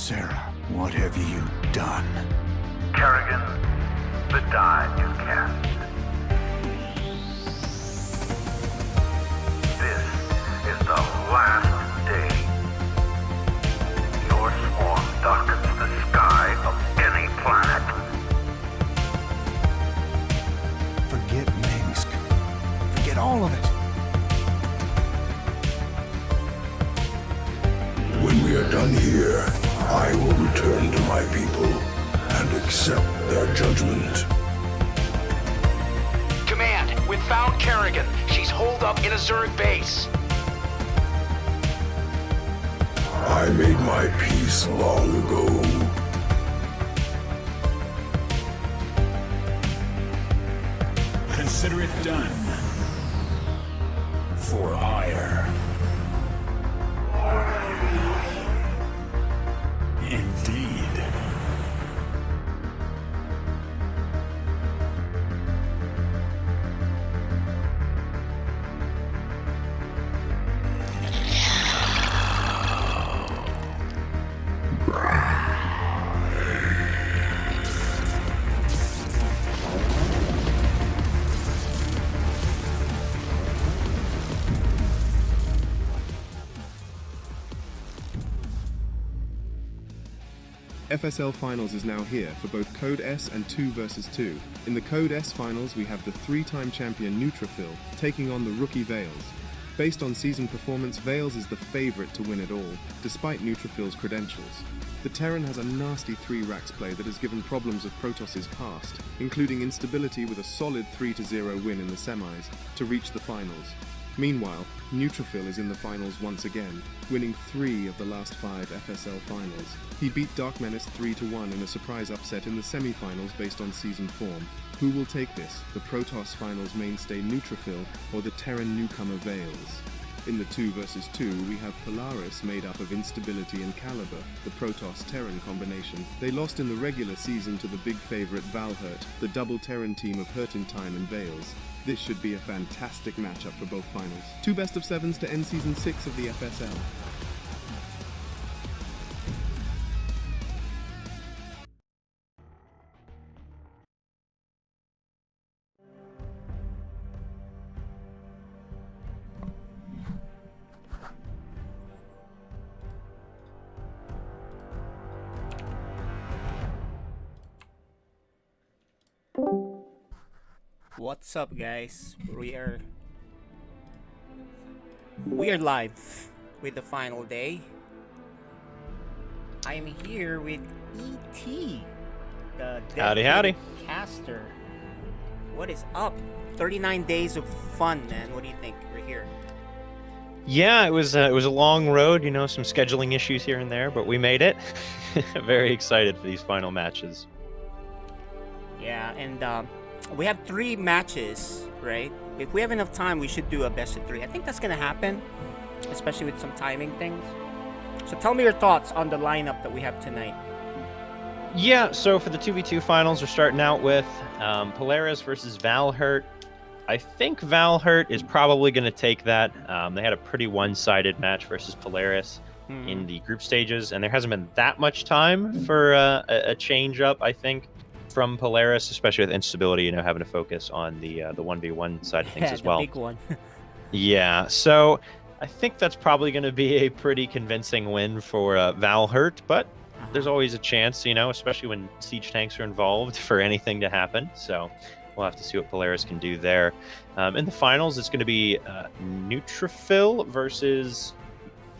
Sarah, what have you done? Kerrigan, the die is cast. This is the last day. Your swarm darkens the sky of any planet. Forget Minsk. Forget all of it. When we are done here, I will return to my people and accept their judgment. Command, we've found Kerrigan. She's holed up in a Zerg base. I made my peace long ago. Consider it done. For hire. Indeed. FSL Finals is now here for both Code S and 2 vs 2. In the Code S Finals, we have the 3-time champion Neutrophil taking on the rookie Veils. Based on season performance, Veils is the favorite to win it all, despite Neutrophil's credentials. The Terran has a nasty 3-racks play that has given problems of Protoss' past, including instability with a solid 3-0 win in the semis to reach the finals. Meanwhile, Neutrophil is in the finals once again, winning 3 of the last 5 FSL finals. He beat Dark Menace 3-1 in a surprise upset in the semi-finals based on season form. Who will take this, the Protoss finals mainstay Neutrophil or the Terran newcomer Veils? In the 2 vs 2, we have Polaris made up of Instability and Caliber, the Protoss-Terran combination. They lost in the regular season to the big favorite Valhurt, the double Terran team of Hurtentime and Veils. This should be a fantastic matchup for both finals. 2 best-of-7s to end Season 6 of the FSL. What's up, guys? We are live with the final day. I am here with ET, the howdy caster. What is up? 39 days of fun, man. What do you think? We're here. Yeah, it was a long road, you know, some scheduling issues here and there, but we made it. Very excited for these final matches. Yeah, and we have 3 matches, right? If we have enough time, we should do a best of 3. I think that's gonna happen, especially with some timing things. So tell me your thoughts on the lineup that we have tonight. Yeah, so for the 2v2 finals, we're starting out with Polaris versus Valhurt. I think Valhurt is probably going to take that. They had a pretty one-sided match versus Polaris in the group stages, and there hasn't been that much time for a change-up, I think, from Polaris, especially with instability, you know, having to focus on the 1v1 side of things as well. The big one. Yeah, so I think that's probably going to be a pretty convincing win for Valhurt, but there's always a chance, you know, especially when siege tanks are involved, for anything to happen. So we'll have to see what Polaris can do there. In the finals, it's going to be Neutrophil versus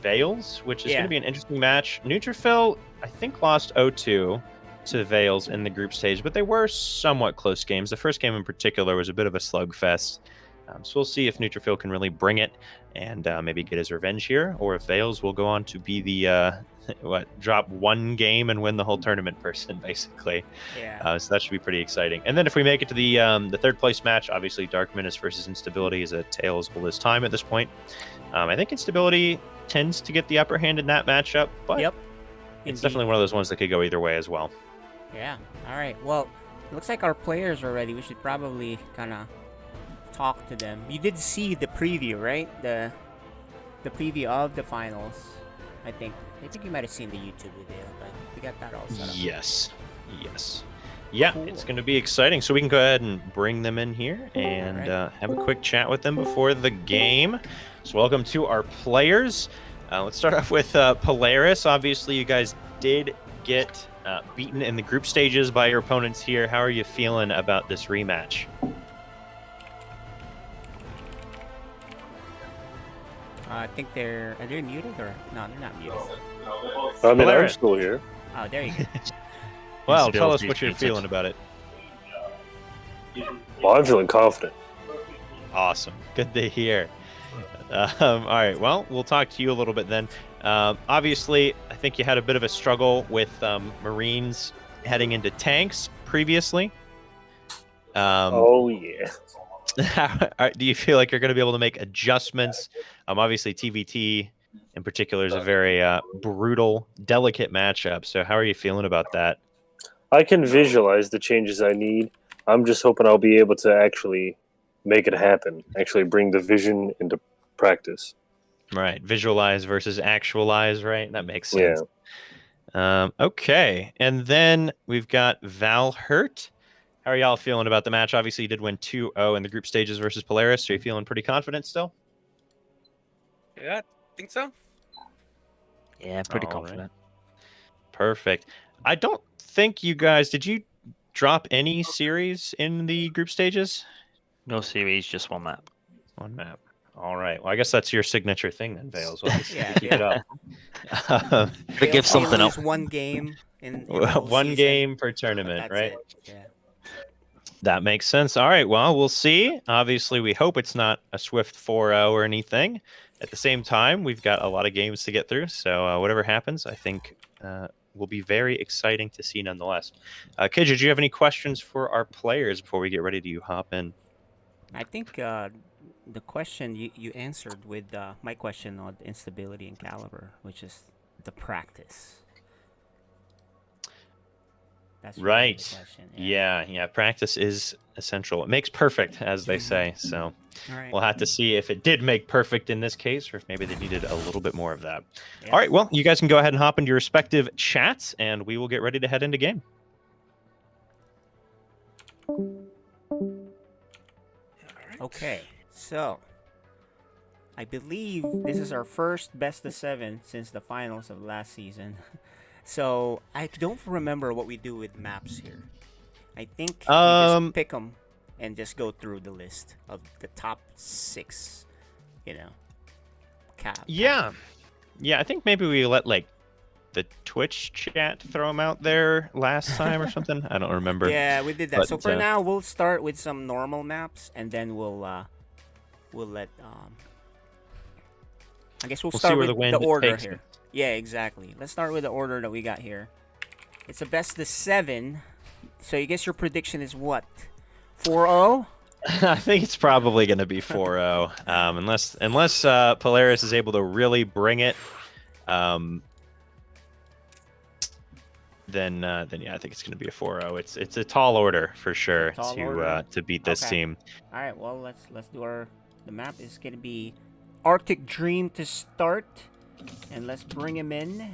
Veils, which is going to be an interesting match. Neutrophil, I think, lost 0-2 to Veils in the group stage, but they were somewhat close games. The first game in particular was a bit of a slugfest. So we'll see if Neutrophil can really bring it and maybe get his revenge here, or if Veils will go on to be the drop 1 game and win the whole tournament person, basically. Yeah. So that should be pretty exciting. And then if we make it to the 3rd place match, obviously Dark Menace versus Instability is a tale as old as time at this point. I think Instability tends to get the upper hand in that matchup, but it's definitely one of those ones that could go either way as well. Yeah. All right. Well, it looks like our players are ready. We should probably kind of talk to them. You did see the preview, right? The preview of the finals. I think you might have seen the YouTube video, but we got that all set up. Yes. Yeah, Cool. it's going to be exciting. So we can go ahead and bring them in here and Alright. have a quick chat with them before the game. So welcome to our players. Let's start off with Polaris. Obviously, you guys did get beaten in the group stages by your opponents here. How are you feeling about this rematch? I think are they muted or no? They're not muted. I mean, I'm Polaris. still here. Oh, there you go. Well, tell us what you're feeling about it. Well, I'm feeling confident. Awesome. Good to hear. All right. Well, we'll talk to you a little bit then. Obviously, I think you had a bit of a struggle with Marines heading into tanks previously. Oh, yeah. Do you feel like you're going to be able to make adjustments? Obviously, TVT in particular is a very brutal, delicate matchup. So how are you feeling about that? I can visualize the changes I need. I'm just hoping I'll be able to actually make it happen, actually bring the vision into practice. Right. Visualize versus actualize, right? That makes sense. Yeah. Okay. And then we've got Val Hurt. How are y'all feeling about the match? Obviously, you did win 2-0 in the group stages versus Polaris. Are you feeling pretty confident still? Yeah, I think so. Yeah, pretty All confident. right. Perfect. I don't think you guys... Did you drop any series in the group stages? No series, just one map. One map. All right. Well, I guess that's your signature thing then, Vales. We'll just Yeah, keep it up. But give something lose up. one game in the whole One season, game per but tournament, that's right? it. Yeah. That makes sense. All right. Well, we'll see. Obviously, we hope it's not a swift 4-0 or anything. At the same time, we've got a lot of games to get through. So whatever happens, I think will be very exciting to see nonetheless. Kid, did you have any questions for our players before we get ready to hop in? I think the question you answered with my question on instability and caliber, which is the practice. That's really Right. the question. Yeah. Practice is essential. It makes perfect, as they say. So All right. we'll have to see if it did make perfect in this case, or if maybe they needed a little bit more of that. Yeah. All right. Well, you guys can go ahead and hop into your respective chats, and we will get ready to head into game. Okay, so I believe this is our first best of 7 since the finals of last season. So I don't remember what we do with maps here. I think we just pick them and just go through the list of the top 6. Yeah. I think maybe we let the Twitch chat throw them out there last time or something. I don't remember. Yeah, we did that. But, so for now, we'll start with some normal maps, and then we'll let I guess we'll see start where with the wind order takes here. us. Yeah, exactly. Let's start with the order that we got here. It's a best of 7. So I guess your prediction is what? 4-0? I think it's probably going to be 4-0, unless Polaris is able to really bring it. Then yeah, I think it's going to be a 4-0. It's a tall order for sure to beat this team. All right, well let's do the map is going to be Arctic Dream to start, and let's bring him in.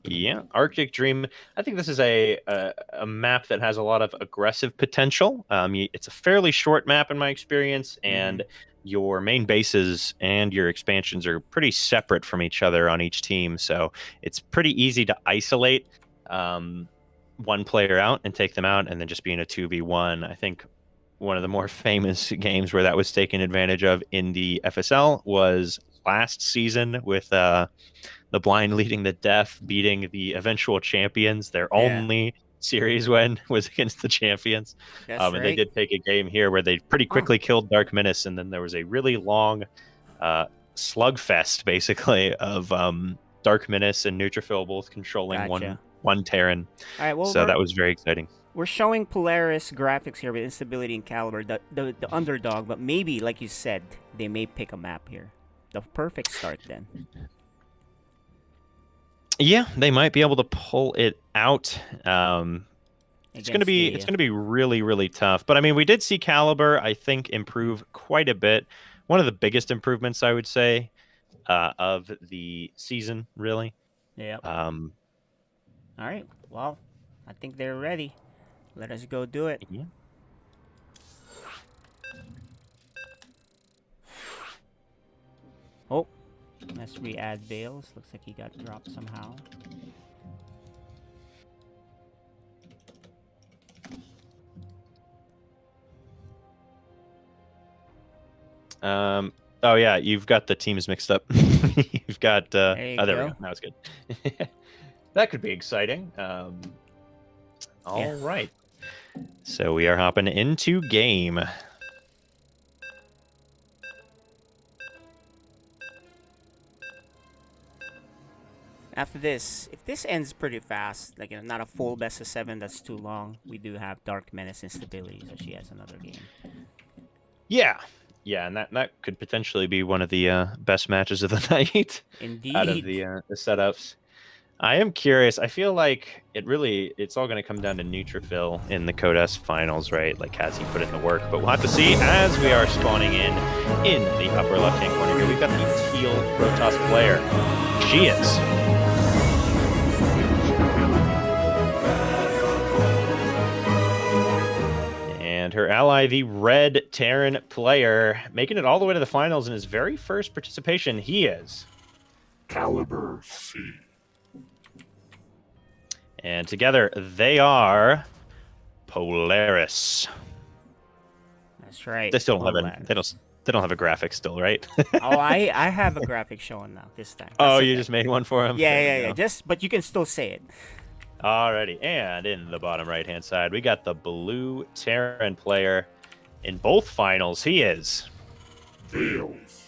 Yeah, Arctic Dream. I think this is a map that has a lot of aggressive potential. It's a fairly short map in my experience, and your main bases and your expansions are pretty separate from each other on each team. So it's pretty easy to isolate one player out and take them out, and then just be in a 2v1. I think one of the more famous games where that was taken advantage of in the FSL was last season with the blind leading the deaf, beating the eventual champions. Their only series win was against the champions. And they did take a game here where they pretty quickly killed Dark Menace, and then there was a really long slugfest, basically, of Dark Menace and Neutrophil both controlling one Terran. All right, well, so that was very exciting. We're showing Polaris graphics here with instability and caliber, the underdog, but maybe, like you said, they may pick a map here. The perfect start then. Yeah, they might be able to pull it out. It's gonna be really, really tough. But I mean, we did see Caliber, I think, improve quite a bit. One of the biggest improvements, I would say, of the season, really. Yeah. Um, All right. Well, I think they're ready. Let us go do it. yeah. Oh, let's re-add Vales. Looks like he got dropped somehow. Oh yeah, you've got the teams mixed up. You've got. There you There we go. go. That was good. That could be exciting. All right. So we are hopping into game. After this, if this ends pretty fast, like not a full best of 7, that's too long. We do have Dark Menace instability, so she has another game. Yeah, and that could potentially be one of the best matches of the night. Indeed. Out of the setups. I am curious. I feel like it's all going to come down to Neutrophil in the Code S finals, right? Like, has he put in the work? But we'll have to see as we are spawning in the upper left-hand corner here. We've got the teal Protoss player. She is. And her ally, the red Terran player, making it all the way to the finals in his very first participation. He is Caliber C. And together they are Polaris. That's right. They still don't have they don't have a graphic still, right? Oh, I have a graphic showing now this time. Oh, That's you okay. just made one for him? Yeah. But you can still say it. Alrighty, and in the bottom right-hand side, we got the blue Terran player in both finals. He is Vales.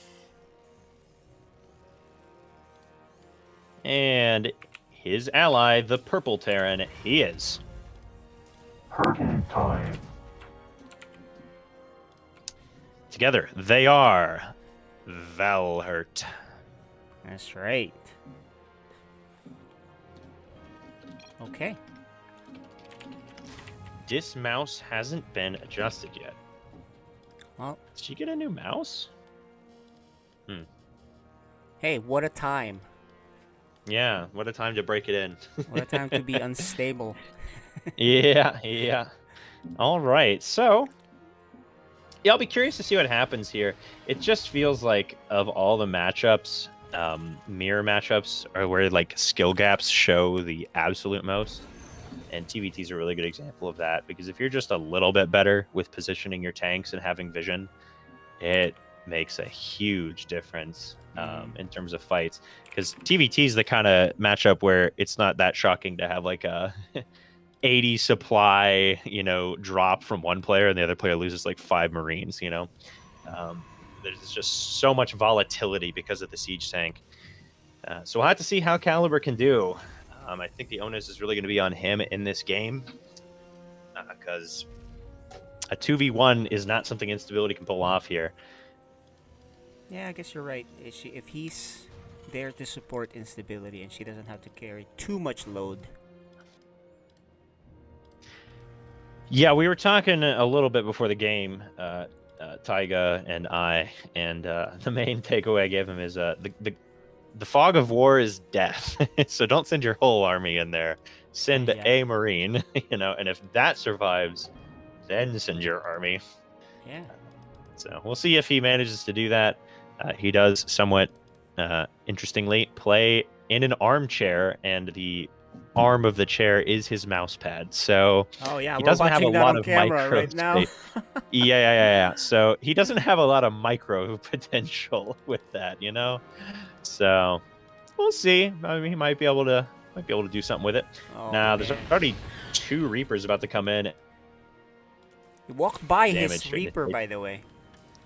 And his ally, the purple Terran, he is Hurtle time. Together, they are Valhurt. That's right. Okay. This mouse hasn't been adjusted yet. Well, did she get a new mouse? Hey, what a time. Yeah, what a time to break it in. What a time to be unstable. Yeah. All right, so yeah, I'll be curious to see what happens here. It just feels like of all the matchups, mirror matchups are where like skill gaps show the absolute most. And TVT is a really good example of that, because if you're just a little bit better with positioning your tanks and having vision, it makes a huge difference in terms of fights. Because TVT is the kind of matchup where it's not that shocking to have like a 80 supply, drop from one player and the other player loses like 5 Marines, There's just so much volatility because of the siege tank. So we'll have to see how Caliber can do. I think the onus is really going to be on him in this game, because a 2v1 is not something Instability can pull off here. Yeah, I guess you're right. If he's there to support Instability and she doesn't have to carry too much load. Yeah, we were talking a little bit before the game, Taiga and I, and the main takeaway I gave him is the fog of war is death. So don't send your whole army in there. Send a Marine, and if that survives, then send your army. Yeah. So we'll see if he manages to do that. He does somewhat interestingly play in an armchair, and the arm of the chair is his mouse pad. So he doesn't have a lot of micro right now. Yeah. So he doesn't have a lot of micro potential with that, So we'll see. I mean, he might be able to do something with it. Now there's already 2 Reapers about to come in. He walked by his Reaper, by the way.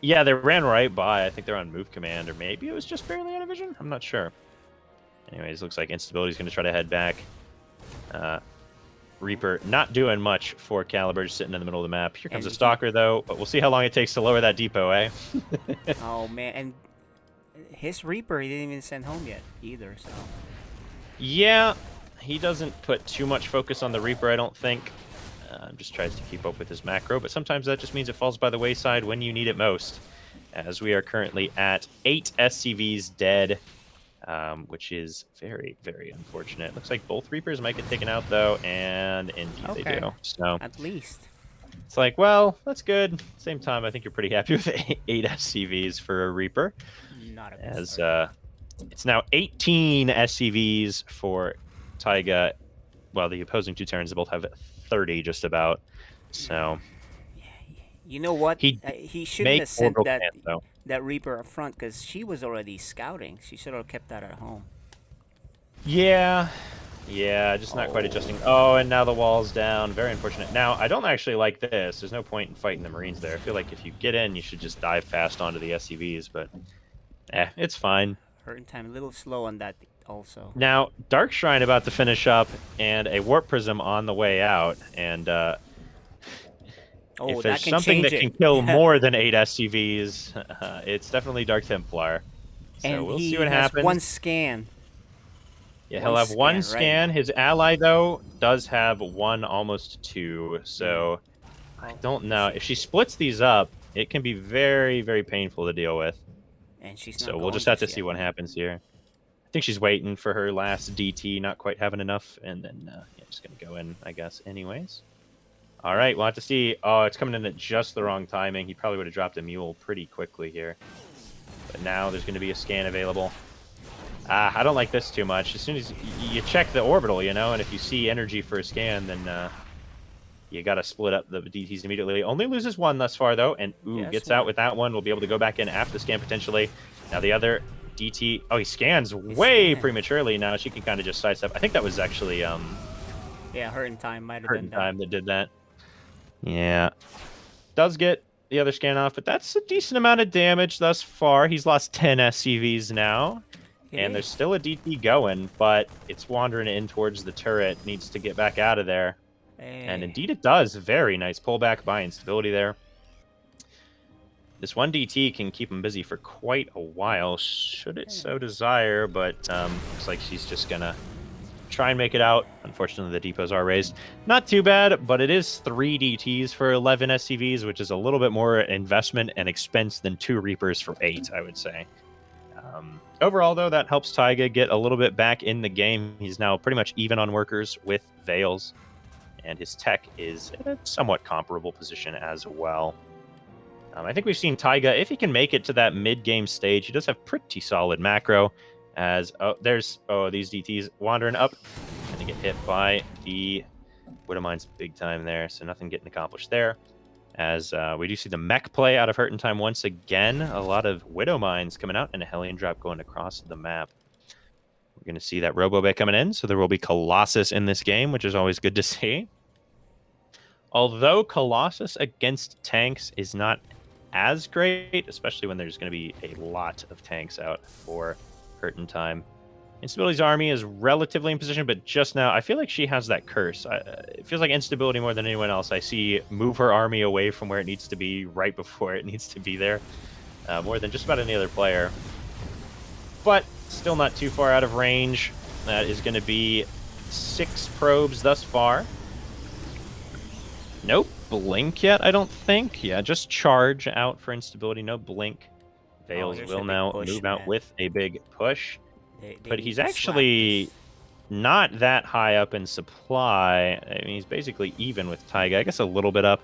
Yeah, they ran right by. I think they're on move command, or maybe it was just barely out of vision. I'm not sure. Anyways, looks like Instability's going to try to head back. Reaper not doing much for Caliber, just sitting in the middle of the map. Here comes a Stalker, though, but we'll see how long it takes to lower that depot, eh? Oh, man. And his Reaper, he didn't even send home yet, either, so... Yeah, he doesn't put too much focus on the Reaper, I don't think. Just tries to keep up with his macro, but sometimes that just means it falls by the wayside when you need it most. As we are currently at 8 SCVs dead, which is very, very unfortunate. Looks like both Reapers might get taken out, though, and indeed they do. So at least. It's like, well, that's good. Same time, I think you're pretty happy with 8 SCVs for a Reaper. Not a As it's now 18 SCVs for Taiga, while the opposing two Terrans both have 30 just about. So you know what? He shouldn't have sent that Reaper up front because she was already scouting. She should have kept that at home. Yeah, just not quite adjusting. Oh, and now the wall's down. Very unfortunate. Now, I don't actually like this. There's no point in fighting the Marines there. I feel like if you get in, you should just dive past onto the SCVs, but it's fine. Hurting time, a little slow on that also. Now, Dark Shrine about to finish up, and a Warp Prism on the way out, and if there's something that can kill more than 8 SCVs, it's definitely Dark Templar. So and we'll see what happens. One scan. Yeah, he'll have one scan. Right. His ally, though, does have one, almost 2. So I don't know. If she splits these up, it can be very, very painful to deal with. And she's so we'll just have to see what happens here. I think she's waiting for her last DT, not quite having enough, and then just going to go in, I guess, anyways. All right, we'll have to see. Oh, it's coming in at just the wrong timing. He probably would have dropped a mule pretty quickly here. But now there's going to be a scan available. I don't like this too much. As soon as you check the orbital, you know, and if you see energy for a scan, then you got to split up the DTs immediately. Only loses 1 thus far, though, and gets out with that one. We'll be able to go back in after the scan, potentially. Now the other DT... Oh, he scans way prematurely now. She can kind of just sidestep. I think that was actually... yeah, Hurting Time might have been Hurting Time that did that. Yeah. Does get the other scan off, but that's a decent amount of damage thus far. He's lost 10 SCVs now. And there's still a DT going, but it's wandering in towards the turret. Needs to get back out of there. And indeed it does. Very nice pullback by Instability there. This one DT can keep him busy for quite a while, should it so desire, but looks like she's just going to try and make it out. Unfortunately, the depots are raised. Not too bad, but it is 3 DTs for 11 SCVs, which is a little bit more investment and expense than 2 Reapers for 8, I would say. Overall, though, that helps Taiga get a little bit back in the game. He's now pretty much even on workers with Veils, and his tech is in a somewhat comparable position as well. I think we've seen Taiga, if he can make it to that mid-game stage, he does have pretty solid macro, as, these DTs wandering up, and they get hit by the Widow Mines big time there, so nothing getting accomplished there. As we do see the mech play out of Hurtin' Time once again. A lot of Widow Mines coming out and a Hellion drop going across the map. We're going to see that Robo Bay coming in, so there will be Colossus in this game, which is always good to see. Although Colossus against tanks is not as great, especially when there's going to be a lot of tanks out for Hurtin' Time. Instability's army is relatively in position, but just now, I feel like she has that curse. It feels like Instability more than anyone else. I see move her army away from where it needs to be right before it needs to be there, more than just about any other player. But still not too far out of range. That is going to be 6 probes thus far. No blink yet, I don't think. Yeah, just charge out for Instability. No blink. Veils will now move out with a big push. But he's actually not that high up in supply. I mean, he's basically even with Taiga. I guess a little bit up,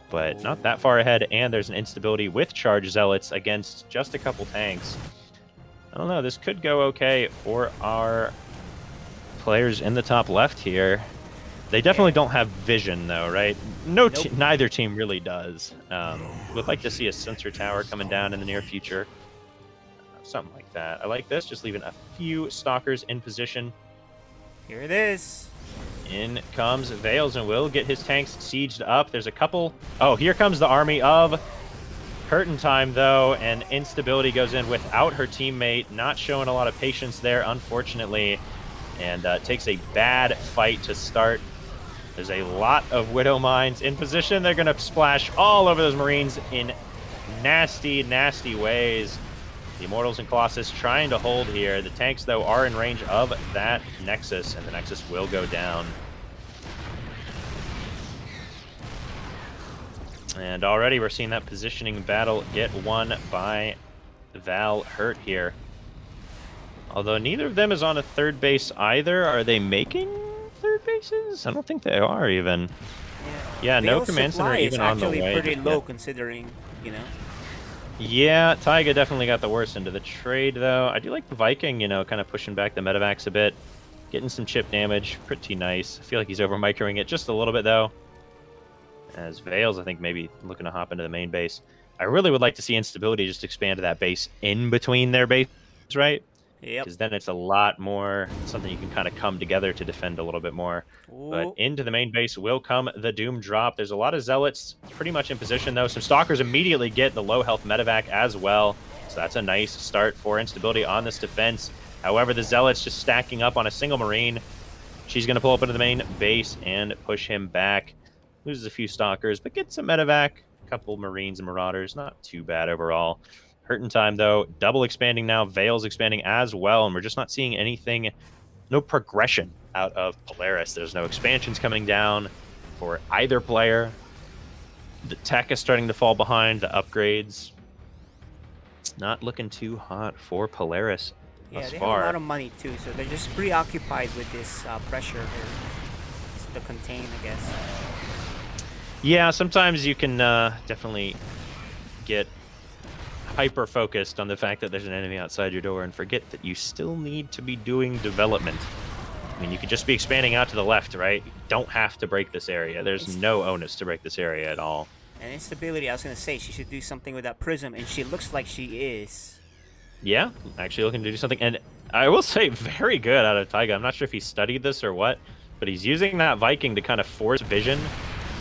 but not that far ahead. And there's an Instability with Charge Zealots against just a couple tanks. I don't know. This could go okay for our players in the top left here. They definitely don't have vision, though, right? Neither team really does. Would like to see a sensor tower coming down in the near future. Something like that. I like this. Just leaving a few stalkers in position. Here it is. In comes Veils and will get his tanks sieged up. There's a couple. Oh, here comes the army of Hurtin' Time, though, and Instability goes in without her teammate. Not showing a lot of patience there, unfortunately, and takes a bad fight to start. There's a lot of Widow Mines in position. They're going to splash all over those Marines in nasty, nasty ways. The Immortals and Colossus trying to hold here. The tanks, though, are in range of that Nexus, and the Nexus will go down. And already we're seeing that positioning battle get won by Val Hurt here. Although neither of them is on a third base either. Are they making third bases? I don't think they are even. Yeah, no command center even on the way. Actually pretty low considering, you know. Yeah, Taiga definitely got the worst end of the trade, though. I do like the Viking, you know, kind of pushing back the medevacs a bit. Getting some chip damage. Pretty nice. I feel like he's over-microing it just a little bit, though. As Vales, I think, maybe looking to hop into the main base. I really would like to see Instability just expand to that base in between their bases, right? Yep. Because then it's a lot more something you can kind of come together to defend a little bit more. Ooh. But into the main base will come the Doom Drop. There's a lot of Zealots pretty much in position, though. Some Stalkers immediately get the low health medevac as well. So that's a nice start for Instability on this defense. However, the Zealots just stacking up on a single Marine. She's going to pull up into the main base and push him back. Loses a few Stalkers, but gets a medevac. A couple Marines and Marauders. Not too bad overall. Hurting time, though. Double expanding now. Veil's expanding as well, and we're just not seeing anything, no progression out of Polaris. There's no expansions coming down for either player. The tech is starting to fall behind. The upgrades. It's not looking too hot for Polaris thus they far. have a lot of money, too, so they're just preoccupied with this pressure here. It's the contain, I guess. Yeah, sometimes you can definitely get hyper-focused on the fact that there's an enemy outside your door and forget that you still need to be doing development. I mean, you could just be expanding out to the left, right? You don't have to break this area. There's no onus to break this area at all. And Instability, I was going to say, she should do something with that Prism, and she looks like she is. Yeah, actually looking to do something. And I will say, very good out of Taiga. I'm not sure if he studied this or what, but he's using that Viking to kind of force vision.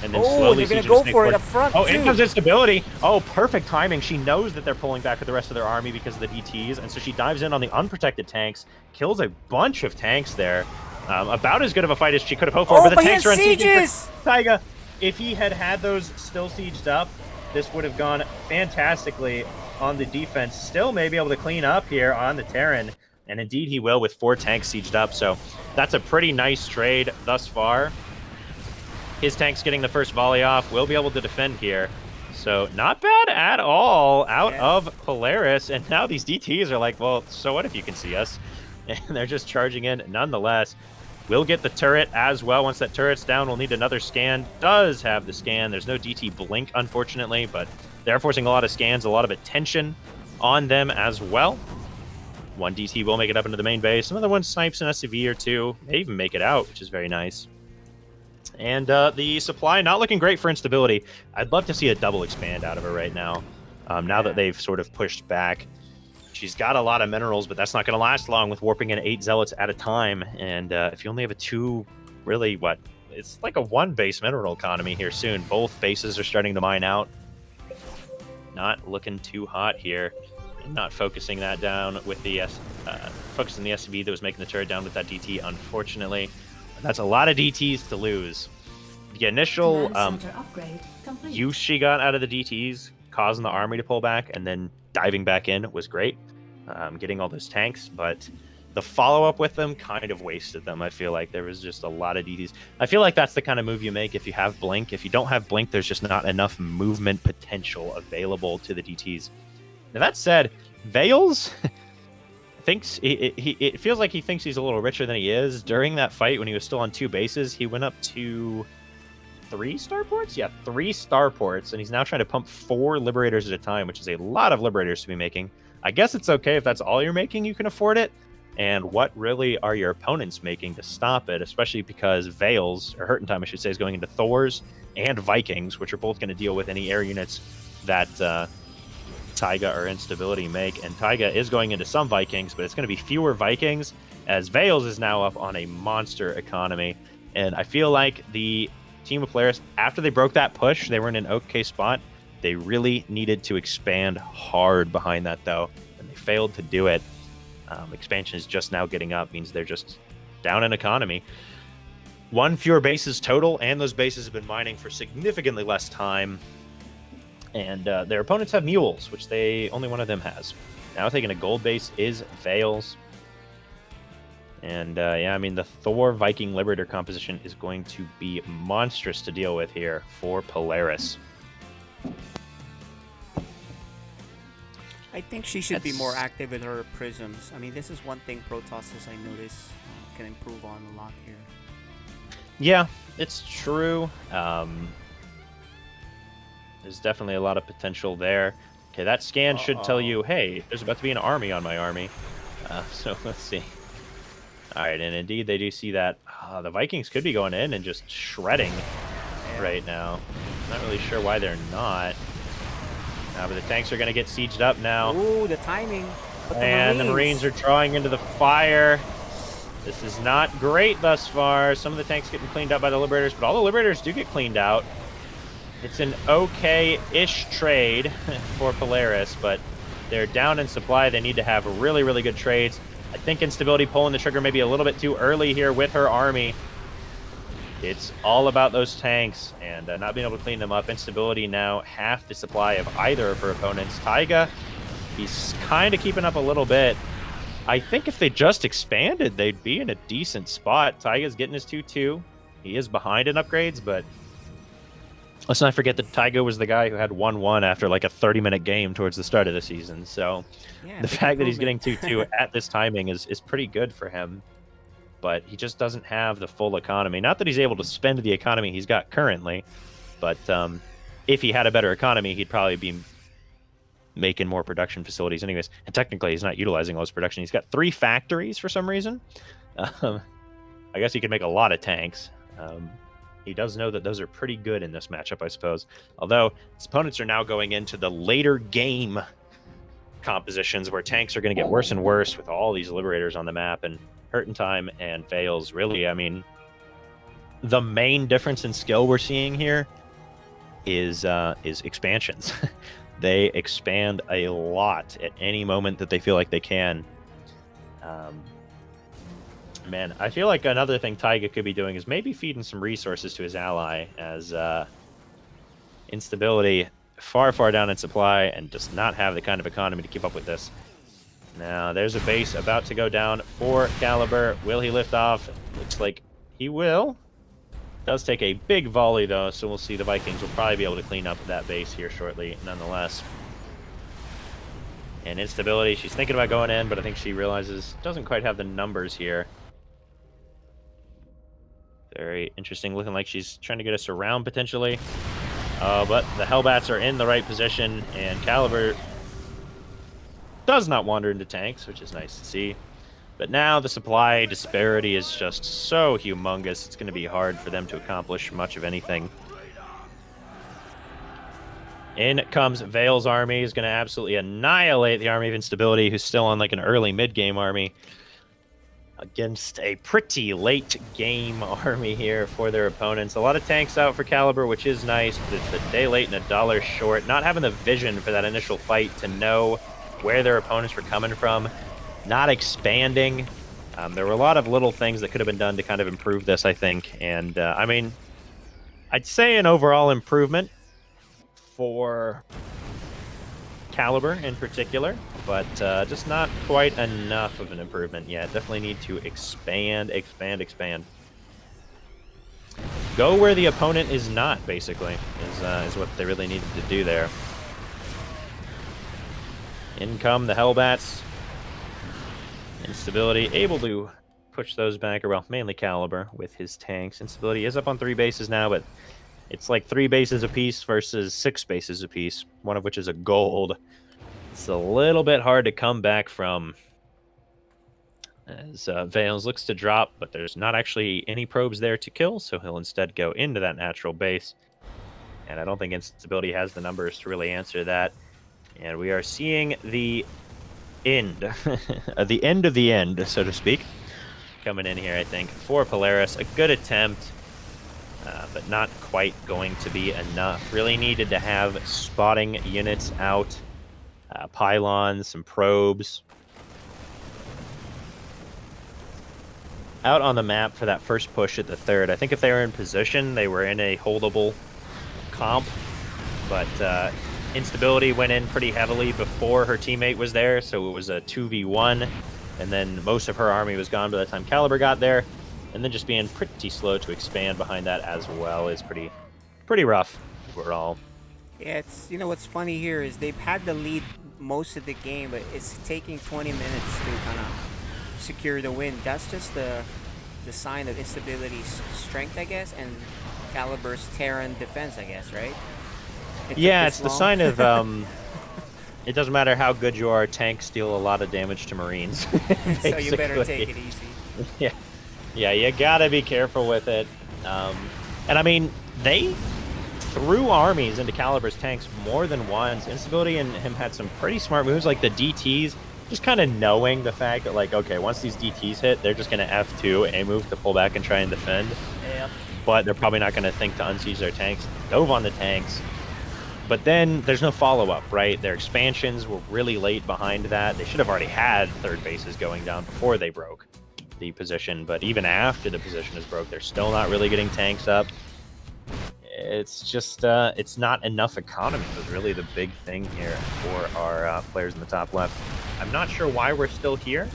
And then slowly they're going to go for it up front, Oh, too. in comes Instability. Oh, perfect timing. She knows that they're pulling back with the rest of their army because of the DTs, and so she dives in on the unprotected tanks, kills a bunch of tanks there. About as good of a fight as she could have hoped for, but the tanks are on sieges. Taiga, if he had those still sieged up, this would have gone fantastically on the defense. Still may be able to clean up here on the Terran, and indeed he will with 4 tanks sieged up, so that's a pretty nice trade thus far. His tank's getting the first volley off. We'll be able to defend here. So not bad at all out of Polaris. And now these DTs are like, well, so what if you can see us? And they're just charging in nonetheless. We'll get the turret as well. Once that turret's down, we'll need another scan. Does have the scan. There's no DT blink, unfortunately, but they're forcing a lot of scans, a lot of attention on them as well. One DT will make it up into the main base. Another one snipes an SCV or two. They even make it out, which is very nice. And the supply not looking great for Instability. I'd love to see a double expand out of her right now. Now that they've sort of pushed back. She's got a lot of minerals, but that's not going to last long with warping in 8 Zealots at a time. And if you only have a 2, really, it's like a 1 base mineral economy here soon. Both bases are starting to mine out. Not looking too hot here. And not focusing that down with the focusing the SCV that was making the turret down with that DT, unfortunately. That's a lot of DTs to lose. The initial use she got out of the DTs, causing the army to pull back, and then diving back in was great. Getting all those tanks, but the follow-up with them kind of wasted them. I feel like there was just a lot of DTs. I feel like that's the kind of move you make if you have Blink. If you don't have Blink, there's just not enough movement potential available to the DTs. Now, that said, Vales... thinks it feels like he thinks he's a little richer than he is. During that fight when he was still on 2 bases, he went up to 3 starports? Yeah, 3 starports, and he's now trying to pump 4 Liberators at a time, which is a lot of Liberators to be making. I guess it's okay if that's all you're making, you can afford it. And what really are your opponents making to stop it, especially because Vales, or Hurting Time I should say, is going into Thors and Vikings, which are both going to deal with any air units that Taiga or Instability make. And Taiga is going into some Vikings, but it's going to be fewer Vikings, as Vales is now up on a monster economy. And I feel like the team of players, after they broke that push, they were in an okay spot. They really needed to expand hard behind that, though, and they failed to do it. Expansion is just now getting up, means they're just down in economy. 1 fewer bases total, and those bases have been mining for significantly less time. And their opponents have mules, which only one of them has. Now taking a gold base is Vales. And yeah, I mean, the Thor Viking Liberator composition is going to be monstrous to deal with here for Polaris. I think she should be more active with her prisms. I mean, this is one thing Protoss, I notice, can improve on a lot here. Yeah, it's true. There's definitely a lot of potential there. Okay, that scan should tell you, hey, there's about to be an army on my army. So let's see. All right, and indeed they do see that. The Vikings could be going in and just shredding right now. Not really sure why they're not. But the tanks are going to get sieged up now. Ooh, the timing. And the Marines are drawing into the fire. This is not great thus far. Some of the tanks getting cleaned up by the Liberators, but all the Liberators do get cleaned out. It's an okay-ish trade for Polaris, but they're down in supply. They need to have really, really good trades. I think Instability pulling the trigger maybe a little bit too early here with her army. It's all about those tanks and not being able to clean them up. Instability now half the supply of either of her opponents. Taiga, he's kind of keeping up a little bit. I think if they just expanded, they'd be in a decent spot. Taiga's getting his 2-2. He is behind in upgrades, but let's not forget that Taiga was the guy who had 1-1 after like a 30-minute game towards the start of the season. So the fact that he's getting 2-2 at this timing is pretty good for him. But he just doesn't have the full economy. Not that he's able to spend the economy he's got currently, but if he had a better economy, he'd probably be making more production facilities anyways. And technically, he's not utilizing all his production. He's got 3 factories for some reason. I guess he could make a lot of tanks. He does know that those are pretty good in this matchup, I suppose. Although, his opponents are now going into the later game compositions where tanks are going to get worse and worse with all these Liberators on the map. And Hurtin' Time and Vales, really, I mean, the main difference in skill we're seeing here is expansions. They expand a lot at any moment that they feel like they can. Man, I feel like another thing Taiga could be doing is maybe feeding some resources to his ally, as Instability far, far down in supply and does not have the kind of economy to keep up with this. Now, there's a base about to go down for Caliber. Will he lift off? Looks like he will. Does take a big volley, though, so we'll see. The Vikings will probably be able to clean up that base here shortly, nonetheless. And Instability, she's thinking about going in, but I think she realizes doesn't quite have the numbers here. Very interesting, looking like she's trying to get us around, potentially. But the Hellbats are in the right position, and Caliber does not wander into tanks, which is nice to see. But now the supply disparity is just so humongous, it's going to be hard for them to accomplish much of anything. In comes Vale's army. He's going to absolutely annihilate the Army of Instability, who's still on like an early mid-game army, against a pretty late-game army here for their opponents. A lot of tanks out for Caliber, which is nice, but it's a day late and $1 short. Not having the vision for that initial fight to know where their opponents were coming from, not expanding. There were a lot of little things that could have been done to kind of improve this, I think. And, I mean, I'd say an overall improvement for Caliber in particular, but just not quite enough of an improvement yet. Definitely need to expand, expand, expand. Go where the opponent is not, basically, is what they really needed to do there. In come the Hellbats. Instability able to push those back, or well, mainly Caliber with his tanks. Instability is up on 3 bases now, but it's like 3 bases apiece versus 6 bases apiece, one of which is a gold. It's a little bit hard to come back from, as Vales looks to drop, but there's not actually any probes there to kill, so he'll instead go into that natural base. And I don't think Instability has the numbers to really answer that. And we are seeing the end, the end of the end, so to speak, coming in here, I think, for Polaris. A good attempt, but not quite going to be enough. Really needed to have spotting units out, pylons, some probes. Out on the map for that first push at the third. I think if they were in position, they were in a holdable comp, but Instability went in pretty heavily before her teammate was there, so it was a 2v1, and then most of her army was gone by the time Caliber got there, and then just being pretty slow to expand behind that as well is pretty rough overall. Yeah, it's, you know, what's funny here is they've had the lead most of the game, but it's taking 20 minutes to kind of secure the win. That's just the sign of Instability's strength, I guess, and Caliber's Terran defense, I guess, right? Yeah, it's the sign of it doesn't matter how good you are, tanks deal a lot of damage to Marines. So you better take it easy. Yeah, you gotta be careful with it. And I mean, they threw armies into Caliber's tanks more than once. Instability and him had some pretty smart moves, like the DTs, just kind of knowing the fact that, like, okay, once these DTs hit, they're just going to F2, A move to pull back and try and defend. Yep. But they're probably not going to think to unsiege their tanks. Dove on the tanks. But then there's no follow-up, right? Their expansions were really late behind that. They should have already had third bases going down before they broke the position. But even after the position is broke, they're still not really getting tanks up. It's just, it's not enough economy was really the big thing here for our players in the top left. I'm not sure why we're still here,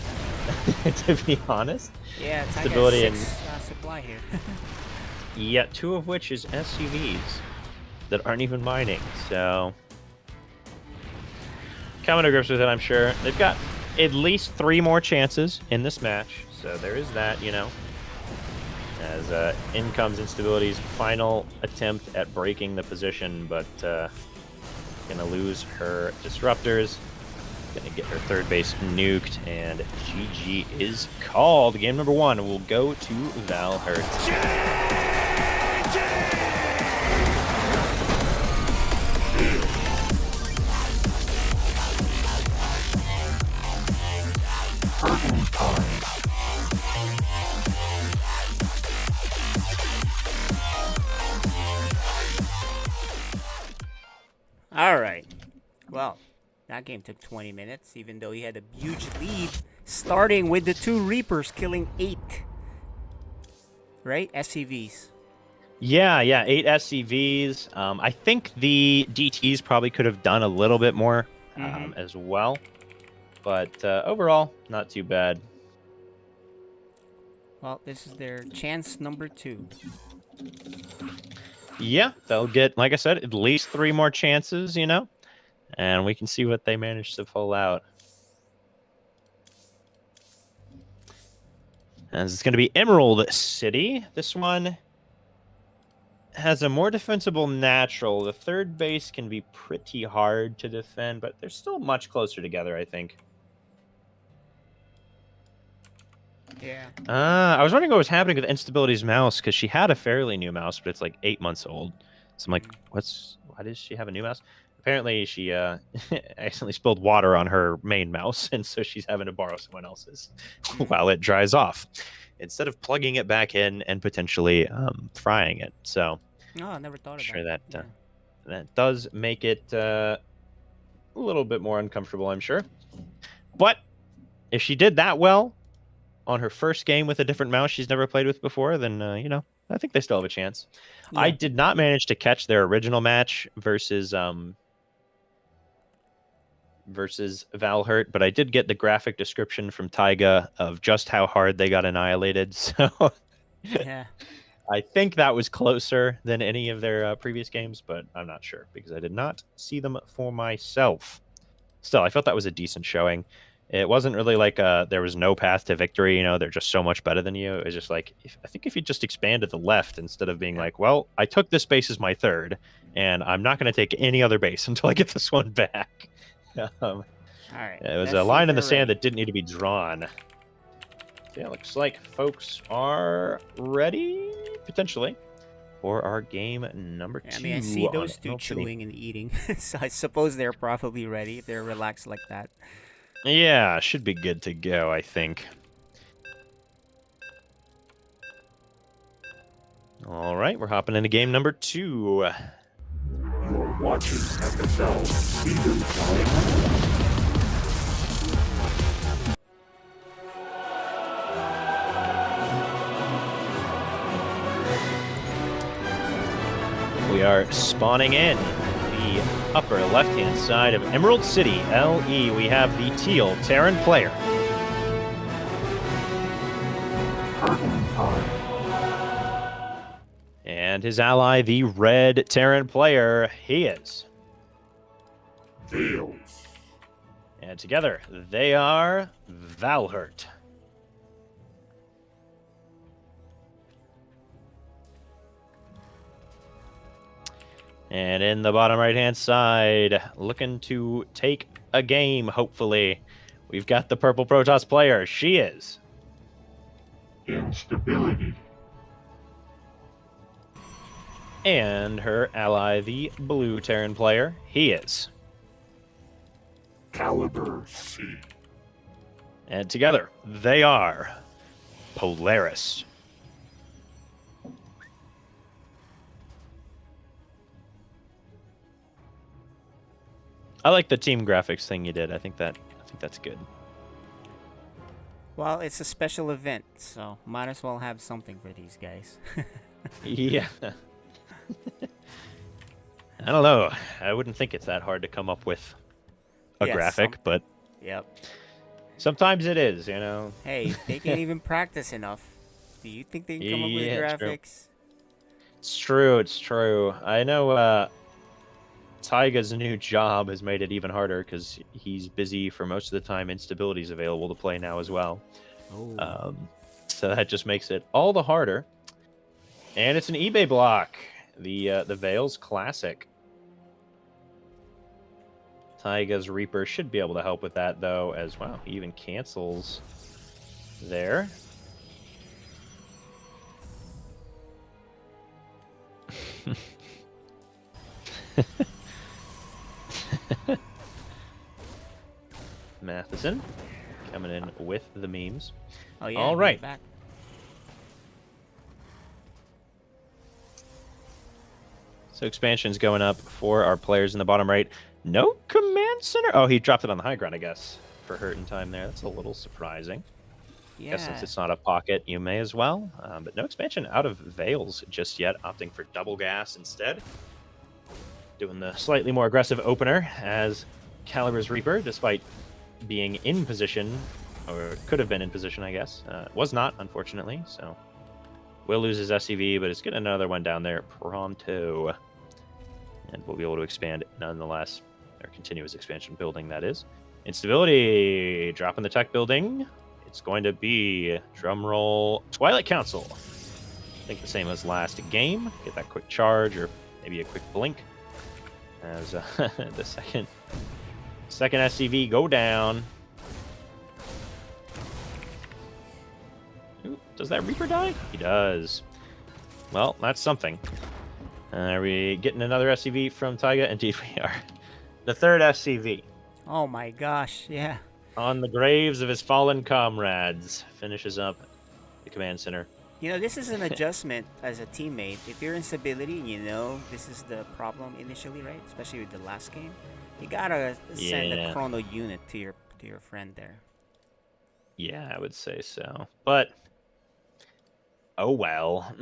to be honest. Yeah, it's Stability like a 6 supply here. Yeah, 2 of which is SUVs that aren't even mining, so coming to grips with it, I'm sure. They've got at least 3 more chances in this match, so there is that, you know. As in comes Instability's final attempt at breaking the position, but gonna lose her disruptors, gonna get her third base nuked, and GG is called. Game number 1 will go to Valhert. All right. Well, that game took 20 minutes, even though he had a huge lead, starting with the 2 Reapers killing 8. Right? SCVs. Yeah, 8 SCVs. I think the DTs probably could have done a little bit more as well. But overall, not too bad. Well, this is their chance number 2. Yeah, they'll get, like I said, at least 3 more chances, you know, and we can see what they manage to pull out. As it's going to be Emerald City. This one has a more defensible natural. The third base can be pretty hard to defend, but they're still much closer together, I think. Yeah. I was wondering what was happening with Instability's mouse, because she had a fairly new mouse, but it's like 8 months old. So I'm like, why does she have a new mouse? Apparently she accidentally spilled water on her main mouse, and so she's having to borrow someone else's while it dries off, instead of plugging it back in and potentially frying it. So I never thought I'm about sure that does make it a little bit more uncomfortable, I'm sure. But if she did that well on her first game with a different mouse she's never played with before, then, you know, I think they still have a chance. Yeah. I did not manage to catch their original match versus Valhert, but I did get the graphic description from Taiga of just how hard they got annihilated. So yeah, I think that was closer than any of their previous games, but I'm not sure because I did not see them for myself. Still, I felt that was a decent showing. It wasn't really like there was no path to victory. You know, they're just so much better than you. It was just like, I think if you just expand to the left instead of being like, well, I took this base as my third, and I'm not going to take any other base until I get this one back. All right. It was a line in the sand that didn't need to be drawn. So yeah, looks like folks are ready, potentially, for our game number 2. I mean, I see those 2 chewing and eating, so I suppose they're probably ready if they're relaxed like that. Yeah, should be good to go, I think. All right, we're hopping into game number 2. You're watching FSL Season 5. We are spawning in the the upper left-hand side of Emerald City, LE, we have the teal Terran player. And his ally, the red Terran player, he is. Veils. And together, they are Valhurt. And in the bottom right-hand side, looking to take a game, hopefully, we've got the purple Protoss player. She is. Instability. And her ally, the blue Terran player, he is. Caliber C. And together, they are Polaris. I like the team graphics thing you did. I think that's good. Well, it's a special event, so might as well have something for these guys. Yeah. I don't know. I wouldn't think it's that hard to come up with a graphic, but Yep. sometimes it is, you know. Hey, they can even practice enough. Do you think they can come up with Yeah, it's true. graphics? It's true, it's true. I know Taiga's new job has made it even harder because he's busy for most of the time. Instability's available to play now as well. Oh. So that just makes it all the harder. And it's an eBay block. The Veils Classic. Taiga's Reaper should be able to help with that, though, as well. He even cancels there. Matheson coming in with the memes. Oh yeah. All he's right. back. So expansion's going up for our players in the bottom right. No command center. Oh, he dropped it on the high ground, I guess, for hurt in time there. That's a little surprising. Yeah. I guess since it's not a pocket, you may as well. But no expansion out of Veils just yet, opting for double gas instead. Doing the slightly more aggressive opener as Caliber's Reaper, despite being in position, or could have been in position, I guess. Was not, unfortunately, so will lose his SCV, but it's getting another one down there pronto. And we'll be able to expand nonetheless. Or continue his expansion building, that is. Instability, dropping the tech building. It's going to be, drumroll, Twilight Council. I think the same as last game. Get that quick charge, or maybe a quick blink. As the second SCV go down. Ooh, does that Reaper die? He does. Well, that's something. Are we getting another SCV from Taiga? Indeed we are. The third SCV. Oh my gosh, yeah. On the graves of his fallen comrades. Finishes up the command center. You know, this is an adjustment as a teammate. If you're in stability, you know this is the problem initially, right? Especially with the last game. You gotta send a chrono unit to your friend there. Yeah, I would say so. But oh well.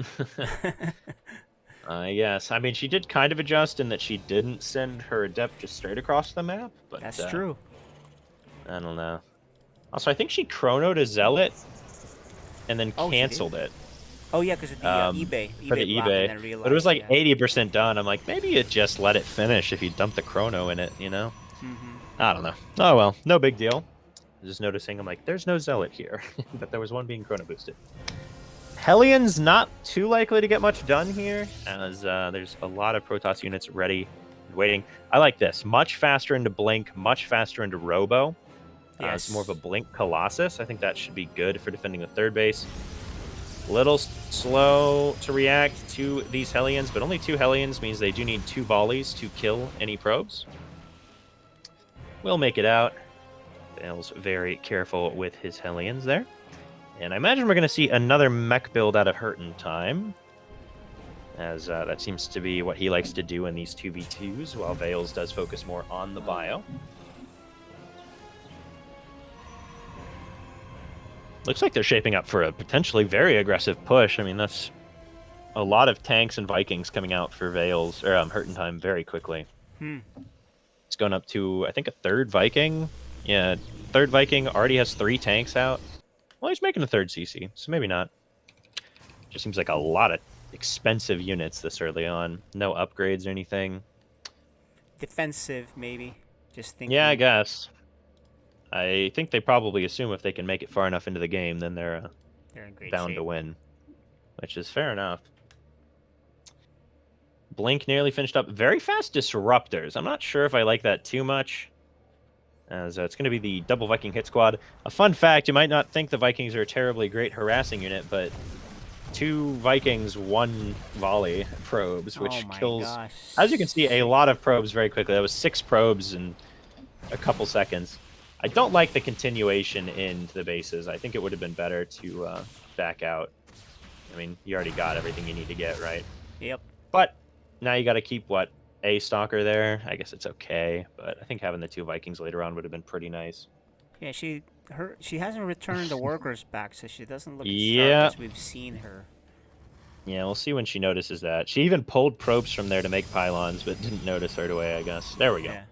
Yes. I mean, she did kind of adjust in that she didn't send her adept just straight across the map. But that's true. I don't know. Also, I think she chronoed a zealot and then canceled it. Oh yeah, because of the eBay. For the eBay. But it was like 80% done. I'm like, maybe you just let it finish if you dump the chrono in it, you know? I don't know. Oh well, no big deal. Just noticing, I'm like, there's no zealot here. But there was one being chrono boosted. Hellions not too likely to get much done here, as there's a lot of Protoss units ready and waiting. I like this. Much faster into Blink, much faster into Robo. It's more of a Blink Colossus. I think that should be good for defending the third base. Little slow to react to these Hellions, but only 2 Hellions means they do need 2 volleys to kill any probes. We'll make it out. Bale's very careful with his Hellions there. And I imagine we're going to see another mech build out of Hurt in time, as that seems to be what he likes to do in these 2v2s, while Veils does focus more on the bio. Looks like they're shaping up for a potentially very aggressive push. I mean, that's a lot of tanks and Vikings coming out for Veils, or Hurt in time very quickly. It's going up to, I think, a third Viking. Yeah, third Viking already has 3 tanks out. Well, he's making a third CC, so maybe not. Just seems like a lot of expensive units this early on. No upgrades or anything. Defensive, maybe. Just thinking. Yeah, I guess. I think they probably assume if they can make it far enough into the game, then they're in great bound shape to win, which is fair enough. Blink nearly finished up. Very fast disruptors. I'm not sure if I like that too much, as it's going to be the double Viking hit squad. A fun fact, you might not think the Vikings are a terribly great harassing unit, but 2 Vikings, 1 volley probes, which kills, as you can see, a lot of probes very quickly. That was 6 probes in a couple seconds. I don't like the continuation into the bases. I think it would have been better to back out. I mean, you already got everything you need to get, right? Yep. But now you got to keep, what, a stalker there? I guess it's okay, but I think having the 2 Vikings later on would have been pretty nice. Yeah, she hasn't returned the workers back, so she doesn't look as Yeah. sharp as we've seen her. Yeah, we'll see when she notices that. She even pulled probes from there to make pylons, but didn't notice right away, I guess. There we go. Yeah.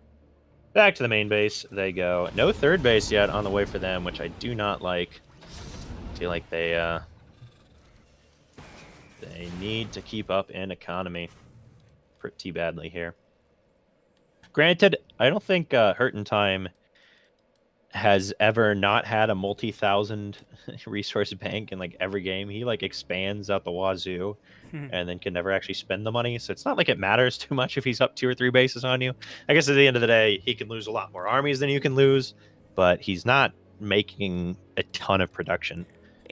Back to the main base they go. No third base yet on the way for them, which I do not like. I feel like they need to keep up in economy pretty badly here. Granted, I don't think Hurt in Time has ever not had a multi-thousand resource bank in like every game. He like expands out the wazoo and then can never actually spend the money. So it's not like it matters too much if he's up 2 or 3 bases on you. I guess at the end of the day, he can lose a lot more armies than you can lose, but he's not making a ton of production.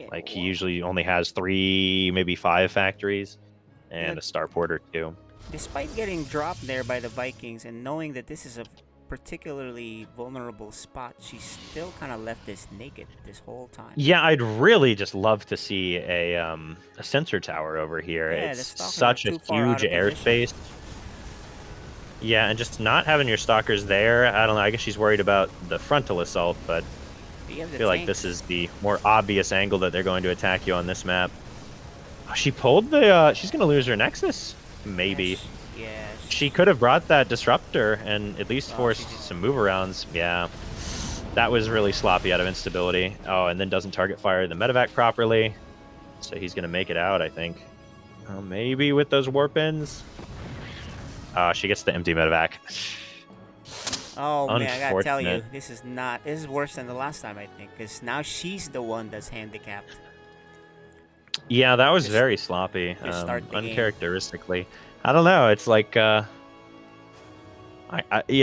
Like he usually only has 3, maybe 5 factories and a starport or 2. Despite getting dropped there by the Vikings and knowing that this is a particularly vulnerable spot, she still kind of left this naked this whole time. Yeah, I'd really just love to see a sensor tower over here. Yeah, it's such a huge airspace. Yeah, and just not having your stalkers there, I don't know, I guess she's worried about the frontal assault, but I feel like this is the more obvious angle that they're going to attack you on this map. Oh, she pulled the, she's going to lose her Nexus? Maybe. Yeah. She could have brought that disruptor and at least forced some move arounds. Yeah. That was really sloppy out of instability. Oh, and then doesn't target fire the medevac properly. So he's going to make it out, I think. Maybe with those warp ins. She gets the empty medevac. Oh man, I gotta tell you, this is worse than the last time, I think, because now she's the one that's handicapped. Yeah, that was very sloppy, uncharacteristically. I don't know. It's like, you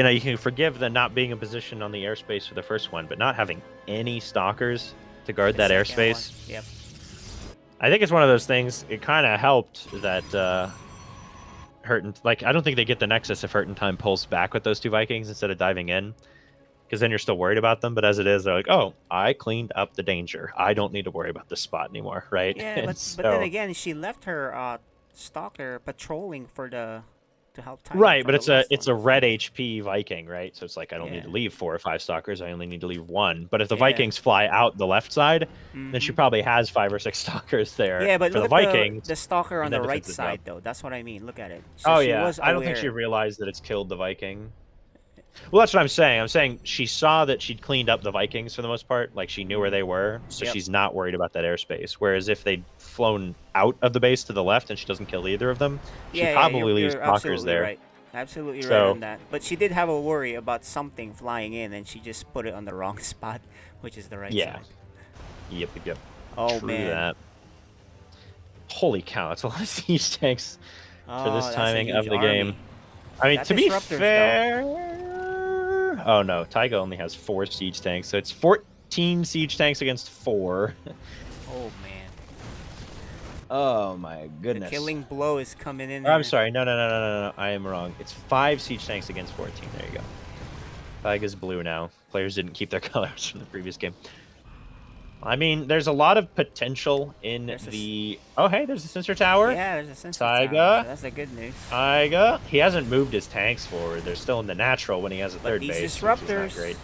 know, you can forgive the not being in position on the airspace for the first one, but not having any stalkers to guard that airspace. Yep. I think it's one of those things. It kind of helped that like I don't think they get the Nexus if Hurt in Time pulls back with those 2 Vikings instead of diving in, because then you're still worried about them. But as it is, they're like, oh, I cleaned up the danger. I don't need to worry about this spot anymore, right? Yeah, but then again, she left her stalker patrolling for to help time. Right, but it's a red HP Viking, right? So it's like I don't need to leave 4 or 5 stalkers. I only need to leave 1. But if the Vikings fly out the left side, then she probably has 5 or 6 stalkers there. Yeah, but for look the at Vikings, the stalker on the right side, though. That's what I mean. Look at it. So oh yeah, I don't think she realized that it's killed the Viking. Well, that's what I'm saying. I'm saying she saw that she'd cleaned up the Vikings for the most part. Like, she knew where they were, so she's not worried about that airspace. Whereas if they'd flown out of the base to the left and she doesn't kill either of them, she probably leaves blockers there. Right. Absolutely right on that. But she did have a worry about something flying in, and she just put it on the wrong spot, which is the right side. Yep. Oh, True man. That. Holy cow, that's a lot of siege tanks for this timing of the game. I mean, to be fair... Oh no, Taiga only has 4 siege tanks, so it's 14 siege tanks against 4. Oh man. Oh my goodness. The killing blow is coming in. I'm sorry, no, I am wrong. It's 5 siege tanks against 14. There you go. Taiga's blue now. Players didn't keep their colors from the previous game. I mean, there's a lot of potential in the... Oh, hey, there's a sensor tower. Yeah, there's a sensor Taiga. tower. So that's the good news. Taiga. He hasn't moved his tanks forward. They're still in the natural when he has a third base. These disruptors, great.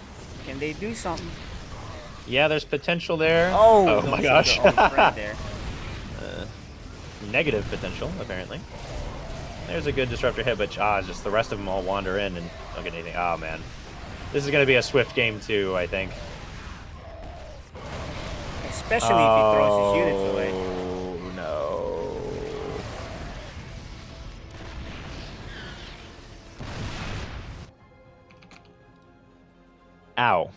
Can they do something? Yeah, there's potential there. Oh my gosh. Right there. Negative potential, apparently. There's a good disruptor hit, but just the rest of them all wander in and don't get anything. Oh, man. This is going to be a swift game, too, I think. Especially if he throws his units away. Oh, no. Ow.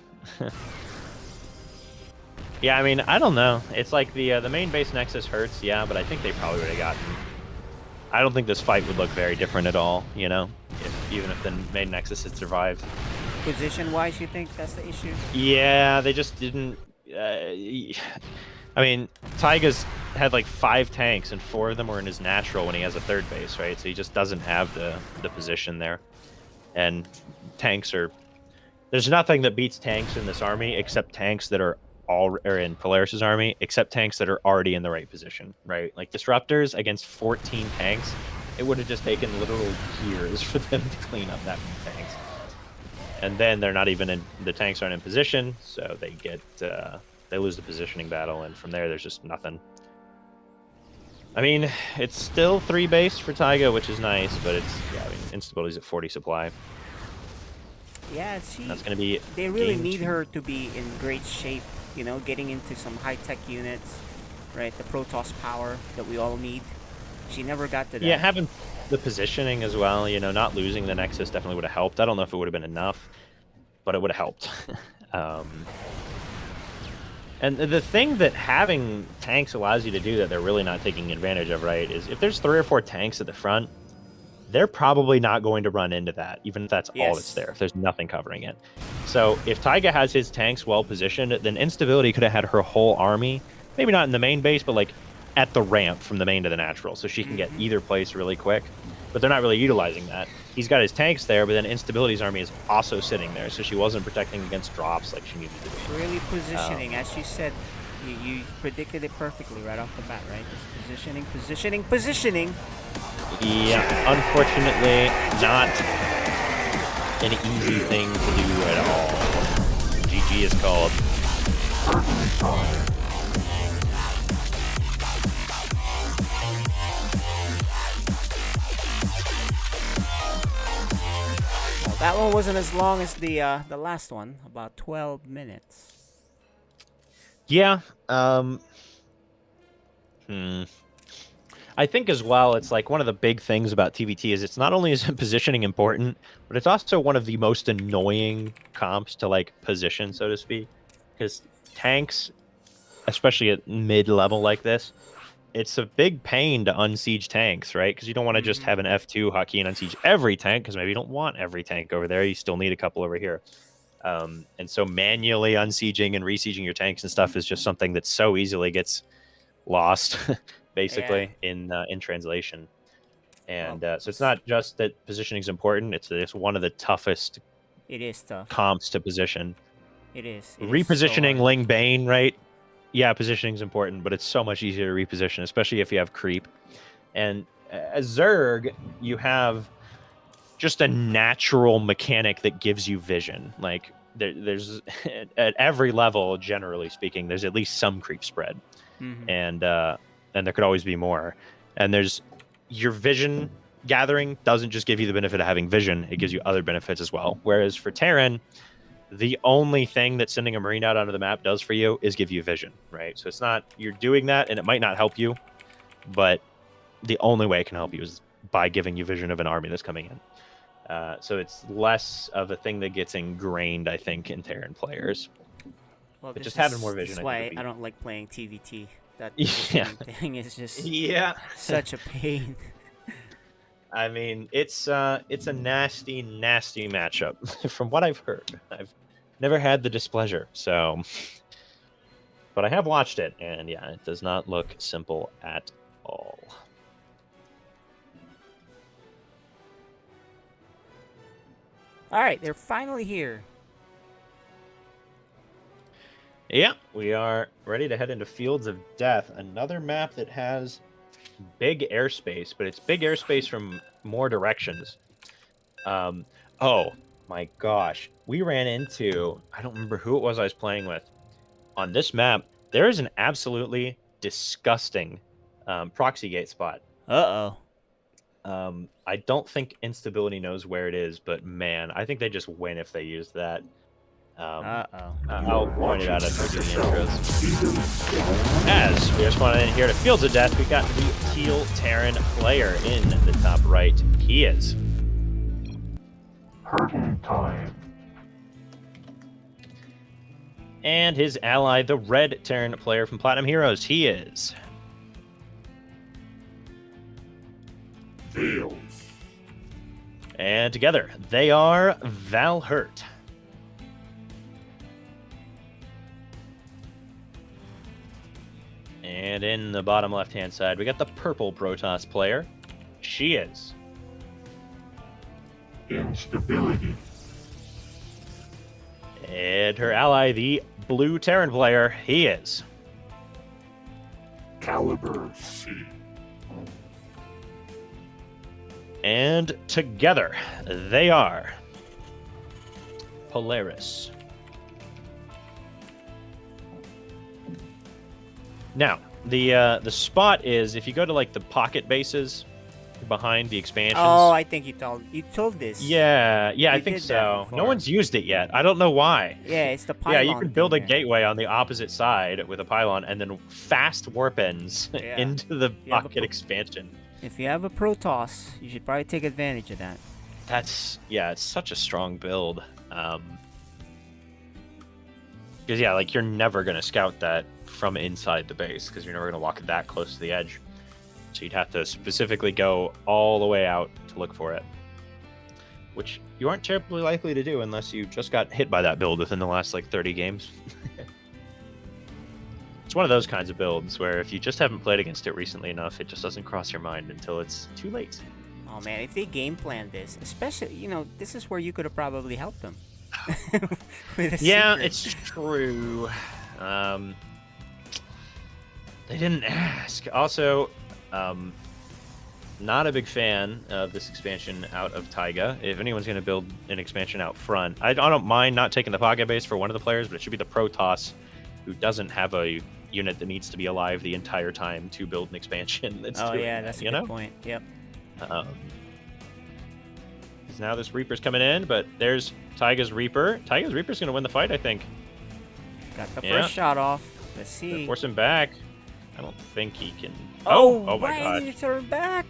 Yeah, I mean, I don't know. It's like the main base Nexus hurts, yeah, but I think they probably would have gotten... I don't think this fight would look very different at all, you know? Even if the main Nexus had survived. Position-wise, you think that's the issue? Yeah, they just didn't... I mean, Taiga's had like 5 tanks, and 4 of them were in his natural when he has a third base, right? So he just doesn't have the position there. And tanks are... There's nothing that beats tanks in this army except tanks that are or in Polaris's army, except tanks that are already in the right position, right? Like disruptors against 14 tanks, it would have just taken literal years for them to clean up that many tanks. And then they're not even in, the tanks aren't in position, so they get, they lose the positioning battle, and from there, there's just nothing. I mean, it's still 3 base for Taiga, which is nice, but it's, yeah, I mean, instability's at 40 supply. Yeah, that's going to be... They really need her to be in great shape, you know, getting into some high-tech units, right? The Protoss power that we all need. She never got to that. Yeah, having the positioning as well, you know, not losing the Nexus definitely would have helped. I don't know if it would have been enough, but it would have helped. And the thing that having tanks allows you to do that they're really not taking advantage of, right, is if there's 3 or 4 tanks at the front, they're probably not going to run into that, even if that's all that's there, if there's nothing covering it. So if Taiga has his tanks well positioned, then Instability could have had her whole army, maybe not in the main base, but like at the ramp from the main to the natural, so she can get either place really quick. But they're not really utilizing that. He's got his tanks there, but then Instability's army is also sitting there, so she wasn't protecting against drops like she needed to do. Really positioning, as you said, you predicted it perfectly right off the bat, right? Just positioning, positioning, positioning. Yeah, unfortunately, not an easy thing to do at all. GG is called. Well, that one wasn't as long as the last one, about 12 minutes. Yeah. I think as well, it's like one of the big things about TVT is it's not only is positioning important, but it's also one of the most annoying comps to like position, so to speak. Because tanks, especially at mid-level like this, it's a big pain to unsiege tanks, right? Because you don't want to just have an F2 hotkey and unsiege every tank, because maybe you don't want every tank over there. You still need a couple over here. And so manually unsieging and resieging your tanks and stuff is just something that so easily gets lost. Basically, in translation. And so it's not just that positioning is important, it's one of the toughest comps to position. It is. Repositioning Ling Bane, right? Yeah, positioning is important, but it's so much easier to reposition, especially if you have creep. And as Zerg, you have just a natural mechanic that gives you vision. Like, there's at every level, generally speaking, there's at least some creep spread. And there could always be more. And there's your vision gathering doesn't just give you the benefit of having vision, it gives you other benefits as well. Whereas for Terran, the only thing that sending a Marine out onto the map does for you is give you vision, right? So it's not, you're doing that and it might not help you, but the only way it can help you is by giving you vision of an army that's coming in. So it's less of a thing that gets ingrained, I think, in Terran players. Well, but just having more vision. That's why I don't like playing TVT. That thing is just such a pain. I mean, it's a nasty, nasty matchup from what I've heard. I've never had the displeasure, so, but I have watched it, and yeah, it does not look simple at all. All right, they're finally here. Yeah, we are ready to head into Fields of Death, another map that has big airspace, but it's big airspace from more directions. Oh my gosh, we ran into, I don't remember who it was I was playing with. On this map, there is an absolutely disgusting proxy gate spot. Uh-oh. I don't think instability knows where it is, but man, I think they just win if they use that. I'll point it out as we do the intros. As we just want in here to Fields of Death, we got the Teal Terran player in the top right. He is. Hurting time. And his ally, the Red Terran player from Platinum Heroes. He is. Veils. And together, they are Valhurt. And in the bottom left-hand side, we got the purple Protoss player. She is. Instability. And her ally, the blue Terran player, he is. Caliber C. And together, they are Polaris. Now, the spot is if you go to like the pocket bases behind the expansions. Oh, I think you told this. Yeah, I You think did that so. before. No one's used it yet. I don't know why. Yeah, it's the Yeah, pylon. you can build a thing there. gateway on the opposite side with a pylon and then fast warp ends Yeah. into the You have a pocket expansion. If you have a Protoss, you should probably take advantage of that. It's such a strong build. Because yeah, like you're never gonna scout that from inside the base because you're never gonna walk that close to the edge. So you'd have to specifically go all the way out to look for it, which you aren't terribly likely to do unless you just got hit by that build within the last like 30 games. It's one of those kinds of builds where if you just haven't played against it recently enough, it just doesn't cross your mind until it's too late. Oh man, if they game plan this, especially, this is where you could have probably helped them. With a Yeah, secret. it's true. They didn't ask. Also, not a big fan of this expansion out of Taiga. If anyone's going to build an expansion out front, I don't mind not taking the pocket base for one of the players, but it should be the Protoss who doesn't have a unit that needs to be alive the entire time to build an expansion. That's Oh doing yeah, that, that's a you good know? point. Yep. 'Cause now this Reaper's coming in, but there's Taiga's Reaper. Taiga's Reaper's going to win the fight, I think. Got the Yeah. first shot off. Let's see. Force him back. I don't think he can. Oh Oh my right, god. you turn back.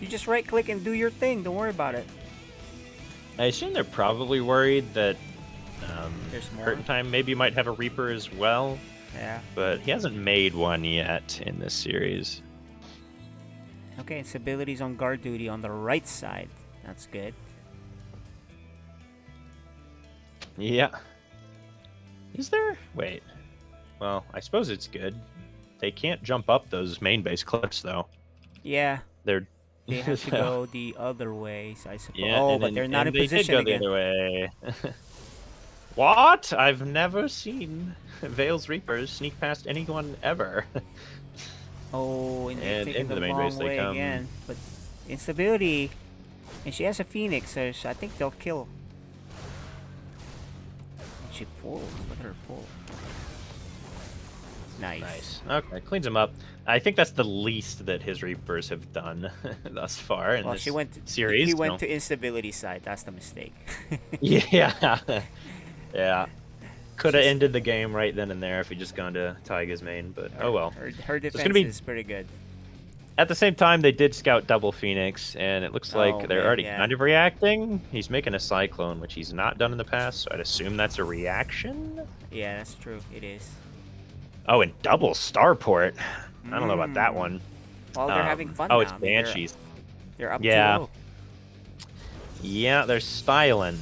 You just right click and do your thing. Don't worry about it. I assume they're probably worried that There's more. Curtain Time maybe might have a Reaper as well, Yeah. but he hasn't made one yet in this series. Okay, its abilities on guard duty on the right side. That's good. Yeah. Is there? Wait. Well, I suppose it's good. They can't jump up those main base cliffs, though. Yeah. They're They have to go the other way, I suppose. Yeah, Oh, and but then- they're not in and they did position go again. the other way. What? I've never seen Vale's Reapers sneak past anyone ever. Oh, and they're And taking into the the main long base they way come. again. But instability, and she has a Phoenix, so I think they'll kill. And she pulls. Look at her pull. Nice. Okay, cleans him up. I think that's the least that his Reapers have done thus far in Well, this she went. series. He went No. to instability side. That's the mistake. Yeah. Yeah. Could have ended the game right then and there if he just gone to Taiga's main, but oh well. Her It's defense gonna be- is pretty good. At the same time, they did scout double Phoenix, and it looks like Oh, they're man, already yeah. kind of reacting. He's making a Cyclone, which he's not done in the past, so I'd assume that's a reaction. Yeah, that's true. It is. Oh, and double Starport. I don't know about that one. Well, they're having fun Oh, now. it's I mean, they're- Banshees. They're up Yeah. 2-0. Yeah, they're styling,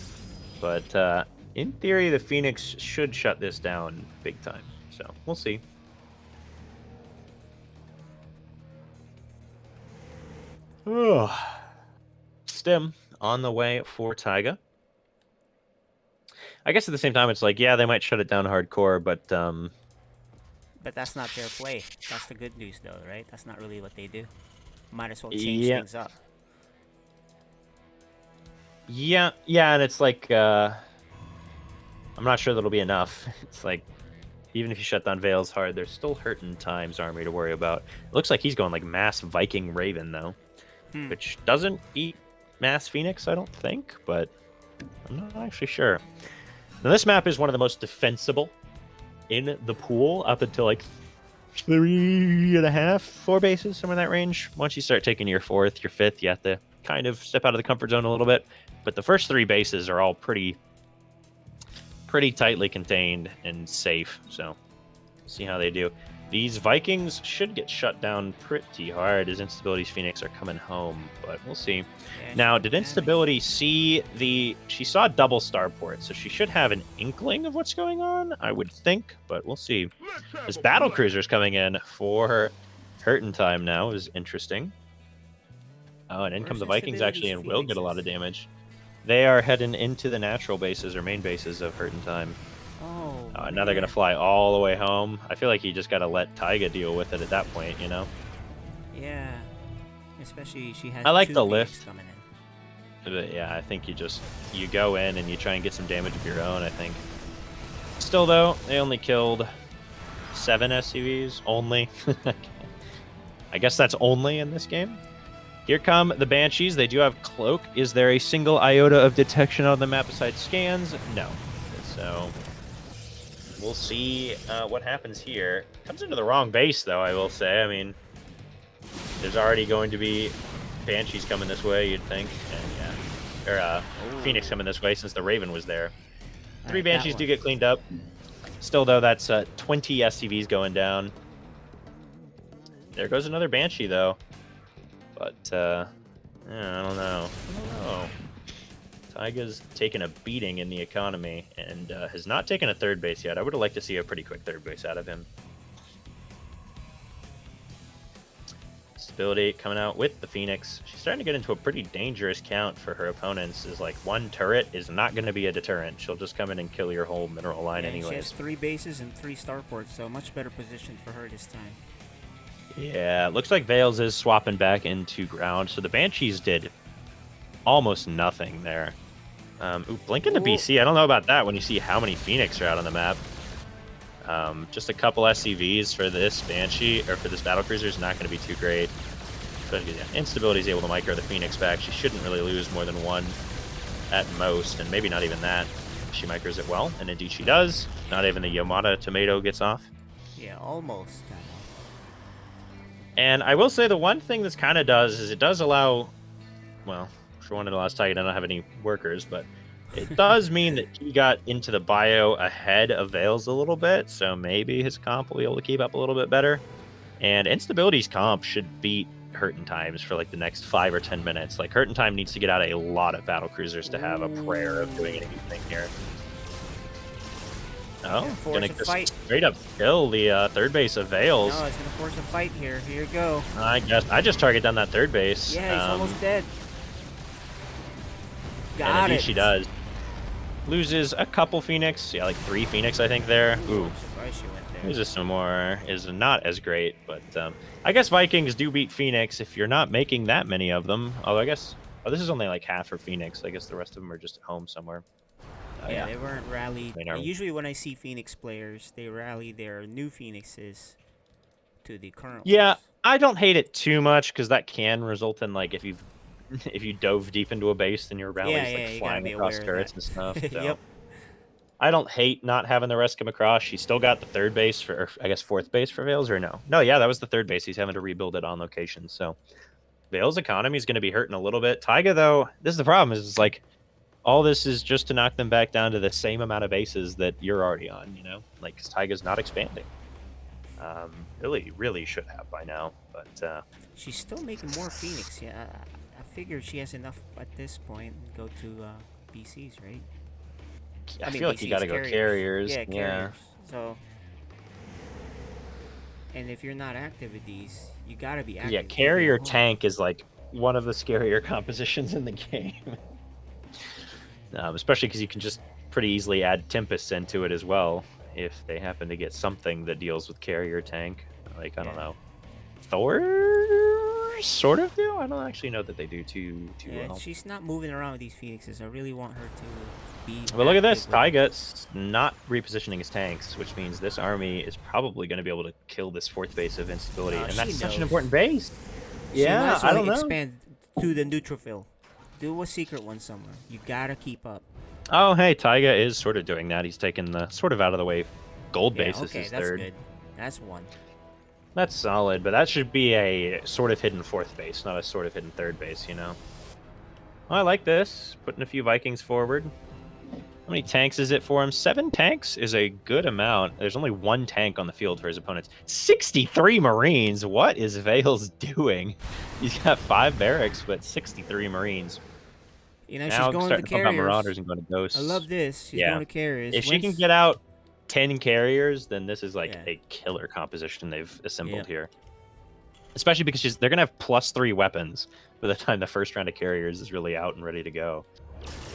but in theory, the Phoenix should shut this down big time. So we'll see. Stim on the way for Taiga. I guess at the same time, it's like, yeah, they might shut it down hardcore, but But that's not their play. That's the good news, though, right? That's not really what they do. Might as well change Yeah. things up. yeah, and it's like, I'm not sure that'll be enough. It's like, even if you shut down Vale's hard, there's still Hurtin Time's army to worry about. It looks like he's going like mass Viking Raven, though. which doesn't beat Mass Phoenix, I don't think, but I'm not actually sure. Now, this map is one of the most defensible in the pool up until like 3.5, 4 bases, somewhere in that range. Once you start taking your 4th, your 5th, you have to kind of step out of the comfort zone a little bit. But the first 3 bases are all pretty tightly contained and safe. So see how they do. These Vikings should get shut down pretty hard as Instability's Phoenix are coming home, but we'll see. Yeah, Now, did Instability see she saw double starport, so she should have an inkling of what's going on, I would think, but we'll see. This battle cruiser's coming in for Hurtin' Time now is interesting. Oh, and in come the Vikings actually, and will get a lot of damage. They are heading into the natural bases or main bases of Hurtin' Time. Oh, Now they're going to fly all the way home. I feel like you just got to let Taiga deal with it at that point, you know? Yeah. Especially she has I like 2 the Phoenix lift. coming in. But yeah, I think you go in and you try and get some damage of your own, I think. Still, though, they only killed 7 SCVs. Only. I guess that's only in this game. Here come the Banshees. They do have Cloak. Is there a single iota of detection on the map besides scans? No. So we'll see what happens here. Comes into the wrong base, though, I will say. I mean, there's already going to be Banshees coming this way, you'd think. And, yeah. Or Phoenix coming this way since the Raven was there. 3 Banshees do get cleaned up. Still, though, that's 20 SCVs going down. There goes another Banshee, though. But, yeah, I don't know. Taiga's taken a beating in the economy and has not taken a 3rd base yet. I would have liked to see a pretty quick 3rd base out of him. Stability coming out with the Phoenix. She's starting to get into a pretty dangerous count for her opponents. Is like 1 turret is not going to be a deterrent. She'll just come in and kill your whole mineral line anyways. She has 3 bases and 3 starports, so much better position for her this time. Yeah, looks like Veils is swapping back into ground. So the Banshees did almost nothing there. Blink into BC. I don't know about that when you see how many Phoenix are out on the map. Just a couple SCVs for this Banshee, or for this Battlecruiser is not going to be too great. But yeah, Instability is able to micro the Phoenix back. She shouldn't really lose more than 1 at most, and maybe not even that. She micros it well, and indeed she does. Not even the Yamada tomato gets off. Yeah, almost. And I will say the one thing this kind of does is it does allow, well, for one, it allows Taiga to not have any workers, but it does mean that he got into the bio ahead of Veils a little bit, so maybe his comp will be able to keep up a little bit better. And Instability's comp should beat Hurtin' Times for like the next 5 or 10 minutes. Like, Hurtin' Time needs to get out a lot of battle cruisers to have a prayer of doing anything here. Oh, gonna just straight up kill the 3rd base of Veils. No, it's gonna force a fight here. Here you go. I guess I just target down that 3rd base. Yeah, he's almost dead. Got it. She does. Loses a couple Phoenix. Yeah, like 3 Phoenix, I think, there. Ooh. I'm surprised she went there. Loses some more. Is not as great, but I guess Vikings do beat Phoenix if you're not making that many of them. Although I guess... Oh, this is only like half for Phoenix. I guess the rest of them are just at home somewhere. Yeah, they weren't rallied. Usually when I see Phoenix players, they rally their new Phoenixes to the current ones. I don't hate it too much because that can result in, like, if you dove deep into a base, then your rally's like flying across turrets and stuff. So. Yep. I don't hate not having the rest come across. She's still got the 3rd base for, or I guess 4th base for Veils, or no? No, yeah, that was the 3rd base. He's having to rebuild it on location. So Veils' economy is going to be hurting a little bit. Taiga, though, this is the problem. Is like all this is just to knock them back down to the same amount of bases that you're already on. You know, like because Taiga's not expanding. Really should have by now, but she's still making more Phoenix. Yeah, I figured she has enough at this point. Go to BCs, right? I feel like BCs, you gotta go carriers. Yeah, carriers. So, and if you're not active with these, you gotta be active. Yeah, carrier tank is like one of the scarier compositions in the game. Especially because you can just pretty easily add Tempest into it as well if they happen to get something that deals with carrier tank. Like, I don't know. Thor sort of do? I don't actually know that they do too well. She's not moving around with these Phoenixes. I really want her to be... But look at this. Taiga's not repositioning his tanks, which means this army is probably going to be able to kill this 4th base of instability. And that's such an important base. Yeah, I don't know. Expand to the neutrophil. Do a secret one somewhere. You gotta keep up. Oh, hey, Taiga is sort of doing that. He's taking the sort of out of the way gold base. Yeah, This okay, is that's third. good. That's one. That's solid, but that should be a sort of hidden fourth base, not a sort of hidden third base, you know? I like this. Putting a few Vikings forward. How many tanks is it for him? 7 tanks is a good amount. There's only 1 tank on the field for his opponents. 63 Marines! What is Vales doing? He's got 5 barracks, but 63 Marines. You know, Now she's going to starting to pump out carriers. Marauders and going to Ghosts. I love this. She's Yeah. going to carriers. If she can get out 10 carriers, then this is like a killer composition they've assembled here. Especially because they're going to have +3 weapons by the time the first round of carriers is really out and ready to go,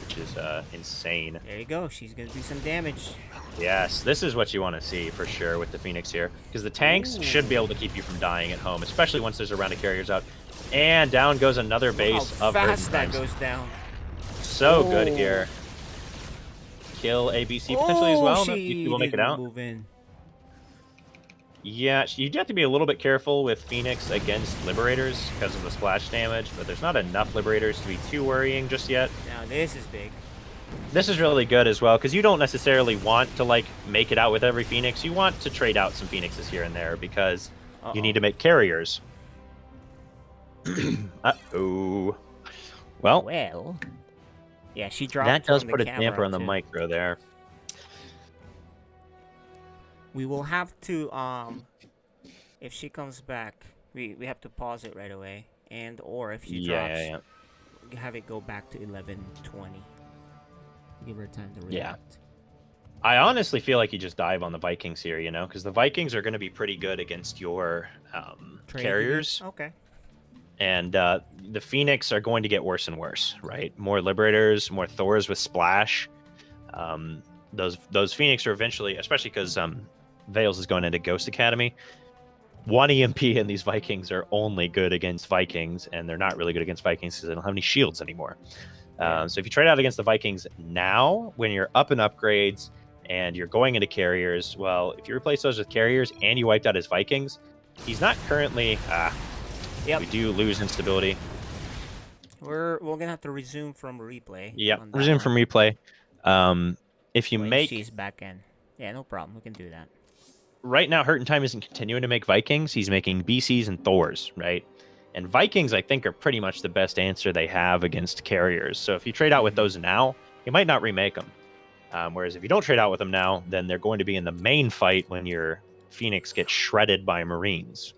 which is insane. There you go. She's going to do some damage. Yes, this is what you want to see for sure with the Phoenix here, because the tanks should be able to keep you from dying at home, especially once there's a round of carriers out. And down goes another base How of fast that Times. goes down. So good here. Kill ABC potentially as well. She will make it didn't out. Move in. Yeah, you do have to be a little bit careful with Phoenix against Liberators because of the splash damage, but there's not enough Liberators to be too worrying just yet. Now this is big. This is really good as well, because you don't necessarily want to, like, make it out with every Phoenix. You want to trade out some Phoenixes here and there, because you need to make carriers. Uh-oh. Well, yeah, she dropped. that does from put the a damper on the camera, too. micro there. We will have to if she comes back, we have to pause it right away, and or if she drops, have it go back to 11:20. Give her time to react. I honestly feel like you just dive on the Vikings here, you know, because the Vikings are going to be pretty good against your carriers. Okay. And the Phoenix are going to get worse and worse, right? More Liberators, more Thors with Splash. Those Phoenix are eventually, especially because Vales is going into Ghost Academy. 1 EMP and these Vikings are only good against Vikings, and they're not really good against Vikings because they don't have any shields anymore. So if you trade out against the Vikings now, when you're up in upgrades and you're going into carriers, well, if you replace those with carriers and you wiped out his Vikings, he's not currently... We do lose instability. We're gonna have to resume from replay. Yep, resume from replay. If you make... She's back in. Yeah, no problem. We can do that. Right now, Hurt in Time isn't continuing to make Vikings. He's making BCs and Thors, right? And Vikings, I think, are pretty much the best answer they have against carriers. So if you trade out with those now, you might not remake them. Whereas if you don't trade out with them now, then they're going to be in the main fight when your Phoenix gets shredded by Marines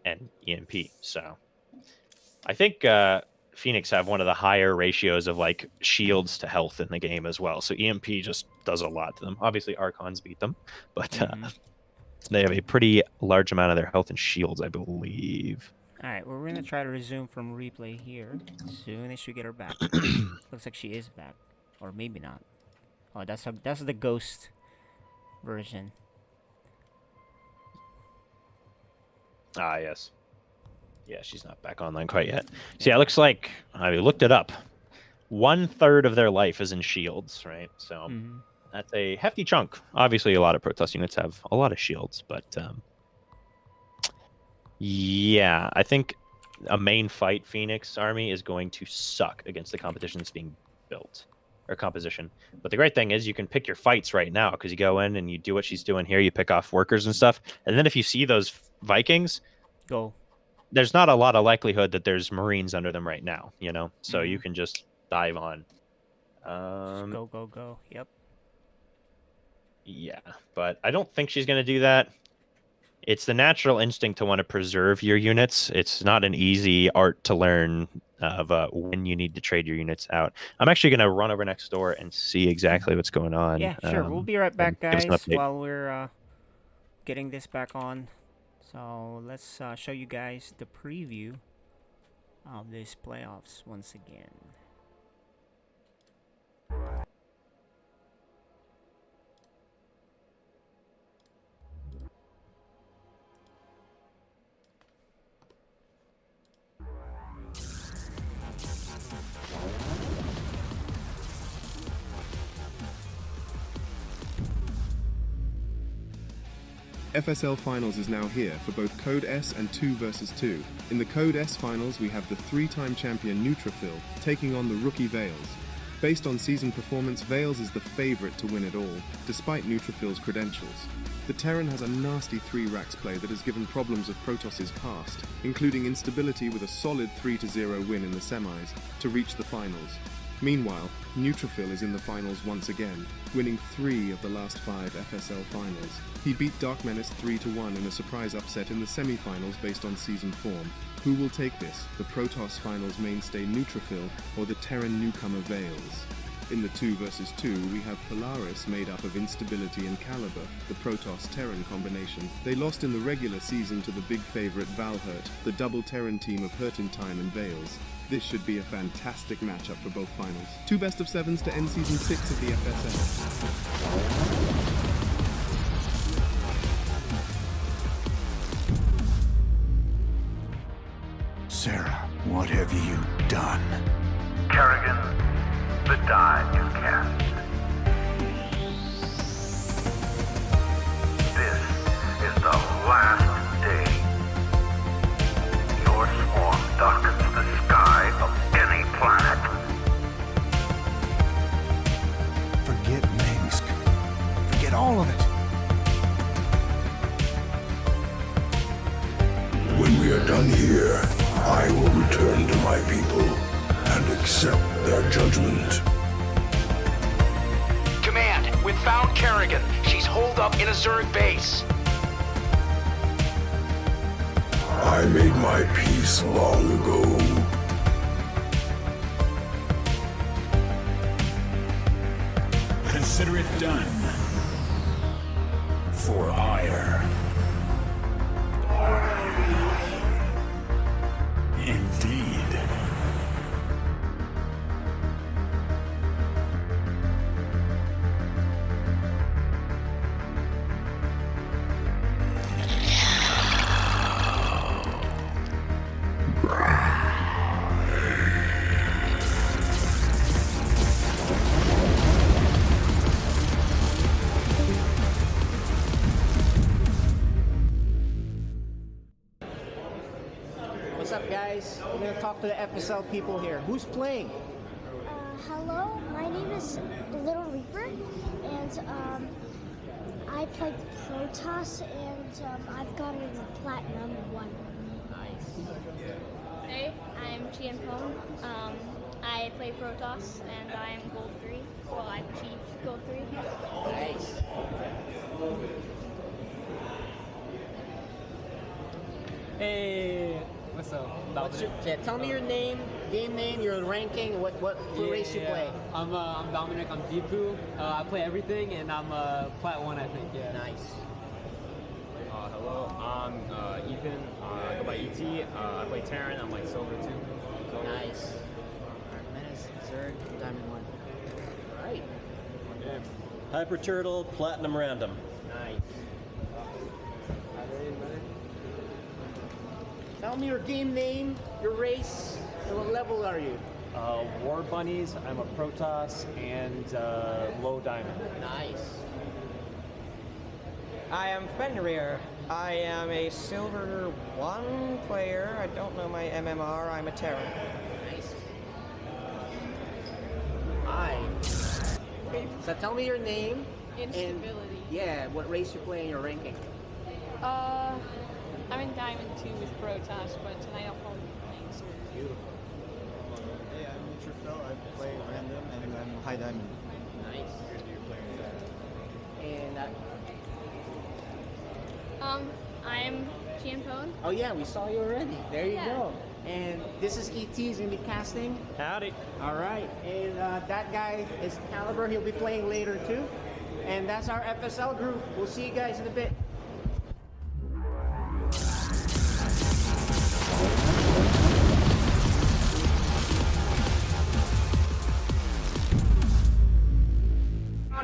and EMP. So I think Phoenix have one of the higher ratios of like shields to health in the game as well. So EMP just does a lot to them. Obviously, Archons beat them, but they have a pretty large amount of their health and shields, I believe. All right, we're gonna try to resume from replay here as soon as we get her back. Looks like she is back, or maybe not. Oh, that's the ghost version. Ah, yes. Yeah, she's not back online quite yet. So yeah, it looks like I looked it up. 1/3 of their life is in shields, right? So that's a hefty chunk. Obviously, a lot of Protoss units have a lot of shields, but yeah, I think a main fight Phoenix army is going to suck against the competition that's being built or composition. But the great thing is you can pick your fights right now because you go in and you do what she's doing here. You pick off workers and stuff, and then if you see those Vikings, go. There's not a lot of likelihood that there's Marines under them right now, you know? So you can just dive on. Just go. Yep. Yeah, but I don't think she's going to do that. It's the natural instinct to want to preserve your units. It's not an easy art to learn of when you need to trade your units out. I'm actually going to run over next door and see exactly what's going on. Yeah, sure. We'll be right back, give us an guys, update. while we're getting this back on. So let's show you guys the preview of these playoffs once again. FSL Finals is now here for both Code S and 2 vs 2. In the Code S Finals, we have the three-time champion Neutrophil taking on the rookie Veils. Based on season performance, Veils is the favorite to win it all, despite Neutrophil's credentials. The Terran has a nasty 3-racks play that has given problems of Protoss's past, including instability with a solid 3-0 win in the semis to reach the finals. Meanwhile, Neutrophil is in the finals once again, winning 3 of the last 5 FSL finals. He beat Dark Menace 3-1 in a surprise upset in the semi-finals based on season form. Who will take this, the Protoss finals mainstay Neutrophil or the Terran newcomer Veils? In the 2 vs 2, we have Polaris made up of Instability and Caliber, the Protoss-Terran combination. They lost in the regular season to the big favorite Valhurt, the double Terran team of Hurtentime and Veils. This should be a fantastic matchup for both finals. 2 best-of-7s to end Season 6 of the FSL. Sarah, what have you done? Kerrigan, the die is cast. This is the last day. Your swarm darkens the sky of any planet. Forget Minsk. Forget all of it. When we are done here, I will return to my people and accept their judgment. Command, we've found Kerrigan. She's holed up in a Zerg base. I made my peace long ago. Consider it done. For ire. Indeed. What's up, guys? We're gonna talk to the FSL people here. Who's playing? Hello, my name is Little Reaper, and I play Protoss, and I've got a Platinum 1. Nice. Hey, I'm Chianpone. I play Protoss, and I am Gold 3. Well, I've achieved Gold 3. Nice. Hey, what's up? Tell me your name, game name, your ranking, what race you play. I'm Dominic. I'm Deepu. I play everything, and I'm Plat 1, I think. Yeah. Nice. Hello, I'm Ethan. I go by ET. I play Terran. I'm like Silver 2. Nice. Menace, Zerg, Diamond 1. Right. Hyper Turtle, Platinum Random. Nice. Tell me your game name, your race, and what level are you? War Bunnies. I'm a Protoss and low Diamond. Nice. I am Fenrir. I am a Silver 1 player. I don't know my MMR. I'm a Terran. Nice. Hi. So tell me your name. Instability. And, yeah, what race you play and your ranking. I'm in Diamond 2 with Protoss, but tonight I'll probably be playing Zerg. Beautiful. Hey, I'm Neutrophil. I play random, and I'm high diamond. Nice. And I'm Chianpone. oh yeah, we saw you already. There you Yeah. go. And this is ET. He's gonna be casting. Howdy. All right. And that guy is Caliber. He'll be playing later too. And that's our FSL group. We'll see you guys in a bit.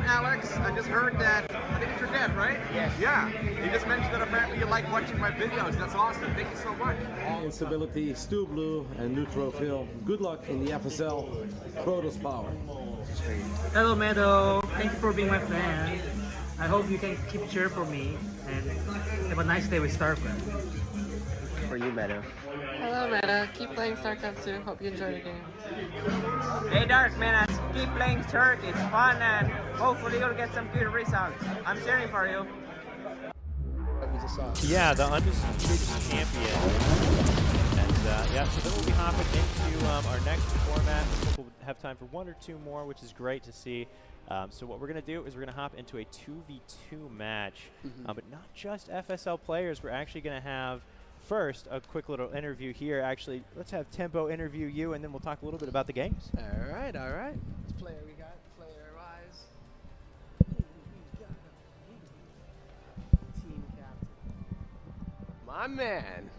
Alex, I just heard that, I think it's your dad, right? Yes. Yeah, you just mentioned that apparently you like watching my videos. That's awesome. Thank you so much. Instability, Stu Blue, and Neutrophil. Good luck in the FSL Protoss Power. Hello, Meadow. Thank you for being my fan. I hope you can keep cheer for me and have a nice day with StarCraft. For you, Meadow. Hello, Meta. Keep playing StarCraft 2. Hope you enjoy the game. Hey, Dark Man, keep playing Turk. It's fun and hopefully you'll get some good results. I'm cheering for you. Yeah, the undisputed champion. And yeah, so then we'll be hopping into our next format. I think we'll have time for 1 or 2 more, which is great to see. So what we're going to do is we're going to hop into a 2v2 match, but not just FSL players. We're actually going to have first a quick little interview here. Actually, let's have Tempo interview you, and then we'll talk a little bit about the games. All right, all right. Which player we got? Player-wise. Team captain. My man.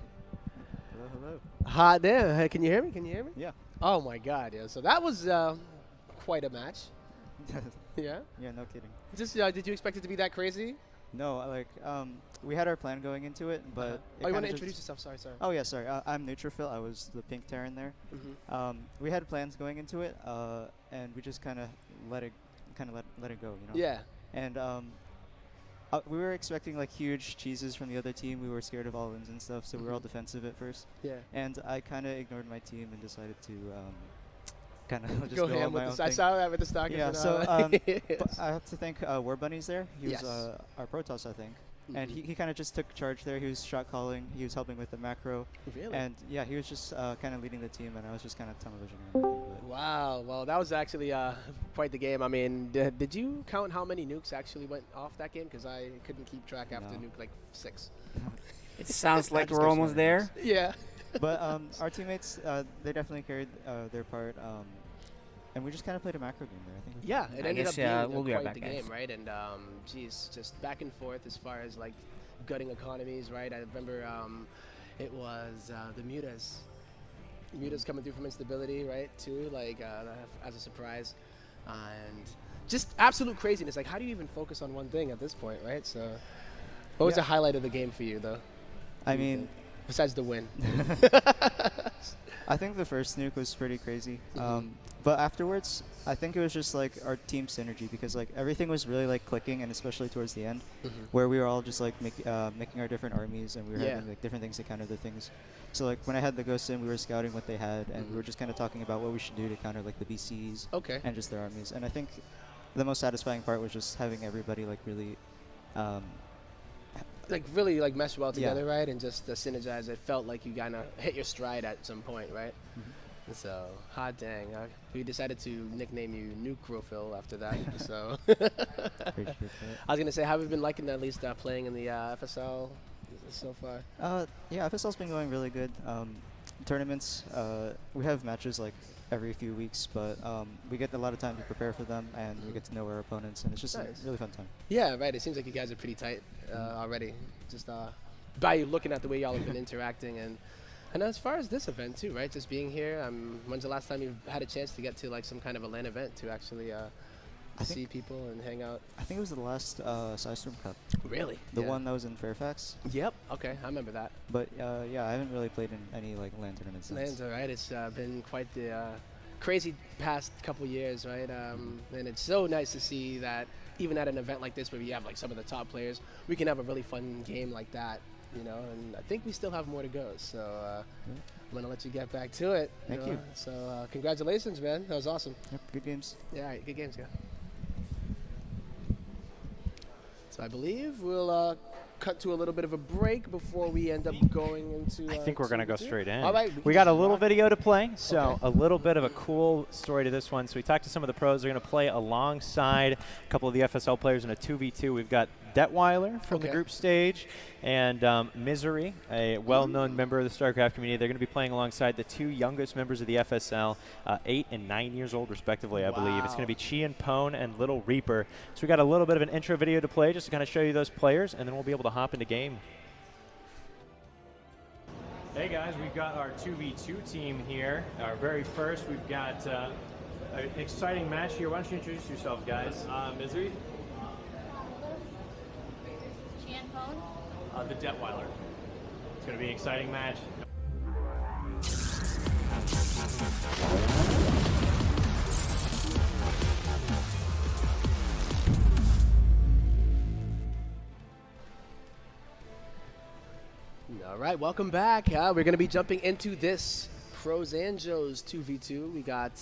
Hello, hello. Hot damn. Hey, can you hear me? Can you hear me? Yeah. Oh my God, yeah. So that was quite a match. Yeah? Yeah, no kidding. Just did you expect it to be that crazy? No, like we had our plan going into it, but Oh, you want to introduce yourself? Sorry, sorry. Oh yeah, sorry. I'm Neutrophil. I was the pink Terran there. We had plans going into it, and we just kind of let it go, you know. Yeah. And we were expecting like huge cheeses from the other team. We were scared of all-ins and stuff, so we were all defensive at first. Yeah. And I kind of ignored my team and decided to kind of just Go go ham on my with own the I thing. saw that with the stockings. Yeah. and So all that. but I have to thank War Bunny's there. He Yes. was our Protoss, I think. And he kind of just took charge there. He was shot calling. He was helping with the macro. Really? And yeah, he was just kind of leading the team, and I was just kind of tunnel vision and everything. But Wow. Well, that was actually quite the game. I mean, did you count how many nukes actually went off that game? Because I couldn't keep track after No. nuke like 6. It sounds like just we're go almost slow. there. Yeah. But our teammates, they definitely carried their part. And we just kind of played a macro game there, I think. Yeah, it I ended guess, up being yeah, we'll be right quite the back, guys. game, right? And geez, just back and forth as far as like gutting economies, right? I remember it was the Mutas. Mutas coming through from instability, right? Too, like as a surprise, and just absolute craziness. Like, how do you even focus on one thing at this point, right? So, what was the highlight of the game for you, though? I mean, besides the win. I think the first nuke was pretty crazy. But afterwards, I think it was just like our team synergy, because like everything was really like clicking, and especially towards the end, where we were all just like making our different armies, and we were having like different things to counter the things. So like when I had the ghosts in, we were scouting what they had, and we were just kind of talking about what we should do to counter like the BCs and just their armies. And I think the most satisfying part was just having everybody like really really mesh well together, right? And just synergize. It felt like you kind of hit your stride at some point, right? So, hot dang. We decided to nickname you Nucrophil after that. So, I was going to say, how have you been liking at least playing in the FSL so far? Yeah, FSL's been going really good. Tournaments, we have matches like every few weeks, but we get a lot of time to prepare for them, and we get to know our opponents, and it's just a really fun time. Yeah, right. It seems like you guys are pretty tight already, just by looking at the way y'all have been interacting. And as far as this event too, right? Just being here, when's the last time you've had a chance to get to like some kind of a LAN event to actually see people and hang out? I think it was the last System Cup. Really? The one that was in Fairfax. Yep. Okay, I remember that. But yeah, I haven't really played in any like LAN tournaments since. LAN's alright. It's been quite the crazy past couple years, right? And it's so nice to see that even at an event like this, where we have like some of the top players, we can have a really fun game like that. You know, and I think we still have more to go. So I'm gonna let you get back to it. Thank you. So congratulations, man. That was awesome. Yep, good games. Yeah, all right, good games, guys. So I believe we'll cut to a little bit of a break before we end up going into. I think we're going to go straight in. All right. We got a little video to play, so a little bit of a cool story to this one. So we talked to some of the pros. They're going to play alongside a couple of the FSL players in a 2v2. We've got Detweiler from the group stage and Misery, a well-known member of the StarCraft community. They're going to be playing alongside the 2 youngest members of the FSL, 8 and 9 years old, respectively, I believe. It's going to be Chi and Pone and Little Reaper. So we got a little bit of an intro video to play just to kind of show you those players, and then we'll be able to hop into game. Hey guys, we've got our 2v2 team here. Our very first, we've got an exciting match here. Why don't you introduce yourself, guys? Misery. The Detweiler. It's going to be an exciting match. right, welcome back. We're going to be jumping into this Pros and Joes 2v2. We got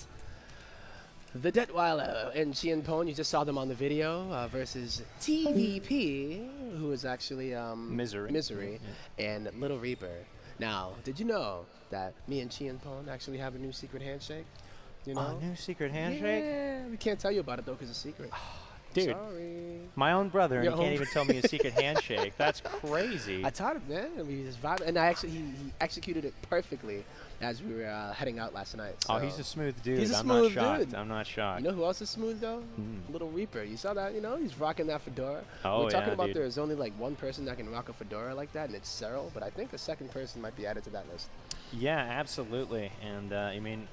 the Detweiler and Chien Pone. You just saw them on the video versus TVP, who is actually Misery and Little Reaper. Now, did you know that me and Chien Pone actually have a new secret handshake? You know? A new secret handshake? Yeah, we can't tell you about it, though, because it's a secret. Dude, sorry. My own brother, and Your he can't own even tell me a secret handshake. That's crazy. I taught him, man. I mean, his vibe, and he executed it perfectly as we were heading out last night. So. Oh, he's a smooth dude. He's a I'm smooth not shocked. dude. I'm not shocked. You know who else is smooth though? Little Reaper. You saw that? You know, he's rocking that fedora. Oh, we're talking yeah, about dude. there's only like one person that can rock a fedora like that, and it's Cyril. But I think a second person might be added to that list. Yeah, absolutely. And I mean,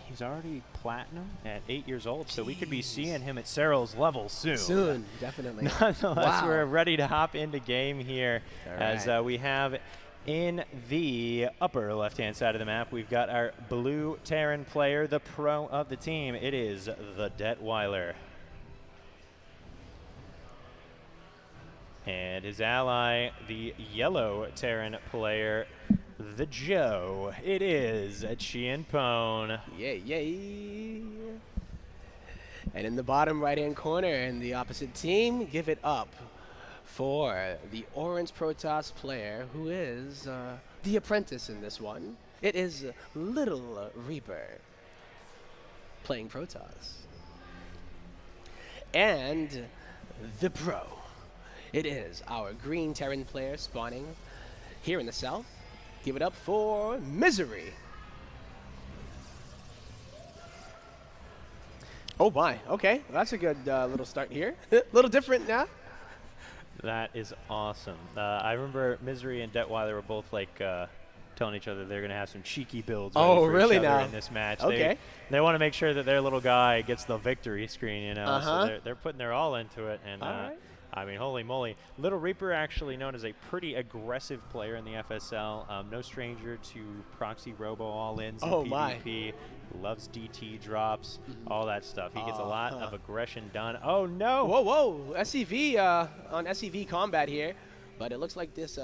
he's already platinum at 8 years old, so we could be seeing him at Cyril's level soon. Soon, definitely. Nonetheless, Wow. we're ready to hop into game here All as right. we have in the upper left-hand side of the map, we've got our blue Terran player, the pro of the team. It is the Detweiler. And his ally, the yellow Terran player, the Joe. It is Chien Pone. Yay. And in the bottom right-hand corner in the opposite team, give it up for the orange Protoss player, who is the apprentice in this one. It is Little Reaper playing Protoss. And the pro. It is our green Terran player spawning here in the south. Give it up for Misery. Oh my, okay. Well, that's a good little start here. A little different now. That is awesome. I remember Misery and Detweiler were both like telling each other they're going to have some cheeky builds ready for really each other now? in this match. Okay. They want to make sure that their little guy gets the victory screen, you know. Uh-huh. So they're putting their all into it. And All right. I mean, holy moly. Little Reaper actually known as a pretty aggressive player in the FSL. No stranger to proxy robo all-ins and Oh, my. PvP. Loves DT drops, all that stuff. He gets a lot of aggression done. Oh, no. Whoa. SCV on SCV combat here. But it looks like this,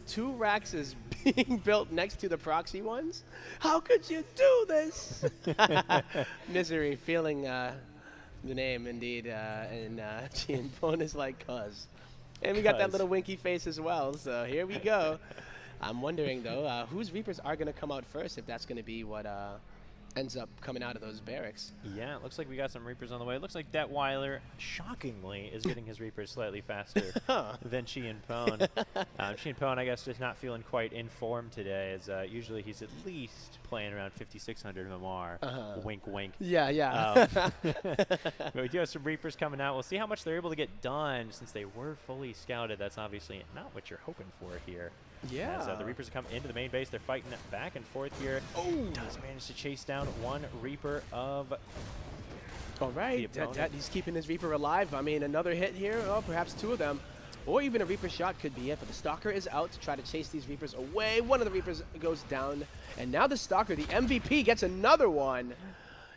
2 racks is being built next to the proxy ones. How could you do this? Misery feeling the name indeed, and Chien Pone is like, cuz. And we got that Cuz. little winky face as well, so here we go. I'm wondering though, whose Reapers are gonna come out first, if that's gonna be what ends up coming out of those barracks. Yeah, it looks like we got some Reapers on the way. It looks like Detweiler, shockingly, is getting his Reapers slightly faster than Chien Pone. Chien Pone, I guess, just not feeling quite in form today, as usually he's at least playing around 5,600 MMR. Wink, wink. Yeah. But we do have some Reapers coming out. We'll see how much they're able to get done since they were fully scouted. That's obviously not what you're hoping for here. Yeah. As the Reapers come into the main base, they're fighting back and forth here. Oh, does manage to chase down one Reaper of. All right, he's keeping his Reaper alive. I mean, another hit here, perhaps 2 of them. Or even a Reaper shot could be it, but the Stalker is out to try to chase these Reapers away. One of the Reapers goes down, and now the Stalker, the MVP, gets another one.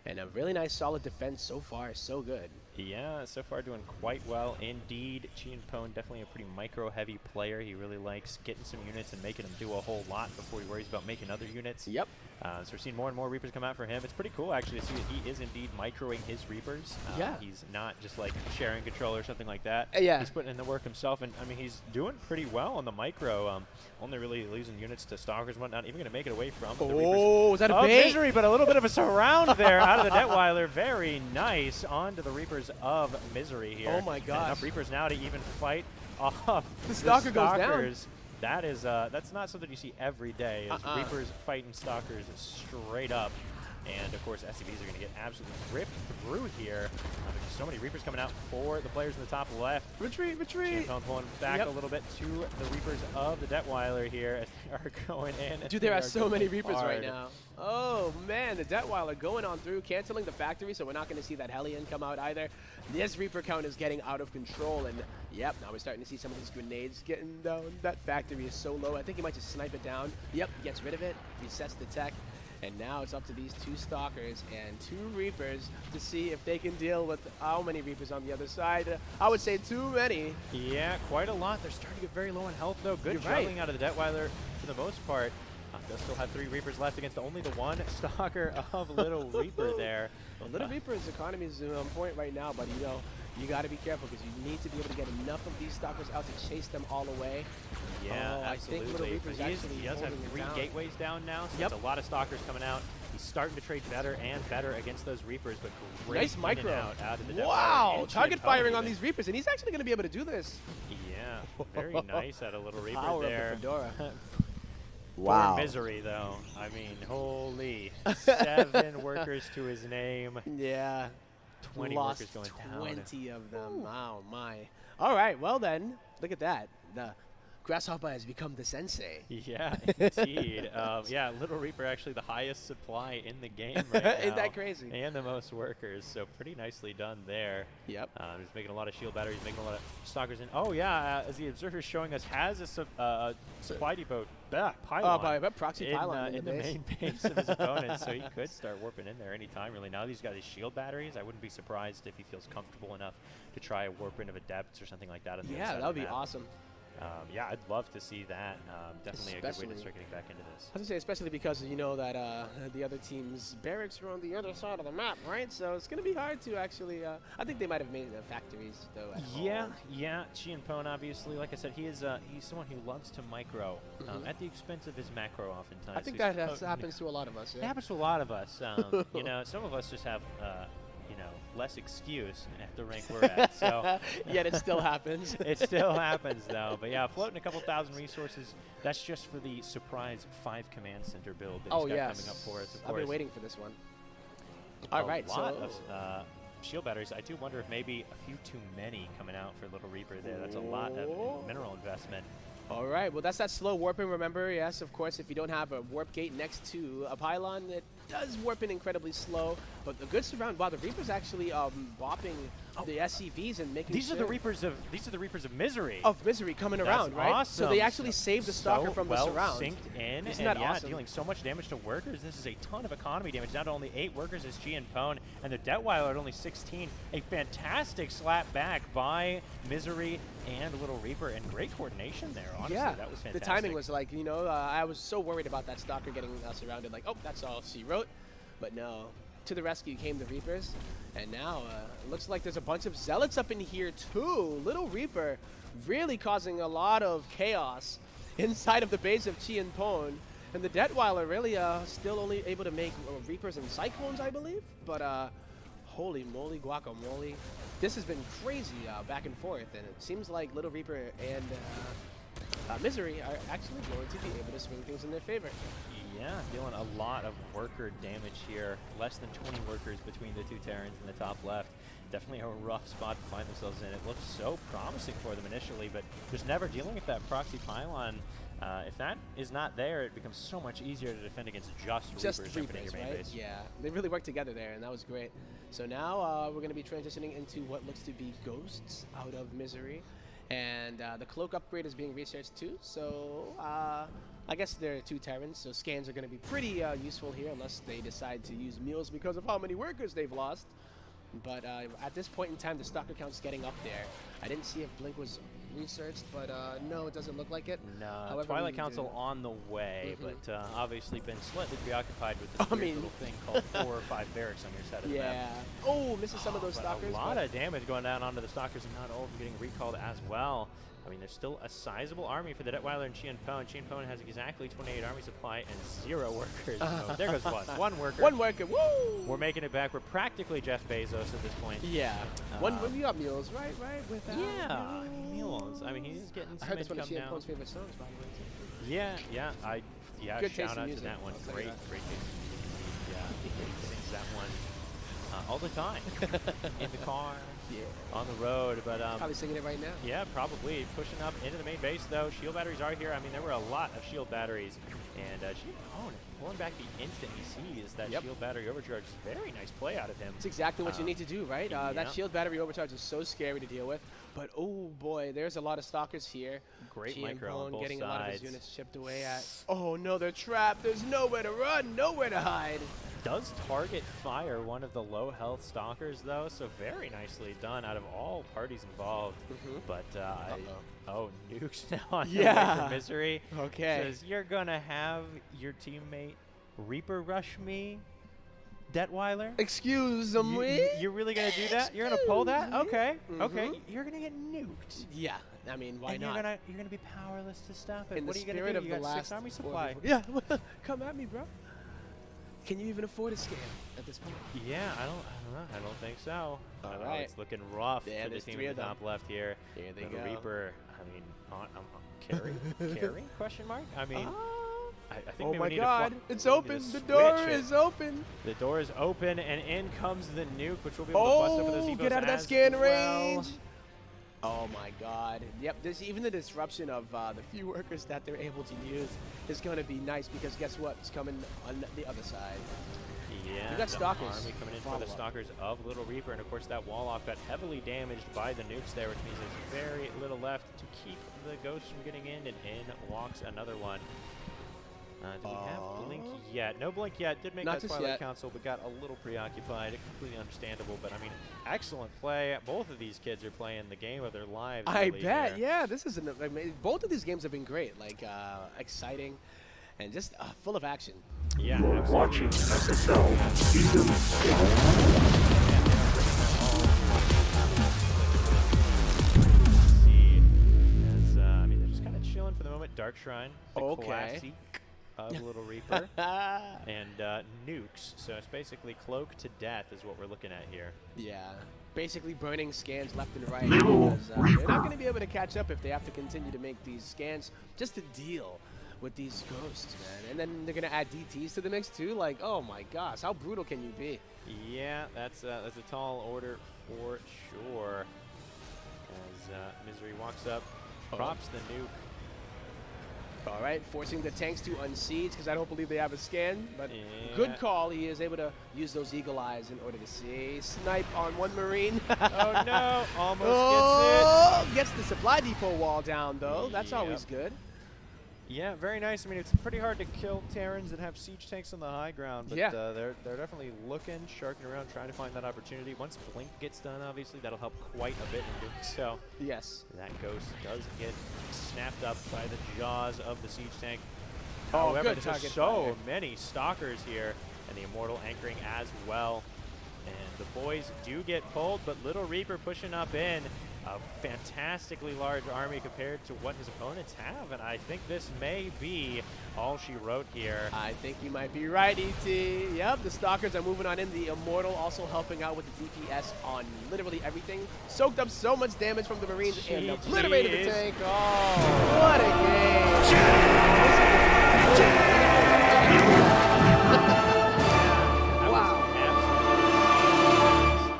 And a really nice solid defense so far, so good. Yeah, so far doing quite well indeed. Chien Pone, definitely a pretty micro-heavy player. He really likes getting some units and making them do a whole lot before he worries about making other units. Yep. So we're seeing more and more Reapers come out for him. It's pretty cool, actually, to see that he is indeed microing his Reapers. Yeah. He's not just, like, sharing control or something like that. Yeah. He's putting in the work himself, and, I mean, he's doing pretty well on the micro. Only really losing units to Stalkers and whatnot, even going to make it away from the Reapers. Oh, is that a bait? Misery, but a little bit of a surround there out of the Detweiler. Very nice onto the Reapers of Misery here. Oh, my gosh. Enough Reapers now to even fight off The Stalker goes down. Stalkers. That is, that's not something you see every day, is Reapers fighting Stalkers straight up. And, of course, SCVs are going to get absolutely ripped through here. There's so many Reapers coming out for the players in the top left. Retreat. Chien Pone pulling back a little bit to the Reapers of the Detweiler here as they are going in. Dude, there are so many going Reapers hard. right now. Oh, man, the Detweiler going on through, canceling the factory, so we're not going to see that Hellion come out either. This Reaper count is getting out of control, and, yep, now we're starting to see some of these grenades getting down. That factory is so low. I think he might just snipe it down. Yep, gets rid of it, resets the tech. And now it's up to these 2 Stalkers and 2 Reapers to see if they can deal with how many Reapers on the other side. I would say too many. Yeah, quite a lot. They're starting to get very low in health, though. Good juggling out of the Detweiler for the most part. They'll still have 3 Reapers left against only the 1 Stalker of Little Reaper there. Well, Little Reaper's economy is on point right now, but you know, you got to be careful because you need to be able to get enough of these Stalkers out to chase them all away. Yeah, I absolutely. think Little Reaper's He does have 3 gateways down now, so that's a lot of Stalkers coming out. He's starting to trade better and better against those Reapers, but great nice micro out of the wow, target firing on these Reapers, and he's actually going to be able to do this. Yeah, very nice out of Little Reaper Power there. Of the Fedora. Wow. Misery, though. I mean, holy. 7 workers to his name. Yeah. 20 Lost workers going down. 20 of them. Wow, my. All right, well then, look at that. The Grasshopper has become the sensei. Yeah, indeed. Yeah, Little Reaper actually the highest supply in the game right now. Ain't that crazy? And the most workers, so pretty nicely done there. Yep. He's making a lot of shield batteries, making a lot of Stalkers. And oh yeah, as the observer is showing us, has a supply depot pylon. Proxy pylon in the main base of his opponent, so he could start warping in there anytime really. Now he's got his shield batteries. I wouldn't be surprised if he feels comfortable enough to try a warp in of Adepts or something like that. On the yeah, that would be awesome. Yeah, I'd love to see that. Definitely a good way to start getting back into this. I was going to say, especially because you know that the other team's barracks are on the other side of the map, right? So it's going to be hard to actually. I think they might have made factories though. Yeah. Chienpone, obviously, like I said, he's someone who loves to micro at the expense of his macro, oftentimes. I think that happens to a lot of us. Yeah? It happens to a lot of us. You know, some of us just have. You know, less excuse at the rank we're at. So yet it still happens. It still happens though. But yeah, floating a couple thousand resources. That's just for the surprise 5 command center build that he's got coming up for us. Of course. I've been waiting for this one. All right, a lot of shield batteries. I do wonder if maybe a few too many coming out for Little Reaper there. That's a lot of mineral investment. All right, well, that's that slow warping. Remember, yes, of course, if you don't have a warp gate next to a pylon, it does warp in incredibly slow. But the good surround, wow, the Reaper's actually bopping the SCVs and making these are the Reapers of Misery. Of Misery coming around, right? Awesome. So they actually saved the Stalker from the surround. Synced in, Isn't that awesome? Dealing so much damage to workers. This is a ton of economy damage. Down to only 8 workers is Chienpone, and the Detweiler at only 16. A fantastic slap back by Misery and Little Reaper, and great coordination there. Honestly, yeah, that was fantastic. The timing was like, you know, I was so worried about that Stalker getting surrounded. Like, oh, that's all she wrote. But no, to the rescue came the Reapers. And now it looks like there's a bunch of Zealots up in here too. Little Reaper really causing a lot of chaos inside of the base of Chienpone. And the Detweiler really still only able to make Reapers and Cyclones, I believe. But holy moly, guacamole. This has been crazy back and forth. And it seems like Little Reaper and Misery are actually going to be able to swing things in their favor. Yeah, dealing a lot of worker damage here. Less than 20 workers between the 2 Terrans in the top left. Definitely a rough spot to find themselves in. It looks so promising for them initially, but just never dealing with that proxy pylon. If that is not there, it becomes so much easier to defend against just Reapers, right? Base. Yeah, they really worked together there, and that was great. So now we're going to be transitioning into what looks to be Ghosts out of Misery. And the cloak upgrade is being researched too, so I guess there are 2 Terrans, so scans are going to be pretty useful here unless they decide to use mules because of how many workers they've lost. But at this point in time, the Stalker count's getting up there. I didn't see if Blink was researched, but no, it doesn't look like it. No, however, Twilight Council on the way, but obviously been slightly preoccupied with this weird little thing called 4 or 5 barracks on your side of the map. Yeah. Oh, misses some of those Stalkers. A lot of damage going down onto the Stalkers, and not all of them getting recalled as well. I mean, there's still a sizable army for the Detweiler and Chienpone. Chienpone has exactly 28 army supply and 0 workers. So there goes one. One worker. One worker. Woo! We're making it back. We're practically Jeff Bezos at this point. Yeah. When we got mules, right? With yeah, mules. I mean, he's getting some I heard that's one of income now. Chienpone's favorite songs, by the way. Too. Yeah. Good shout out music. to that one. Great taste. Yeah, he sings that one. the time. In the car, Yeah. on the road. But Probably singing it right now. yeah, probably. Pushing up into the main base, though. Shield batteries are here. I mean, there were a lot of shield batteries. And pulling back the instant he sees that shield battery overcharge. Very nice play out of him. It's exactly what you need to do, right? That shield battery overcharge is so scary to deal with. But, oh, boy, there's a lot of stalkers here. Great GM micro on Pone both getting a lot of his sides. units chipped away at. Oh, no, they're trapped. There's nowhere to run, nowhere to hide. Does target fire one of the low health stalkers, though, so very nicely done out of all parties involved. But Nukes now on the way for Misery. Okay. Says, you're gonna have your teammate Reaper rush me, Detweiler? Excuse me? You're really gonna do that? You're gonna pull that? Okay. Okay. You're gonna get nuked. Yeah. I mean, why and not? You're gonna be powerless to stop it. In What the are you gonna spirit do? of You the got last 6 army 4 supply. Yeah. Come at me, bro. Can you even afford a scam at this point? Yeah, I don't know. I don't think so. All right. It's looking rough Yeah, for the there's team 3 in of the them. top left here. Here they The go. Reaper, I mean, carry? Question mark? I mean, I think Oh maybe my we need God, to it's we need open. to The door switch it. is open. The door is open, and in comes the nuke, which will be able to bust over those evos Get out of that as scan well. range. Oh my God. Yep, even the disruption of the few workers that they're able to use is going to be nice because guess what? It's coming on the other side. Yeah, We got the stalkers. army coming in for Follow the up. stalkers of Little Reaper, and of course that wall off got heavily damaged by the nukes there, which means there's very little left to keep the ghosts from getting in, and in walks another one. Do we have Blink yet? No Blink yet. Did make Not that just Twilight yet. Council, but got a little preoccupied. Completely understandable, but I mean, excellent play. Both of these kids are playing the game of their lives. I really bet, here. yeah. This is both of these games have been great, like exciting, and just full of action. Yeah, absolutely. Watching FSL Season I mean, they're just kind of chilling for the moment. Dark Shrine, the Okay. classic of Little Reaper, and nukes. So it's basically cloak to death is what we're looking at here. Yeah, basically burning scans left and right because they're not going to be able to catch up if they have to continue to make these scans just to deal with these ghosts, man. And then they're going to add DTs to the mix too. Like, oh my gosh, how brutal can you be? Yeah, that's a tall order for sure. As Misery walks up, props the nuke. All right, forcing the tanks to unsiege because I don't believe they have a scan. But Yeah. good call. He is able to use those eagle eyes in order to see. Snipe on one Marine. Oh no, almost gets the supply depot wall down though. That's always good. Yeah, very nice. I mean, it's pretty hard to kill Terrans that have siege tanks on the high ground, but Yeah. they're definitely looking, sharking around, trying to find that opportunity. Once Blink gets done, obviously, that'll help quite a bit in doing so. Yes. That ghost does get snapped up by the jaws of the siege tank. Oh, However, good there's target so fire. many stalkers here, and the Immortal anchoring as well. And the boys do get pulled, but Little Reaper pushing up in. A fantastically large army compared to what his opponents have, and I think this may be all she wrote here. I think you might be right, ET. Yep, the Stalkers are moving on in. The Immortal also helping out with the DPS on literally everything. Soaked up so much damage from the Marines and obliterated the tank. Oh, what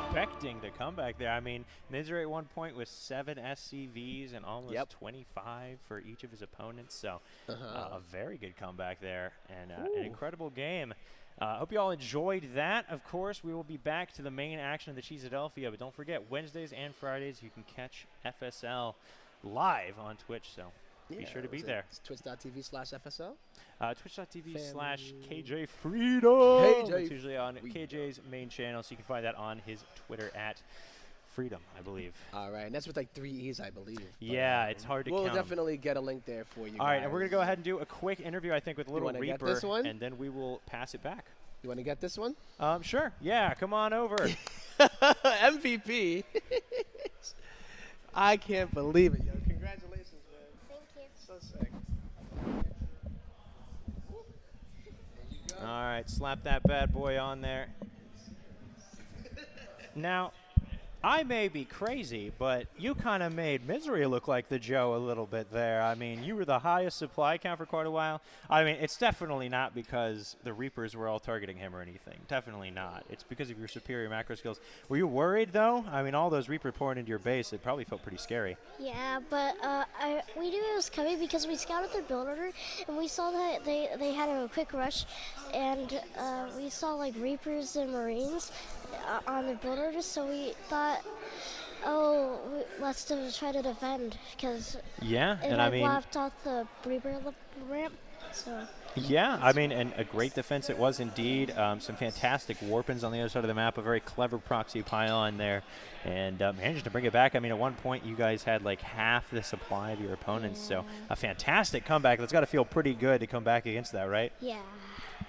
Expecting the comeback there. I mean, Misery at one point with 7 SCVs and almost 25 for each of his opponents. So a very good comeback there and an incredible game. I hope you all enjoyed that. Of course, we will be back to the main action of the Cheesadelphia, but don't forget, Wednesdays and Fridays you can catch FSL live on Twitch, so be sure to be there. Twitch.tv/FSL? Twitch.tv/KJ Freedom. KJ It's usually on KJ's main channel, so you can find that on his Twitter at Freedom, I believe. All right, and that's with like 3 E's, I believe. Yeah, it's hard to We'll count. definitely get a link there for you. All right, and we're going to go ahead and do a quick interview, I think, with Little wanna get Reaper, this one? and then we will pass it back. You want to get this one? Sure. Yeah, come on over. MVP. I can't believe it, yo. Congratulations, man. Thank you. So sick. All right, slap that bad boy on there. Now, I may be crazy, but you kind of made Misery look like the Joe a little bit there. I mean, you were the highest supply count for quite a while. I mean, it's definitely not because the Reapers were all targeting him or anything. Definitely not. It's because of your superior macro skills. Were you worried, though? I mean, all those Reaper pouring into your base, it probably felt pretty scary. Yeah, but we knew it was coming because we scouted their build order, and we saw that they had a quick rush, and we saw like Reapers and Marines on their build order, so we thought, let's try to defend, because and I mean, blocked off the Reaper ramp, so. Yeah, I mean, and a great defense it was indeed. Some fantastic warpins on the other side of the map, a very clever proxy pylon there, and managed to bring it back. I mean, at one point you guys had like half the supply of your opponents, so a fantastic comeback. That's got to feel pretty good to come back against that, right? Yeah.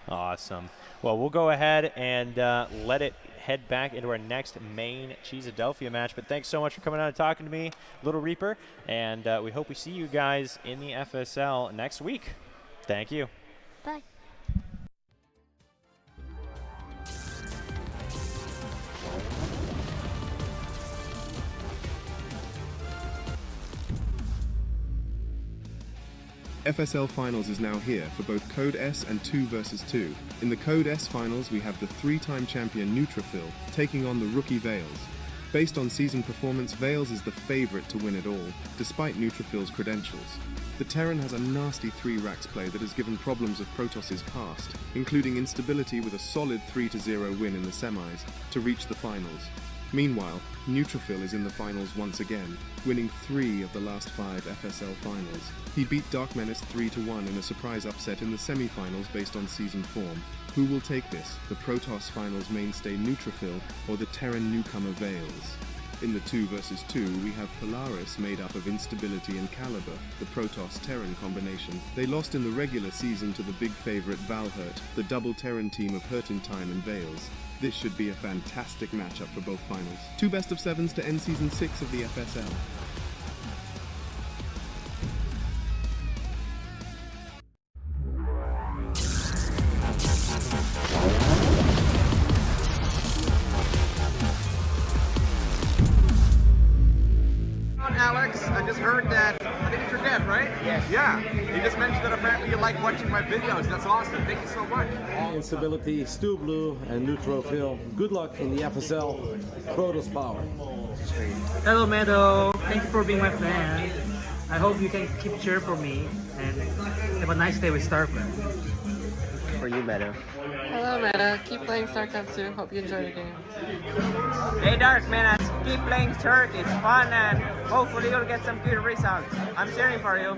Awesome. Well, we'll go ahead and let it head back into our next main Cheesadelphia match. But thanks so much for coming on and talking to me, Little Reaper, and we hope we see you guys in the FSL next week. Thank you. Bye. FSL Finals is now here for both Code S and 2 vs 2. In the Code S Finals, we have the 3-time champion Neutrophil taking on the rookie Veils. Based on season performance, Veils is the favorite to win it all, despite Neutrophil's credentials. The Terran has a nasty 3-racks play that has given problems of Protoss' past, including instability with a solid 3-0 win in the semis to reach the finals. Meanwhile, Neutrophil is in the finals once again, winning 3 of the last 5 FSL finals. He beat Dark Menace 3-1 in a surprise upset in the semi-finals based on season form. Who will take this, the Protoss finals mainstay Neutrophil or the Terran newcomer Veils? In the 2 vs 2, we have Polaris made up of Instability and Caliber, the Protoss-Terran combination. They lost in the regular season to the big favorite Valhurt, the double Terran team of Hurt in Time and Veils. This should be a fantastic matchup for both finals. 2 best-of-7s to end Season 6 of the FSL. Alex, I just heard that, I think it's your dad, right? Yes. Yeah, you just mentioned that apparently you like watching my videos. That's awesome. Thank you so much. Instability, Stu Blue, and Neutrophil. Good luck in the FSL. Protoss power. Hello, Meadow. Thank you for being my fan. I hope you can keep cheer for me and have a nice day with StarCraft. For you, Meadow. Hello, Meta. Keep playing StarCraft 2. Hope you enjoy the game. Hey, Dark man, keep playing Turk. It's fun and hopefully you'll get some good results. I'm cheering for you.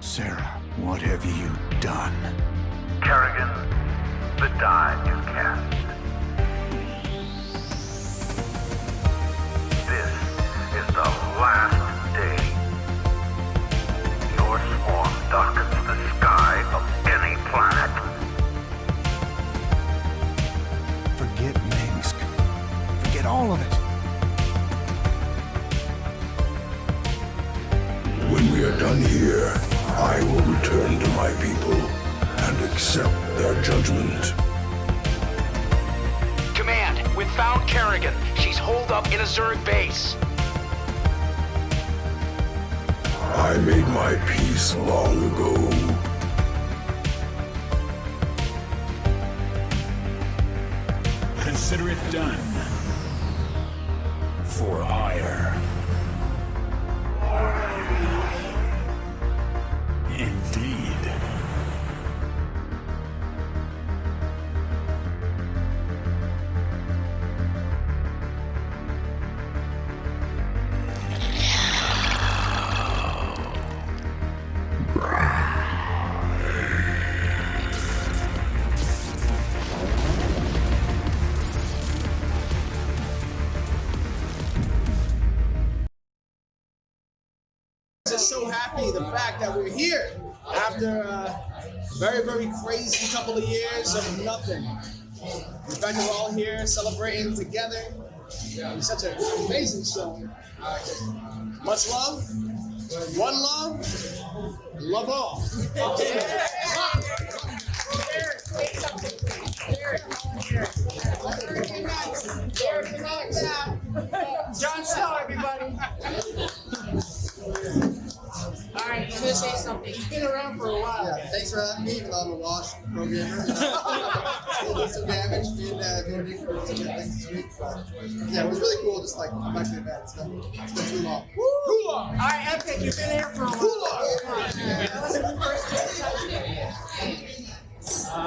Sarah, what have you done? Kerrigan, the die is cast. This is the last day. Your swarm darkens the sky of any planet. Forget Minsk. Forget all of it. When we are done here, I will return to my people and accept their judgment. Command, we've found Kerrigan. She's holed up in a Zerg base. I made my peace long ago. Consider it done. For ire. Indeed. Just so happy the fact that we're here after a very, very crazy couple of years of nothing. The fact that we're all here celebrating together. It's such an amazing show. Much love. One love, love all. John Snow, everybody. All right, I'm gonna say something. He's been around for a while. Yeah, thanks for having me. I'm a wash pro gamer. Did some damage, doing for some good things this week. But yeah, it was really cool. Just like come back to the event. It's been too long. Too long. All right, Epic, you've been here for a while. Too long. I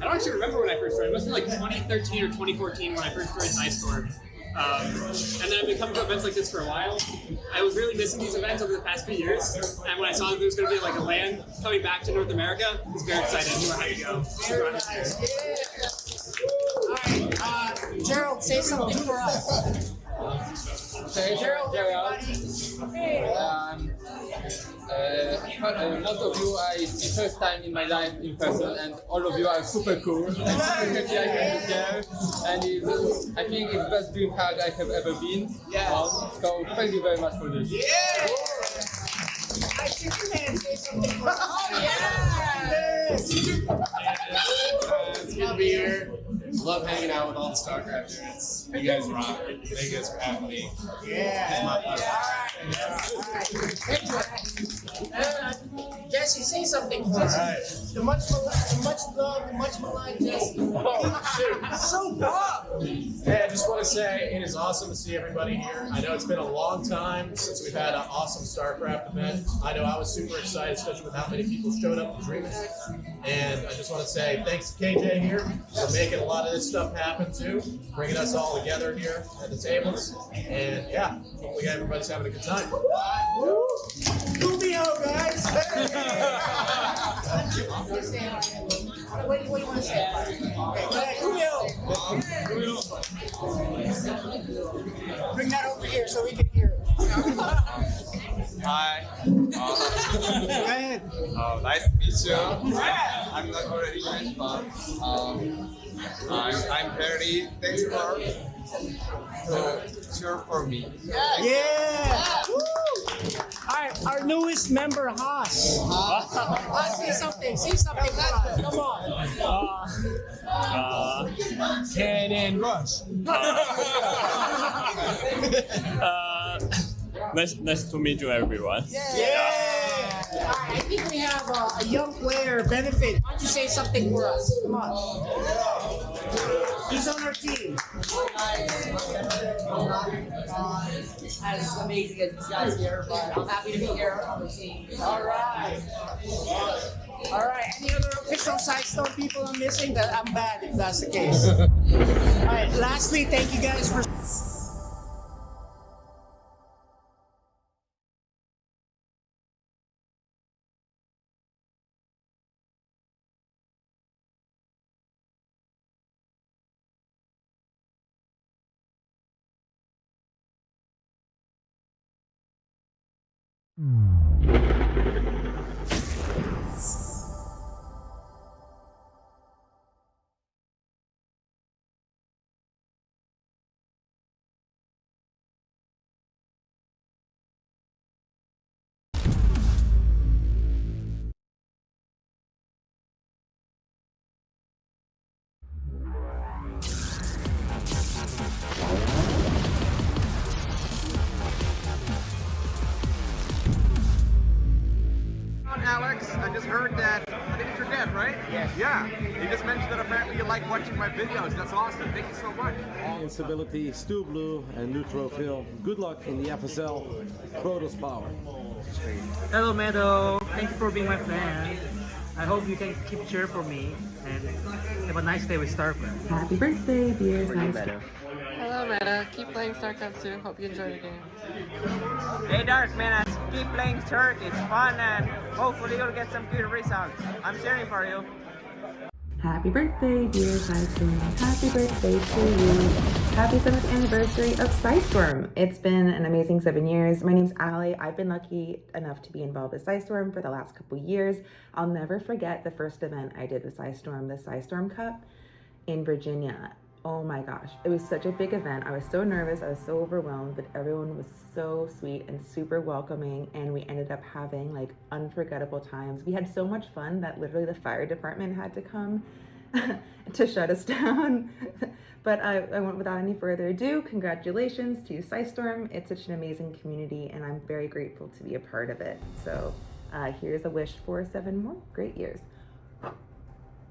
don't actually remember when I first joined. It must have been like 2013 or 2014 when I first joined SciStorm. And then I've been coming to events like this for a while. I was really missing these events over the past few years, and when I saw that there was going to be like a LAN coming back to North America, I was very excited. I knew I had to go. Very nice. All right, Gerald, say something for us. Gerald, everybody. Most of you, it's the first time in my life in person, and all of you are super cool. I'm super happy I can be here, and I think it's the best dream hug I have ever been on. So thank you very much for this. I Superman, say something for us. Oh, It's good to be here. Love hanging out with all the StarCraft nerds. You guys rock. Thank you guys for having me. Yeah. Jesse, say something for us. The much loved, much maligned Jesse. So pumped. Hey, I just want to say it is awesome to see everybody here. I know it's been a long time since we've had an awesome StarCraft event. I know I was super excited, especially with how many people showed up to Dreaming. And I just want to say thanks to KJ here for making a lot of this stuff happen too, bringing us all together here at the tables. And yeah, hopefully everybody's having a good time. Kumio, guys. What do you want to say? Okay, Kumio. Bring that over here so we can hear it. Hi. Nice to meet you. I'm not already met, but I'm Perry. Thanks for cheer for me. Yeah. All right, our newest member, Haas. Haas, say something. Say something for us. Come on. Cannon Rush. Nice to meet you, everyone. Yeah. All right, I think we have a young player, Benefit. Why don't you say something for us? Come on. He's on our team. As amazing as these guys here, but I'm happy to be here on the team. All right. All right. Any other official SciStorm people I'm missing? That I'm bad if that's the case. All right. Lastly, thank you guys for. Alex, I just heard that, I think it's your dad, right? Yes. Yeah, you just mentioned that apparently you like watching my videos. That's awesome. Thank you so much. Instability, Stu Blue, and Neutral Phil. Good luck in the FSL. Protoss Power. Hello, Meadow. Thank you for being my fan. I hope you can keep cheering for me and have a nice day with StarCraft. Happy birthday, dear SciStorm. Hello, Meta. Keep playing StarCraft 2. Hope you enjoy the game. Hey, Dark man, keep playing Turk. It's fun and hopefully you'll get some good results. I'm cheering for you. Happy birthday, dear SciStorm. Happy birthday to you. Happy 7th anniversary of SciStorm. It's been an amazing 7 years. My name's Allie. I've been lucky enough to be involved with SciStorm for the last couple years. I'll never forget the first event I did with SciStorm, the SciStorm Cup in Virginia. Oh my gosh, it was such a big event. I was so nervous, I was so overwhelmed, but everyone was so sweet and super welcoming, and we ended up having like unforgettable times. We had so much fun that literally the fire department had to come to shut us down. But I went without any further ado. Congratulations to SciStorm. It's such an amazing community, and I'm very grateful to be a part of it. So here's a wish for 7 more great years.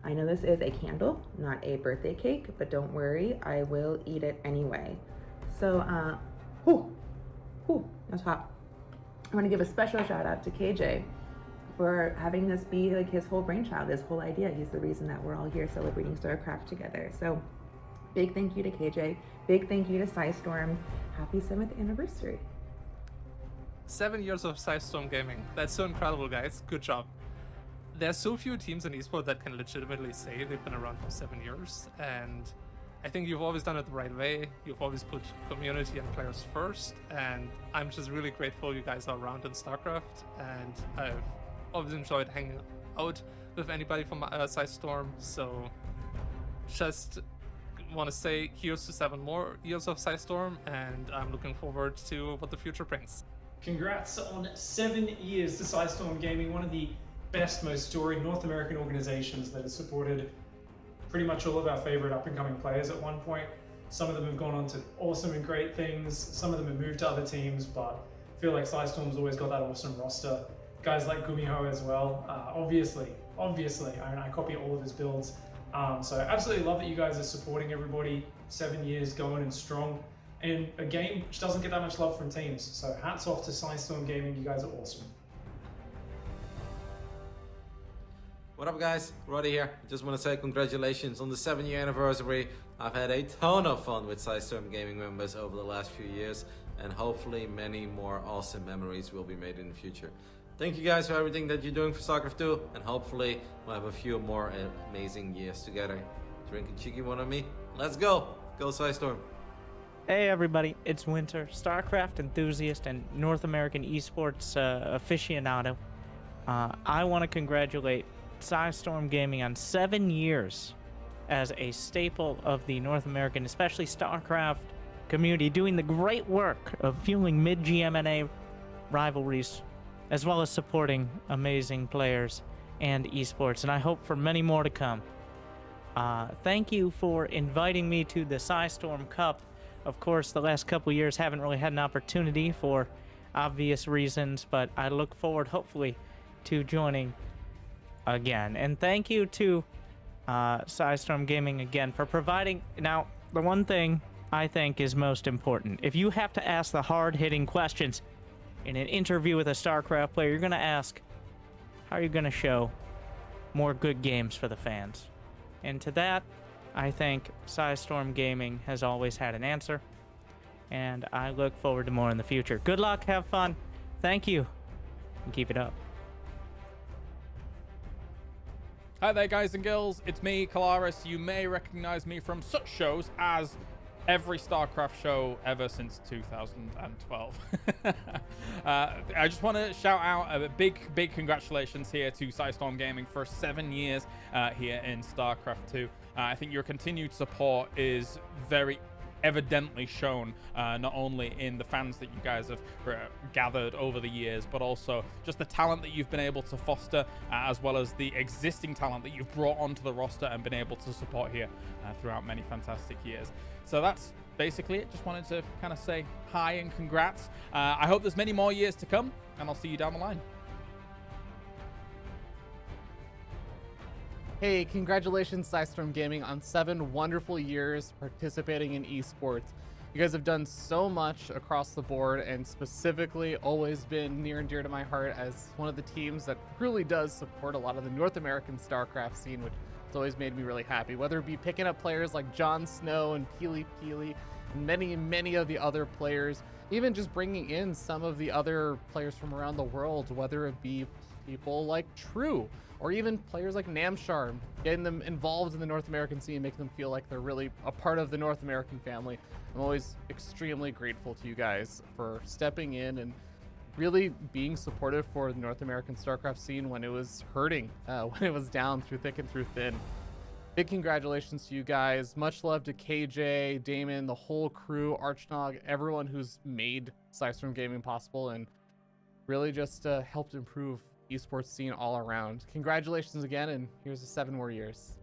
I know this is a candle, not a birthday cake, but don't worry, I will eat it anyway. So, that's hot. I want to give a special shout out to KJ for having this be like his whole brainchild, his whole idea. He's the reason that we're all here celebrating StarCraft together. So, big thank you to KJ. Big thank you to SciStorm. Happy 7th anniversary. 7 years of SciStorm Gaming. That's so incredible, guys. Good job. There's so few teams in esports that can legitimately say they've been around for 7 years, and I think you've always done it the right way. You've always put community and players first, and I'm just really grateful you guys are around in StarCraft, and I've always enjoyed hanging out with anybody from SciStorm, so just want to say here's to 7 more years of SciStorm, and I'm looking forward to what the future brings. Congrats on 7 years to SciStorm Gaming, one of the best, most storied North American organizations that has supported pretty much all of our favorite up-and-coming players at one point. Some of them have gone on to awesome and great things. Some of them have moved to other teams, but I feel like SciStorm's always got that awesome roster. Guys like Gumiho as well. Obviously, I mean, I copy all of his builds. So absolutely love that you guys are supporting everybody. 7 years going and strong. And a game which doesn't get that much love from teams. So hats off to SciStorm Gaming, you guys are awesome. What up guys, Roddy here. Just want to say congratulations on the 7-year anniversary. I've had a ton of fun with SciStorm Gaming members over the last few years, and hopefully many more awesome memories will be made in the future. Thank you guys for everything that you're doing for StarCraft 2, and hopefully we'll have a few more amazing years together. Drink a cheeky one on me. Let's go! Go SciStorm! Hey everybody, it's Winter, StarCraft enthusiast and North American esports aficionado. I want to congratulate SciStorm Gaming on 7 years as a staple of the North American, especially StarCraft community, doing the great work of fueling mid-GMNA rivalries, as well as supporting amazing players and esports, and I hope for many more to come. Thank you for inviting me to the SciStorm Cup. Of course, the last couple years haven't really had an opportunity for obvious reasons, but I look forward, hopefully, to joining again. And thank you to SciStorm Gaming again for providing. Now, the one thing I think is most important, if you have to ask the hard-hitting questions in an interview with a StarCraft player, you're going to ask, how are you going to show more good games for the fans? And to that, I think SciStorm Gaming has always had an answer, and I look forward to more in the future. Good luck, have fun, thank you, and keep it up. Hi there guys and girls, it's me, Kalaris. You may recognize me from such shows as every StarCraft show ever since 2012. I just want to shout out a big congratulations here to SciStorm Gaming for 7 years here in StarCraft 2. I think your continued support is very evidently shown not only in the fans that you guys have gathered over the years, but also just the talent that you've been able to foster, as well as the existing talent that you've brought onto the roster and been able to support here throughout many fantastic years. So that's basically it. Just wanted to kind of say hi and congrats. I hope there's many more years to come, and I'll see you down the line. Hey, congratulations SciStorm Gaming on 7 wonderful years participating in esports. You guys have done so much across the board, and specifically always been near and dear to my heart as one of the teams that really does support a lot of the North American StarCraft scene, which has always made me really happy. Whether it be picking up players like Jon Snow and Peely, and many of the other players, even just bringing in some of the other players from around the world, whether it be people like True, or even players like Namshar, getting them involved in the North American scene, making them feel like they're really a part of the North American family. I'm always extremely grateful to you guys for stepping in and really being supportive for the North American StarCraft scene when it was hurting, when it was down through thick and through thin. Big congratulations to you guys. Much love to KJ, Damon, the whole crew, Archnog, everyone who's made System Gaming possible and really just helped improve esports scene all around. Congratulations again, and here's to 7 more years.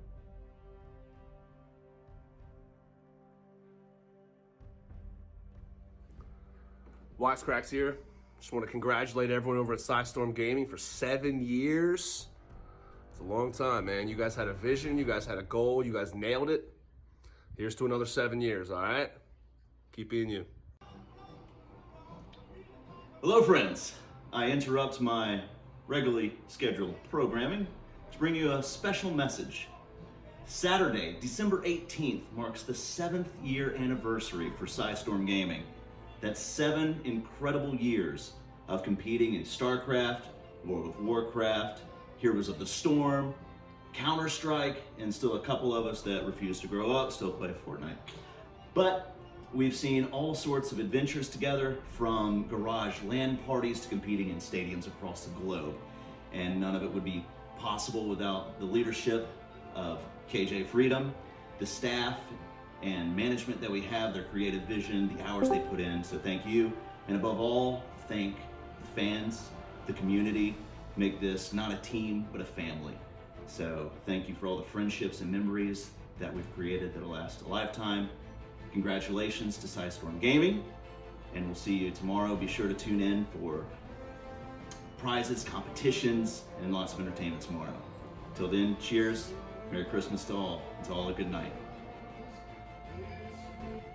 Wisecracks here. Just want to congratulate everyone over at Psystorm Gaming for 7 years. It's a long time, man. You guys had a vision, you guys had a goal, you guys nailed it. Here's to another 7 years, all right? Keep being you. Hello, friends. I interrupt my regularly scheduled programming to bring you a special message. Saturday, December 18th marks the 7th year anniversary for Psystorm Gaming. That's 7 incredible years of competing in StarCraft, World of Warcraft, Heroes of the Storm, Counter-Strike, and still a couple of us that refuse to grow up still play Fortnite. But we've seen all sorts of adventures together, from garage LAN parties to competing in stadiums across the globe. And none of it would be possible without the leadership of KJ Freedom, the staff and management that we have, their creative vision, the hours they put in. So thank you. And above all, thank the fans, the community. Make this not a team, but a family. So thank you for all the friendships and memories that we've created that'll last a lifetime. Congratulations to Psystorm Gaming, and we'll see you tomorrow. Be sure to tune in for prizes, competitions, and lots of entertainment tomorrow. Till then, cheers, Merry Christmas to all, and to all a good night.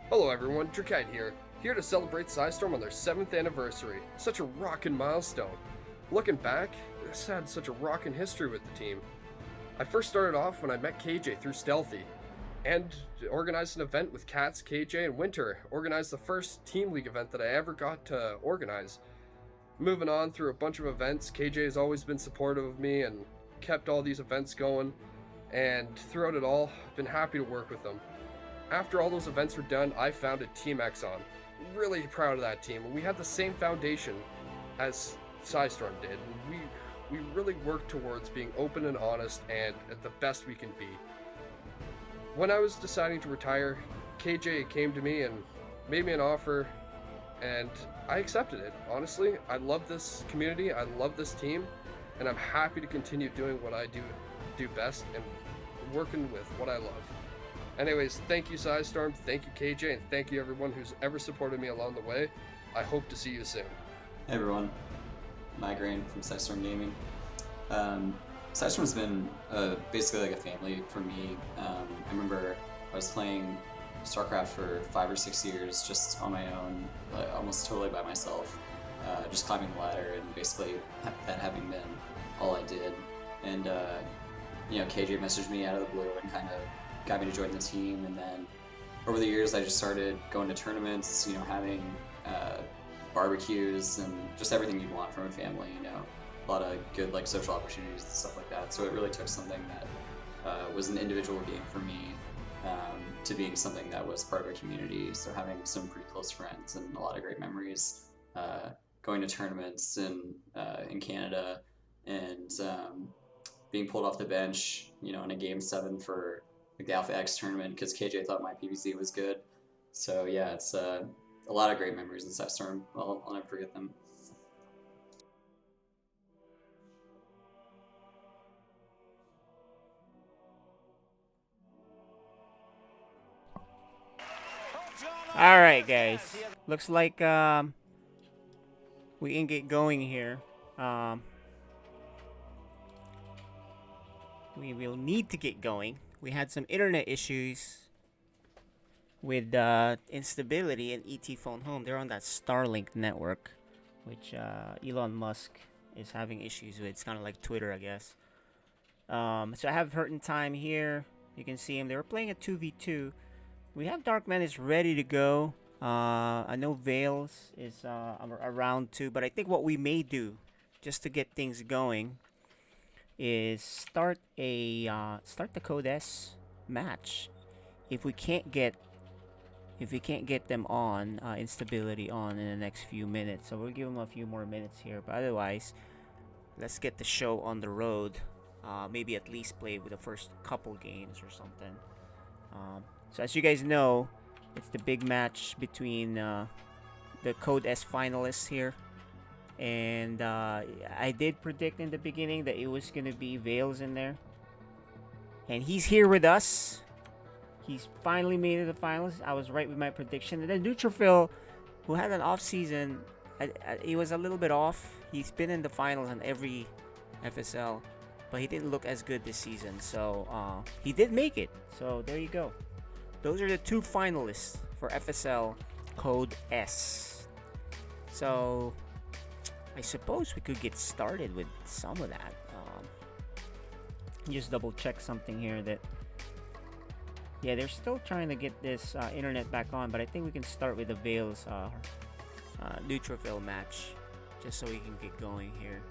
Hello everyone, Drakite here to celebrate Psystorm on their 7th anniversary. Such a rockin' milestone. Looking back, this had such a rockin' history with the team. I first started off when I met KJ through Stealthy, and organized an event with Katz, KJ, and Winter. Organized the first Team League event that I ever got to organize. Moving on through a bunch of events, KJ has always been supportive of me and kept all these events going, and throughout it all, I've been happy to work with them. After all those events were done, I founded Team Exxon. Really proud of that team, and we had the same foundation as Psystorm did. We really worked towards being open and honest and at the best we can be. When I was deciding to retire, KJ came to me and made me an offer, and I accepted it. Honestly, I love this community, I love this team, and I'm happy to continue doing what I do best and working with what I love. Anyways, thank you Psystorm, thank you KJ, and thank you everyone who's ever supported me along the way. I hope to see you soon. Hey everyone, Migraine from Psystorm Gaming. Psystorm's been basically like a family for me. I remember I was playing StarCraft for 5 or 6 years just on my own, like almost totally by myself, just climbing the ladder, and basically that having been all I did. And you know, KJ messaged me out of the blue and kind of got me to join the team, and then over the years I just started going to tournaments, you know, having barbecues and just everything you'd want from a family, you know, a lot of good like social opportunities and stuff like that. So it really took something that was an individual game for me to being something that was part of a community. So having some pretty close friends and a lot of great memories, going to tournaments in Canada, and being pulled off the bench, you know, in a game 7 for like the Alpha X tournament because KJ thought my PvZ was good. So yeah, it's a lot of great memories in Psystorm. I'll never forget them. All right, guys. Looks like we can get going here. We will need to get going. We had some internet issues with instability in ET Phone Home. They're on that Starlink network, which Elon Musk is having issues with. It's kind of like Twitter, I guess. So I have Hurtin' Time here. You can see him. They were playing a 2v2. We have Darkman is ready to go. I know Vales is around too, but I think what we may do, just to get things going, is start the Code S match. If we can't get them on instability on in the next few minutes, so we'll give them a few more minutes here. But otherwise, let's get the show on the road. maybe at least play with the first couple games or something. So as you guys know, it's the big match between the Code S finalists here. And I did predict in the beginning that it was going to be Vales in there. And he's here with us. He's finally made it to the finals. I was right with my prediction. And then Neutrophil, who had an off season, he was a little bit off. He's been in the finals on every FSL, but he didn't look as good this season. So he did make it. So there you go. Those are the 2 finalists for FSL Code S. So I suppose we could get started with some of that. Just double check something here that, yeah, they're still trying to get this internet back on, but I think we can start with the Vales Neutrophil match just so we can get going here.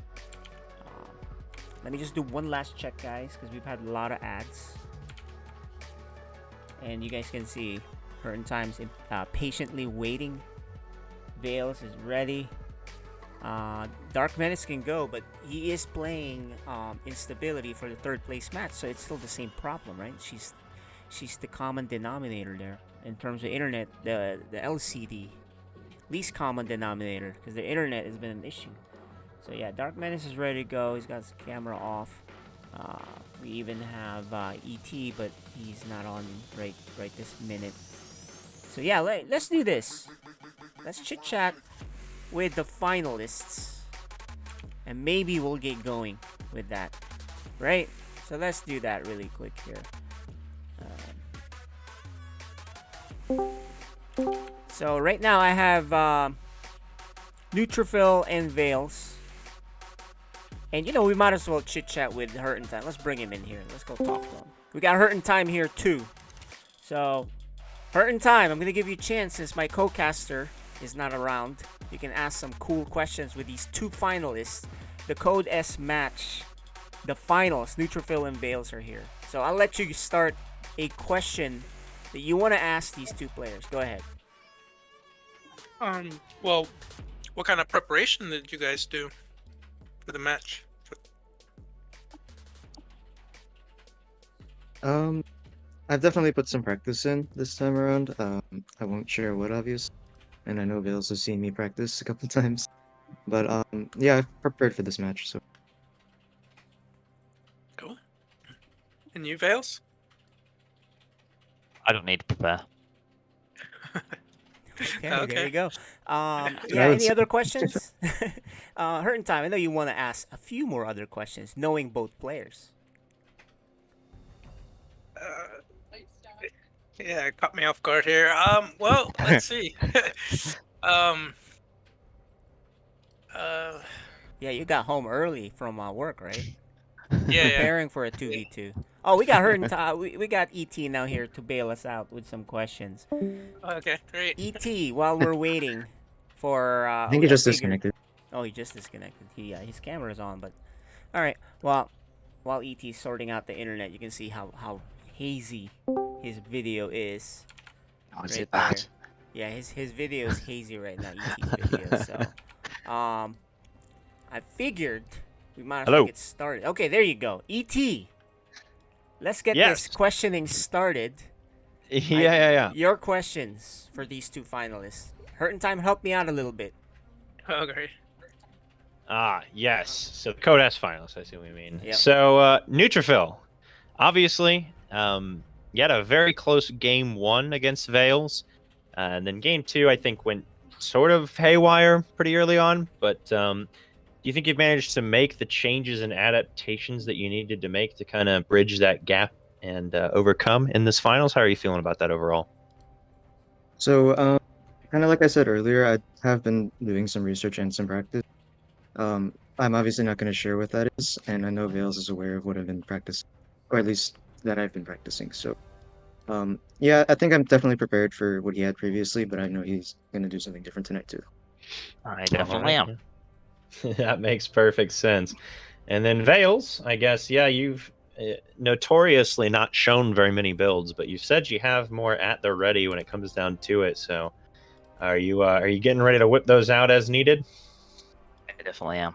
Let me just do one last check, guys, because we've had a lot of ads. And you guys can see Hurting Times patiently waiting. Vales is ready. Dark Menace can go, but he is playing Instability for the 3rd place match, so it's still the same problem, right? She's the common denominator there in terms of internet. The LCD, least common denominator, because the internet has been an issue. So yeah, Dark Menace is ready to go. He's got his camera off. We even have ET, but he's not on right this minute. So yeah, let's do this. Let's chit chat with the finalists, and maybe we'll get going with that, right? So let's do that really quick here. So right now I have Neutrophil and Vales, and you know, we might as well chit chat with Hurting Time. Let's bring him in here. Let's go talk to him. We got Hurting Time here too. So Hurting Time, I'm gonna give you a chance since my co-caster is not around. You can ask some cool questions with these 2 finalists. The Code S match, the finals, Neutrophil and Vales are here. So I'll let you start a question that you want to ask these 2 players. Go ahead. Well, what kind of preparation did you guys do for the match? I've definitely put some practice in this time around. I won't share what, obvious. And I know Vales has seen me practice a couple times. But yeah, I've prepared for this match, so. Cool. And you, Vales? I don't need to prepare. Okay, there you go. Yeah, any other questions? Hurting Time, I know you want to ask a few more other questions, knowing both players. Yeah, it caught me off guard here. Well, let's see. Yeah, you got home early from work, right? Yeah. Preparing for a 2v2. Oh, we got Hurting Time. We got ET now here to bail us out with some questions. Okay, great. ET, while we're waiting for... I think he just disconnected. Oh, he just disconnected. His camera's on, but... Alright, well, while ET's sorting out the internet, you can see how hazy his video is. Oh, is it bad? Yeah, his video is hazy right now, ET's video, so... I figured we might as well get started. Okay, there you go. ET, let's get this questioning started. Yeah. Your questions for these 2 finalists. Hurting Time, help me out a little bit. Oh, great. Yes. So the Code S finals, I see what you mean. Yep. So Neutrophil, obviously, you had a very close game 1 against Vales, and then game 2 I think went sort of haywire pretty early on. But do you think you've managed to make the changes and adaptations that you needed to make to kind of bridge that gap and overcome in this finals? How are you feeling about that overall? So, kind of like I said earlier, I have been doing some research and some practice. I'm obviously not going to share what that is, and I know Vales is aware of what I've been practicing, or at least that I've been practicing. So, yeah, I think I'm definitely prepared for what he had previously, but I know he's going to do something different tonight too. I definitely am. That makes perfect sense. And then Vales, I guess, yeah, you've notoriously not shown very many builds, but you said you have more at the ready when it comes down to it. So, are you getting ready to whip those out as needed? I definitely am.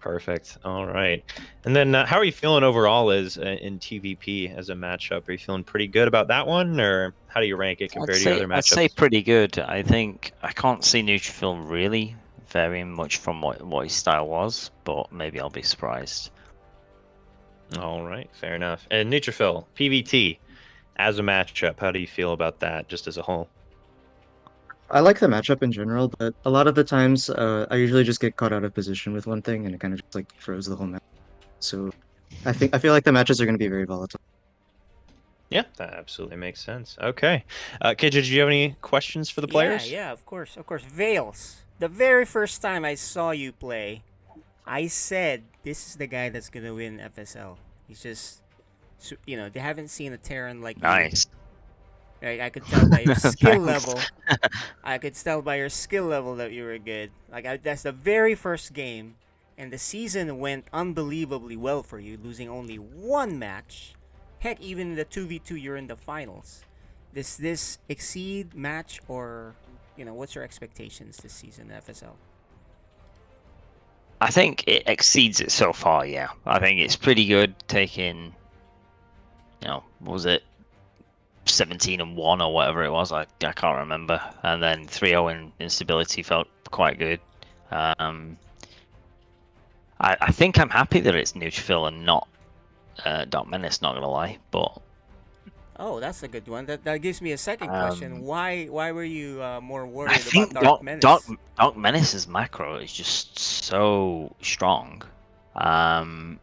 Perfect. All right. And then how are you feeling overall as in TVP as a matchup? Are you feeling pretty good about that one, or how do you rank it compared to your other I'd say matchups? pretty good. I think I can't see Neutrophil really varying much from what his style was, but maybe I'll be surprised. All right, fair enough. And Neutrophil, PVT, as a matchup, how do you feel about that just as a whole? I like the matchup in general, but a lot of the times, I usually just get caught out of position with one thing, and it kind of just like throws the whole match. So I feel like the matches are going to be very volatile. Yeah, that absolutely makes sense. Okay. KJ, did you have any questions for the players? Yeah, of course. Vales, the very first time I saw you play, I said this is the guy that's gonna win FSL. He's just, they haven't seen a Terran like Nice. you. Right, I could tell by your skill Thanks. level. I could tell by your skill level that you were good. That's the very first game, and the season went unbelievably well for you, losing only one match. Heck, even in the 2v2, you're in the finals. Does this exceed match, or what's your expectations this season in FSL? I think it exceeds it so far, yeah. I think it's pretty good taking, what was it, 17-1 or whatever it was, I can't remember. And then 3-0 in instability felt quite good. I think I'm happy that it's Neutrophil and not Dark Menace, not gonna lie, but Oh, that's a good one. That gives me a second question. Why were you more I worried think about Dark Menace? Dark Menace's macro is just so strong. But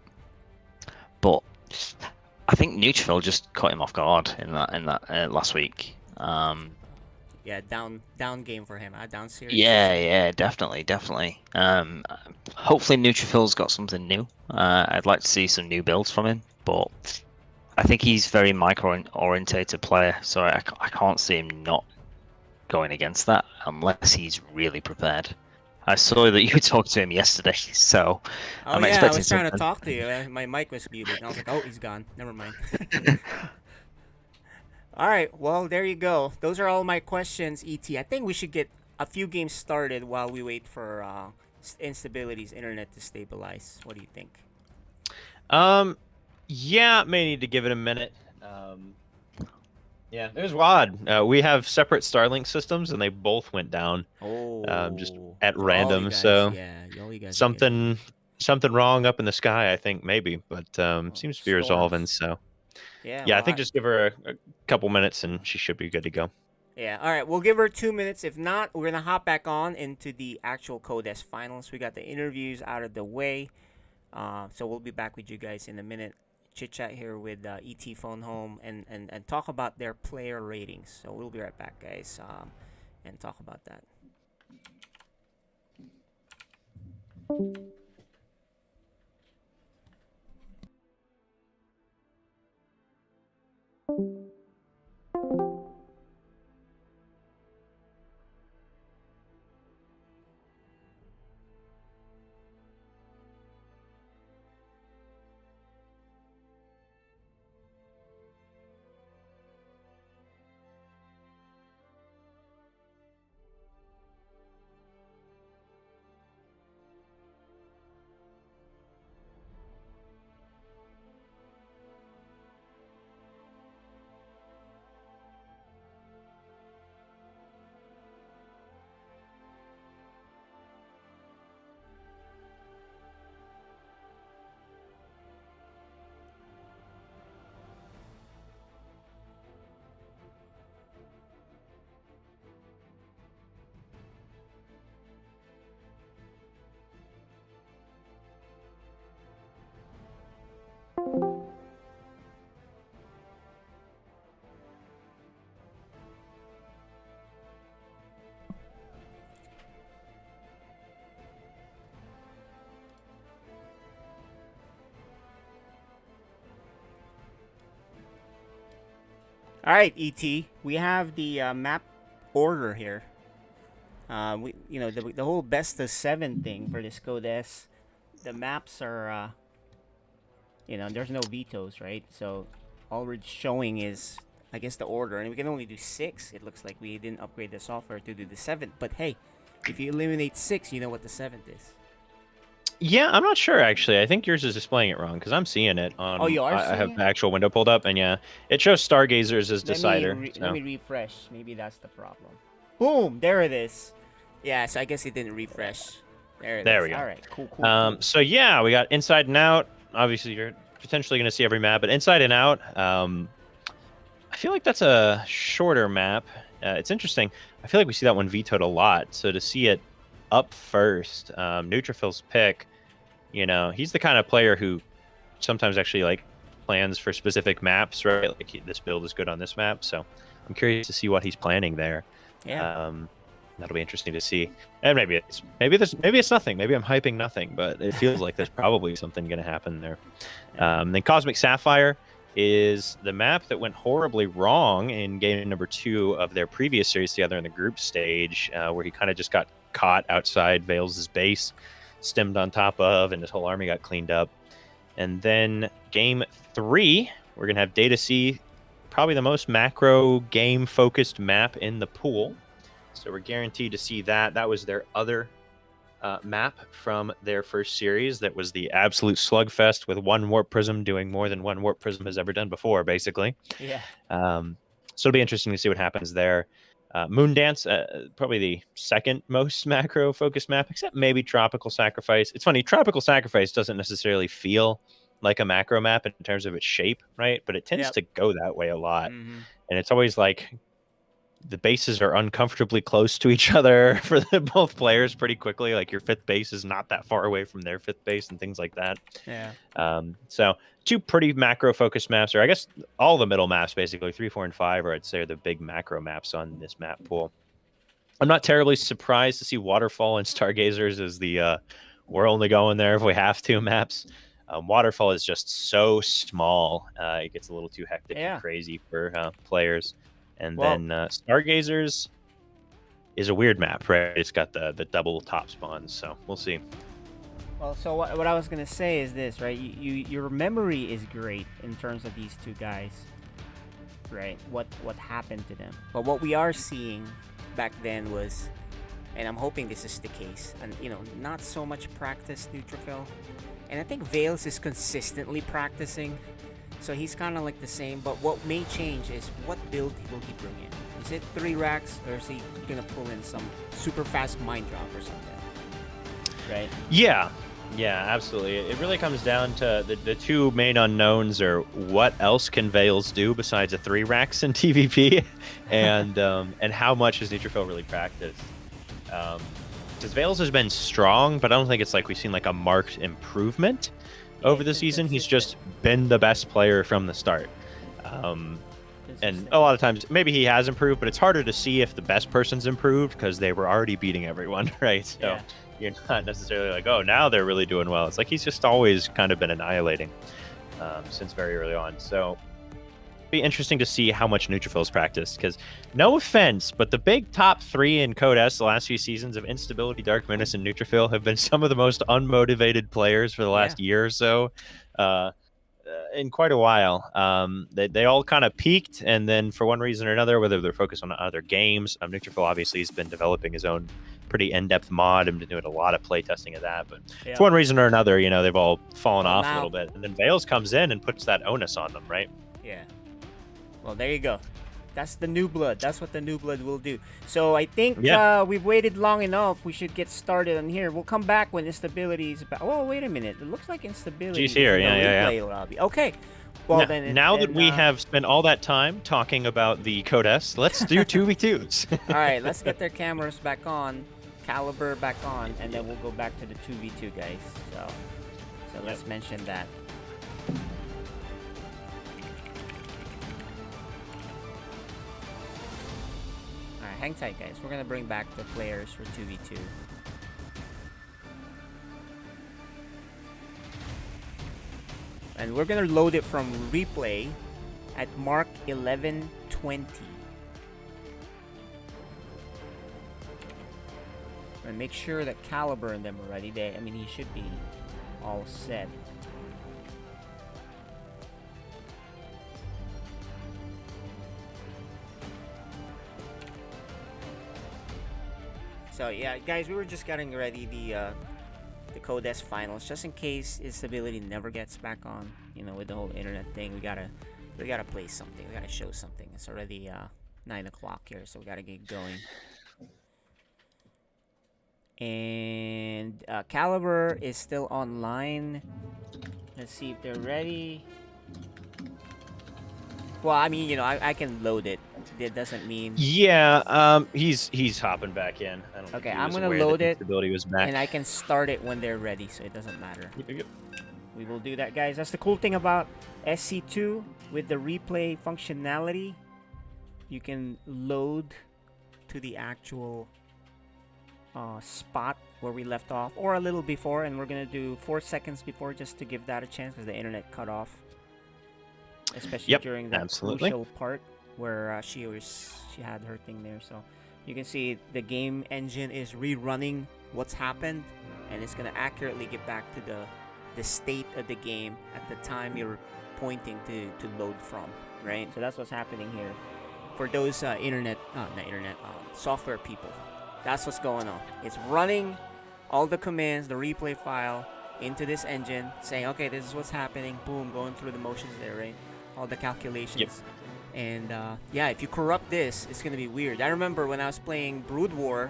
I think Neutrophil just caught him off guard in that last week. Yeah, down game for him. Down series. Yeah, definitely. Hopefully Neutrophil's got something new. I'd like to see some new builds from him, but I think he's very micro-orientated player, so I can't see him not going against that unless he's really prepared. I saw that you talked to him yesterday, so I'm expecting I was trying to something. talk to you. My mic was muted, and I was like, oh, he's gone. Never mind. All right, well, there you go. Those are all my questions, ET. I think we should get a few games started while we wait for Instability's internet to stabilize. What do you think? Yeah, may need to give it a minute. Yeah, it was odd. We have separate Starlink systems, and they both went down. Just at random. So all you guys something wrong up in the sky, I think maybe, but seems to be resolving. So Yeah, I think just give her a couple minutes, and she should be good to go. Yeah, all right. We'll give her 2 minutes. If not, we're going to hop back on into the actual Codes finals. We got the interviews out of the way. So we'll be back with you guys in a minute. Chit-chat here with ET Phone Home and talk about their player ratings. So we'll be right back, guys, and talk about that. All right, ET. We have the map order here. The whole best of 7 thing for this Codes. The maps are, there's no vetoes, right? So all we're showing is, I guess, the order, and we can only do 6. It looks like we didn't upgrade the software to do the 7th. But hey, if you eliminate 6, you know what the 7th is. Yeah, I'm not sure actually. I think yours is displaying it wrong because I'm seeing it on. Oh, you are I have seeing the it? actual window pulled up, and yeah, it shows Stargazers as Let decider. me so. let me refresh. Maybe that's the problem. Boom! There it is. Yeah, so I guess it didn't refresh. There it There is. we go. All right, cool. So yeah, we got Inside and Out. Obviously, you're potentially going to see every map, but Inside and Out, I feel like that's a shorter map. It's interesting. I feel like we see that one vetoed a lot. So to see it up first, Neutrophil's pick, you know, he's the kind of player who sometimes actually like plans for specific maps, right? Like this build is good on this map. So I'm curious to see what he's planning there. Yeah. That'll be interesting to see. And maybe it's nothing. Maybe I'm hyping nothing, but it feels like there's probably something going to happen there. Then Cosmic Sapphire is the map that went horribly wrong in game number 2 of their previous series together in the group stage, where he kind of just got caught outside Vales' base, stemmed on top of, and his whole army got cleaned up. And then game 3, we're going to have Data C, probably the most macro game focused map in the pool. So we're guaranteed to see that. That was their other map from their first series. That was the absolute slugfest with one Warp Prism doing more than one Warp Prism has ever done before, basically. Yeah. So it'll be interesting to see what happens there. Moondance, probably the second most macro focused map, except maybe Tropical Sacrifice. It's funny, Tropical Sacrifice doesn't necessarily feel like a macro map in terms of its shape, right? But it tends to go that way a lot. And it's always like the bases are uncomfortably close to each other for both players pretty quickly. Like your 5th base is not that far away from their 5th base and things like that. Yeah. So 2 pretty macro focused maps, or I guess all the middle maps, basically 3, 4, and 5, or I'd say are the big macro maps on this map pool. I'm not terribly surprised to see Waterfall and Stargazers as the we're only going there if we have to maps. Waterfall is just so small. It gets a little too hectic and crazy for players. And then Stargazers is a weird map, right? It's got the double top spawns, so we'll see. Well, so what I was gonna say is this, right? Your memory is great in terms of these two guys, right? What happened to them? But what we are seeing back then was, and I'm hoping this is the case, and not so much practice Neutrophil, and I think Vales is consistently practicing. So he's kind of like the same, but what may change is what build will he bring in? Is it 3 racks, or is he gonna pull in some super fast mind drop or something? Right? Yeah, absolutely. It really comes down to the 2 main unknowns are what else can Vales do besides a 3 racks in TVP, and how much has Neutrophil really practiced? Because Vales has been strong, but I don't think it's like we've seen like a marked improvement over the season. He's just been the best player from the start. And a lot of times maybe he has improved, but it's harder to see if the best person's improved because they were already beating everyone, right? So you're not necessarily like, oh, now they're really doing well. It's like he's just always kind of been annihilating since very early on. So it'll be interesting to see how much Neutrophil's practiced, because no offense, but the big top 3 in Code S the last few seasons of Instability, Dark Menace, and Neutrophil have been some of the most unmotivated players for the last year or so. In quite a while. They all kind of peaked, and then for one reason or another, whether they're focused on other games, Neutrophil obviously has been developing his own pretty in-depth mod and been doing a lot of play testing of that, but for one reason or another, they've all fallen off a little bit, and then Vales comes in and puts that onus on them, right? Yeah. Well, there you go. That's the new blood. That's what the new blood will do. So I think we've waited long enough. We should get started on here. We'll come back when instability is about. Oh, wait a minute. It looks like instability. G's here. Is in the replay lobby. Okay. Well, now that we have spent all that time talking about the Code S, let's do 2v2s. All right, let's get their cameras back on, caliber back on, and then we'll go back to the 2v2 guys. So let's mention that. Hang tight, guys. We're gonna bring back the players for 2v2. And we're gonna load it from replay at mark 11:20. And make sure that Caliber and them are ready. He should be all set. So yeah, guys, we were just getting ready. the Codes finals, just in case Instability never gets back on. You know, with the whole internet thing, we gotta play something. We gotta show something. It's already 9 o'clock here, so we gotta get going. And Caliber is still online. Let's see if they're ready. Well, I mean, you know, I can load it. That doesn't mean. Yeah, he's hopping back in. I don't think Okay, he I'm was gonna aware that load it, Instability was back. and I can start it when they're ready, so it doesn't matter. Yep. We will do that, guys. That's the cool thing about SC2 with the replay functionality. You can load to the actual spot where we left off, or a little before, and we're gonna do 4 seconds before just to give that a chance because the internet cut off, especially during that crucial part where she had her thing there. So you can see the game engine is rerunning what's happened, and it's gonna accurately get back to the state of the game at the time you're pointing to load from, right? So that's what's happening here for those software people. That's what's going on. It's running all the commands, the replay file, into this engine, saying, okay, this is what's happening. Boom, going through the motions there, right? All the calculations. Yep. And yeah, if you corrupt this, it's gonna be weird. I remember when I was playing Brood War,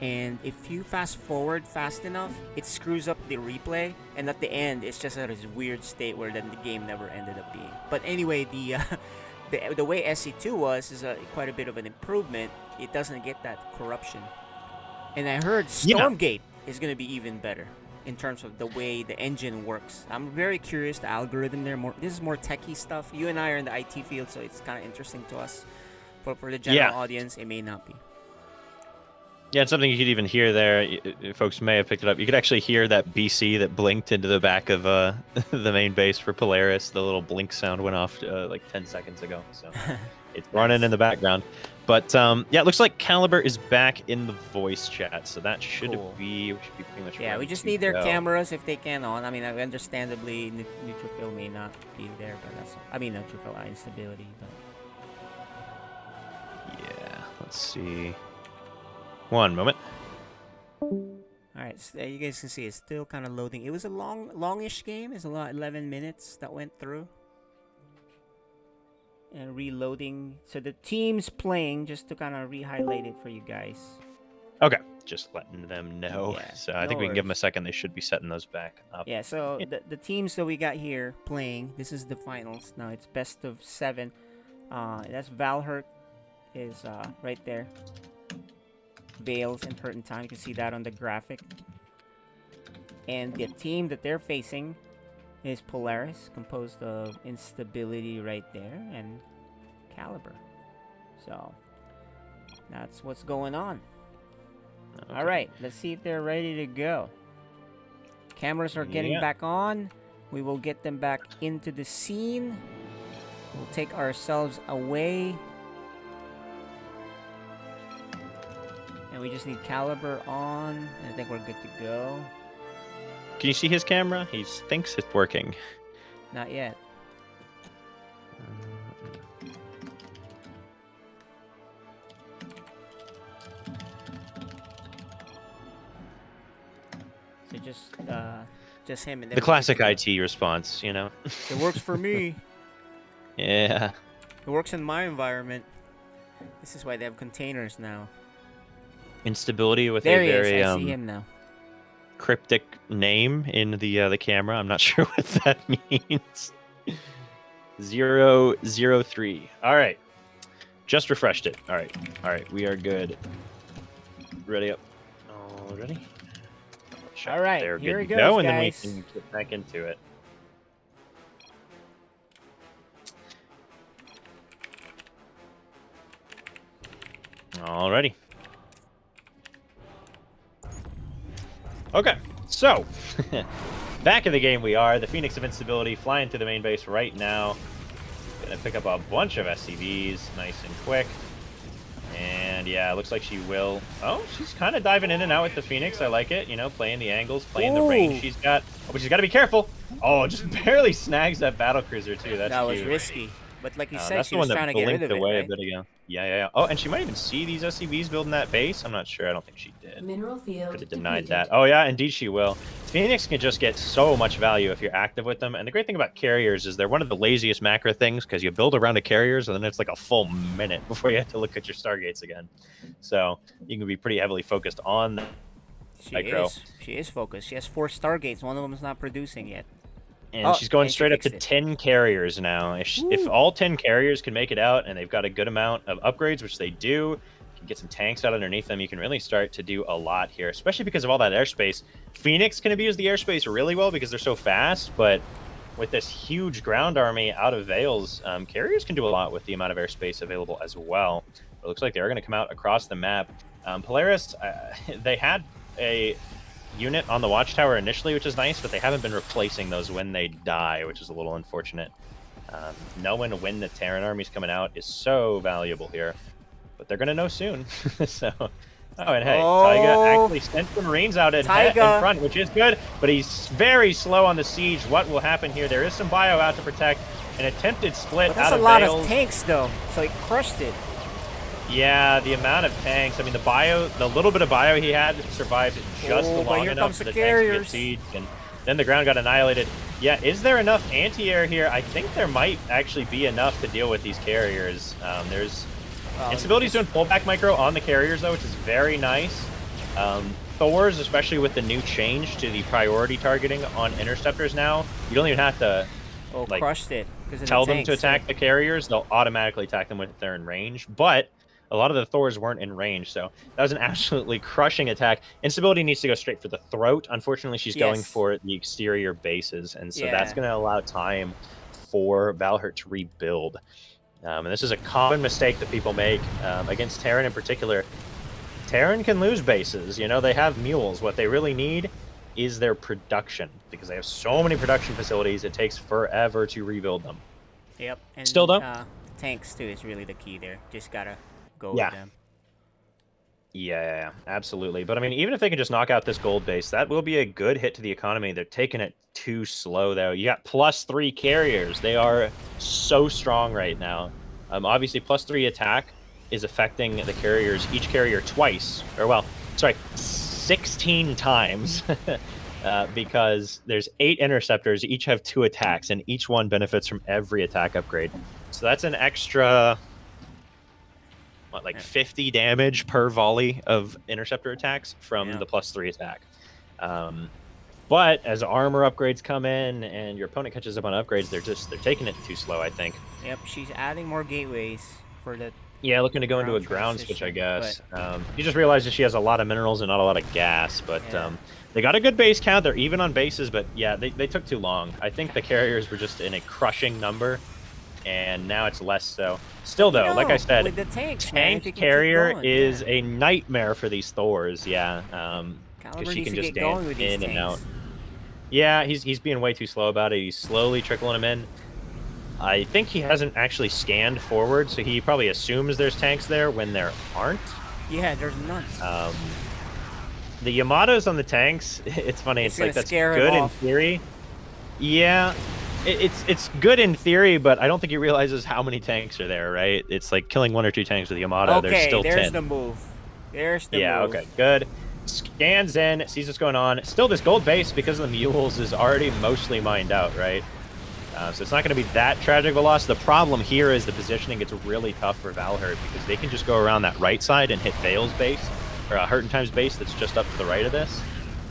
and if you fast forward fast enough, it screws up the replay, and at the end, it's just at this weird state where then the game never ended up being. But anyway, the way SC2 was is quite a bit of an improvement. It doesn't get that corruption. And I heard Stormgate is going to be even better in terms of the way the engine works. I'm very curious, the algorithm there. This is more techie stuff. You and I are in the IT field, so it's kind of interesting to us. But for the general audience, it may not be. Yeah, it's something you could even hear there. Folks may have picked it up. You could actually hear that BC that blinked into the back of the main base for Polaris. The little blink sound went off like 10 seconds ago. So it's running in the background. But yeah, it looks like Caliber is back in the voice chat. So that should be pretty much Yeah, we just need their cameras if they can on. I mean, understandably, Neutrophil may not be there, but that's... I mean, Neutrophil instability, but... Yeah, let's see... One moment. Alright, so you guys can see it's still kind of loading. It was a longish game. It's a lot, 11 minutes that went through. And reloading. So the team's playing, just to kind of re-highlight it for you guys. Okay, just letting them know. Yeah, so I think we can give them a second. They should be setting those back up. Yeah, so the teams that we got here playing, this is the finals. Now it's best of 7. That's Valhurt is right there. Veils and Hurt in Time. You can see that on the graphic. And the team that they're facing is Polaris, composed of Instability right there, and Caliber. So that's what's going on. Okay. Alright, let's see if they're ready to go. Cameras are getting back on. We will get them back into the scene. We'll take ourselves away. And we just need Caliber on. And I think we're good to go. Can you see his camera? He thinks it's working. Not yet. So just him and the classic IT response, you know. It works for me. Yeah. It works in my environment. This is why they have containers now. Instability with there a very I see him now. Cryptic name in the camera. I'm not sure what that means. 003. All right. Just refreshed it. All right. We are good. Ready up. All ready? All right. They're here good it to goes, go, and guys. then we can get back into it. Alrighty. Okay, so back in the game we are. The Phoenix of Instability flying to the main base right now. Gonna pick up a bunch of SCVs, nice and quick. And yeah, it looks like she will. Oh, she's kind of diving in and out with the Phoenix. I like it. You know, playing the angles, playing the range she's got. Oh, but she's got to be careful. Oh, just barely snags that battle cruiser too. That's that was cute. risky. But like you said, That's she the was one trying that to get rid blinked of it, away right? a bit ago. Yeah. Oh, and she might even see these SCVs building that base. I'm not sure. I don't think she did. Mineral field Could have denied depleted. that. Oh yeah, indeed she will. Phoenix can just get so much value if you're active with them. And the great thing about carriers is they're one of the laziest macro things because you build around the carriers and then it's like a full minute before you have to look at your Stargates again. So you can be pretty heavily focused on the micro. She is focused. She has 4 Stargates. One of them is not producing yet. And she's going and she straight up to fixed it. 10 carriers now. If all 10 carriers can make it out and they've got a good amount of upgrades, which they do, can get some tanks out underneath them, you can really start to do a lot here, especially because of all that airspace. Phoenix can abuse the airspace really well because they're so fast, but with this huge ground army out of Veils, carriers can do a lot with the amount of airspace available as well. It looks like they're going to come out across the map. Polaris, they had a unit on the watchtower initially, which is nice, but they haven't been replacing those when they die, which is a little unfortunate. Knowing when the Terran army's coming out is so valuable here, but they're gonna know soon. So, and hey, Taiga actually sent the Marines out in front, which is good, but he's very slow on the siege. What will happen here? There is some bio out to protect. An attempted split But that's out a of lot Veils. of tanks, though, so he crushed it. Yeah, the amount of tanks. I mean, the little bit of bio he had survived just but long here enough comes for the the tanks to carriers. get sieged, and then the ground got annihilated. Yeah, is there enough anti-air here? I think there might actually be enough to deal with these carriers. There's Instability's doing pullback micro on the carriers, though, which is very nice. Thors, especially with the new change to the priority targeting on interceptors now, you don't even have to Crushed it. tell them to attack the carriers. They'll automatically attack them when they're in range, but a lot of the Thors weren't in range, so that was an absolutely crushing attack. Instability needs to go straight for the throat. Unfortunately, she's going for the exterior bases, and so that's going to allow time for Valhert to rebuild. And this is a common mistake that people make against Terran in particular. Terran can lose bases. You know, they have mules. What they really need is their production, because they have so many production facilities, it takes forever to rebuild them. Yep. And, Still though? Tanks, too, is really the key there. Just gotta go Yeah. with them. Yeah, absolutely. But I mean, even if they can just knock out this gold base, that will be a good hit to the economy. They're taking it too slow, though. You got +3 carriers. They are so strong right now. Obviously, +3 attack is affecting the carriers, each carrier twice. Or, well, sorry, 16 times. Because there's 8 interceptors, each have 2 attacks, and each one benefits from every attack upgrade. So that's an extra... what, like 50 damage per volley of interceptor attacks from the +3 attack. But as armor upgrades come in and your opponent catches up on upgrades, they're taking it too slow, I think. Yep, she's adding more gateways for the... Yeah, looking to go into a ground switch, I guess. You just realize that she has a lot of minerals and not a lot of gas, but they got a good base count. They're even on bases, but yeah, they took too long. I think the carriers were just in a crushing number, and now it's less so. Still, though, like I said, with the tanks, tank carrier is a nightmare for these Thors, yeah. Because she can just dance in and out. Yeah, he's being way too slow about it. He's slowly trickling them in. I think he hasn't actually scanned forward, so he probably assumes there's tanks there when there aren't. Yeah, there's none. The Yamatos on the tanks, it's funny. It's like, that's good in theory. Yeah, it's good in theory, but I don't think he realizes how many tanks are there, right? It's like killing 1 or 2 tanks with Yamato. Okay, there's still 10. there's the move. There's the move. Yeah, okay, good. Scans in, sees what's going on. Still, this gold base, because of the mules, is already mostly mined out, right? So it's not going to be that tragic of a loss. The problem here is the positioning gets really tough for Valhert, because they can just go around that right side and hit Vale's base, or Hurtentime's base that's just up to the right of this.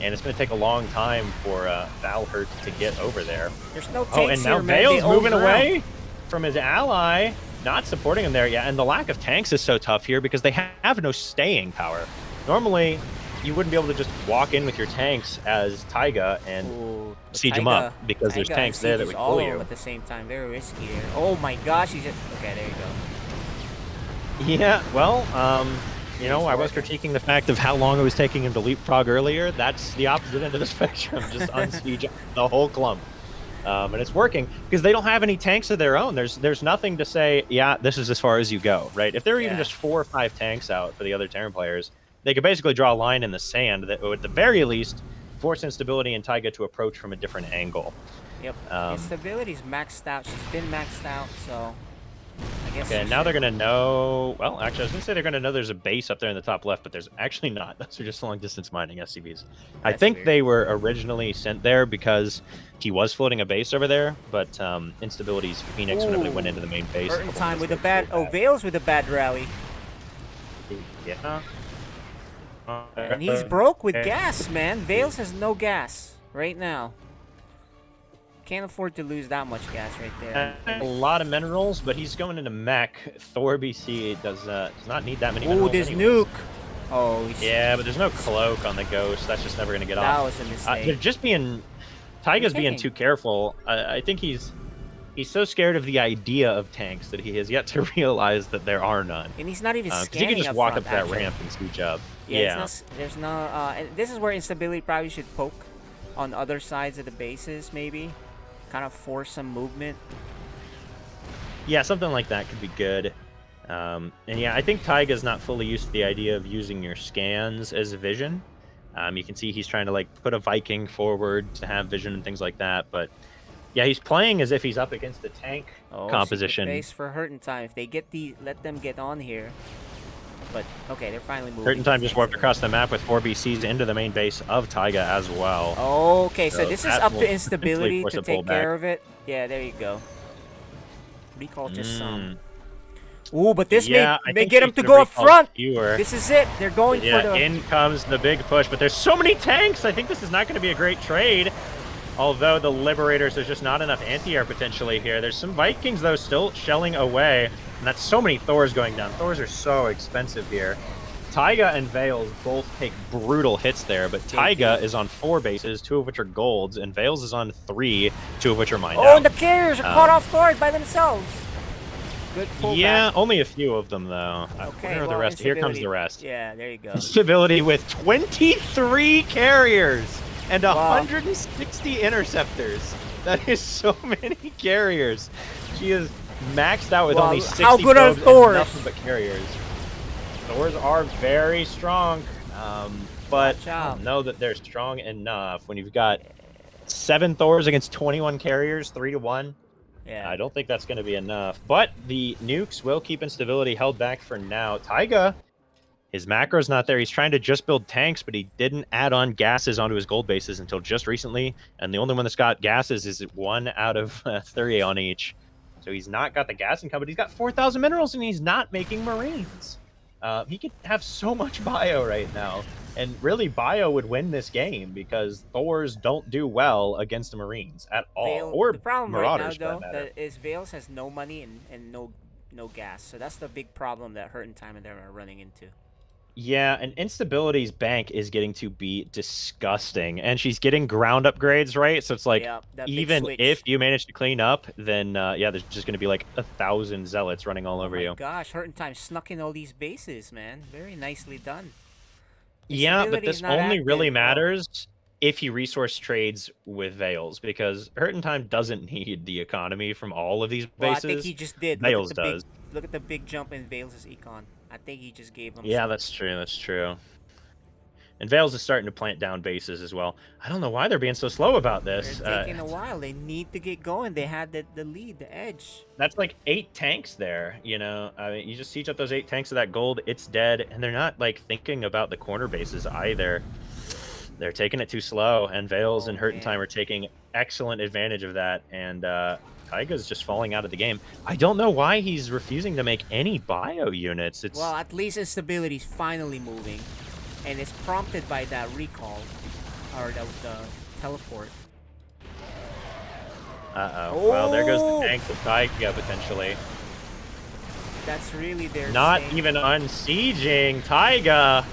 And it's going to take a long time for Valhert to get over there. There's no tanks and now here, man. Vale's moving away from his ally, not supporting him there. Yeah, and the lack of tanks is so tough here because they have no staying power. Normally, you wouldn't be able to just walk in with your tanks as Taiga and siege them up, because there's tanks there that would all kill of them you. at the same time. Very risky here. Oh my gosh, he's just... Okay, there you go. Yeah, well, you know, I was critiquing the fact of how long it was taking him to leapfrog earlier. That's the opposite end of the spectrum. Just unsiege the whole clump. And it's working because they don't have any tanks of their own. There's nothing to say, yeah, this is as far as you go, right? If there were even just 4 or 5 tanks out for the other Terran players, they could basically draw a line in the sand that would, at the very least, force Instability and Taiga to approach from a different angle. Yep. Instability's maxed out. She's been maxed out, so guess Okay, you now should. they're gonna know. Well, actually, I was gonna say they're gonna know there's a base up there in the top left, but there's actually not. Those are just long distance mining SCVs. I That's think weird. they were originally sent there because he was floating a base over there, but Instability's Phoenix, whenever they went into the main base, a Hurting couple time minutes with a ago, bad. pulled Oh, back. Vales with a bad rally. Yeah. And he's broke with gas, man. Vales has no gas right now. Can't afford to lose that much gas right there. A lot of minerals, but he's going into mech. Thor BC does not need that many Ooh, minerals. this anyways. nuke. Oh, he's... Yeah, but there's no cloak on the ghost. That's just never gonna get That off. was a mistake. They're just being. Taiga's being too careful. I think he's so scared of the idea of tanks that he has yet to realize that there are none. And he's not even 'cause scanning he can just up walk front, up that actually. ramp and scooch up. Yeah, there's no. And this is where Instability probably should poke on other sides of the bases, maybe. Kind of force some movement. Yeah, something like that could be good. And yeah, I think Taiga's not fully used to the idea of using your scans as vision. You can see he's trying to like put a Viking forward to have vision and things like that, but yeah, he's playing as if he's up against the tank composition. Base for Hurting Time. If they get let them get on here. But okay, they're finally moving. Hurting Time just warped across the map with 4 BCs into the main base of Taiga as well. Okay, so this is that up will to Instability force to a take pullback. care of it. Yeah, there you go. Recall just some. Ooh, but this Yeah, I may think get he him to should've go up recalled front. fewer. This is it. They're going Yeah, for the. in comes the big push, but there's so many tanks. I think this is not going to be a great trade. Although the Liberators, there's just not enough anti-air potentially here. There's some Vikings, though, still shelling away. And that's so many Thors going down. Thors are so expensive here. Taiga and Vales both take brutal hits there, but Taiga is on 4 bases, 2 of which are golds, and Vales is on 3, 2 of which are mined out. Oh, and the carriers are caught off guard by themselves. Good pullback. Yeah, only a few of them, though. Okay, Where are the well, rest? Here comes Instability- the rest. Yeah, there you go. Instability with 23 carriers and 160 interceptors. That is so many carriers. She is maxed out with Well, only 60 how good are probes and Thors? nothing but carriers. Thors are very strong, but I don't know that they're strong enough when you've got 7 Thors against 21 carriers, 3-1. Yeah. I don't think that's going to be enough. But the nukes will keep Instability held back for now. Taiga, his macro's not there. He's trying to just build tanks, but he didn't add on gases onto his gold bases until just recently. And the only one that's got gases is 1 out of 3 on each. So he's not got the gas income, but he's got 4,000 minerals, and he's not making Marines. He could have so much bio right now. And really, bio would win this game because Thors don't do well against the Marines at all. Or the problem Marauders, right now, for that matter. is Vales has no money and no gas. So that's the big problem that Hurting Time and them are running into. Yeah, and Instability's bank is getting to be disgusting, and she's getting ground upgrades, right? So it's like, Yeah, that big even switch. if you manage to clean up, then yeah, there's just going to be like 1,000 zealots running all over you. Gosh, Hurting Time snuck in all these bases, man. Very nicely done. Yeah, but Instability this is not only really active. matters if he resource trades with Vales, because Hurting Time doesn't need the economy from all of these Well, bases. I think he just did. Vales look at the does. Big, look at the big jump in Vales' econ. I think he just gave him. Yeah, some- that's true. That's true. And Vales is starting to plant down bases as well. I don't know why they're being so slow about this. They're taking a while. They need to get going. They had the lead, the edge. That's like 8 tanks there, you know? I mean, you just siege up those 8 tanks of that gold, it's dead, and they're not, like, thinking about the corner bases either. They're taking it too slow, and Vales and Hurting Time are taking excellent advantage of that, and Taiga's just falling out of the game. I don't know why he's refusing to make any bio units. It's Well, at least Instability's finally moving, and it's prompted by that recall, or the teleport. Uh-oh. Well, there goes the tank of Taiga, potentially. That's really their Not staying- even unsieging Taiga.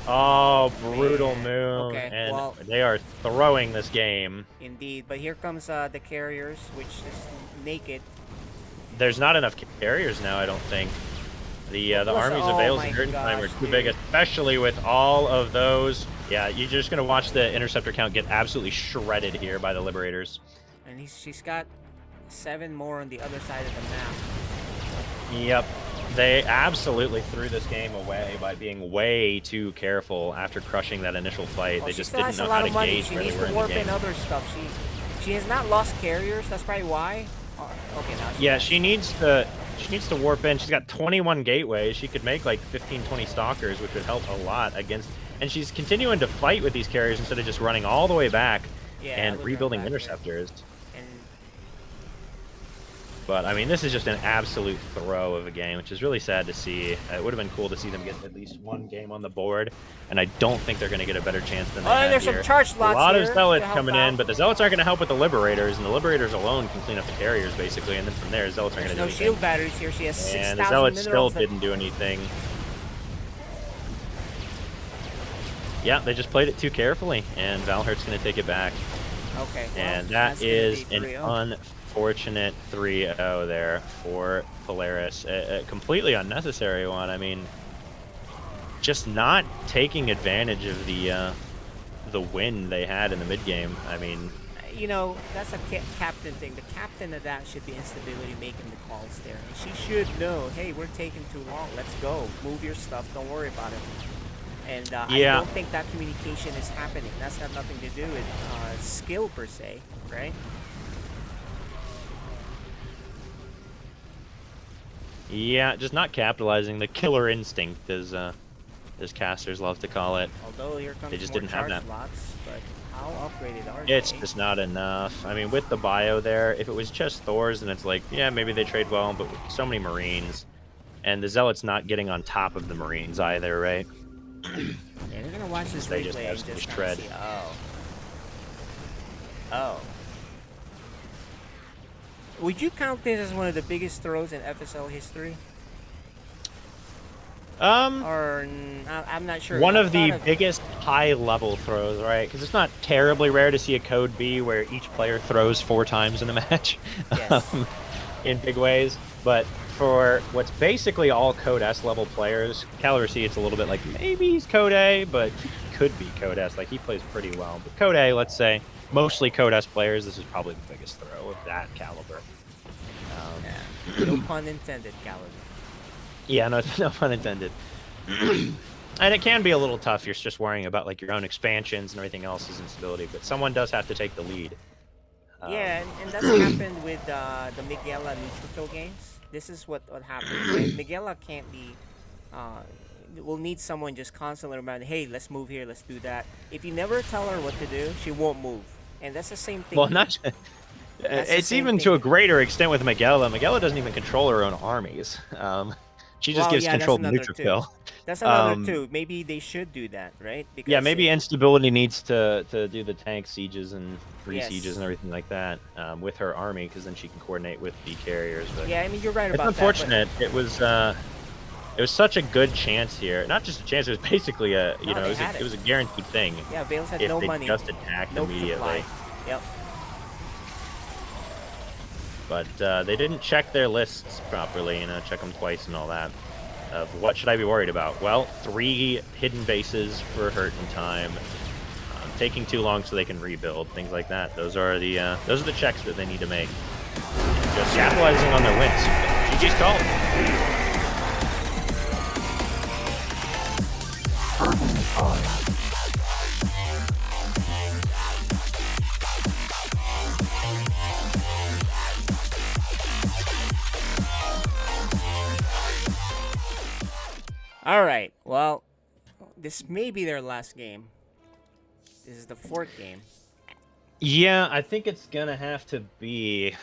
Oh, brutal move. Okay, And well- they are throwing this game. Indeed, but here comes the carriers, which is naked. There's not enough carriers now, I don't think. The armies of Vales and Hurting Time are too big, especially with all of those. Yeah, you're just going to watch the interceptor count get absolutely shredded here by the Liberators. And she's got 7 more on the other side of the map. Yep. They absolutely threw this game away by being way too careful after crushing that initial fight. They She just still didn't has a know lot how of to money. gauge She where they needs were to in the warp in game. other stuff. She has not lost carriers. That's probably why. Okay, now Yeah, she needs to warp in. She's got 21 gateways. She could make like 15, 20 stalkers, which would help a lot against. And she's continuing to fight with these carriers instead of just running all the way back and rebuilding interceptors. But I mean, this is just an absolute throw of a game, which is really sad to see. It would have been cool to see them get at least one game on the board, and I don't think they're going to get a better chance than they had there's here. some charge slots A lot here of Zealots to help coming out. in, but the Zealots aren't going to help with the Liberators, and the Liberators alone can clean up the carriers, basically, and then from there, Zealots aren't going to do No anything. shield batteries here. She has 6,000 And the Zealots still minerals. didn't do anything. Yeah, they just played it too carefully, and Valhurt's going to take it back. Okay. Well, And that's that gonna is be an 3-0. unfortunate 3-0 there for Polaris. A completely unnecessary one. I mean, just not taking advantage of the win they had in the mid game. I mean, You know, that's a captain thing. The captain of that should be Instability making the calls there. And she should know, hey, we're taking too long. Let's go. Move your stuff. Don't worry about it. And I don't think that communication is happening. That's got nothing to do with skill per se, right? yeah, just not capitalizing the killer instinct, as casters love to call it. Although here comes They just more didn't have charge that. lots, but how upgraded are It's they? just not enough. I mean, with the bio there, if it was just Thors, then it's like, yeah, maybe they trade well, but with so many Marines, and the Zealot's not getting on top of the Marines either, right? Yeah, they're gonna watch this They just replay have and so much just kind of tread. see, oh. Would you count this as one of the biggest throws in FSL history? Or I'm not sure. One I of the thought biggest high-level throws, right? Because it's not terribly rare to see a code B where each player throws 4 times in a match, Yes. in big ways. But for what's basically all code S level players, Caliber C, it's a little bit like maybe he's code A, but he could be code S. Like, he plays pretty well. But code A, let's say, mostly code S players, this is probably the biggest throw of that caliber. no pun intended, Caliber. Yeah, no pun intended. And it can be a little tough. You're just worrying about like your own expansions and everything else is instability, but someone does have to take the lead. Yeah, and that's happened with the Miguela Neutrophil games. This is what happened. Right? Miguela can't be. Will need someone just constantly reminding, hey, let's move here, let's do that. If you never tell her what to do, she won't move. And that's the same thing. Well, not. It's even to a greater extent with Miguela. Miguela doesn't even control her own armies. She just gives control to Neutrophil. That's another too. Maybe they should do that, right? Because yeah, maybe instability needs to do the tank sieges and free Yes. sieges and everything like that with her army, because then she can coordinate with the carriers. But Yeah, I mean, you're right it's about unfortunate. It was such a good chance here. Not just a chance. It was basically a No, they had it was a guaranteed thing. Yeah, Vales had if no they money. just attacked No immediately. supply. Yep. But they didn't check their lists properly, check them twice and all that. Of what should I be worried about? Well, 3 hidden bases for hurt in time, taking too long so they can rebuild, things like that. Those are the checks that they need to make. And just capitalizing on their wins. GG's called. All right. Well, this may be their last game. This is the 4th game. Yeah, I think it's gonna have to be,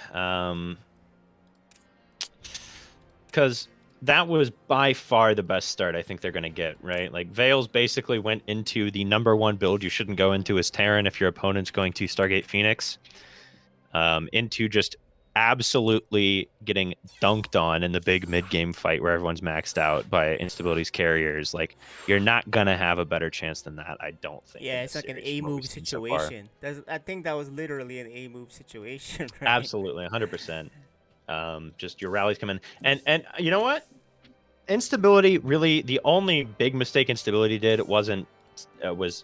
because that was by far the best start I think they're gonna get, right? Like, Vales basically went into the #1 build you shouldn't go into as Terran if your opponent's going to Stargate Phoenix, into just absolutely getting dunked on in the big mid-game fight where everyone's maxed out by Instability's carriers. Like, you're not gonna have a better chance than that, I don't think. Yeah, it's like an A move situation. I think that was literally an A move situation, right? Absolutely, 100%. Just your rallies come in, and you know what? Instability, really, the only big mistake Instability did was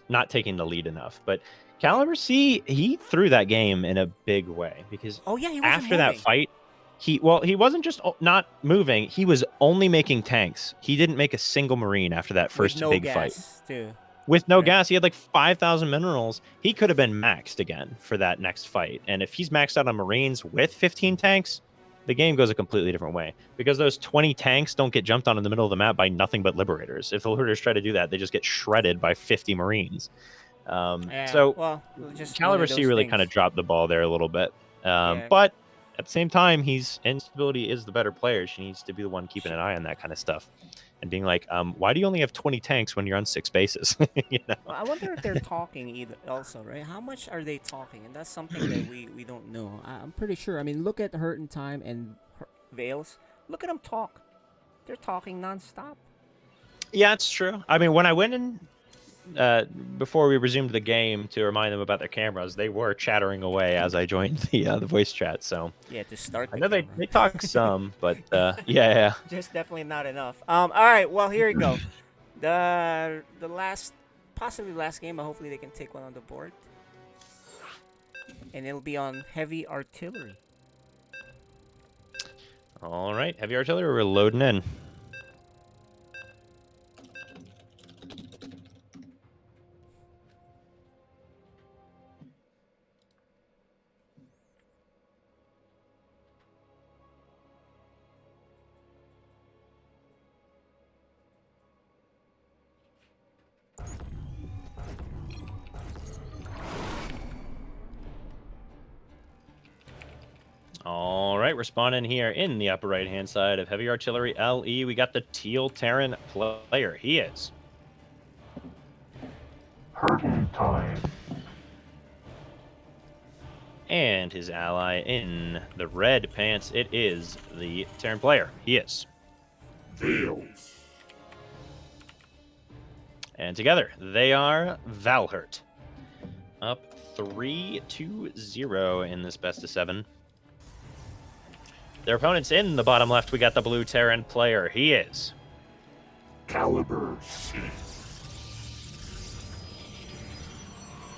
not taking the lead enough. But Caliber C, he threw that game in a big way, because he wasn't after that moving. fight, he wasn't just not moving, he was only making tanks. He didn't make a single Marine after that first With no big gas, fight. too. with no gas. He had like 5,000 minerals. He could have been maxed again for that next fight. And if he's maxed out on Marines with 15 tanks, the game goes a completely different way. Because those 20 tanks don't get jumped on in the middle of the map by nothing but Liberators. If the Liberators try to do that, they just get shredded by 50 Marines. Yeah, So well, just one Caliber of C those really things. kind of dropped the ball there a little bit. Yeah. But at the same time, Instability is the better player. She needs to be the one keeping an eye on that kind of stuff. And being like, why do you only have 20 tanks when you're on 6 bases? You know? Well, I wonder if they're talking either also, right? How much are they talking? And that's something that we don't know. I'm pretty sure. I mean, look at Hurt in Time and Veils. Look at them talk. They're talking nonstop. Yeah, it's true. I mean, when I went in before we resumed the game to remind them about their cameras, they were chattering away as I joined the voice chat. So yeah, to start. I know they talk some, but yeah. Just definitely not enough. All right, well here we go. The last, possibly last game, but hopefully they can take one on the board, and it'll be on heavy artillery. All right, heavy artillery, we're loading in. All right, we're spawning here in the upper right-hand side of Heavy Artillery LE. We got the Teal Terran player. He is. Hurting time. And his ally in the red pants, it is the Terran player. He is. Veils. And together, they are Valhurt. Up 3-0 in this best of 7. Their opponents in the bottom left, we got the blue Terran player. He is. Caliber C.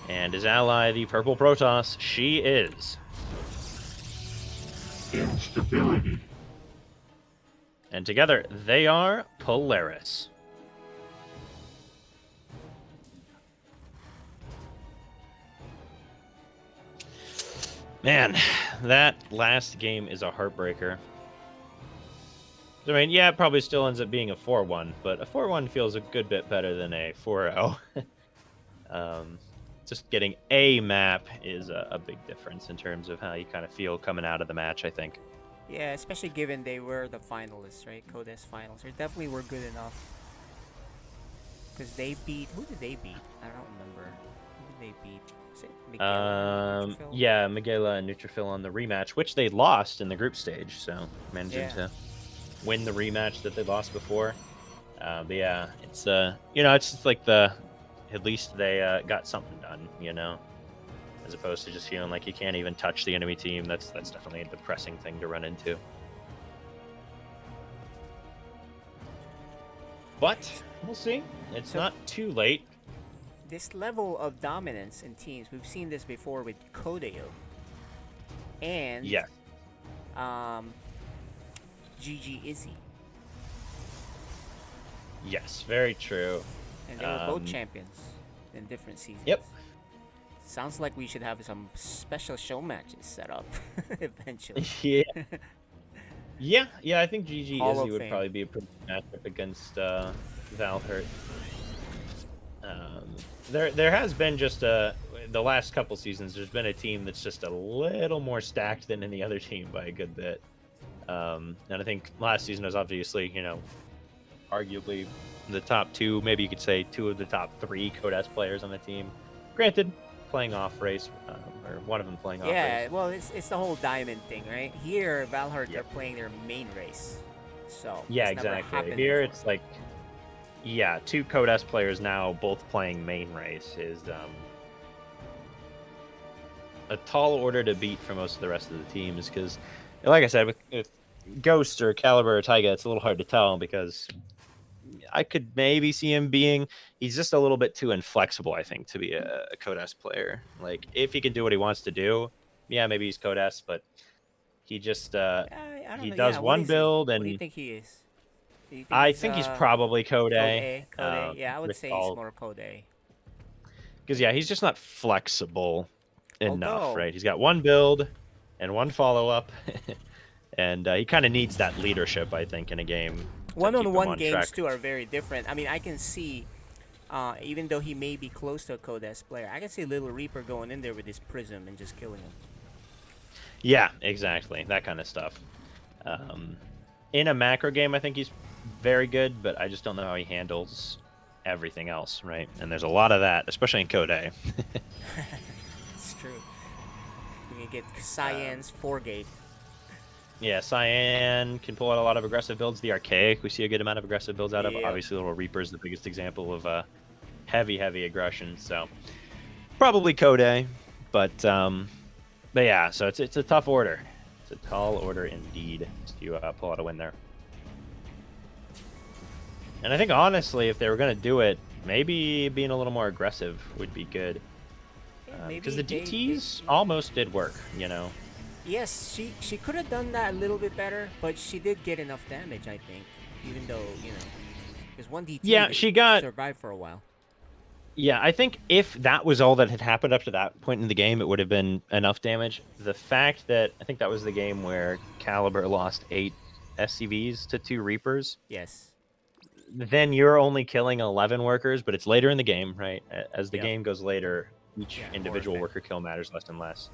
And his ally, the purple Protoss, she is. Instability. And together, they are Polaris. Man, that last game is a heartbreaker. I mean, yeah, it probably still ends up being a 4-1, but a 4-1 feels a good bit better than a 4-0. Just getting a map is a big difference in terms of how you kind of feel coming out of the match, I think. Yeah, especially given they were the finalists, right? Codes finals. They definitely were good enough. Because they beat... Who did they beat? I don't remember. Who did they beat? Was it Miguel? Yeah, Miguela and Neutrophil on the rematch, which they lost in the group stage, so managing to win the rematch that they lost before. But yeah, it's you know, it's just like at least they got something done, you know, as opposed to just feeling like you can't even touch the enemy team. That's definitely a depressing thing to run into. But we'll see. It's not too late. This level of dominance in teams, we've seen this before with Kodeo. And GG Izzy. Yes, very true. And they were both champions in different seasons. Yep. Sounds like we should have some special show matches set up eventually. Yeah, I think GG Hall Izzy of would Fame. probably be a pretty good matchup against Valhurt. There has been just the last couple seasons, there's been a team that's just a little more stacked than any other team by a good bit. And I think last season was obviously, you know, arguably the top 2, maybe you could say 2 of the top 3 Codes players on the team. Granted, playing off race, or one of them playing off race. Yeah, well, it's the whole diamond thing, right? Here, Valhart, they're playing their main race. So Yeah, it's never exactly. happened Here before. it's like, yeah, 2 Codes players now both playing main race is a tall order to beat for most of the rest of the teams, because, like I said, with Ghost or Caliber or Taiga, it's a little hard to tell because I could maybe see him being, he's just a little bit too inflexible, I think, to be a Codes player. Like, if he can do what he wants to do, yeah, maybe he's Codes, but he just, I don't he know. does Yeah, one what is build, he? and What do you think he is? Do you I think he's probably Code. Code. Yeah, I would with say all- he's more Code. Because yeah, he's just not flexible enough, Although- right? He's got one build and one follow-up, and he kind of needs that leadership, I think, in a game. to keep him One-on-one on games track. too are very different. I mean, I can see, even though he may be close to a Codes player, I can see Little Reaper going in there with his prism and just killing him. Yeah, exactly. That kind of stuff. In a macro game, I think he's very good, but I just don't know how he handles everything else, right? And there's a lot of that, especially in Code A. It's true. You can get Cyan's 4-gate. Yeah, Cyan can pull out a lot of aggressive builds. The Archaic, we see a good amount of aggressive builds out of. Yeah. Obviously, Little Reaper is the biggest example of heavy aggression. So probably Code A, but yeah. So it's a tough order. It's a tall order indeed to pull out a win there. And I think honestly, if they were going to do it, maybe being a little more aggressive would be good. Because the DTs almost did work, you know. Yes, she could have done that a little bit better, but she did get enough damage, I think. Even though, you know, because one DT Yeah, she got survived for a while. Yeah, I think if that was all that had happened up to that point in the game, it would have been enough damage. The fact that I think that was the game where Caliber lost 8 SCVs to 2 Reapers. Yes. Then you're only killing 11 workers, but it's later in the game, right? As the Yep. game goes later, each Yeah, individual worker kill matters less and less.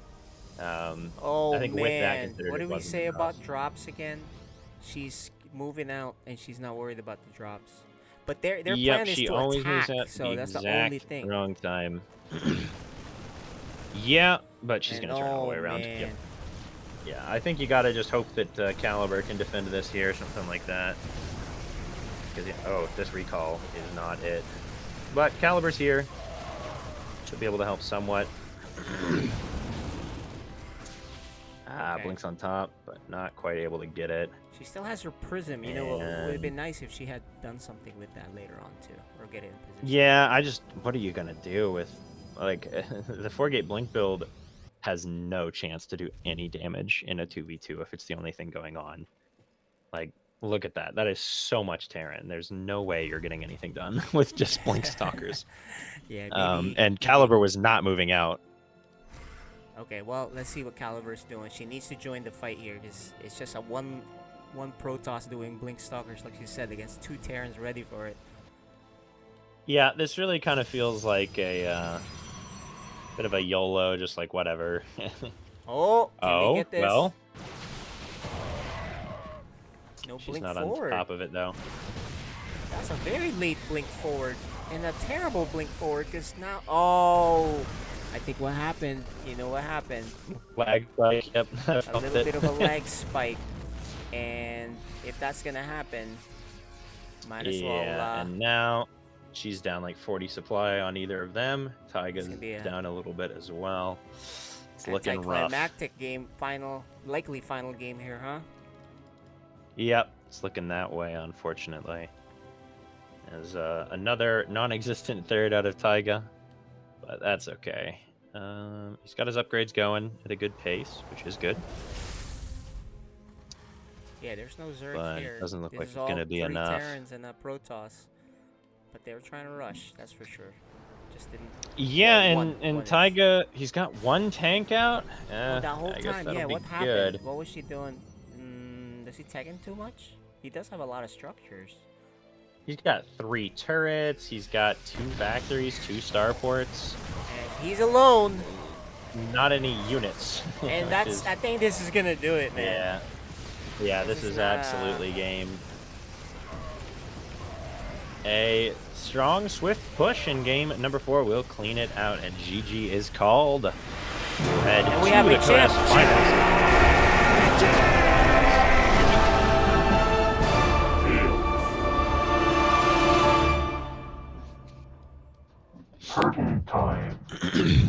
Oh I think man, with that considered, what it did we wasn't say enough. about drops again? She's moving out and she's not worried about the drops. But their Yep, plan is she to always attack, moves out so that's the exact only thing. wrong time. Yeah, but she's And gonna turn all the way oh, around. Yep. man. Yeah, I think you gotta just hope that Caliber can defend this here, something like that. Because this recall is not it. But Caliber's here. Should be able to help somewhat. Okay. Blinks on top, but not quite able to get it. She still has her prism. You know, it would have And- been nice if she had done something with that later on too, or get it in position. Yeah, what are you gonna do with, like, the 4-gate blink build has no chance to do any damage in a 2v2 if it's the only thing going on. Like, look at that. That is so much Terran. There's no way you're getting anything done with just blink stalkers. Yeah, And Caliber was not moving out. Okay, well, let's see what Caliber's doing. She needs to join the fight here because it's just a one Protoss doing blink stalkers, like you said, against 2 Terrans ready for it. Yeah, this really kind of feels like a bit of a YOLO, just like whatever. Oh, can we get this? Well, No she's blink not forward. on top of it though. That's a very late blink forward and a terrible blink forward because now. Oh, I think what happened. You know what happened? Lag spike. Yep. I A felt little it. bit of a lag spike, and if that's gonna happen, might as well. And now she's down like 40 supply on either of them. Taiga's gonna be a down a little bit as well. It's looking rough. Anticlimactic game, likely final game here, huh? Yep, it's looking that way, unfortunately. As another non-existent third out of Taiga, but that's okay. He's got his upgrades going at a good pace, which is good. Yeah, there's no Zerg But here. doesn't look This like is it's gonna all be 3 enough. Terrans and a Protoss, but they were trying to rush. That's for sure. Just didn't. Yeah, well, and one is- Taiga, he's got 1 tank out. Oh, that whole I guess time, that'll yeah. be What happened? good. What was she doing? Does he tag in too much? He does have a lot of structures. He's got 3 turrets. He's got 2 factories, 2 starports. And he's alone. Not any units. And which that's. is- I think this is gonna do it, man. Yeah. Yeah, this is not- absolutely game. A strong, swift push in game number 4 will clean it out, and GG is called. We'll head And we to have a the champ. class finals. Turtle time.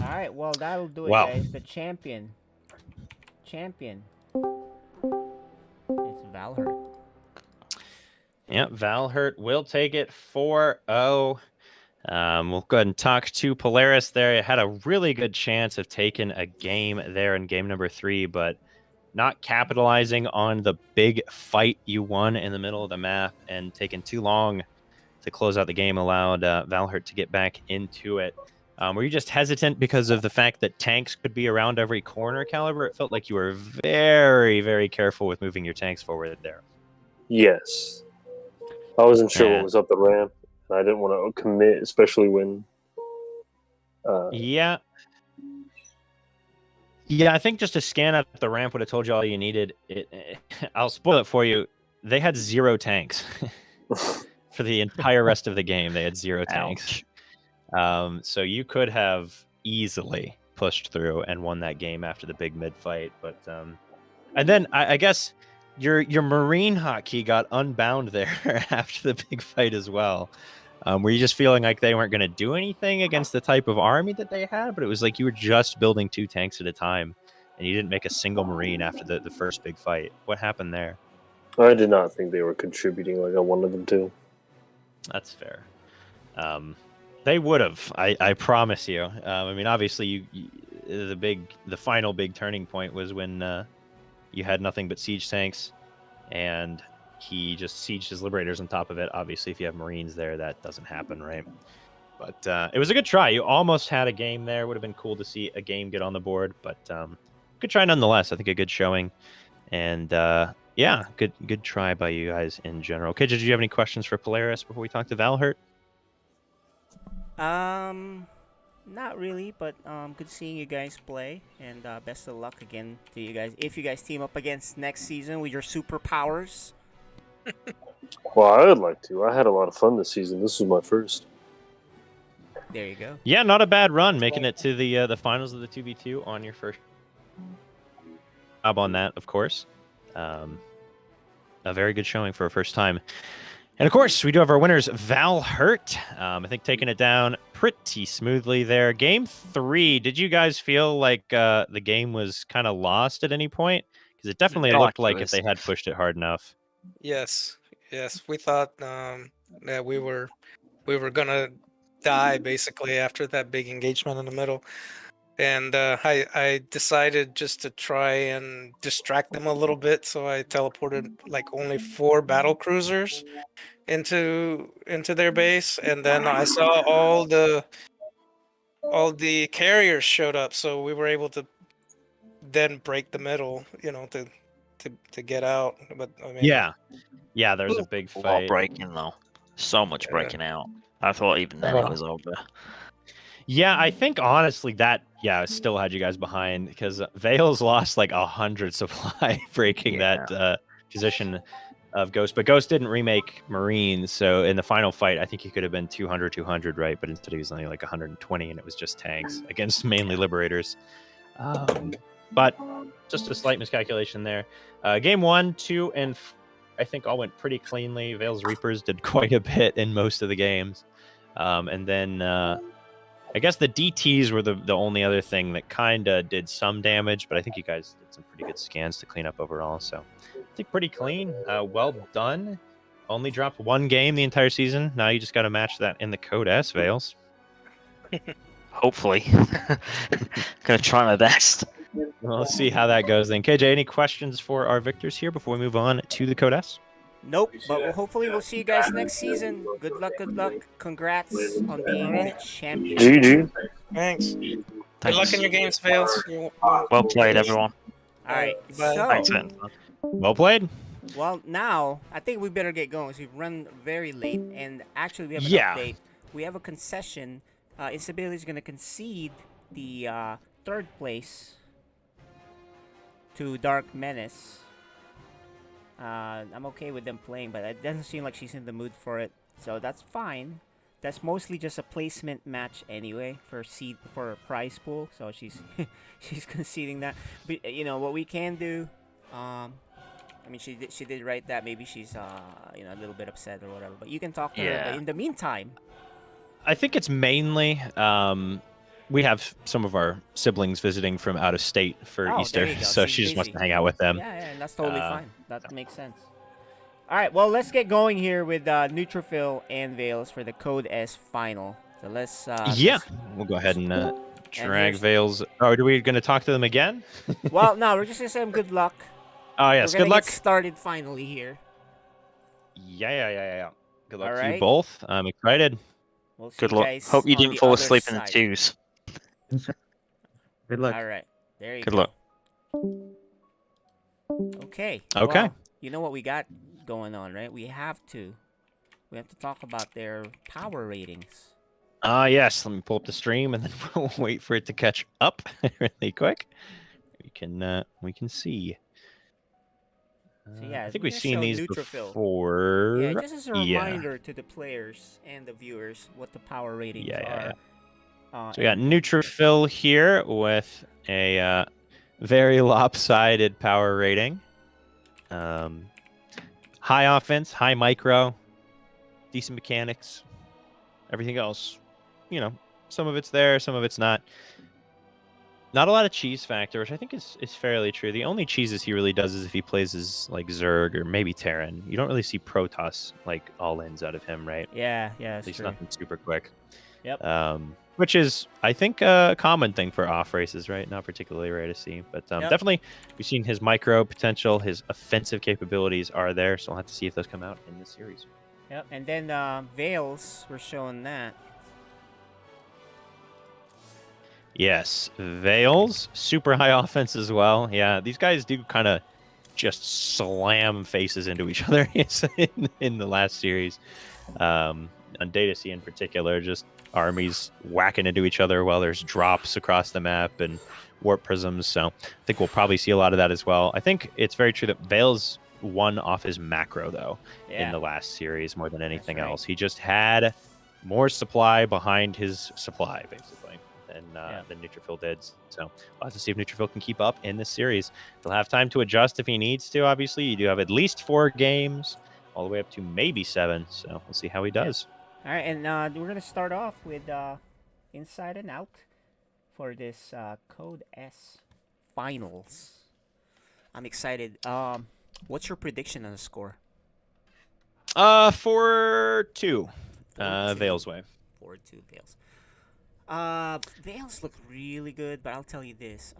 All right, well that'll do it, Wow. guys. The champion. It's Valhart. Yep, Valhart will take it 4-0. We'll go ahead and talk to Polaris there. Had a really good chance of taking a game there in game number 3, but not capitalizing on the big fight you won in the middle of the map and taking too long to close out the game allowed Valhart to get back into it. Were you just hesitant because of the fact that tanks could be around every corner, Caliber? It felt like you were very, very careful with moving your tanks forward there. Yes. I wasn't sure Yeah. what was up the ramp, and I didn't want to commit, especially when... Yeah. Yeah, I think just a scan at the ramp would have told you all you needed. I'll spoil it for you. They had 0 tanks. For the entire rest of the game, they had 0 tanks. So you could have easily pushed through and won that game after the big mid fight. But and then I guess your Marine hotkey got unbound there after the big fight as well. Were you just feeling like they weren't going to do anything against the type of army that they had? But it was like you were just building 2 tanks at a time, and you didn't make a single Marine after the first big fight. What happened there? I did not think they were contributing like I wanted them to. That's fair. They would have. I promise you. I mean, obviously, the final big turning point was when you had nothing but siege tanks, and he just sieged his liberators on top of it. Obviously, if you have Marines there, that doesn't happen, right? But it was a good try. You almost had a game there. Would have been cool to see a game get on the board, but good try nonetheless. I think a good showing, and yeah, good try by you guys in general. Okay, did you have any questions for Polaris before we talk to Valhurt? Not really, but good seeing you guys play, and best of luck again to you guys. If you guys team up against next season with your superpowers. Well, I would like to. I had a lot of fun this season. This was my first. There you go. Yeah, not a bad run, making it to the finals of the 2v2 on your first job on that, of course. A very good showing for a first time. And of course, we do have our winners, Valhurt. I think taking it down pretty smoothly there. Game 3, did you guys feel like the game was kind of lost at any point? Because it definitely looked like if they had pushed it hard enough. Yes, we thought that we were gonna die basically after that big engagement in the middle, and I decided just to try and distract them a little bit, so I teleported like only 4 battle cruisers into their base, and then I saw all the carriers showed up, so we were able to then break the middle, to get out. But I mean, yeah, there was a big A lot fight. breaking though. So much breaking out. I thought even then it was over. Yeah, I think honestly that still had you guys behind because Vales lost like 100 supply breaking that position of Ghost, but Ghost didn't remake Marines, so in the final fight I think he could have been 200, right? But instead he was only like 120, and it was just tanks against mainly Liberators. But just a slight miscalculation there. Game 1, 2, and I think all went pretty cleanly. Vales Reapers did quite a bit in most of the games, and then I guess the DTs were the only other thing that kind of did some damage, but I think you guys did some pretty good scans to clean up overall. So I think pretty clean. Well done. Only dropped 1 game the entire season. Now you just got to match that in the Code S, Vales. Hopefully. Gonna try my best. Well, let's see how that goes then. KJ, any questions for our victors here before we move on to the Code S? Nope, but hopefully we'll see you guys next season. Good luck, good luck. Congrats on being the champion. GG. Thanks. Good luck in your games, Vales. Well played, everyone. Alright, so... Thanks, man. Well played. Well, now, I think we better get going. So we've run very late, and actually we have an update. We have a concession. Instability is going to concede the 3rd place to Dark Menace. I'm okay with them playing, but it doesn't seem like she's in the mood for it, so that's fine. That's mostly just a placement match anyway for a prize pool, so she's she's conceding that. But you know what we can do. I mean, she did write that. Maybe she's a little bit upset or whatever. But you can talk to her. But in the meantime, I think it's mainly we have some of our siblings visiting from out of state for Easter, so she just wants to hang out with them. Yeah, and that's totally fine. That makes sense. All right, well, let's get going here with Neutrophil and Vales for the Code S final. So let's. We'll go ahead and drag Vales. Oh, are we going to talk to them again? Well, no, we're just gonna say them good luck. Oh yes, good luck. Get started finally here. Yeah. Good luck All to right. you both. I'm excited. We'll see Good you luck. guys Hope you on didn't the fall other asleep in the side. twos. Good luck. All right, there you Good go. luck. Good luck. All right, there you Good go. luck. Okay. Okay. Well, you know what we got going on, right? We have to talk about their power ratings. Yes. Let me pull up the stream and then we'll wait for it to catch up really quick. We can see. So yeah, I think we're we've gonna seen show these Neutrophil. before. Yeah, just as a Yeah. reminder to the players and the viewers what the power ratings Yeah. are. So we got Neutrophil here with a very lopsided power rating. High offense, high micro, decent mechanics. Everything else, some of it's there, some of it's not. Not a lot of cheese factor, which I think is fairly true. The only cheeses he really does is if he plays as like Zerg or maybe Terran. You don't really see Protoss like all-ins out of him, right? Yeah, that's At least true. nothing super quick. Yep. Which is, I think, a common thing for off races, right? Not particularly rare to see, but definitely we've seen his micro potential, his offensive capabilities are there, so we'll have to see if those come out in this series. Yep. And then Veils, we're showing that. Yes, Veils, super high offense as well. Yeah, these guys do kind of just slam faces into each other in the last series. On Data C in particular, just armies whacking into each other while there's drops across the map and warp prisms. So I think we'll probably see a lot of that as well. I think it's very true that Veils won off his macro, though, in the last series more than anything else. He just had more supply behind his supply, basically. Than Neutrophil did. So we'll have to see if Neutrophil can keep up in this series. He'll have time to adjust if he needs to, obviously. You do have at least 4 games, all the way up to maybe 7. So we'll see how he does. All right, and we're going to start off with Inside and Out for this Code S Finals. I'm excited. What's your prediction on the score? 4-2. Veils way. 4-2 Veils. Veils look really good, but I'll tell you this.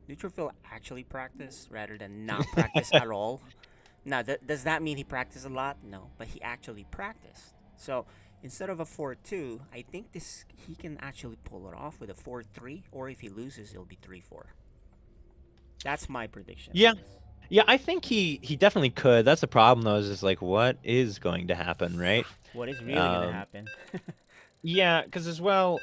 Neutrophil actually practiced rather than not practice at all. Now, does that mean he practiced a lot? No, but he actually practiced. So instead of a 4-2, I think he can actually pull it off with a 4-3, or if he loses, it'll be 3-4. That's my prediction. Yeah, I think he definitely could. That's the problem, though, is just like, what is going to happen, right? What is really going to happen? Yeah, because as well,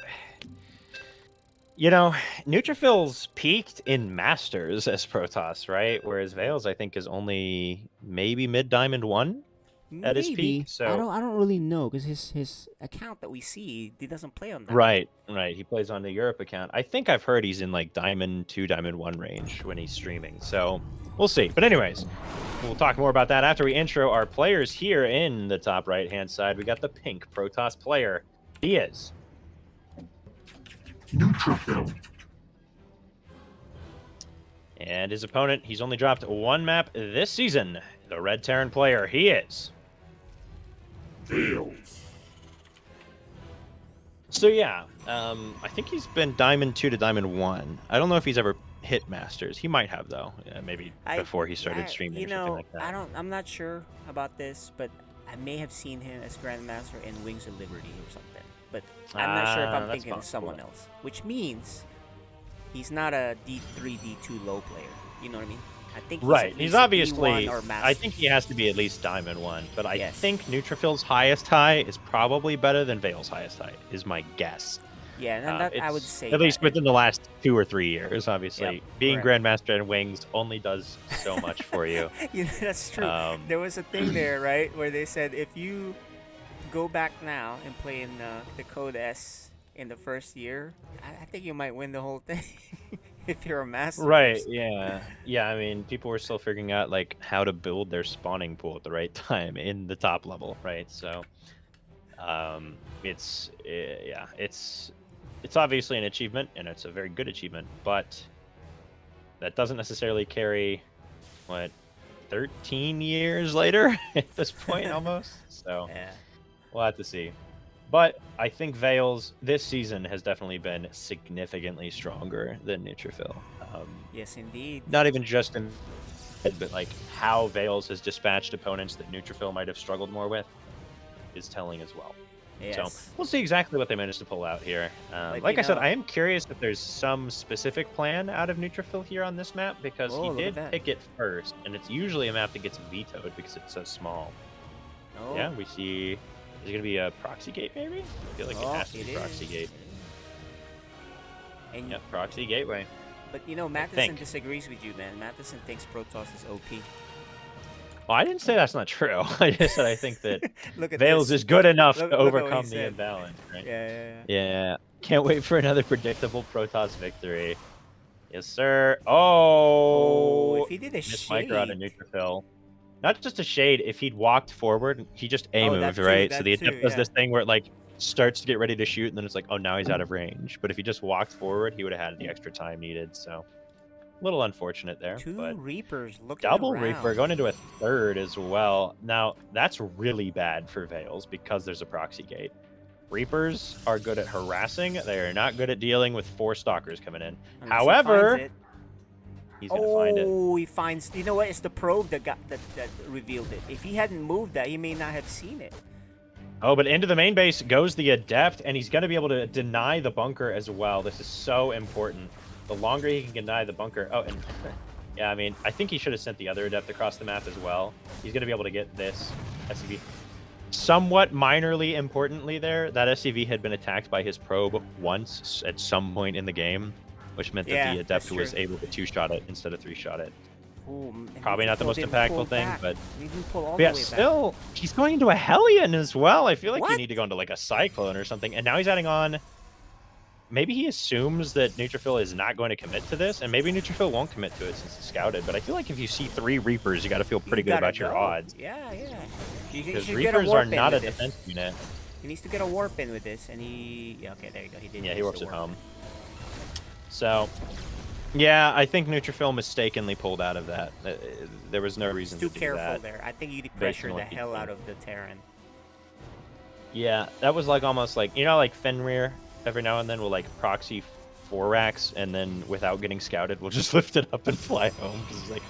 Neutrophil's peaked in Masters as Protoss, right? Whereas Veils, I think, is only maybe mid-Diamond 1 at his peak. So I don't really know, because his account that we see, he doesn't play on that. Right. He plays on the Europe account. I think I've heard he's in like Diamond 2, Diamond 1 range when he's streaming. So we'll see. But anyways, we'll talk more about that after we intro our players here in the top right-hand side. We got the pink Protoss player. He is Neutrophil. And his opponent, he's only dropped 1 map this season. The red Terran player, he is Veils. So yeah, I think he's been Diamond 2 to Diamond 1. I don't know if he's ever hit Masters. He might have, though. Maybe before he started streaming or something like that. I'm not sure about this, but I may have seen him as Grandmaster in Wings of Liberty or something. But I'm not sure if I'm thinking of someone else. Which means he's not a D3, D2 low player. You know what I mean? I think he's obviously, I think he has to be at least Diamond 1. But I think Neutrophil's highest high is probably better than Veil's highest high, is my guess. Yeah, I would say at least within the last 2 or 3 years, obviously. Yep, being Grandmaster in Wings only does so much for you. That's true. There was a thing there, right, where they said if you go back now and play in the Code S in the first year, I think you might win the whole thing if you're a master. Right, yeah. I mean, people were still figuring out like how to build their spawning pool at the right time in the top level, right? So it's obviously an achievement, and it's a very good achievement, but that doesn't necessarily carry 13 years later at this point almost. So we'll have to see. But I think Veils this season has definitely been significantly stronger than Neutrophil. Yes, indeed. Not even just in, but like how Veils has dispatched opponents that Neutrophil might have struggled more with is telling as well. So Yes. we'll see exactly what they managed to pull out here. Like I said, I am curious if there's some specific plan out of Neutrophil here on this map, because Oh, he look at did that. pick it first, and it's usually a map that gets vetoed because it's so small. Oh. Yeah, we see. Is it going to be a proxy gate, maybe? I feel like it has to be proxy gate. And Yeah, proxy gateway. But you know, Matheson think. disagrees with you, man. Matheson thinks Protoss is OP. Well, I didn't say that's not true. I just said I think that Look at Veils this. is good enough Look to at what he overcome the said. imbalance, right? Yeah. Yeah. Can't wait for another predictable Protoss victory. Yes, sir. Oh, if he did a missed micro out of shade. neutrophil. Not just a shade. If he'd walked forward, he just A Oh, moved, that too, right? that So the too, Adept does yeah. this thing where it like starts to get ready to shoot, and then it's like, oh, now he's out of range. But if he just walked forward, he would have had the extra time needed. So a little unfortunate there. Two Reapers looking Double around. Reaper going into a third as well. Now, that's really bad for Veils because there's a proxy gate. Reapers are good at harassing. They are not good at dealing with 4 Stalkers coming in. Unless he However, finds it. he's going to find it. Oh, he finds. You know what? It's the probe that that revealed it. If he hadn't moved that, he may not have seen it. Oh, but into the main base goes the Adept, and he's going to be able to deny the bunker as well. This is so important. The longer he can deny the bunker... Oh, and... Yeah, I mean, I think he should have sent the other Adept across the map as well. He's going to be able to get this SCV. Somewhat minorly importantly there, that SCV had been attacked by his probe once at some point in the game, which meant that the Adept was able to 2-shot it instead of 3-shot it. Ooh, Probably not the most impactful thing, but but yeah, still, he's going into a Hellion as well. I feel like you What? need to go into like a Cyclone or something. And now he's adding on... Maybe he assumes that Neutrophil is not going to commit to this, and maybe Neutrophil won't commit to it since it's scouted. But I feel like if you see 3 Reapers, you got to feel pretty good about your odds. Yeah. You Because should get a Reapers warp are in not a with this. defense unit. He needs to get a warp in with this, and he... Yeah, okay, there you go. He did. Yeah, he use warps the at warp. home. So, yeah, I think Neutrophil mistakenly pulled out of that. There was no reason Too to do careful that. there. I think you based on pressured the what he hell did. out of the Terran. Yeah, that was like almost like, you know, like Fenrir every now and then will like proxy 4 racks, and then without getting scouted, we'll just lift it up and fly home because he's like,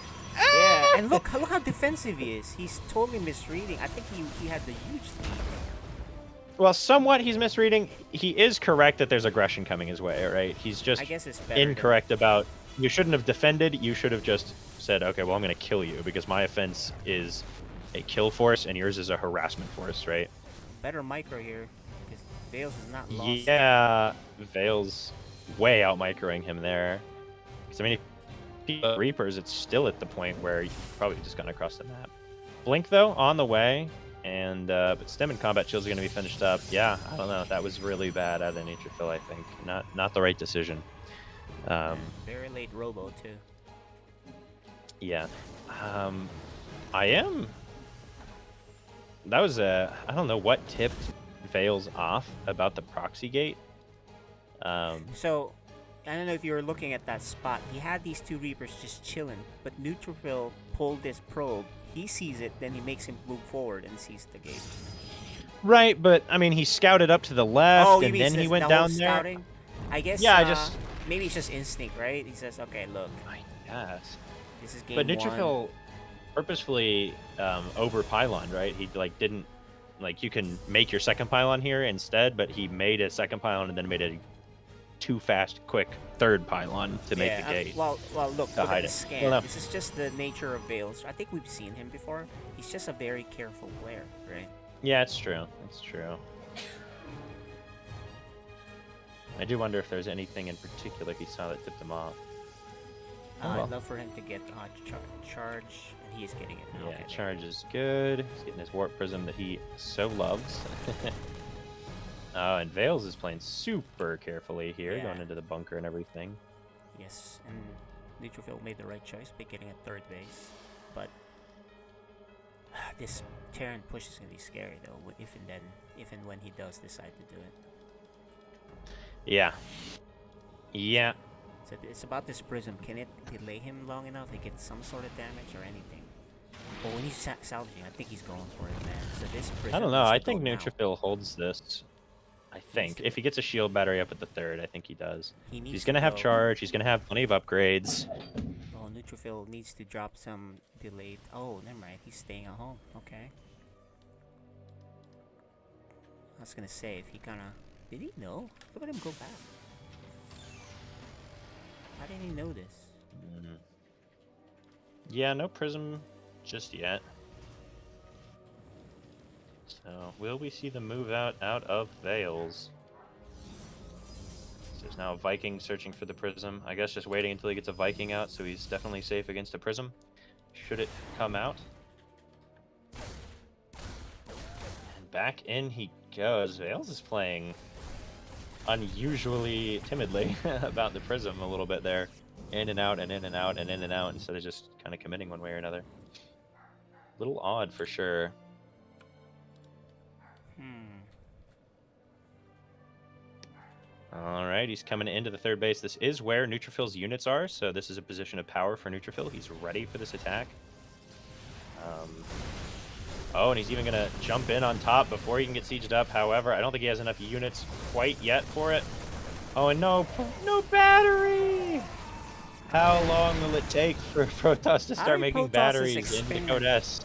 Yeah, and look how defensive he is. He's totally misreading. I think he had the huge lead. well, somewhat he's misreading. He is correct that there's aggression coming his way, right? He's just I guess it's better than- incorrect about, you shouldn't have defended. You should have just said, okay, well, I'm going to kill you because my offense is a kill force and yours is a harassment force, right? Better micro here, because Veils is not lost. Yeah, Veil's way out microing him there. Because I mean, if he Reapers, it's still at the point where you've probably just gone across the map. Blink though on the way, and but Stem and Combat Shields are going to be finished up. Yeah, I don't know. That was really bad out of Neutrophil. I think not the right decision. Very late robo too. Yeah, I am. That was I don't know what tipped Veils off about the proxy gate. So, I don't know if you were looking at that spot. He had these 2 Reapers just chilling, but Neutrophil pulled this probe. He sees it, then he makes him move forward and sees the gate. Right, but I mean, he scouted up to the left, Oh, you and mean then he the went whole down there. scouting? I guess. Yeah, I just. Maybe it's just instinct, right? He says, "Okay, look." Yes. This is game But one. Neutrophil purposefully over pylon, right? He like didn't like you can make your second pylon here instead, but he made a second pylon and then made a too fast, quick third pylon to make the gate. Well, look to at hide the it. scan. Well, no. This is just the nature of Veils. I think we've seen him before. He's just a very careful player, right? Yeah, it's true. It's true. I do wonder if there's anything in particular he saw that tipped him off. I'd love for him to get charge, and he is getting it now. Yeah, Okay. charge is good. He's getting his warp prism that he so loves. Oh, and Veils is playing super carefully here, Yeah. going into the bunker and everything. Yes, and Neutrophil made the right choice by getting a 3rd base, but this Terran push is gonna be scary though. If and when he does decide to do it. Yeah. Yeah. So it's about this prism. Can it delay him long enough to get some sort of damage or anything? But when he's salvaging, I think he's going for it, man. So this prism. I don't know. needs I to think go now. Neutrophil holds this. I think. If he gets a shield battery up at the 3rd, I think he does. He needs He's to going to have go. charge. He's going to have plenty of upgrades. Oh, Neutrophil needs to drop some delayed. Oh, never mind. He's staying at home. Okay. was gonna say, if he kinda... Did he know? Look at him go back. How didn't he know this? Yeah, no Prism just yet. So, will we see the move out of Veils? So there's now a Viking searching for the Prism. I guess just waiting until he gets a Viking out, so he's definitely safe against a Prism. Should it come out. And back in he goes. Veils is playing unusually timidly about the Prism a little bit there. In and out and in and out and in and out instead of just kind of committing one way or another. A little odd for sure. Alright, he's coming into the third base. This is where Neutrophil's units are, so this is a position of power for Neutrophil. He's ready for this attack. Oh, and he's even going to jump in on top before he can get sieged up. However, I don't think he has enough units quite yet for it. Oh, and no battery! How long will it take for Protoss to start making batteries in Decode S?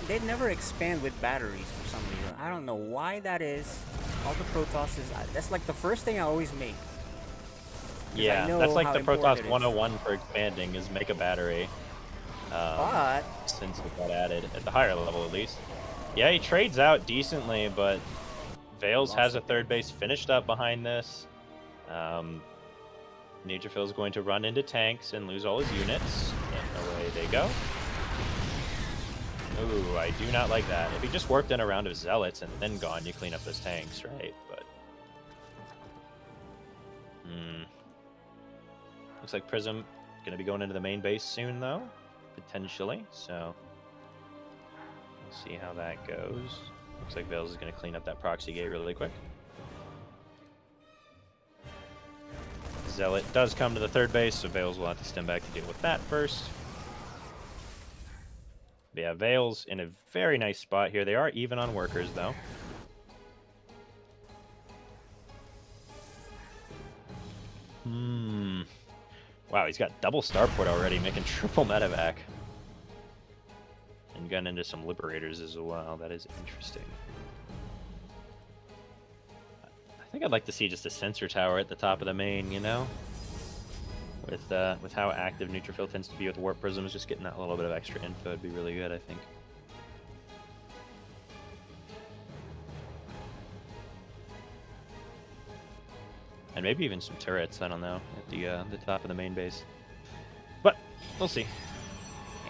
They never expand with batteries for some reason. I don't know why that is. All the Protosses, that's like the first thing I always make. Yeah, that's like the Protoss 101 for expanding, is make a battery. But since it got added at the higher level, at least. Yeah, he trades out decently, but Veils has a third base finished up behind this. Neutrophil is going to run into tanks and lose all his units, and away they go. Ooh, I do not like that. If he just worked in a round of Zealots and then gone, you clean up those tanks, right? But looks like Prism going to be going into the main base soon, though, potentially. So we'll see how that goes. Looks like Veils is going to clean up that proxy gate really quick. Zealot does come to the third base, so Veils will have to stem back to deal with that first. But yeah, Veils in a very nice spot here. They are even on workers, though. Wow, he's got double starport already, making triple medevac. And gun into some liberators as well. That is interesting. I think I'd like to see just a sensor tower at the top of the main, you know? With how active Neutrophil tends to be with Warp Prisms, just getting that little bit of extra info would be really good, I think. And maybe even some turrets, I don't know, at the top of the main base. But, we'll see.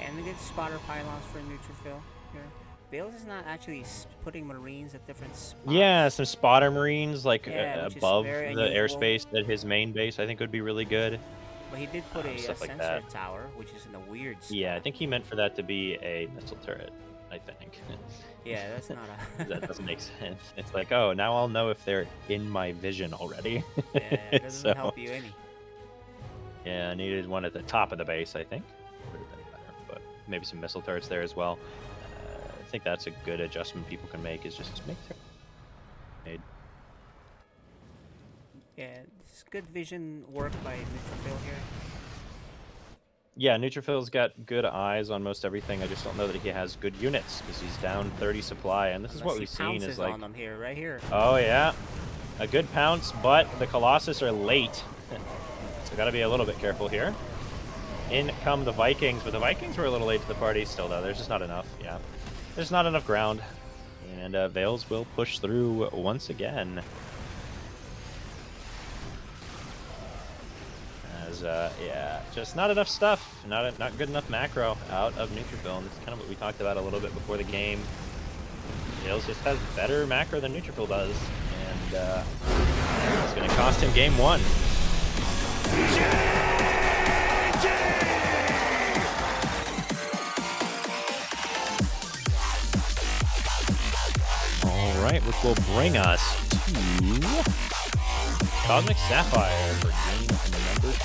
And we get spotter pylons for Neutrophil here. Veils is not actually putting Marines at different spots. Yeah, some spotter Marines, like above the unusual. airspace at his main base, I think would be really good. But he did put a stuff like sensor that. tower, which is in a weird spot. Yeah, I think he meant for that to be a missile turret, I think. Yeah, that's not a... That doesn't make sense. It's like, oh, now I'll know if they're in my vision already. Yeah, it doesn't help you any. Yeah, I needed one at the top of the base, I think. Would have been better, but maybe some missile turrets there as well. I think that's a good adjustment people can make, is just make turrets. Yeah, it's good vision work by Neutrophil here. Yeah, Neutrophil's got good eyes on most everything. I just don't know that he has good units because he's down 30 supply, and this is what we've seen is like. On them here, right here. Oh yeah, a good pounce, but the Colossus are late, so got to be a little bit careful here. In come the Vikings, but the Vikings were a little late to the party still, though. There's just not enough. Yeah, there's not enough ground, and Veils will push through once again. Yeah, just not enough stuff, not good enough macro out of Neutrophil, and this is kind of what we talked about a little bit before the game. Veils just has better macro than Neutrophil does, and it's going to cost him game one. All right, which will bring us to Cosmic Sapphire for game number 2.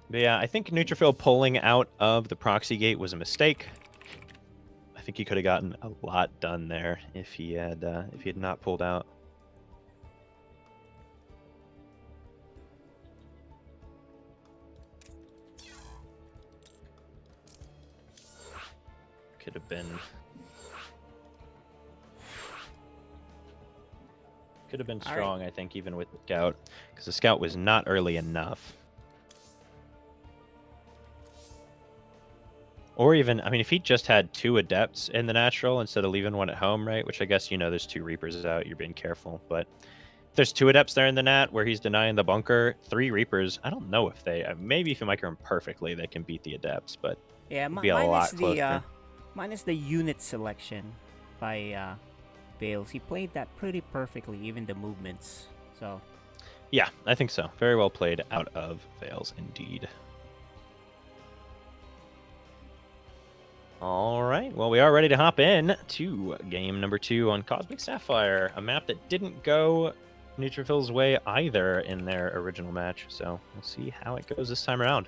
But yeah, I think Neutrophil pulling out of the proxy gate was a mistake. I think he could have gotten a lot done there if he had not pulled out. Could have been strong, I think, even with the scout, because the scout was not early enough. Or even, I mean, if he just had 2 adepts in the natural instead of leaving one at home, right? Which I guess, you know, there's 2 reapers out, you're being careful. But if there's 2 adepts there in the nat where he's denying the bunker, 3 reapers, I don't know if they, maybe if you micro them perfectly, they can beat the adepts, but Yeah, it'd be a lot closer. minus the unit selection by Vales. He played that pretty perfectly, even the movements. So Yeah, I think so. Very well played out of Vales, indeed. All right, well, we are ready to hop in to game number 2 on Cosmic Sapphire, a map that didn't go Neutrophil's way either in their original match, so we'll see how it goes this time around.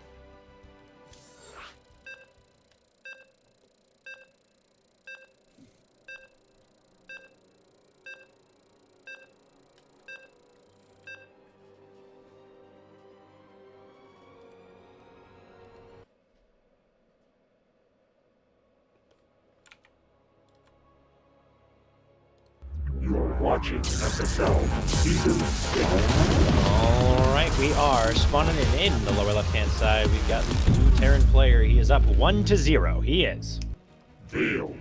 Watching FSL Season 6. All right, we are spawning in the lower left-hand side. We've got the blue Terran player. He is up 1-0. He is. Vales.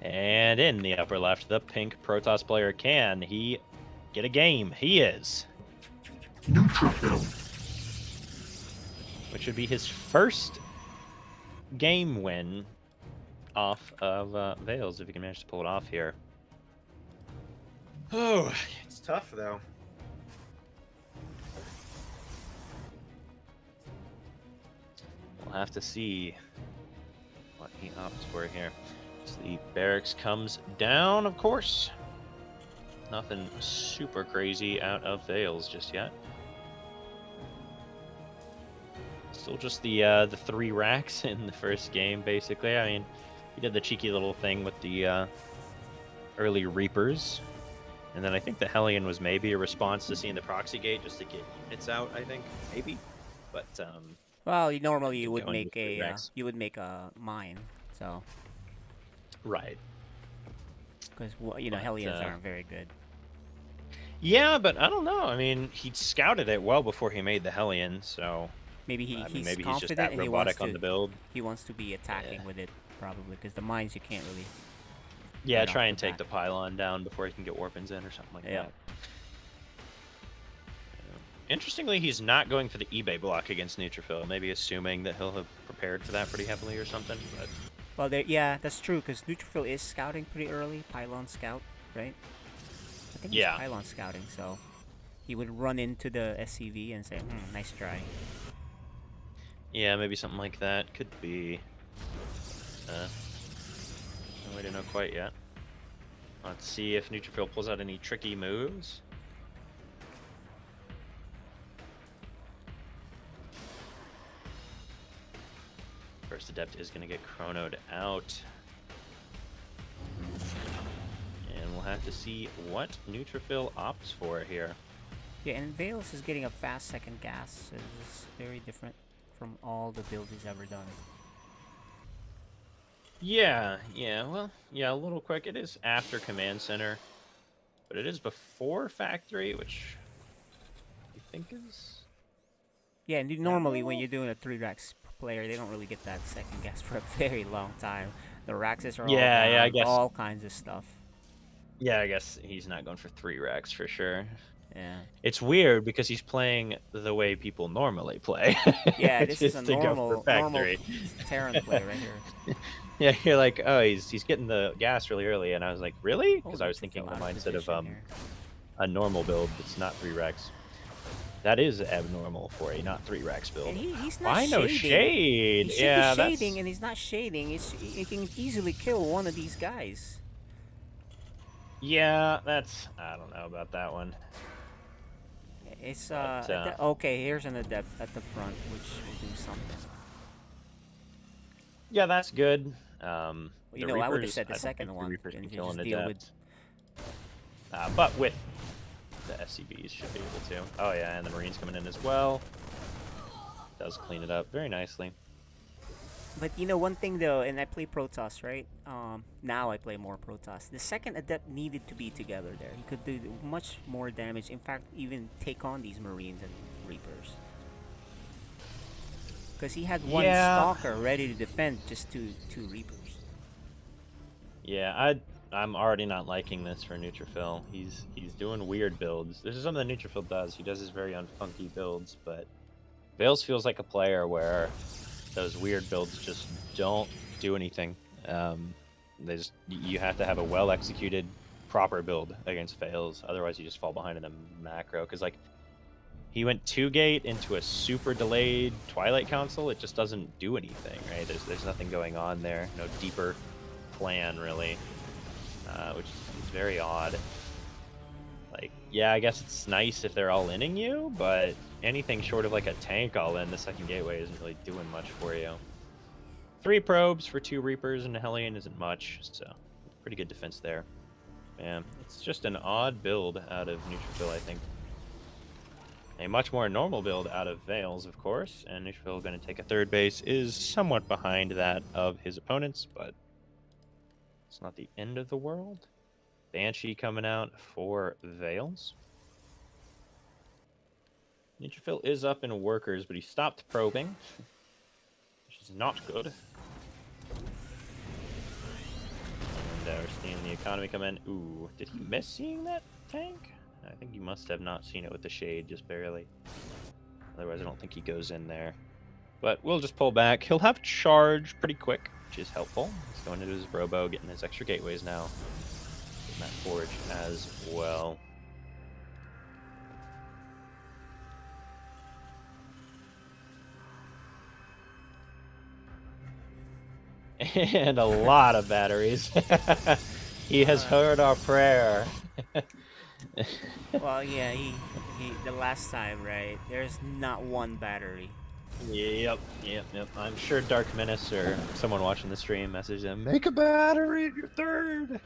And in the upper left, the pink Protoss player. Can he get a game? He is. Neutrophil. Which would be his first game win off of Vales, if he can manage to pull it off here. Oh, it's tough though. We'll have to see what he opts for here. So the barracks comes down, of course. Nothing super crazy out of Vales just yet. Still just the 3 racks in the first game, basically. I mean, he did the cheeky little thing with the early Reapers. And then I think the Hellion was maybe a response to seeing the proxy gate just to get units out, I think. Maybe. But, well, normally you would going make with the a Rex. mine, so. Right. Because, you know, Hellions aren't very good. Yeah, but I don't know. I mean, he scouted it well before he made the Hellion, so... Maybe he's maybe he's just confident that and robotic on the build. He wants to be attacking with it, probably, because the mines you can't really. Yeah, right try off and the take bat. the pylon down before he can get Warpins in or something like Yeah. that. Interestingly, he's not going for the eBay block against Neutrophil, maybe assuming that he'll have prepared for that pretty heavily or something. But Well, yeah, that's true, because Neutrophil is scouting pretty early, pylon scout, right? I think he's pylon scouting, so he would run into the SCV and say, nice try. yeah, maybe something like that. Could be. No way to know quite yet. Let's see if Neutrophil pulls out any tricky moves. First Adept is going to get chronoed out. And we'll have to see what Neutrophil opts for here. Yeah, and Vales is getting a fast second gas. It's very different from all the builds he's ever done. Yeah, well, yeah, a little quick. It is after Command Center, but it is before Factory, which you think is... Yeah, and normally when you're doing a 3 racks player, they don't really get that second gas for a very long time. The Raxes are all down, I guess all kinds of stuff. Yeah, I guess he's not going for 3 racks for sure. Yeah. It's weird because he's playing the way people normally play. Yeah, this is a Just to go for normal Factory. Terran play right here. Yeah, you're like, oh, he's getting the gas really early, and I was like, really? Because Oh, I was thinking the out of mindset of position here. a normal build that's not 3 racks. That is abnormal for a not 3 racks build. And he's not Why no shading. shade? He should Yeah, be that's shading, and he's not shading. He can easily kill one of these guys. yeah, that's I don't know about that one. It's But, okay. Here's an adept at the front, which will do something. Yeah, that's good. You The know, I would have Reapers, said the don't second think one, The Reapers and can you kill just an deal adept. But with the SCVs should be able to. Oh yeah, and the Marines coming in as well. does clean it up very nicely. But you know, one thing though, and I play Protoss, right? Now I play more Protoss. The second Adept needed to be together there. He could do much more damage. In fact, even take on these Marines and Reapers. Because he had one Stalker ready to defend just two Reapers. Yeah, I'm already not liking this for Neutrophil. He's doing weird builds. This is something that Neutrophil does. He does his very unfunky builds, but Veils feels like a player where those weird builds just don't do anything. You have to have a well executed proper build against Veils, otherwise you just fall behind in the macro. Because like he went 2-gate into a super delayed Twilight Council. It just doesn't do anything, right? There's nothing going on there. No deeper plan really, which is very odd. Like, yeah, I guess it's nice if they're all inning you, but anything short of like a tank all in the second gateway isn't really doing much for you. 3 probes for 2 Reapers and a Hellion isn't much, so pretty good defense there. Yeah, it's just an odd build out of Neutrophil, I think. A much more normal build out of Veils, of course, and Neutrophil going to take a 3rd base is somewhat behind that of his opponents, but it's not the end of the world. Banshee coming out for Veils. Neutrophil is up in workers, but he stopped probing, which is not good. And we're seeing the economy come in. Ooh, did he miss seeing that tank? I think he must have not seen it with the shade, just barely. Otherwise, I don't think he goes in there. But we'll just pull back. He'll have charge pretty quick, which is helpful. He's going into his Robo, getting his extra gateways now. Getting that forge as well. And a lot of batteries. He has heard our prayer. Well, yeah, he the last time, right? There's not one battery. Yep. I'm sure Dark Menace or someone watching the stream messaged him, make a battery of your 3rd!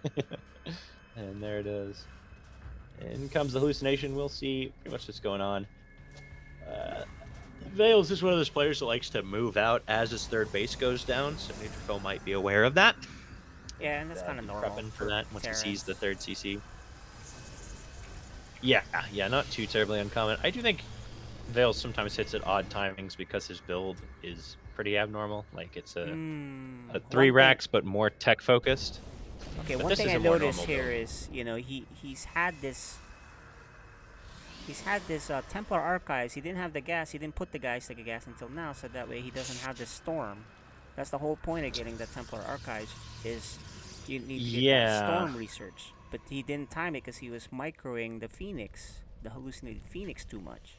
And there it is. In comes the hallucination. We'll see pretty much what's going on. Veils is one of those players that likes to move out as his 3rd base goes down, so Neutrophil might be aware of that. Yeah, and that's kind of normal. Prepping for that once Terran. he sees the 3rd CC. Yeah, not too terribly uncommon. I do think Veils sometimes hits at odd timings because his build is pretty abnormal. Like it's a 3 racks, but more tech focused. Okay, but one thing I more noticed normal here build. is, you know, he's had this Templar Archives. He didn't have the gas. He didn't put the gas until now, so that way he doesn't have the storm. That's the whole point of getting the Templar Archives is you need to get that storm research. But he didn't time it because he was microing the Phoenix, the hallucinated Phoenix, too much.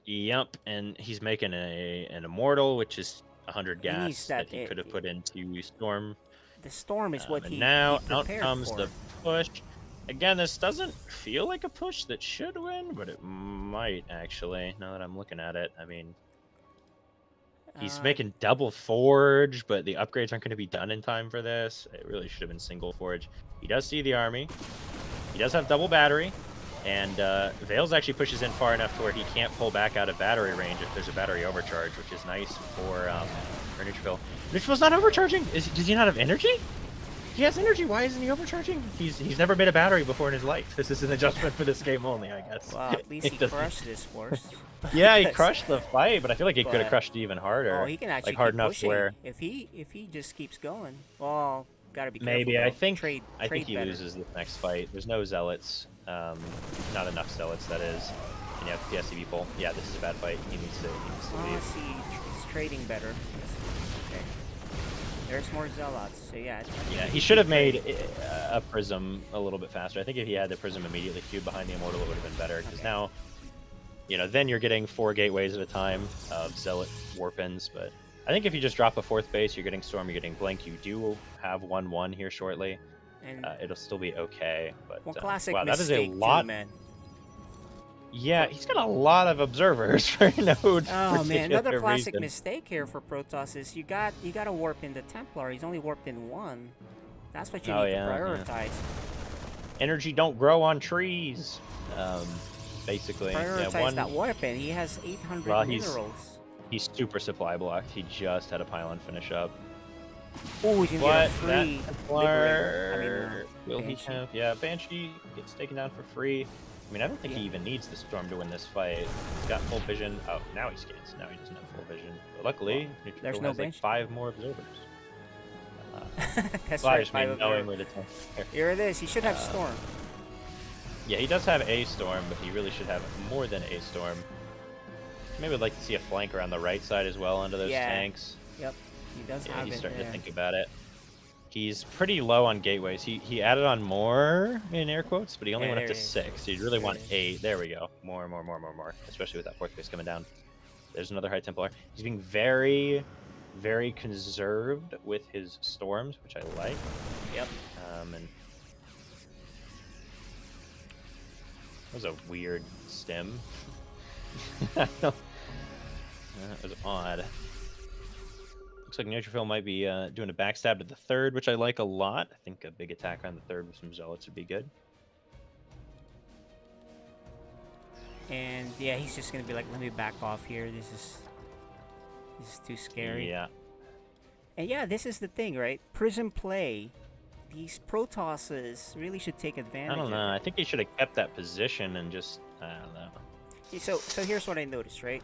Yep, and he's making an Immortal, which is 100 gas that he could have put into Storm. The Storm is what he now out prepared comes for. the push. Again, this doesn't feel like a push that should win, but it might actually. Now that I'm looking at it, I mean, he's making double forge, but the upgrades aren't going to be done in time for this. It really should have been single forge. He does see the army. He does have double battery, and Veils actually pushes in far enough to where he can't pull back out of battery range if there's a battery overcharge, which is nice for Neutrophil. Neutrophil's not overcharging. Does he not have energy? He has energy. Why isn't he overcharging? He's never made a battery before in his life. This is an adjustment for this game only, I guess. Well, at least he crushed this force. Yeah, he crushed the fight, but I feel like he could have crushed it even harder. Oh, he can actually like hard keep enough pushing. where If he just keeps going, well, gotta be careful. maybe though. I think trade he better. loses the next fight. There's no zealots, not enough zealots. That is, and you have the PSCB pull. Yeah, this is a bad fight. He needs to Oh, I leave. see. He's trading better. Okay. There's more zealots. So yeah. Yeah, he should have made a prism a little bit faster. I think if he had the prism immediately queued behind the immortal, it would have been better. Because now, you know, then you're getting 4 gateways at a time of zealot warpins. But I think if you just drop a 4th base, you're getting storm, you're getting blink. You do have 1/1 here shortly. And it'll still be okay. But well, classic wow, that is a mistake lot. too, man. Yeah, he's got a lot of observers for no Oh man, another classic reason. mistake here for Protoss is you got to warp in the Templar. He's only warped in 1. That's what you need to prioritize. Energy don't grow on trees. Basically, Prioritize yeah, that warp in. He has 800 minerals. He's super supply blocked. He just had a pylon finish up. Oh, he's gonna get a free Liberator. Will he Banshee. have? Yeah, Banshee gets taken down for free. I mean, I don't think he even needs the Storm to win this fight. He's got full vision. Oh, now he scans. Now he doesn't have full vision. But luckily, Neutrophil there's no has like Banshee. 5 more observers. That's well, I right, just mean 5 knowing of where them. the tank. Here it is. He should have Storm. Yeah, he does have a Storm, but he really should have more than a Storm. Maybe would like to see a flank around the right side as well under those tanks. Yep, he does Yeah, have he's it starting there. to think about it. He's pretty low on gateways. He added on more in air quotes, but he only Yeah, went up to there it is. 6. So you'd really There want it is. 8. There we go. More. Especially with that 4th base coming down. There's another High Templar. He's being very, very conserved with his storms, which I like. Yep. And that was a weird stem. That was odd. Looks like Neutrophil might be doing a backstab to the 3rd, which I like a lot. I think a big attack on the 3rd with some Zealots would be good. And yeah, he's just gonna be like, let me back off here. This is too scary. Yeah. And yeah, this is the thing, right? Prism play. These Protosses really should take advantage I don't of know. it. I think he should have kept that position and just, I don't know. So here's what I noticed, right?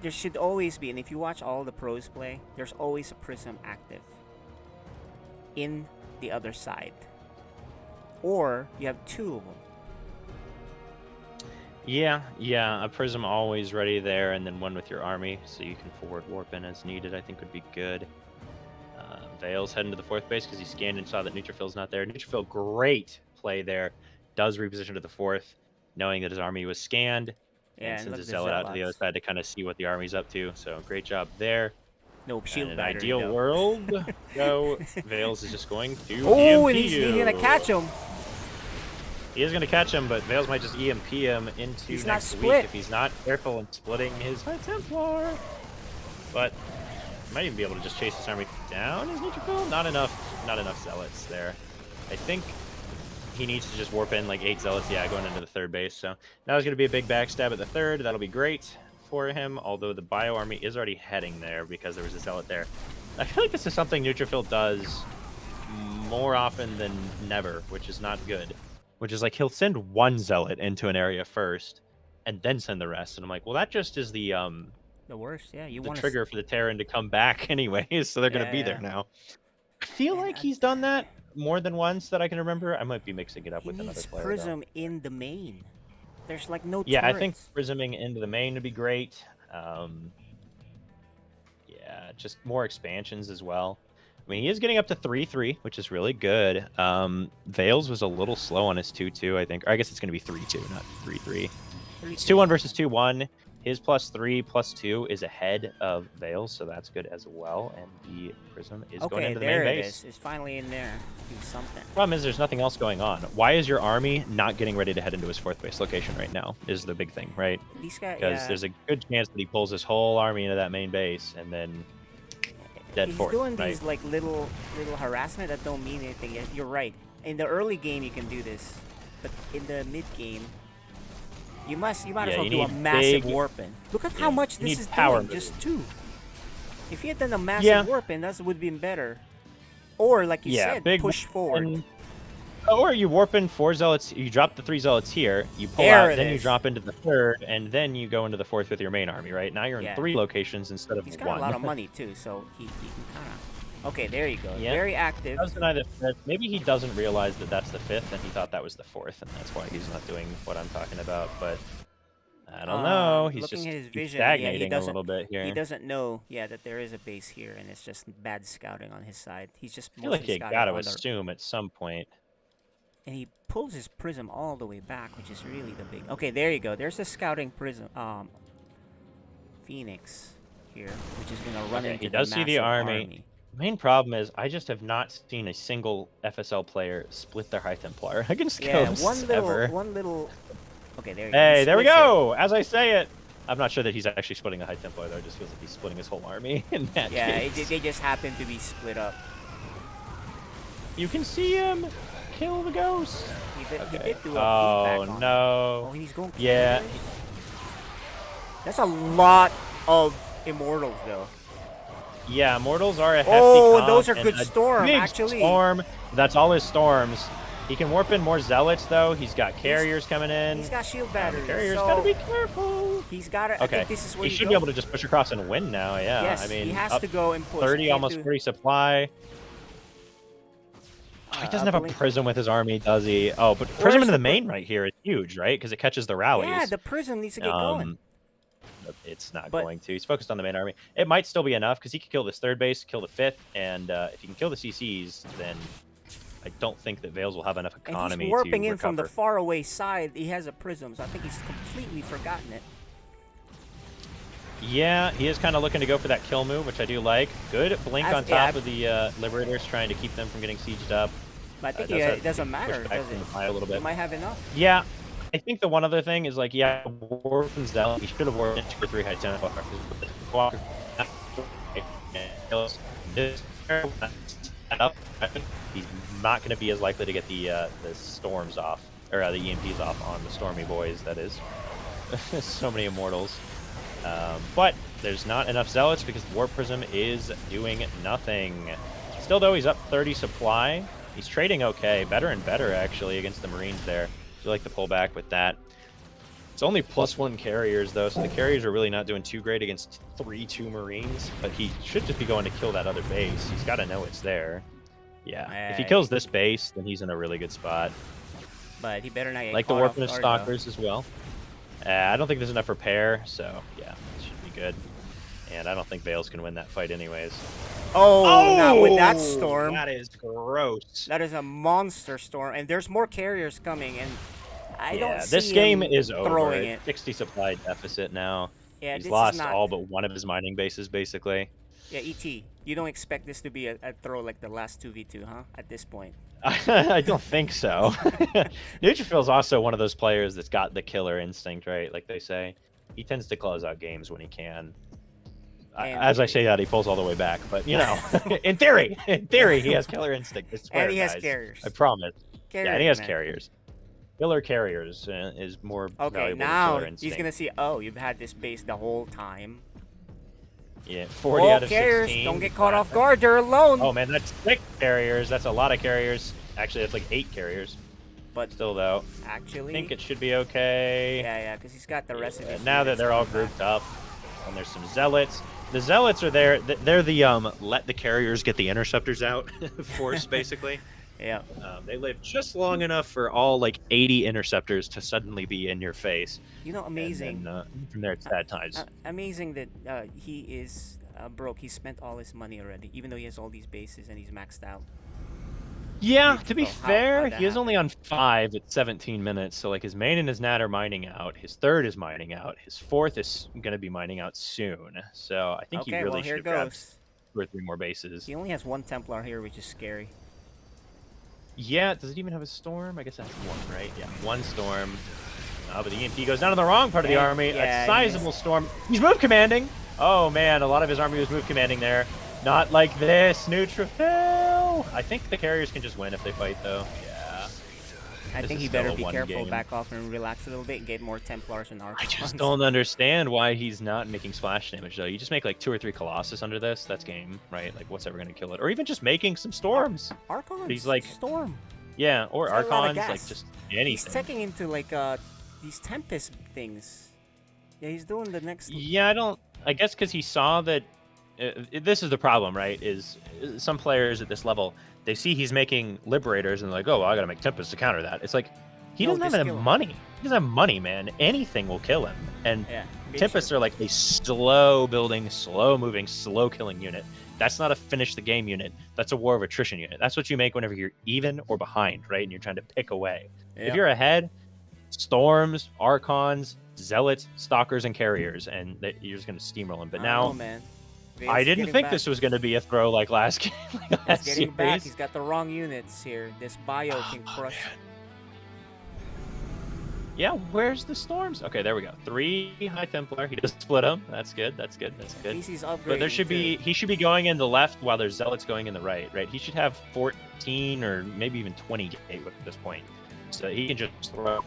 There should always be, and if you watch all the pros play, there's always a Prism active in the other side. Or you have 2 of them. Yeah, a Prism always ready there, and then one with your army, so you can forward warp in as needed, I think would be good. Vale's heading to the 4th base because he scanned and saw that Neutrophil's not there. Neutrophil, great play there. Does reposition to the 4th, knowing that his army was scanned. Yeah, and and sends look a at the Zealot out to the other Zealots. side to kind of see what the army's up to. So great job there. Nope, shield in an battery, ideal though. world, no, Vales is just going to Oh, EMP and he's gonna you. catch him. He is going to catch him, but Vales might just EMP him into He's not next split. week if he's not careful in splitting his High Templar. But might even be able to just chase this army down as Neutrophil. Not enough Zealots there. I think he needs to just warp in like 8 Zealots, yeah, going into the 3rd base. So now there's going to be a big backstab at the 3rd. That'll be great for him, although the Bio army is already heading there because there was a Zealot there. I feel like this is something Neutrophil does more often than never, which is not good. Which is like he'll send 1 Zealot into an area first and then send the rest. And I'm like, well, that just is the worst, yeah. You the want trigger for the Terran to come back anyways, so they're going to be there now. I feel like he's done that more than once that I can remember. I might be mixing it up with another player. Prism in the main. There's like no Yeah, turrets. I think prisming into the main would be great. Yeah, just more expansions as well. I mean, he is getting up to 3-3, which is really good. Vales was a little slow on his 2-2, I think. Or I guess it's going to be 3-2, not 3-3. It's 2-1 versus 2-1. His +3, +2 is ahead of Vales, so that's good as well. And the Prism is going into the main there it base. is. It's finally in there. Do something. Problem is, there's nothing else going on. Why is your army not getting ready to head into his 4th base location right now? Is the big thing, right? These guys, Because there's a good chance that he pulls his whole army into that main base and then dead He's 4th, doing right? these like little harassment that don't mean anything. You're right. In the early game, you can do this, but in the mid game, you might as well you do a need massive big- warping. Look at how much you this need is power doing. moves. Just 2. If he had done a massive Yeah. warping, that would have been better. Or like you said, big push forward. warping. Or you warp in 4 Zealots, you drop the 3 Zealots here, you pull There out, it then you is. drop into the 3rd, and then you go into the 4th with your main army, right? Now you're in Yeah. 3 locations instead of He's 1. got a lot of money too, so he can kind of. Okay, there you go. Yeah. Very active. Doesn't deny the 5th. Maybe he doesn't realize that that's the 5th, and he thought that was the 4th, and that's why he's not doing what I'm talking about. But I don't know. He's looking just at his he's vision, stagnating he doesn't, a little bit here. He doesn't know, that there is a base here, and it's just bad scouting on his side. He's just I feel like mostly you scouting got to on the- assume at some point. And he pulls his prism all the way back, which is really the big. Okay, there you go. There's a scouting prism. Phoenix here, which is gonna run into He the does see the massive army. The main problem is I just have not seen a single FSL player split their High Templar against Yeah, Ghosts ever. one little. Okay, there you go. Hey, He there we splits it. go! As I say it. I'm not sure that he's actually splitting a High Templar, though. It just feels like he's splitting his whole army in that Yeah, case. they just happen to be split up. You can see him kill the ghost. He did do a Oh, feedback on no. Oh, he's going. Yeah. That's a lot of Immortals, though. Yeah, Immortals are a hefty Oh, those comp are and good a storm, big actually. Storm. That's all his storms. He can warp in more Zealots, though. He's got carriers coming in. He's got shield The batteries. carriers so gotta be careful. He's got to. Okay, I think this is where he you should go. be able to just push across and win now. Yeah, Yes, I mean, he has up to go and push. 30, He can't almost do- 40 supply. Oh, he doesn't have a Uplink. prism with his army, does he? Oh, but prism into the main right here is huge, right? Because it catches the rallies. Yeah, the prism needs to get going. It's not But- going to. He's focused on the main army. It might still be enough because he could kill this third base, kill the fifth, and if he can kill the CCs, then I don't think that Vales will have enough And economy he's warping to in from the recover. faraway side. He has a prism, so I think he's completely forgotten it. Yeah, he is kind of looking to go for that kill move, which I do like. Good blink on top of the Liberators, trying to keep them from getting sieged up. But I think Does have it doesn't to matter, push back does from it? the pie a little He bit. might have enough. Yeah, I think the one other thing is like, yeah, Warp and Zealot, he should have warped in 2 or 3 high tempo. He's not going to be as likely to get the storms off, or the EMPs off on the Stormy Boys, that is. So many Immortals. But there's not enough Zealots because the Warp Prism is doing nothing. Still, though, he's up 30 supply. He's trading okay. Better and better, actually, against the Marines there. I like the pullback with that. It's only +1 carriers, though, so the carriers are really not doing too great against 3-2 Marines. But he should just be going to kill that other base. He's got to know it's there. Yeah, if he kills this base, then he's in a really good spot. But he better not get Like the caught Warp off and guard, Stalkers as well. I don't think there's enough repair, so yeah, it should be good. And I don't think Vales can win that fight anyways. Oh, not with that storm. That is gross. That is a monster storm, and there's more carriers coming, and I don't see this game him is over. throwing it. 60 supply deficit now. Yeah, He's this is lost not- all but one of his mining bases, basically. Yeah, ET, you don't expect this to be a throw like the last 2v2, huh? At this point. I don't think so. Neutrophil's also one of those players that's got the killer instinct, right? Like they say. He tends to close out games when he can. As I say that, he pulls all the way back. But, you know, in theory, he has killer instinct. I swear, And he has guys. carriers. I promise. Yeah, and he Carriers, has man. carriers. Killer carriers is more Okay, valuable than now killer instinct. he's gonna see, oh, you've had this base the whole time. Yeah, 40 Oh, out of carriers, 16. don't get caught off guard, they're alone. Oh, man, that's 6 carriers. That's a lot of carriers. Actually, that's like 8 carriers. But still, though, actually, I think it should be okay. Yeah, because he's got the rest of his Now that units they're all coming back. grouped up, and there's some Zealots. The Zealots are there. They're the let the carriers get the interceptors out force, basically. Yeah. They live just long enough for all like 80 interceptors to suddenly be in your face. You know, amazing. And then, from there, it's bad times. Amazing that he is broke. He spent all his money already, even though he has all these bases and he's maxed out. Yeah, to be how fair, that he is only on 5 at 17 minutes. So like his main and his nat are mining out. His third is mining out. His fourth is going to be mining out soon. So I think he Okay, really well, here should have grabbed goes. 2 or 3 more bases. He only has 1 Templar here, which is scary. Yeah, does it even have a storm? I guess that's 1, right? Yeah, 1 storm. But the EMP goes down to the wrong part of the army. yeah, a sizable storm. He's move commanding. Oh man, a lot of his army was move commanding there. Not like this, Neutrophil. I think the carriers can just win if they fight, though. Yeah. I This think is he still better a be 1 careful, game. back off and relax a little bit and get more Templars and Archons. I just don't understand why he's not making splash damage, though. You just make like 2 or 3 Colossus under this, that's game, right? Like, what's ever going to kill it? Or even just making some storms. Archons. But he's like, Storm. yeah, or He's got a lot of Archons, like gas. just He's anything. taking into like these Tempest things. Yeah, he's doing the next. Yeah, I guess because he saw that. This is the problem, right? Is some players at this level, they see he's making Liberators and they're like, oh, well, I gotta make Tempest to counter that. It's like, he No, doesn't have just enough kill him. money. He doesn't have money, man. Anything will kill him. And Yeah, be Tempests are like a slow building, slow moving, slow killing unit. That's not a finish the game unit. That's a war of attrition unit. That's what you make whenever you're even or behind, right? And you're trying to pick away. Yeah. If you're ahead, Storms, Archons, Zealots, Stalkers, and Carriers, and you're just going to steamroll them. But I now, don't know, man. I He's didn't getting think back. this was going to be a throw like last game. He's getting back. He's got the wrong units here. This bio can crush. Yeah, where's the Storms? Okay, there we go. 3 High Templar. He does split them. That's good. That's good. That's good. He's But there should be he should be going in the left while there's Zealots going in the right. Right. He should have 14 or maybe even 20 gateway at this point, so he can just throw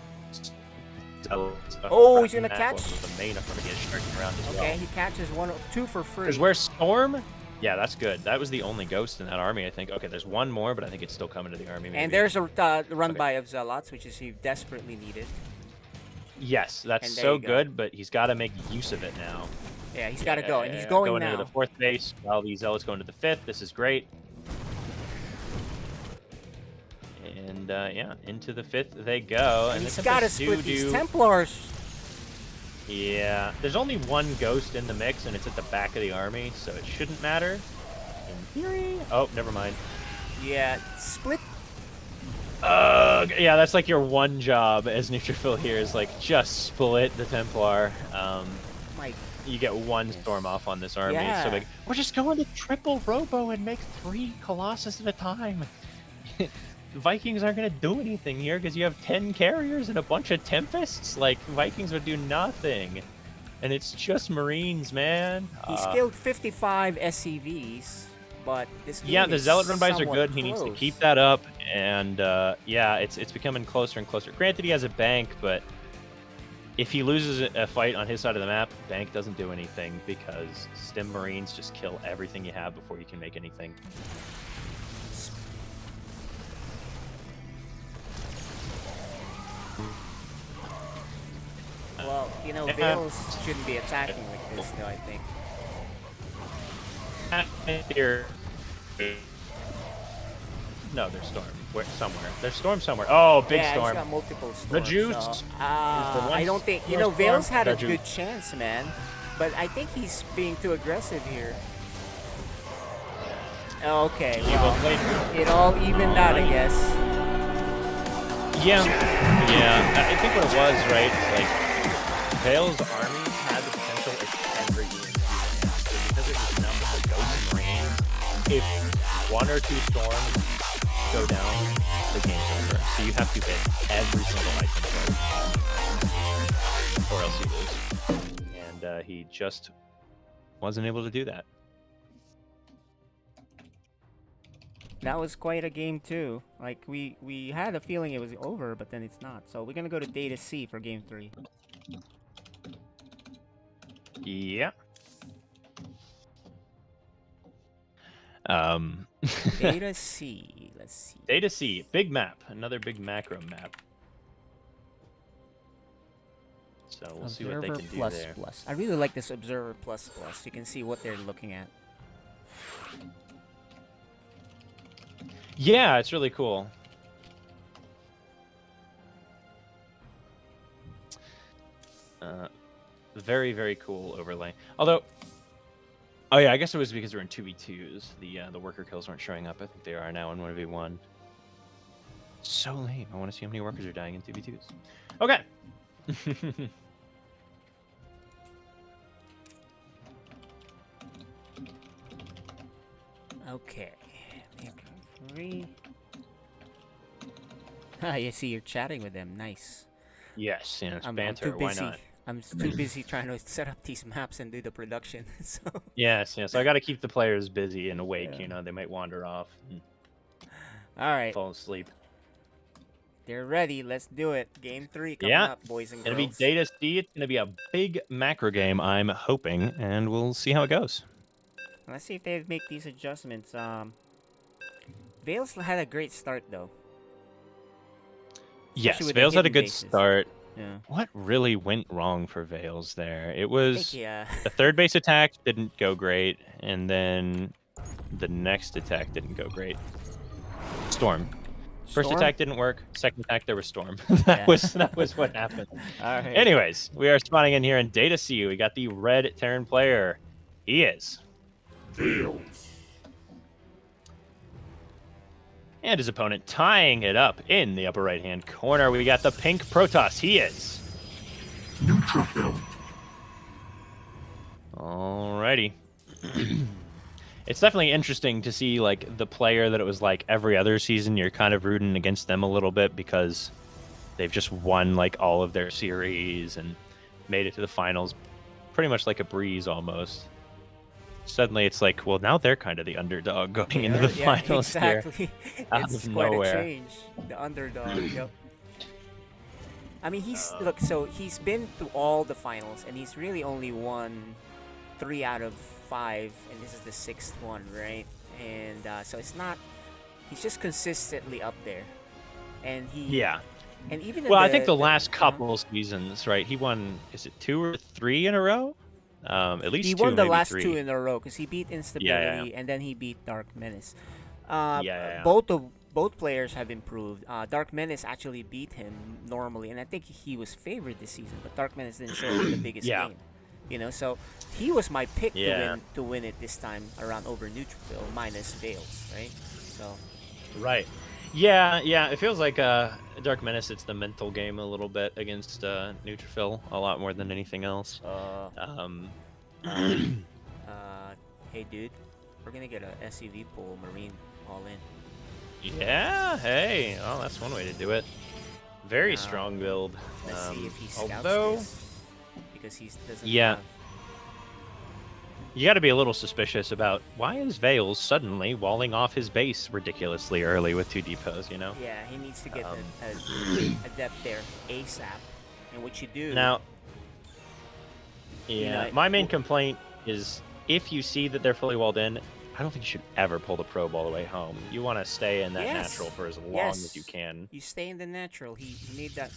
Zealots. Oh, he's gonna That catch. was the main front to get sharking around as well. Okay, he catches 2 for free. Because where's Storm? Yeah, that's good. That was the only ghost in that army, I think. Okay, there's one more, but I think it's still coming to the army. Maybe. And there's a run by of Zealots, which is he desperately needed. Yes, that's And there so you go. good, but he's got to make use of it now. Yeah, he's got to go, and he's going now. Into the 4th base while the Zealots go into the 5th. This is great. And yeah, into the 5th they go. And he's got to split these Templars. Yeah, there's only one ghost in the mix, and it's at the back of the army, so it shouldn't matter. In theory. Oh, never mind. Yeah, split. Yeah, that's like your one job as neutrophil here is like just split the Templar. You get one storm off on this army. Yeah. So like, we're just going to triple robo and make 3 Colossus at a time. The Vikings aren't going to do anything here because you have 10 carriers and a bunch of Tempests. Like, Vikings would do nothing. And it's just Marines, man. He skilled 55 SCVs, but this game Yeah, the is Zealot run-bys are somewhat good. He needs to close. keep that up. And, yeah, it's becoming closer and closer. Granted, he has a bank, but if he loses a fight on his side of the map, bank doesn't do anything because Stim Marines just kill everything you have before you can make anything. Well, you know, Vales shouldn't be attacking like this, though, I think. Here. No, there's Storm. Somewhere. There's Storm somewhere. Oh, big yeah, Storm. He's got multiple storms, The juice. So, is the I don't think, you one know, storm. Vales had a The good juice. chance, man. But I think he's being too aggressive here. Okay, well, it all evened out, I guess. Yeah. Yeah. I think what it was, right, is like, Vale's army had the potential if every unit so because it was nothing but Ghost and Marine, if 1 or 2 storms go down, the game's over. So you have to hit every single item first, or else you lose. And he just wasn't able to do that. That was quite a game too. Like we had a feeling it was over, but then it's not. So we're gonna go to Data C for game 3. Yeah. Data C. Let's see. Data C, big map, another big macro map. So we'll see what they can do there. Plus. I really like this Observer plus plus. You can see what they're looking at. Yeah, it's really cool. Very, very cool overlay. Although, oh yeah, I guess it was because we're in 2v2s. The worker kills weren't showing up. I think they are now in 1v1. So lame. I want to see how many workers are dying in 2v2s. Okay. Okay. Game 3. Ah, you see, you're chatting with them. Nice. Yes, yeah, it's I'm banter. too Why busy. not? I'm too busy trying to set up these maps and do the production. So. Yes, yes. I got to keep the players busy and awake. You know, they might wander off. And All right. fall asleep. They're ready. Let's do it. Game 3 coming Yeah, up, boys and girls. It'll be Data C. It's gonna be a big macro game, I'm hoping, and we'll see how it goes. Let's see if they make these adjustments. Vales had a great start though. Yes, Especially with the Vales had a hidden good bases. start. Yeah. What really went wrong for Vales there? It was yeah. the third base attack didn't go great, and the next attack didn't go great. Storm. First Storm? attack didn't work. Second attack, there was Storm. Yeah. that was what happened. All right. Anyways, we are spawning in here in Data C. We got the red Terran player. He is. And his opponent tying it up in the upper right-hand corner. We got the pink Protoss. He is. Alrighty. It's definitely interesting to see, like, the player that it was, like, every other season, you're kind of rooting against them a little bit because they've just won, like, all of their series and made it to the finals pretty much like a breeze almost. Suddenly it's like, well, now they're kind of the underdog going into the finals exactly. here. Out It's of quite nowhere. a change. The underdog. Yep. I mean, look. So he's been to all the finals, and he's really only won 3 out of 5, and this is the 6th one, right? And so it's not. He's just consistently up there, and he. Yeah. And even I think the last couple seasons, right? He won. Is it 2 or 3 in a row? At least he 2, won the maybe last 3. 2 in a row because he beat Instability Yeah. and then he beat Dark Menace. Yeah. Both players have improved. Dark Menace actually beat him normally, and I think he was favored this season. But Dark Menace didn't show up the biggest game, you know. So he was my pick to win it this time around over Neutrophil minus Veils, right? So. Right. Yeah. It feels like Dark Menace. It's the mental game a little bit against Neutrophil a lot more than anything else. Hey, dude, we're gonna get a SUV pool Marine all in. Yeah. Hey. Oh, that's one way to do it. Very strong build. Let's see if he scouts although, this, because he doesn't. Yeah. Have... You got to be a little suspicious about why is Veils suddenly walling off his base ridiculously early with 2 depots, you know? Yeah, he needs to get a depth there ASAP. And what you do now, you know, my main complaint is if you see that they're fully walled in, I don't think you should ever pull the probe all the way home. You want to stay in that natural for as long as you can. You stay in the natural. He made that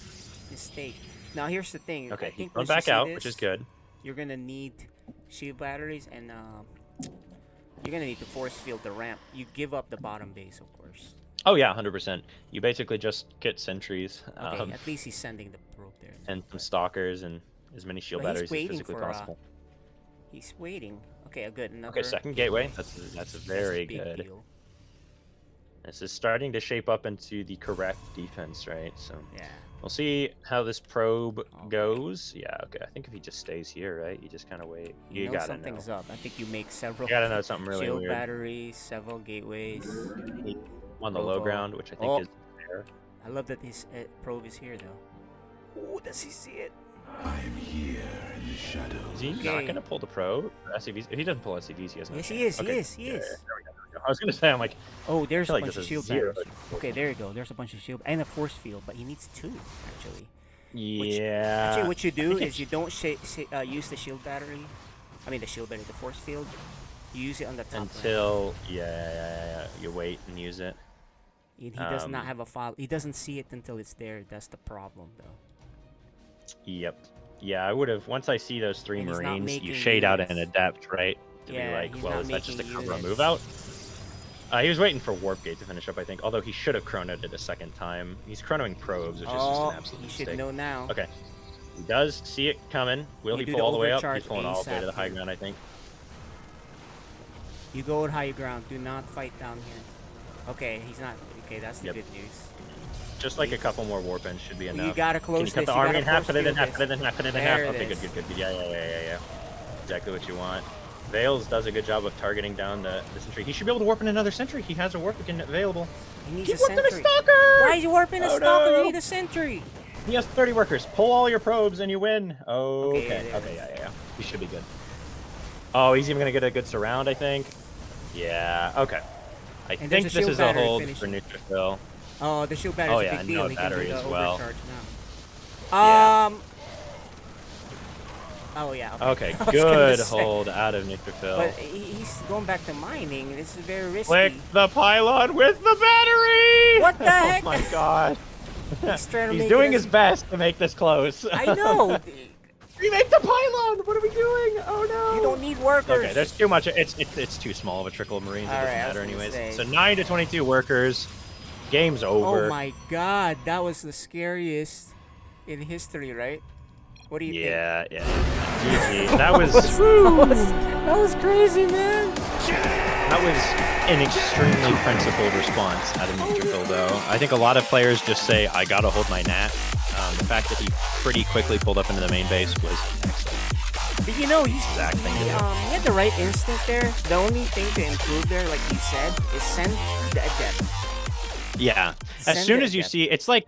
mistake. Now here's the thing. Okay, I think he's once you back see out, this, which is good. You're gonna need shield batteries, and you're gonna need to force field the ramp. You give up the bottom base, of course. Oh yeah, 100%. You basically just get sentries. Okay, at least he's sending the probe there. And some stalkers and as many shield batteries as physically possible. He's waiting. Okay, good. Okay, second gateway. That's very good. Deal. This is starting to shape up into the correct defense, right? So yeah, we'll see how this probe goes. Yeah, okay. I think if he just stays here, right? You just kind of wait. You know gotta something's up. I think you make several. You gotta know something really shield weird. batteries, several gateways. On the low ground, which I think is fair. I love that his probe is here, though. Oh, does he see it? I am here in the shadows. Is he not gonna pull the probe? SCVs? If he doesn't pull SCVs, he has no Yes, chance. he is. Okay. He is. He is. There we go. I was gonna say, I'm like, oh, there's a like bunch this of is shield zero. batteries. Okay, there you go. There's a bunch of shield and a force field, but he needs 2 actually. Yeah. Actually, what you do is you don't use the shield battery. I mean the shield battery, the force field. You use it on the top. Until you wait and use it. He does not have a file. He doesn't see it until it's there. That's the problem, though. Yep. Yeah, I would have. Once I see those 3 And he's not Marines, you making shade out units. an adept, right? To Yeah, be like, he's well, not is that just a making cover a units. move out? He was waiting for Warp Gate to finish up, I think. Although he should have chronoed it a second time. He's chronoing probes, which is just an absolute he mistake. should know now. Okay. He does see it coming. Will You he do pull the all the way up? overcharge He's pulling all the way to the ASAP. high ground, I think. You go at high ground. Do not fight down here. Okay, he's not. Okay, that's the good news. Just like a couple more warp ends should be Well, enough. you gotta Can you close cut this, the you army gotta in half? force Cut it in field half. Cut it in half. Cut it in half. There it Okay, is. good. Yeah. Exactly what you want. Veils does a good job of targeting down the sentry. He should be able to warp in another sentry. He has a warp again available. He needs He a warped in a sentry. stalker! Why is he warping a Oh, stalker? no! You need a sentry. He has 30 workers. Pull all your probes and you win. Okay. yeah, Okay, yeah. He should be good. Oh, he's even gonna get a good surround, I think. Yeah. Okay. I And think there's a this shield is a battery hold finishing. for Neutrophil. Oh, the shield battery Oh is yeah, a big deal. no He can do battery the as well. overcharge now. Yeah. Oh yeah. Okay, I was gonna good say. hold out of Neutrophil. But he's going back to mining. This is very risky. Click the pylon with the battery! What the heck? Oh my god. He's trying to He's make doing it his best to make this close. I know. Remake the pylon! What are we doing? Oh no! You don't need workers. Okay, there's too much. It's too small of a trickle of Marines. It All doesn't right, I was matter gonna anyways. say. So 9 to 22 workers. Game's over. Oh my god, that was the scariest in history, right? What do you think? Yeah. GG. That was that was crazy, man. that was an extremely principled response out of Neutrophil, though. I think a lot of players just say, "I gotta hold my nat." The fact that he pretty quickly pulled up into the main base was excellent. But you know, Exact thing to do. he had the right instinct there. The only thing to improve there, like you said, is send the adept. Yeah. Send As soon it as you again. see, it's like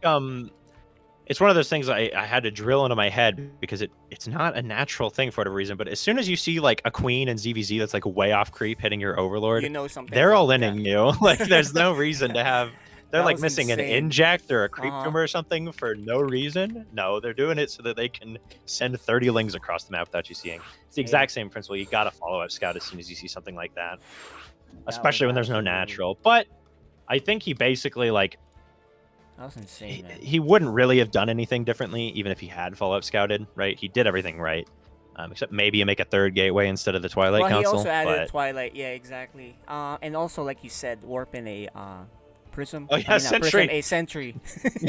it's one of those things I had to drill into my head because it's not a natural thing for whatever reason. But as soon as you see like a queen and ZVZ that's like way off creep hitting your overlord, You know something's they're up, all inning you. Like there's no reason to have They're That like was missing an insane. inject or a creep Uh-huh. tumor or something for no reason. No, they're doing it so that they can send 30 lings across the map without you seeing. It's the exact same principle. You got to follow up scout as soon as you see something like that, especially when there's no natural. But I think he basically like That was insane, man. he wouldn't really have done anything differently even if he had follow up scouted, right? He did everything right. Except maybe you make a third gateway instead of the Twilight Well, Council. he also added but... Twilight. Yeah, exactly. And also, like you said, warp in a prism. Oh yeah, Sentry. sentry. A sentry.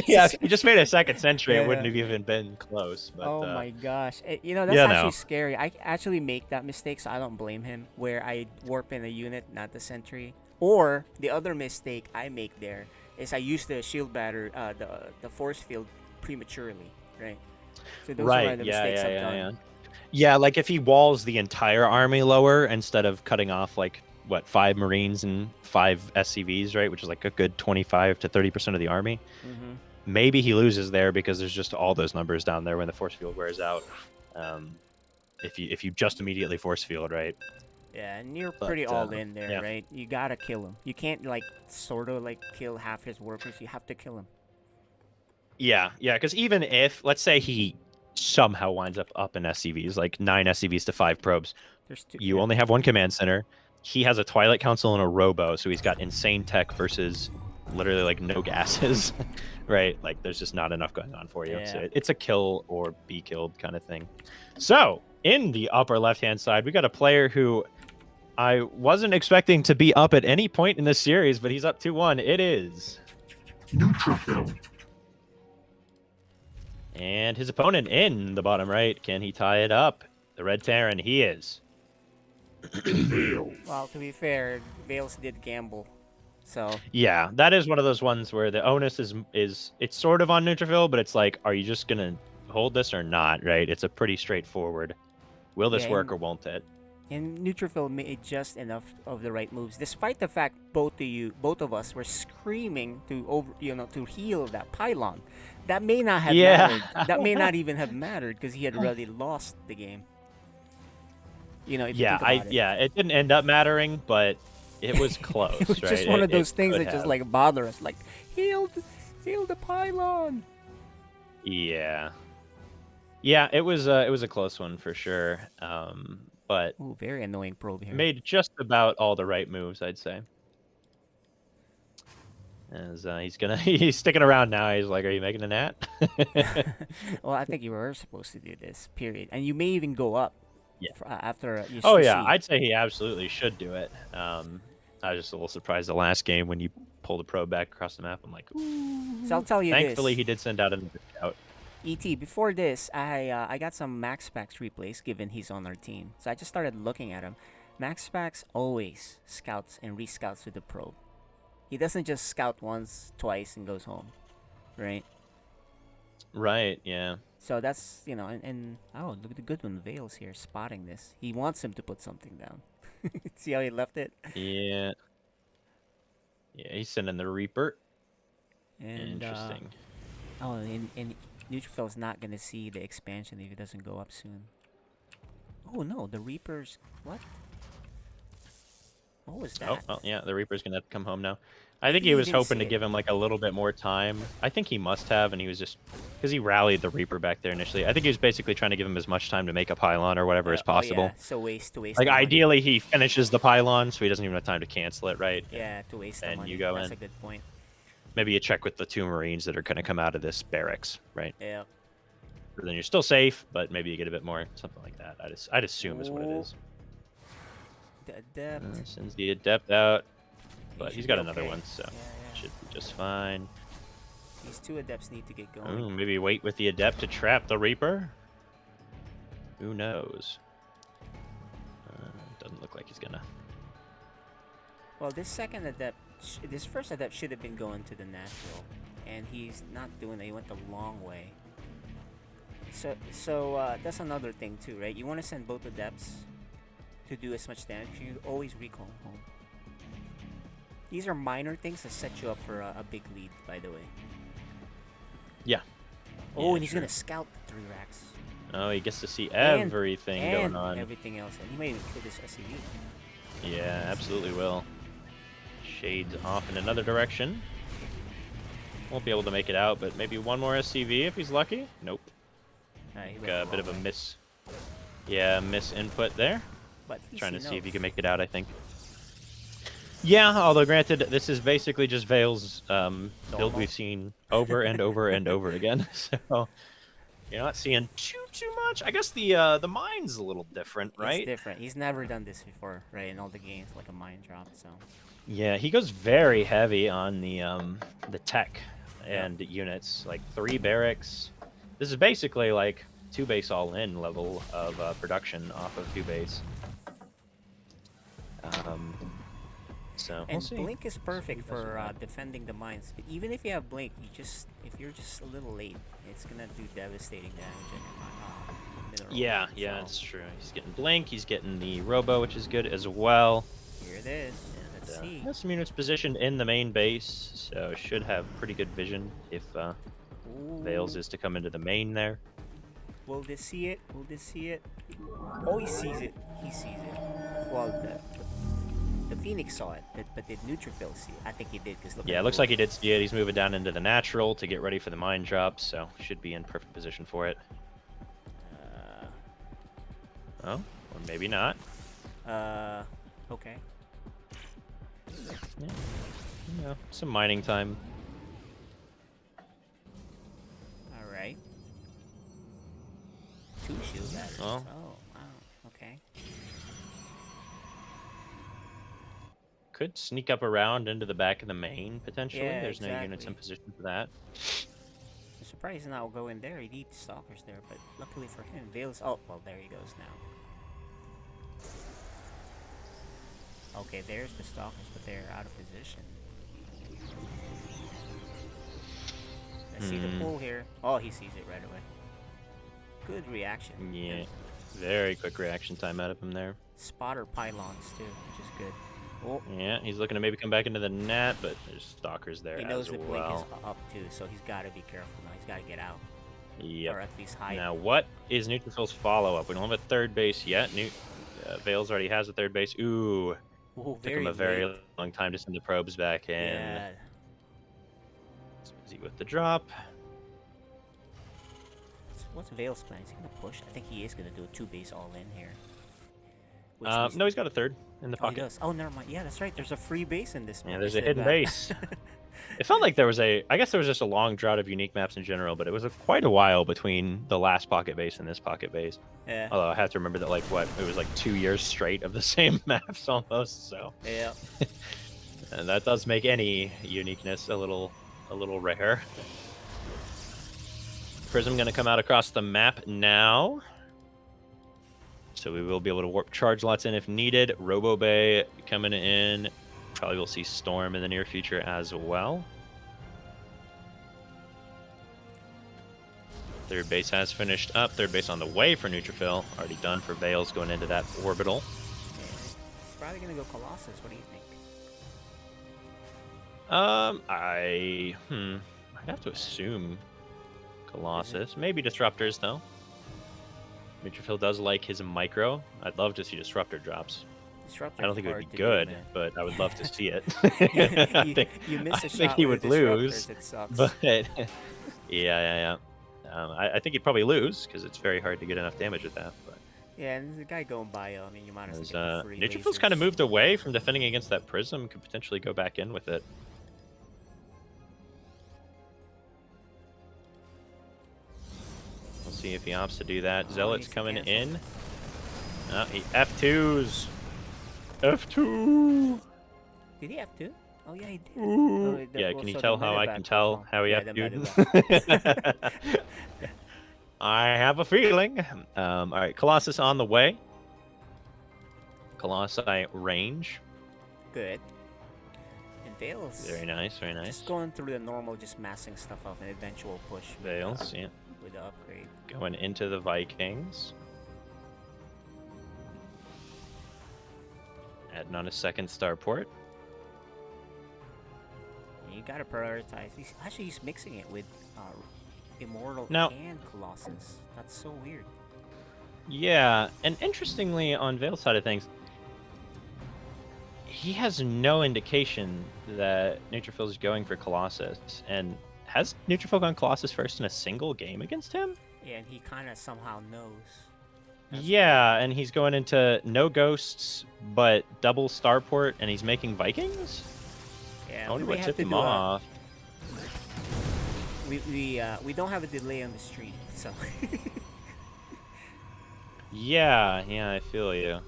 Yeah, if you just made a second sentry, Yeah. it wouldn't have even been close. But, Oh my gosh. You know, that's yeah, actually no. scary. I actually make that mistake, so I don't blame him, where I warp in a unit, not the sentry. Or the other mistake I make there is I use the shield batter, the force field prematurely, right? So those are the mistakes I've done. Yeah, like if he walls the entire army lower instead of cutting off like what 5 Marines and 5 SCVs, right? Which is like a good 25 to 30% of the army. Mhm. Maybe he loses there because there's just all those numbers down there when the force field wears out. If you just immediately force field, right? Yeah, and you're But, pretty all in there, yeah. right? You gotta kill him. You can't like sort of like kill half his workers. You have to kill him. Yeah, because even if, let's say he somehow winds up in SCVs, like 9 SCVs to 5 probes, There's two, you only have one command center. He has a Twilight Council and a Robo, so he's got insane tech versus literally like no gases, right? Like there's just not enough going on for you. So Yeah. it's a kill or be killed kind of thing. So in the upper left-hand side, we got a player who I wasn't expecting to be up at any point in this series, but he's up 2-1. It is Neutrophil. And his opponent in the bottom right, can he tie it up? The Red Terran, he is. Well, to be fair, Vales did gamble, so Yeah, that is one of those ones where the onus is it's sort of on Neutrophil, but it's like, are you just gonna hold this or not? Right? It's a pretty straightforward. Will this Yeah, work and- or won't it? and Neutrophil made just enough of the right moves, despite the fact both of us were screaming to heal that pylon. That may not have mattered. That may not even have mattered because he had already lost the game. You know, if you Yeah, think about it. it didn't end up mattering, but it was close. It was right? just one of those things could that just have. like bother us, like heal the pylon. Yeah, it was a close one for sure. But Ooh, very annoying probe here. made just about all the right moves, I'd say. As he's sticking around now. He's like, "Are you making a nat?" Well, I think you were supposed to do this, period. And you may even go up. Yeah. After you Oh yeah, see. I'd say he absolutely should do it. I was just a little surprised the last game when you pull the probe back across the map. I'm like, ooh. So I'll tell you Thankfully, this. he did send out another scout. ET, before this, I got some Max Packs replays given he's on our team. So I just started looking at him. Max Packs always scouts and rescouts with the probe. He doesn't just scout once, twice, and goes home, right? Right, yeah. So that's, and oh, look at the good one, Vales here, spotting this. He wants him to put something down. See how he left it? Yeah. Yeah, he's sending the Reaper. And, Interesting. And Neutrophil's not going to see the expansion if he doesn't go up soon. Oh no, the Reaper's... What? What was that? Oh, well, yeah, the Reaper's gonna have to come home now. I think He he was didn't hoping see to it. give him like a little bit more time. I think he must have, and he was just because he rallied the Reaper back there initially. I think he was basically trying to give him as much time to make a pylon or whatever as possible. Oh, yeah. So waste Like the money. ideally, he finishes the pylon, so he doesn't even have time to cancel it, right? Yeah, to waste the And money. you go That's in. a good point. Maybe you check with the 2 Marines that are gonna come out of this barracks, right? Yeah. But then you're still safe, but maybe you get a bit more, something like that. I'd assume is what it is. The Adept. Sends the Adept out, but should he's got be another okay. one, so should be just fine. These 2 Adepts need to get going. Ooh, maybe wait with the Adept to trap the Reaper? Who knows? Doesn't look like he's gonna. Well, this second Adept, this first Adept should have been going to the natural, and he's not doing it. He went the long way. So that's another thing too, right? You want to send both Adepts to do as much damage. You always recall home. These are minor things that set you up for a big lead, by the way. Yeah. Oh, Yeah, and he's sure. gonna scout the 3 racks. Oh, he gets to see And- everything and going on. everything else, and he may even kill this SCV. Yeah, absolutely will. Shades off in another direction. Won't be able to make it out, but maybe one more SCV if he's lucky. Nope. He went A the bit of wrong a way. miss. Yeah, miss input there. But at least Trying he to see if he knows. can make it out, I think. Yeah, although granted, this is basically just Vale's build Normal. we've seen over and over and over again. So you're not seeing too much. I guess the mine's a little different, right? It's different. He's never done this before, right? In all the games, like a mine drop. So Yeah, he goes very heavy on the tech and units, like 3 barracks. This is basically like 2 base all in level of production off of 2 base. So we'll and see. blink is perfect for defending the mines. But even if you have blink, if you're just a little late, it's gonna do devastating damage in your mineral. Yeah, that's true. He's getting blink. He's getting the robo, which is good as well. Here it is. Let's see. Has some units positioned in the main base, so should have pretty good vision if Vales is to come into the main there. Will they see it? Will they see it? Oh, he sees it. He sees it. Well, the Phoenix saw it, but did Neutrophil see it? I think he did, because Yeah, it looks like he did see it. He's moving down into the natural to get ready for the mine drop, so should be in perfect position for it. Oh, or maybe not. Okay. Yeah, you know, some mining time. All right. 2 shield batters. Well. Oh, wow. Okay. Could sneak up around into the back of the main, potentially. Yeah, There's no units in exactly. position for that. I'm surprised he's not going there. He needs stalkers there, but luckily for him, Vale's. Oh, well, there he goes now. Okay, there's the stalkers, but they're out of position. I see the pull here. Oh, he sees it right away. Good reaction. Yeah, very quick reaction time out of him there. Spotter pylons too, which is good. Oh, Yeah, he's looking to maybe come back into the net, but there's stalkers there he knows as the blink well. is up too, so he's got to be careful now. He's got to get out. Yep. Or at least hide. Now, what is Neutrophil's follow-up? We don't have a third base yet. Vales already has a third base. Ooh. Ooh, Took him a very long time to send the probes back in. Yeah. He's busy with the drop. What's Vale's plan? Is he gonna push? I think he is gonna do a 2-base all in here. No, he's got a third in the Oh, he pocket. does. Oh, never mind. Yeah, that's right. There's a free base in this map. Yeah, there's They a said hidden that. base. It felt like there was I guess there was just a long drought of unique maps in general, but it was quite a while between the last pocket base and this pocket base. Yeah. Although I have to remember that, like, it was like 2 years straight of the same maps almost, so. Yeah. And that does make any uniqueness a little rare. Prism gonna come out across the map now. So we will be able to warp charge lots in if needed. Robo Bay coming in. Probably will see Storm in the near future as well. Third base has finished up. Third base on the way for Neutrophil. Already done for Vales going into that orbital. He's probably gonna go Colossus. What do you think? I'd have to assume Colossus. Maybe Disruptors, though. Neutrophil does like his micro. I'd love to see Disruptor drops. I don't think it would be good, but I would love to see it. You miss a I think shot he with would the lose. Disruptors, it sucks. But yeah. I think he'd probably lose because it's very hard to get enough damage with that. But Yeah, and the guy going bio, I mean, you might as well get the free Neutrophil's lasers. kind of moved away from defending against that Prism. Could potentially go back in with it. We'll see if he opts to do that. Zealot's coming in. He F2s. F2. Did he have 2? Oh yeah, he did. Ooh. Oh, Yeah, well, can you so tell the how I medevac can tell was how he wrong. Yeah, the F2'd? medevac. I have a feeling. All right, Colossus on the way. Colossi range. Good. And Vales. Very nice, very nice. Just going through the normal, just massing stuff off an eventual push. with, Vales, yeah. With the upgrade. Going into the Vikings. Adding on a second starport. You gotta prioritize. He's mixing it with Immortal Now- and Colossus. That's so weird. Yeah, and interestingly, on Vale's side of things, he has no indication that Neutrophil is going for Colossus, and has Neutrophil gone Colossus first in a single game against him? Yeah, and he kind of somehow knows. Yeah, and he's going into no ghosts, but double starport, and he's making Vikings? Yeah, I wonder we what have tipped to him do off. we don't have a delay on the stream, so. Yeah, I feel you.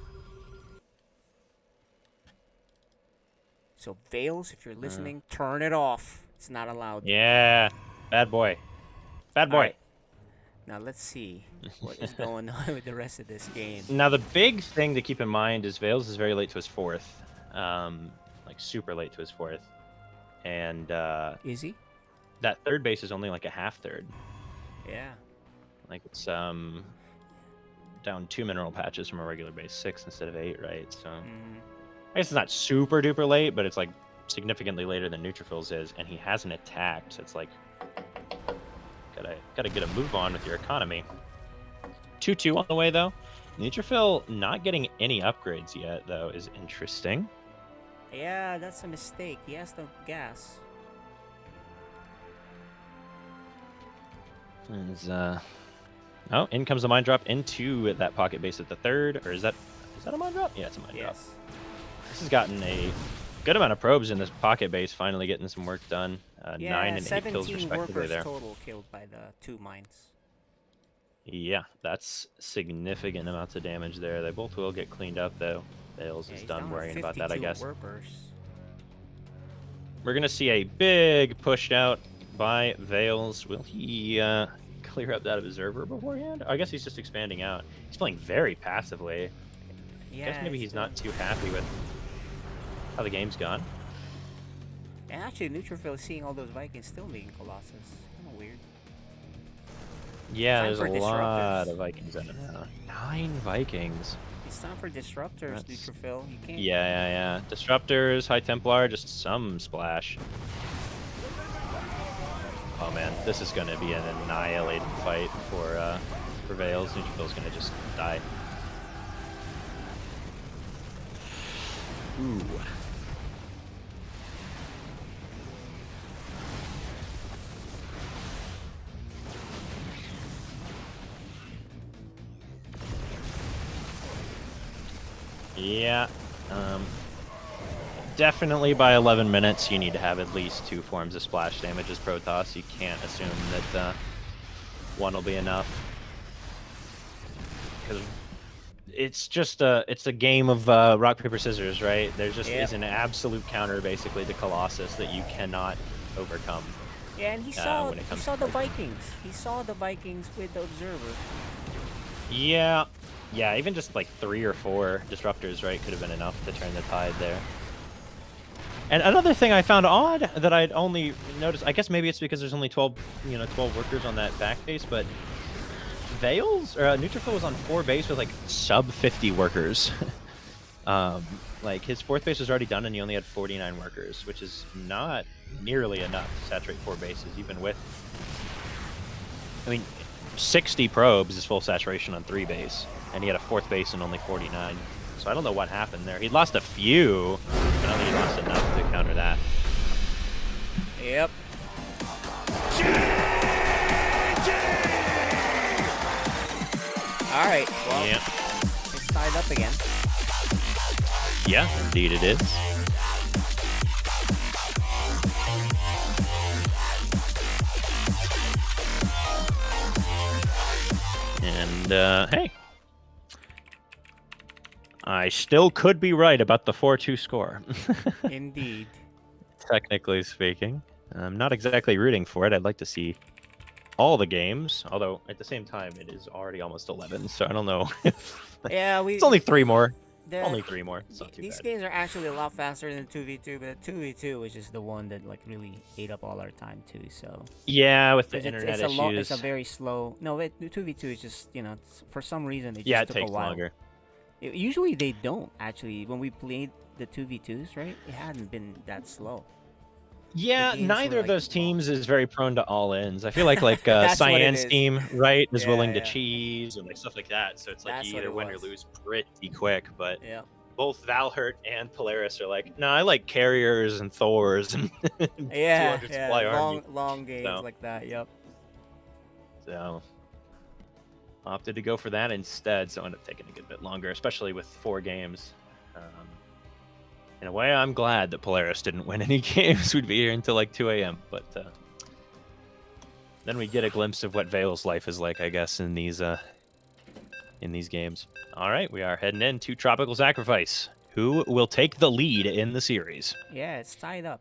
So Vales, if you're listening, turn it off. It's not allowed. Yeah, bad boy. Bad boy. Alright. Now let's see what is going on with the rest of this game. Now the big thing to keep in mind is Vales is very late to his fourth. Like super late to his fourth. And is he? That third base is only like a half third. Yeah. Like it's down 2 mineral patches from a regular base 6 instead of 8, right? So I guess it's not super duper late, but it's like significantly later than Neutrophil's is, and he hasn't attacked, so it's like gotta get a move on with your economy. 2-2 on the way though. Neutrophil not getting any upgrades yet though is interesting. Yeah, that's a mistake. He has the gas. Oh, in comes the mine drop into that pocket base at the third, or is that a mine drop? Yeah, it's a mine drop. This has gotten a good amount of probes in this pocket base, finally getting some work done. 9 and 8 kills respectively there. Total killed by the 2 mines. Yeah, that's significant amounts of damage there. They both will get cleaned up though. Bales is done worrying about that, I guess. We're gonna see a big push out by Vales. Will he clear up that observer beforehand? I guess he's just expanding out. He's playing very passively. Yeah, I guess maybe he's not too happy with how the game's gone. And actually, Neutrophil is seeing all those Vikings still making Colossus. Kind of weird. Yeah, there's a lot of Vikings in it now. 9 Vikings. It's time for disruptors, Neutrophil. You can't. Yeah. Disruptors, High Templar, just some splash. Oh man, this is going to be an annihilating fight for Vales. Neutrophil's going to just die. Ooh. Yeah. Definitely by 11 minutes, you need to have at least 2 forms of splash damage as Protoss. You can't assume that one will be enough. Because it's just it's a game of rock, paper, scissors, right? There just is an absolute counter, basically, to Colossus that you cannot overcome. Yeah, and he saw the Vikings. He saw the Vikings with the Observer. Yeah, even just like 3 or 4 disruptors, right, could have been enough to turn the tide there. And another thing I found odd that I'd only noticed, I guess maybe it's because there's only 12 workers on that back base, but Vales or Neutrophil was on 4 base with like sub 50 workers. Like his 4th base was already done and he only had 49 workers, which is not nearly enough to saturate 4 bases, even with, I mean, 60 probes is full saturation on 3 base, and he had a 4th base and only 49. So I don't know what happened there. He lost a few, but I don't think he lost enough to counter that. Yep. All right. Well, it's tied up again. Yeah, indeed it is. And, hey. I still could be right about the 4-2 score. Indeed. Technically speaking. I'm not exactly rooting for it. I'd like to see all the games, although at the same time it is already almost 11, so I don't know if... Yeah, it's only 3 more. Only 3 more. It's not too These bad. games are actually a lot faster than 2v2, but 2v2 was just the one that like really ate up all our time too. So yeah, with the it's internet issues, issues. it's a very slow. No, 2v2 is just for some reason it just Yeah, took it takes a while. longer. Usually they don't actually. When we played the 2v2s, right? It hadn't been that slow. Yeah, neither of those teams is very prone to all-ins. I feel like That's what it Cyan's is. team, right, is Yeah, willing to yeah. cheese and like stuff like that. So it's like That's you what either it win or was. lose pretty quick. But Yeah. both Valhurt and Polaris are like, no, I like carriers and Thors and Yeah, 200 yeah, supply army. long games So- like that. Yep. So opted to go for that instead, so ended up taking a good bit longer, especially with 4 games. In a way, I'm glad that Polaris didn't win any games. We'd be here until like 2 a.m. But then we get a glimpse of what Vale's life is like, I guess, in these games. All right, we are heading into Tropical Sacrifice. Who will take the lead in the series? Yeah, it's tied up.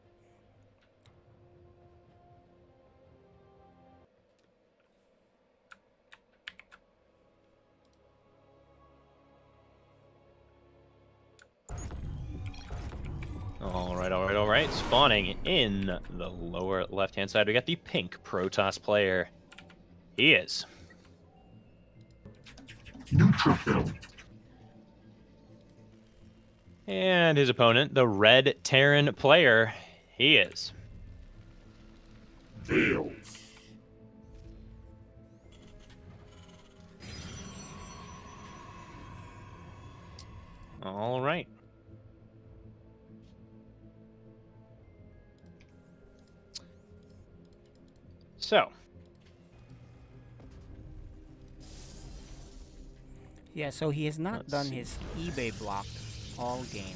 All right. Spawning in the lower left-hand side, we got the pink Protoss player. He is. Neutrophil. And his opponent, the red Terran player. He is. Veils. All right. So. Yeah, so he has not Let's done see. his eBay block all game.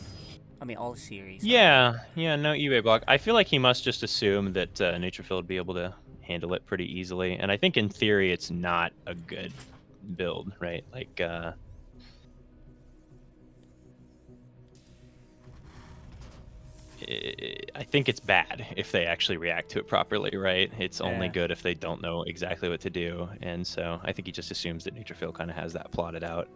I mean, all series. Yeah, no eBay block. I feel like he must just assume that Neutrophil would be able to handle it pretty easily. And I think in theory it's not a good build, right? Like, I think it's bad if they actually react to it properly, right? It's only Yeah. good if they don't know exactly what to do. And so I think he just assumes that Neutrophil kind of has that plotted out,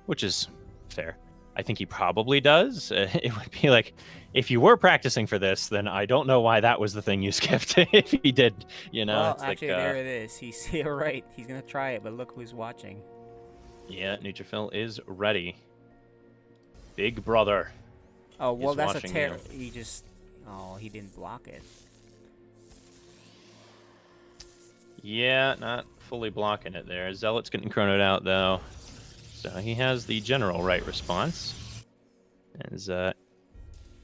which is fair. I think he probably does. It would be like, if you were practicing for this, then I don't know why that was the thing you skipped. If he did, you know. Well, it's actually, like, there it is. He's you're right. He's gonna try it, but look who's watching. Yeah, Neutrophil is ready. Big brother. Oh well, is that's a watching tear. you. He just. Oh, he didn't block it. Yeah, not fully blocking it there. Zealot's getting chronoed out, though. So he has the general right response. As, there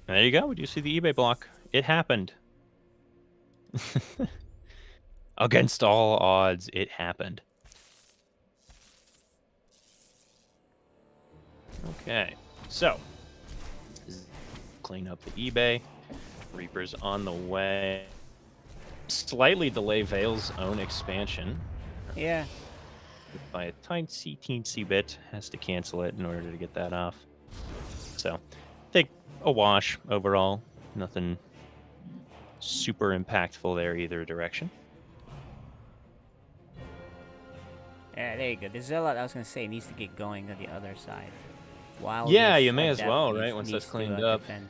you go. Do you see the eBay block? It happened. Against all odds, it happened. Okay, so clean up the eBay. Reaper's on the way. Slightly delay Vale's own expansion. Yeah. By a teensy bit. Has to cancel it in order to get that off. So, take a wash overall. Nothing super impactful there either direction. Yeah, there you go. The Zealot, I was gonna say, needs to get going on the other side. While Yeah, this you may as Adept well, needs- right? Once that's needs to, cleaned up. defend.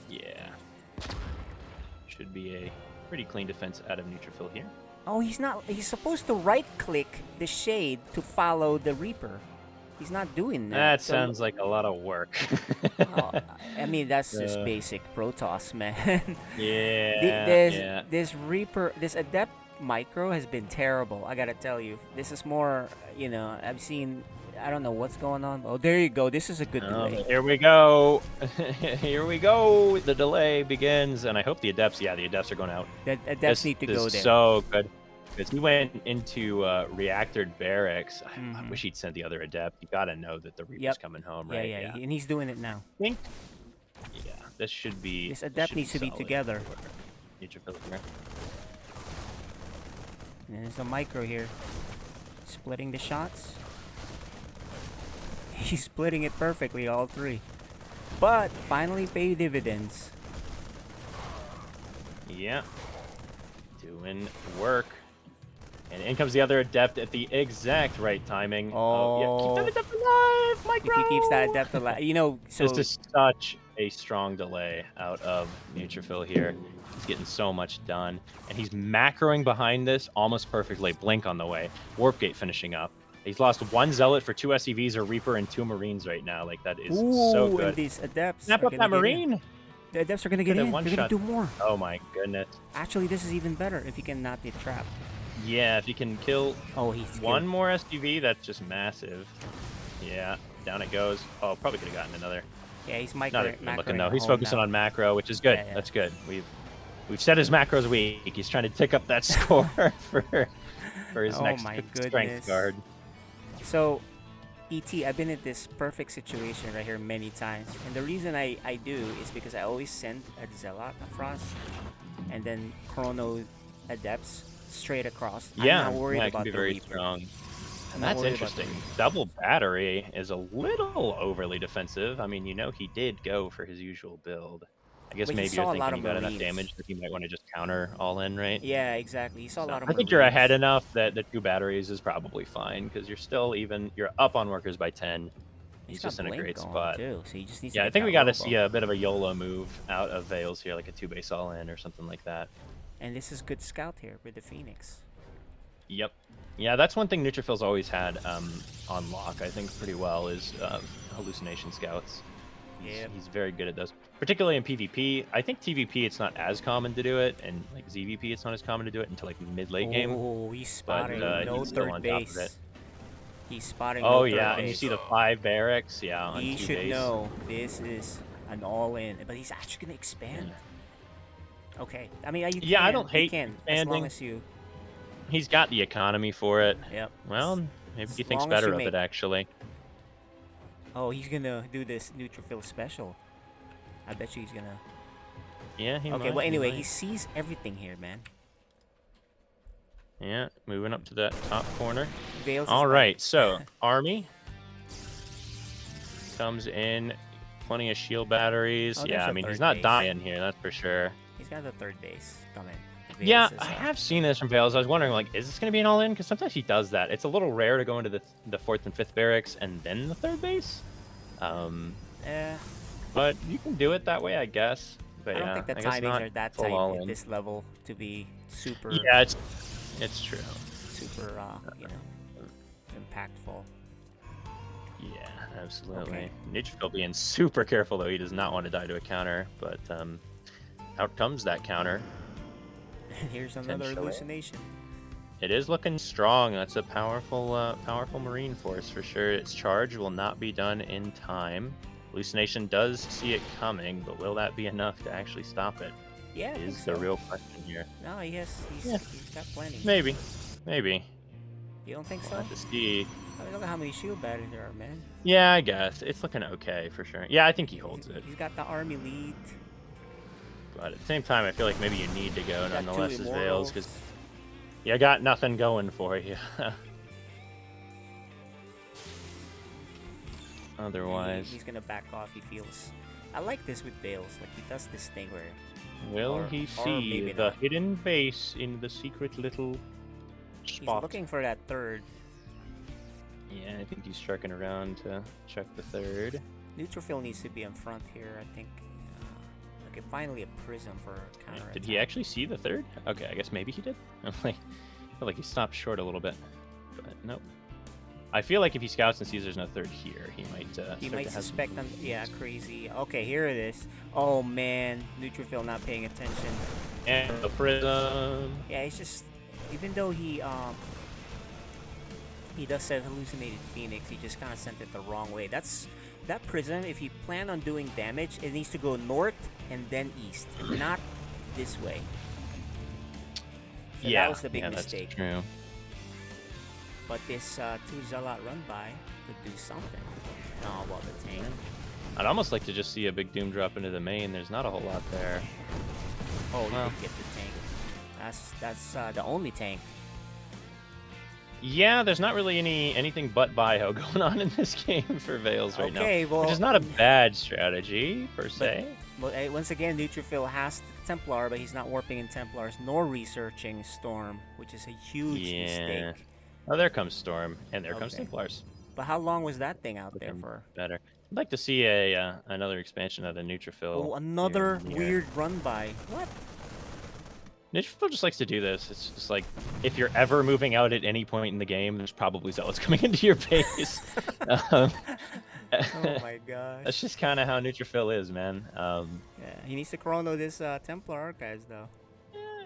Yeah. Should be a pretty clean defense out of Neutrophil here. Oh, he's not. He's supposed to right-click the shade to follow the Reaper. He's not doing that. That So- sounds like a lot of work. Oh, I mean, that's just Uh, basic Protoss, man. Yeah, This Reaper, this Adept micro has been terrible. I gotta tell you, this is more. You know, I've seen. I don't know what's going on. Oh, there you go. This is a good delay. Here we go. Here we go. The delay begins, and I hope the Adepts. Yeah, the Adepts are going out. The Adepts need to this go is there. So good. Because he went into reactored barracks. I Mhm. wish he'd sent the other Adept. You gotta know that the Reaper's Yep. coming home, Yeah, right? yeah, and he's doing it now. Yeah, this should be. This Adept should needs to be solid together. for Neutrophil here. And there's a micro here, splitting the shots. He's splitting it perfectly, all three. But finally pay dividends. Yeah. Doing work. And in comes the other Adept at the exact right timing. Oh, yeah. Keep that Adept alive, Micro! If he keeps that Adept alive, you know, so This is such a strong delay out of Neutrophil here. He's getting so much done. And he's macroing behind this almost perfectly. Blink on the way. Warp Gate finishing up. He's lost one Zealot for 2 SCVs, a Reaper, and 2 Marines right now. Like, that is so Ooh, good. and these Adepts Snap are up gonna that get in. Marine! The Adepts are gonna get Could have in. one They're gonna shot. do more. Oh my goodness. Actually, this is even better if you can not get trapped. Yeah, if you can kill he's one killed. more SUV, that's just massive. Yeah. Down it goes. Oh, probably could have gotten another. Yeah, he's Not macroing even looking though. home He's focusing now. on macro, which is good. Yeah, yeah. That's good. We've set his macros weak. He's trying to tick up that score for his Oh next my strength goodness. guard. So, ET, I've been in this perfect situation right here many times. And the reason I do is because I always send a Zealot across and then Chrono Adepts straight across. Yeah, I'm not worried yeah, it about can be the very Reaper. strong. I'm not That's worried about the interesting. Reaper. Double battery is a little overly defensive. I mean, you know, he did go for his usual build. I guess But he maybe you're saw a lot thinking he of got enough Marines. damage that he might want to just counter all in, right? Yeah, exactly. He saw a So lot of I think you're Marines. ahead enough that the 2 batteries is probably fine because you're still you're up on workers by 10. He's got just in a Blink great going, spot. too, so he just needs to Yeah, I get think that we got to Robo. see a bit of a YOLO move out of Veils here, like a 2 base all in or something like that. And this is good scout here with the Phoenix. Yep. Yeah, that's one thing Neutrophil's always had on lock, I think, pretty well, is hallucination scouts. He's very good at those, particularly in PvP. I think TvP, it's not as common to do it, and like ZVP, it's not as common to do it until like mid-late game. Oh, he's spotting but, no he's still third on top of base. it. He's spotting Oh no yeah, third and you base. see the 5 barracks, yeah, on He 2 should base. know this is an all-in, but he's actually gonna expand. Okay, I mean, you Yeah, can, I don't hate you can, as long expanding. as you. He's got the economy for it. Yep. Well, maybe As he thinks long as better you of make- it, actually. Oh, he's gonna do this neutrophil special. I bet you he's gonna. Yeah, he Okay, might, well, anyway, might. he sees everything here, man. Yeah, moving up to that top corner. Veils is All like- right, so Army comes in, plenty of shield batteries. Oh, there's Yeah, I a mean, he's third not base. dying here, that's for sure. He's got the third base coming. Yeah, Veils is, I have seen this from Veils. I was wondering, like, is this going to be an all-in? Because sometimes he does that. It's a little rare to go into the 4th and 5th barracks and then the 3rd base. Yeah. But you can do it that way, I guess. But I don't yeah, think the I guess timings not are that full tight all-in. at this level to be super. Yeah, it's true. Super, you know, impactful. Yeah, absolutely. Neutrophil being super careful, though. He does not want to die to a counter, but out comes that counter. And here's another Potentially. hallucination. It is looking strong. That's a powerful, powerful Marine force for sure. Its charge will not be done in time. Hallucination does see it coming, but will that be enough to actually stop it? Yeah, I Is think the so. real question here. No, he's got plenty. Maybe, maybe. You don't think We'll so? have to see. I mean, look at how many shield batteries there are, man. Yeah, I guess it's looking okay for sure. Yeah, I think he holds it. He's got the army lead. But at the same time, I feel like maybe you need to go Got nonetheless two as Veils immortals. because you got nothing going for you. Otherwise, He's gonna back off. He feels. I like this with Veils. Like he does this thing where. will or- he or see maybe the not. hidden base in the secret little He's spot? looking for that third. Yeah, I think he's striking around to check the 3rd. Neutrophil needs to be in front here. I think. Okay, finally a prism for counter. Did he actually see the 3rd? Okay, I guess maybe he did. I feel like he stopped short a little bit, but nope. I feel like if he scouts and sees there's no 3rd here, he might. He start might to have some suspect them. clues. Yeah, crazy. Okay, here it is. Oh man, Neutrophil not paying attention. And the prism. Yeah, it's just even though he does say hallucinated Phoenix, he just kind of sent it the wrong way. That's that prism. If you plan on doing damage, it needs to go north and then east, not this way. So Yeah, that was the big yeah, mistake. that's true. But this 2 Zealot run by could do something. Oh, well, the tank. I'd almost like to just see a big Doom drop into the main. There's not a whole lot there. Oh, Well. you did get the tank. That's the only tank. Yeah, there's not really anything but bio going on in this game for Veils right now. Okay, well- which is not a bad strategy, per se. But once again, Neutrophil has Templar, but he's not warping in Templars nor researching Storm, which is a huge Yeah. mistake. Oh, there comes Storm, and there comes Okay. Templars. But how long was that thing out there Looking for? better. I'd like to see a another expansion of the Neutrophil. Oh, another here. weird run by. What? Neutrophil just likes to do this. It's just like, if you're ever moving out at any point in the game, there's probably Zealots coming into your base. Oh my gosh. That's just kind of how Neutrophil is, man. Yeah, he needs to chrono this Templar Archives, though.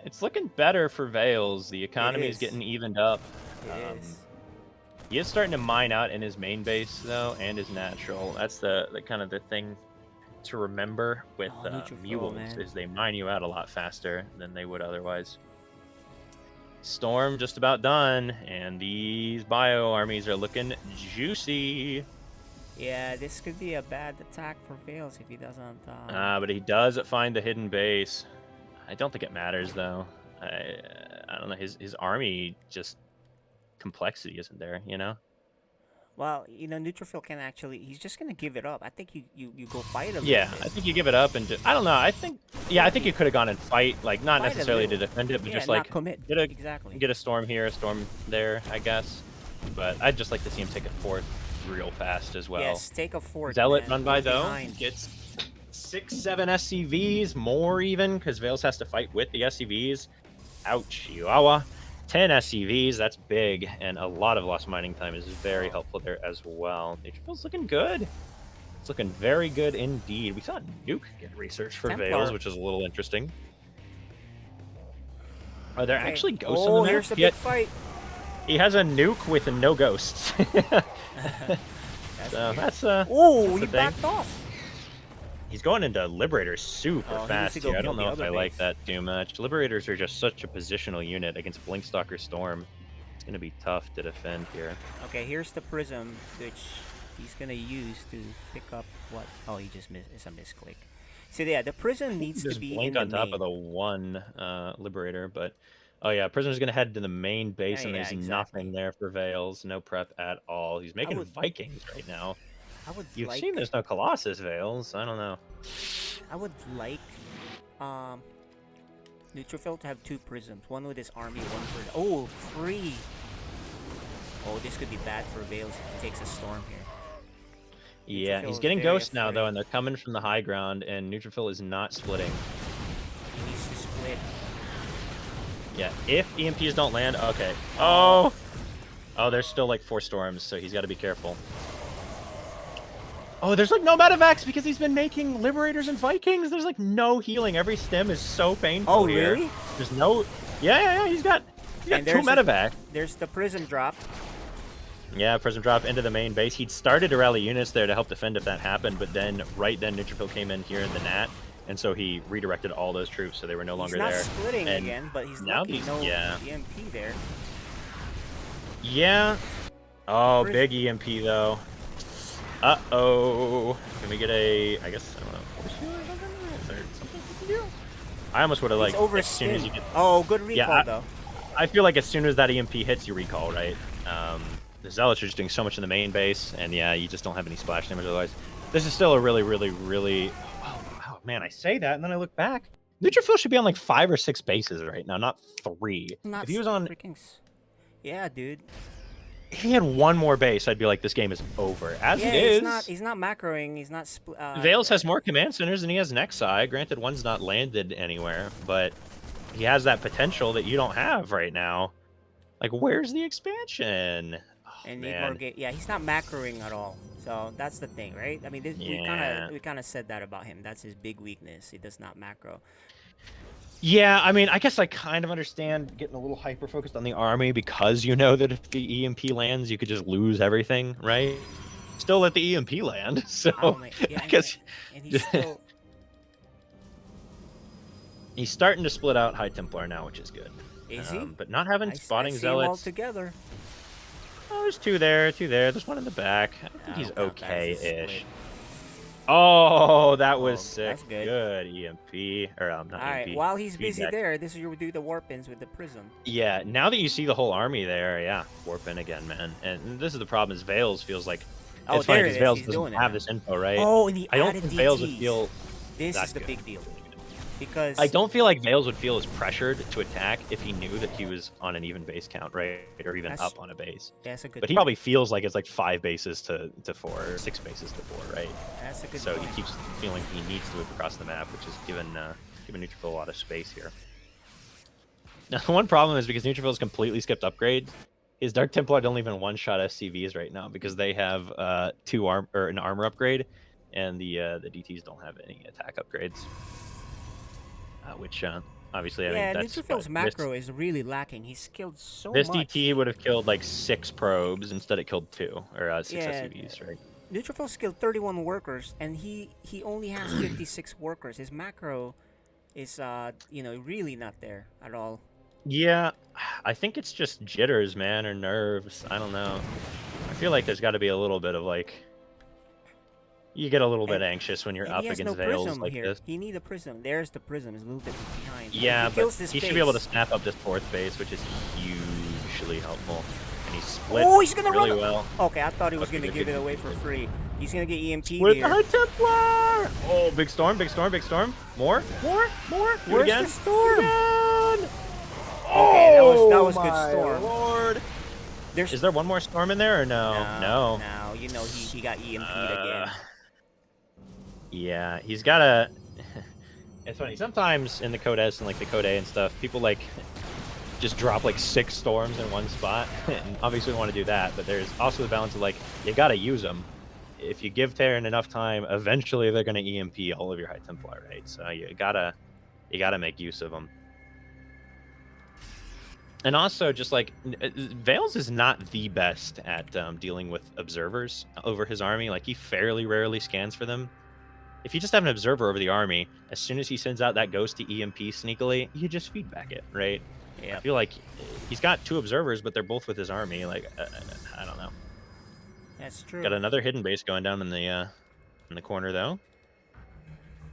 It's looking better for Veils. The economy is is. getting evened up. It is. He is starting to mine out in his main base though, and his natural. That's the kind of the thing to remember with mules man. is they mine you out a lot faster than they would otherwise. Storm just about done, and these bio armies are looking juicy. Yeah, this could be a bad attack for Vales if he doesn't. But he does find the hidden base. I don't think it matters though. I don't know. His army just complexity isn't there, you know. Well, you know, Neutrophil can actually. He's just gonna give it up. I think you go fight him. Yeah, I think you give it up and I don't know. I think I think you could have gone and fight, like not Fight a necessarily to little. defend it, but Yeah, just not like commit. get a Exactly. get a storm here, a storm there, I guess. But I'd just like to see him take a fort real fast as well. Yes, take a fort. Zealot man. run by Get though behind. gets 6-7 SCVs, more even, because Vales has to fight with the SCVs. Ouch, Chihuahua. 10 SCVs, that's big, and a lot of lost mining time is very helpful there as well. Neutrophil's looking good. It's looking very good indeed. We saw a nuke get researched for Templar. Vales, which is a little interesting. Are there Okay. actually ghosts Oh, on the map? here's the big fight. He has a nuke with no ghosts. So that's Oh, that's he the thing. backed off. He's going into Liberators super Oh, he needs fast to go here. I kill don't the know if other I like base. that too much. Liberators are just such a positional unit against Blinkstalker Storm. It's going to be tough to defend here. Okay, here's the prism, which he's gonna use to pick up what? Oh, he just missed. It's a misclick. So yeah, the prism needs to Just be blink in on the top main. of the one Liberator, but oh yeah, Prism's going to head to the main base, Yeah, and yeah, there's exactly. nothing there for Vales. No prep at all. He's making would- Vikings right now. I would You've like. seen there's no Colossus Vales. I don't know. I would like Neutrophil to have 2 prisms, one with his army, one for. Oh, 3. Oh, this could be bad for Vales if he takes a storm here. Yeah, Neutrophil he's is getting very ghosts now afraid. though, and they're coming from the high ground, and Neutrophil is not splitting. He needs to split. Yeah, if EMPs don't land, okay. Oh, there's still like 4 storms, so he's got to be careful. Oh, there's like no medevacs because he's been making Liberators and Vikings. There's like no healing. Every stem is so painful. Oh, here. really? There's no. Yeah. He's got And 2 there's the- medevac. There's the prism drop. Yeah, Prism drop into the main base. He'd started to rally units there to help defend if that happened, but then right then Neutrophil came in here in the Nat, and so he redirected all those troops, so they were no longer He's not there. splitting And again, but he's now lucky he's- no yeah. EMP there. Yeah. Oh, Prism- big EMP though. Uh-oh. Can we get a, I guess, I don't know, force field or something? Is there something we can do? I almost would have, like, He's as soon as overspin. you get... Oh, good recall Yeah, though. I feel like as soon as that EMP hits, you recall, right? The Zealots are just doing so much in the main base, and yeah, you just don't have any splash damage otherwise. This is still a really... Oh, man, I say that, and then I look back. Neutrophil should be on, like, 5 or 6 bases right now, not 3. Not If he was on... freaking. Yeah, dude. If he had one more base, I'd be like, this game is over. As Yeah, it is... he's not macroing. He's not. Vales has more command centers than he has Nexi. Granted, one's not landed anywhere, but he has that potential that you don't have right now. Like, where's the expansion? Oh, And need man. more yeah, he's not macroing at all. So that's the thing, right? I mean, Yeah. we kind of said that about him. That's his big weakness. He does not macro. Yeah, I mean, I guess I kind of understand getting a little hyper-focused on the army because you know that if the EMP lands, you could just lose everything, right? Still let the EMP land, so Yeah, I guess... and he's still. He's starting to split out High Templar now, which is good. Is he? But not having spotting I see them all zealots. together. Oh, there's 2 there, 2 there. There's one in the back. I think he's not bad as a okay-ish. split. Oh, that was sick. that's good. EMP. Or, not All right. EMP. While he's busy feedback. there, this is where we do the warp-ins with the prism. Yeah, now that you see the whole army there, yeah, warp in again, man. And this is the problem, is Vales feels like... Oh, it's funny there it because is. Vales He's doesn't doing it have now. this info, right? Oh, and he I don't added think Vales would DTs. feel... This that is the good. big deal. Because I don't feel like Vales would feel as pressured to attack if he knew that he was on an even base count, right? Or even That's- up on a base. that's a good But he point. probably feels like it's like 5 bases to 4, or 6 bases to 4, right? That's a good So point. he keeps feeling he needs to move across the map, which is giving Neutrophil a lot of space here. Now, the one problem is because Neutrophil's completely skipped upgrades, his Dark Templar don't even one-shot SCVs right now because they have an armor upgrade, and the DTs don't have any attack upgrades. Which Obviously, I Yeah, mean, that's Neutrophil's what, macro is really lacking. He's killed so this much. DT would have killed like 6 probes, instead it killed 2, or 6 Yeah, SUVs, right? Neutrophil's killed 31 workers, and he only has 56 workers. His macro is, really not there at all. Yeah, I think it's just jitters, man, or nerves. I don't know. I feel like there's got to be a little bit of like, you get a little bit anxious when you're And up he has against no Veils prism like here. this. He need a prism. There's the prism. It's a little bit behind. Yeah, if he but kills this he should be able to base- snap up this 4th base, which is hugely helpful. And he split Oh, he's gonna really run. well. Okay, I thought he was Okay, gonna good, give good, it away good, for good. free. He's gonna get EMP With here. the High Templar! Oh, big storm, big storm, big storm. More, more, more. Do it Where's again. the storm? Again. Okay, that was Oh, good my storm. Lord. Is there one more storm in there or no? No. No, he got EMP'd again. Yeah, he's got a. It's funny. Sometimes in the Code S and like the Code A and stuff, people like just drop like 6 storms in one spot. And obviously, we want to do that, but there's also the balance of like you gotta use them. If you give Terran enough time, eventually they're gonna EMP all of your High Templar, right? So you gotta make use of them. And also, just like Veils is not the best at dealing with observers over his army. Like he fairly rarely scans for them. If you just have an observer over the army, as soon as he sends out that ghost to EMP sneakily, you just feedback it, right? Yeah. I feel like he's got 2 observers, but they're both with his army. Like I don't know. That's true. Got another hidden base going down in the corner though.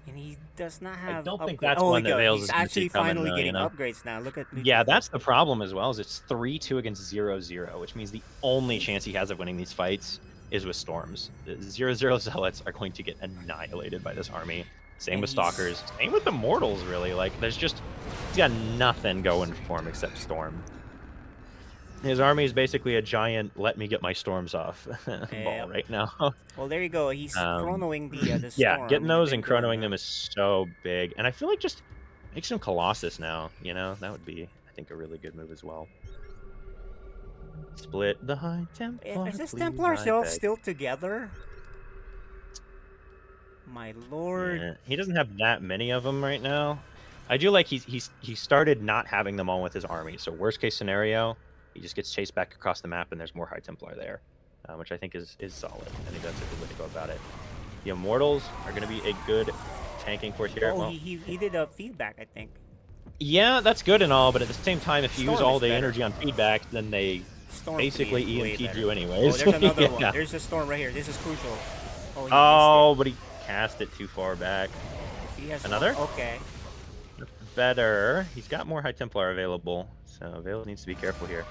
And he does not have. don't think upgrades. that's oh, one he that goes. Veils He's is gonna actually see coming, finally though, getting you know? upgrades now. Look at. Yeah, that's the problem as well. Is it's 3-2 against 0-0, which means the only chance he has of winning these fights is with storms. The 0-0 zealots are going to get annihilated by this army. Same with stalkers. Same with the mortals, really. Like, there's just he's got nothing going for him except storm. His army is basically a giant "let me get my storms off" ball right now. Well, there you go. He's chronoing the storm. Yeah, getting those and He's been doing chronoing them is so big, and I feel like just make some Colossus now. You know, that would be, I think, a really good move as well. Split the High Templar. Is this please, Templars I all beg. still together? My lord. Yeah, he doesn't have that many of them right now. I do like he started not having them all with his army. So worst case scenario, he just gets chased back across the map, and there's more High Templar there, which I think is solid. I think that's a good way to go about it. The Immortals are going to be a good tanking force here. Oh, Well, he did a feedback, I think. yeah, that's good and all, but at the same time, if you use Storm all is the better. energy on feedback, then they Storm basically three is way EMP better. you anyways. Oh, there's another one. Yeah. There's a storm right here. This is crucial. Oh, he Oh, but he cast it too far back. missed it. He has Another? Okay. Better. He's got more High Templar available, so Veil needs to be careful here.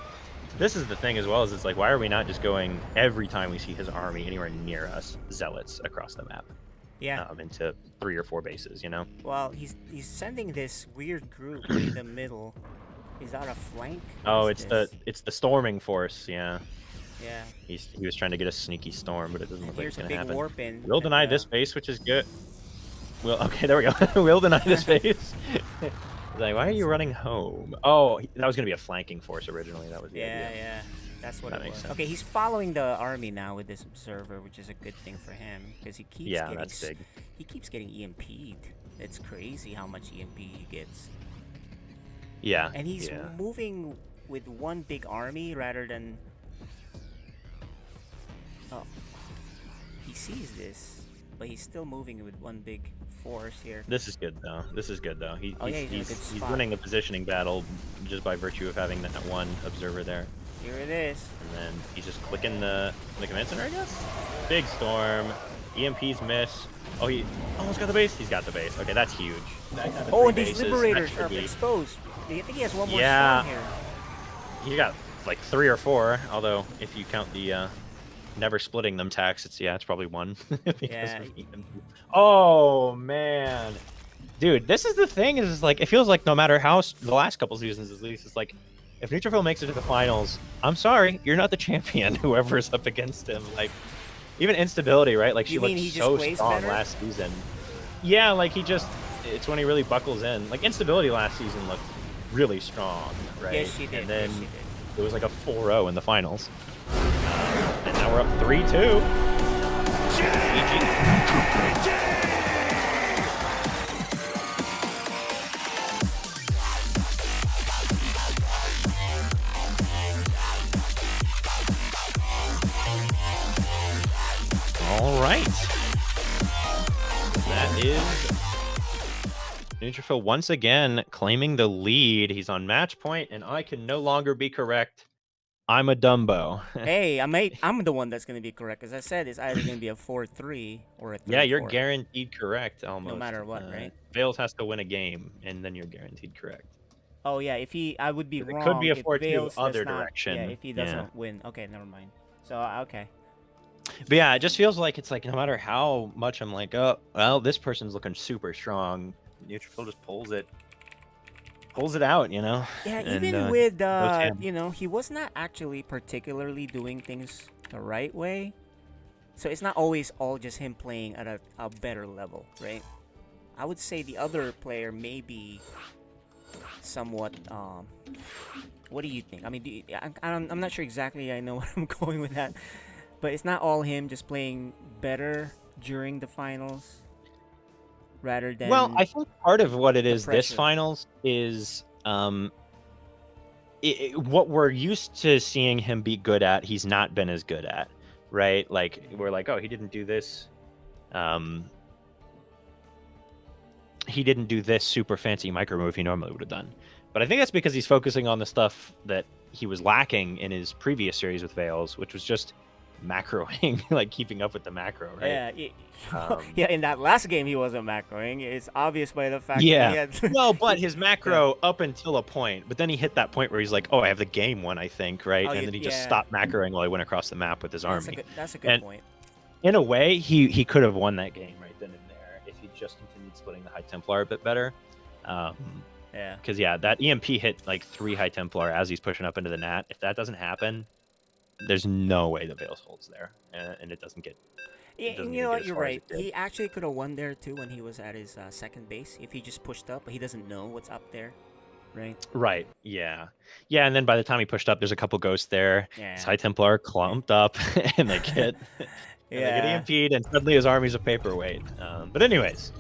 This is the thing as well, is it's like, why are we not just going every time we see his army anywhere near us, zealots across the map? Yeah. Into 3 or 4 bases, you know? Well, he's sending this weird group in the middle. Is that a flank? Oh, What it's is the storming force, yeah. Yeah. He was trying to get a sneaky storm, but it doesn't look like it's Here's a gonna big happen. warp in. We'll deny this base, which is good. Well, okay, there we go. We'll deny this base. Like, why are you running home? Oh, that was gonna be a flanking force originally. That was the idea. Yeah. That's what That it makes was. sense. Okay, he's following the army now with this observer, which is a good thing for him because he keeps Yeah, getting that's big. He keeps getting EMP'd. It's crazy how much EMP he gets. Yeah. And he's yeah. moving with one big army rather than. Oh, he sees this, but he's still moving with one big force here. This is good though. This is good though. Oh, yeah, he's in a good he's spot. winning the positioning battle just by virtue of having that one observer there. Here it is. And then he's just clicking the command center, I guess. Big storm. EMPs miss. Oh, he almost got the base. He's got the base. Okay, that's huge. Oh, and these bases, that liberators should are be- exposed. I think he has one more Yeah. storm here. He got like 3 or 4. Although if you count the never splitting them tax, it's probably 1. because Yeah. of EMP. Oh man, dude, this is the thing. Is like it feels like no matter how the last couple seasons, at least, it's like if Neutrophil makes it to the finals, I'm sorry, you're not the champion. Whoever's up against him, like even instability, right? Like she You mean looked he just so plays strong better? last season. Yeah, like it's when he really buckles in. Like instability last season looked really strong, right? Yes, she did. And then Yes, she did. it was like a 4-0 in the finals. And now we're up 3-2. GG. is Neutrophil once again claiming the lead. He's on match point, and I can no longer be correct. I'm a Dumbo. Hey, I'm the one that's gonna be correct, as I said, it's either gonna be a 4-3 or a 3-4. Yeah, you're guaranteed correct almost. No matter what, right? Vales has to win a game, and then you're guaranteed correct. Oh yeah, I would be wrong. It could be a if 4-2 Vales other does not, direction. Yeah, if he doesn't win. Okay, never mind. So okay. But yeah, it just feels like it's like no matter how much I'm like, oh, well, this person's looking super strong, Neutrophil just pulls it out, you know? Yeah, And, even with goes ham. you know, he was not actually particularly doing things the right way. So it's not always all just him playing at a better level, right? I would say the other player may be somewhat what do you think? I mean, I'm not sure exactly I know what I'm going with that. But it's not all him just playing better during the finals rather than... Well, I think part of what it is this pressure. finals is what we're used to seeing him be good at, he's not been as good at, right? Like, we're like, oh, he didn't do this. He didn't do this super fancy micro move he normally would have done. But I think that's because he's focusing on the stuff that he was lacking in his previous series with Vales, which was just macroing, like keeping up with the macro, right? Yeah, yeah. In that last game, he wasn't macroing. It's obvious by the fact that Yeah. he had... Well, but his macro up until a point, but then he hit that point where he's like, "Oh, I have the game one, I think," right? Oh, And yeah, then he just yeah. stopped macroing while he went across the map with his army. That's a good And point. in a way, he could have won that game right then and there if he just continued splitting the High Templar a bit better. Yeah. Because that EMP hit like 3 High Templar as he's pushing up into the Nat. If that doesn't happen, there's no way the Vales holds there, and it doesn't get. Yeah, It doesn't you even know get what? as You're far as right. it did. He actually could have won there too when he was at his second base. If he just pushed up, but he doesn't know what's up there, right? Right. Yeah. Yeah. And then by the time he pushed up, there's a couple ghosts there. Yeah. His High Templar clumped up, and they get they get EMP'd, and suddenly his army's a paperweight. But anyways,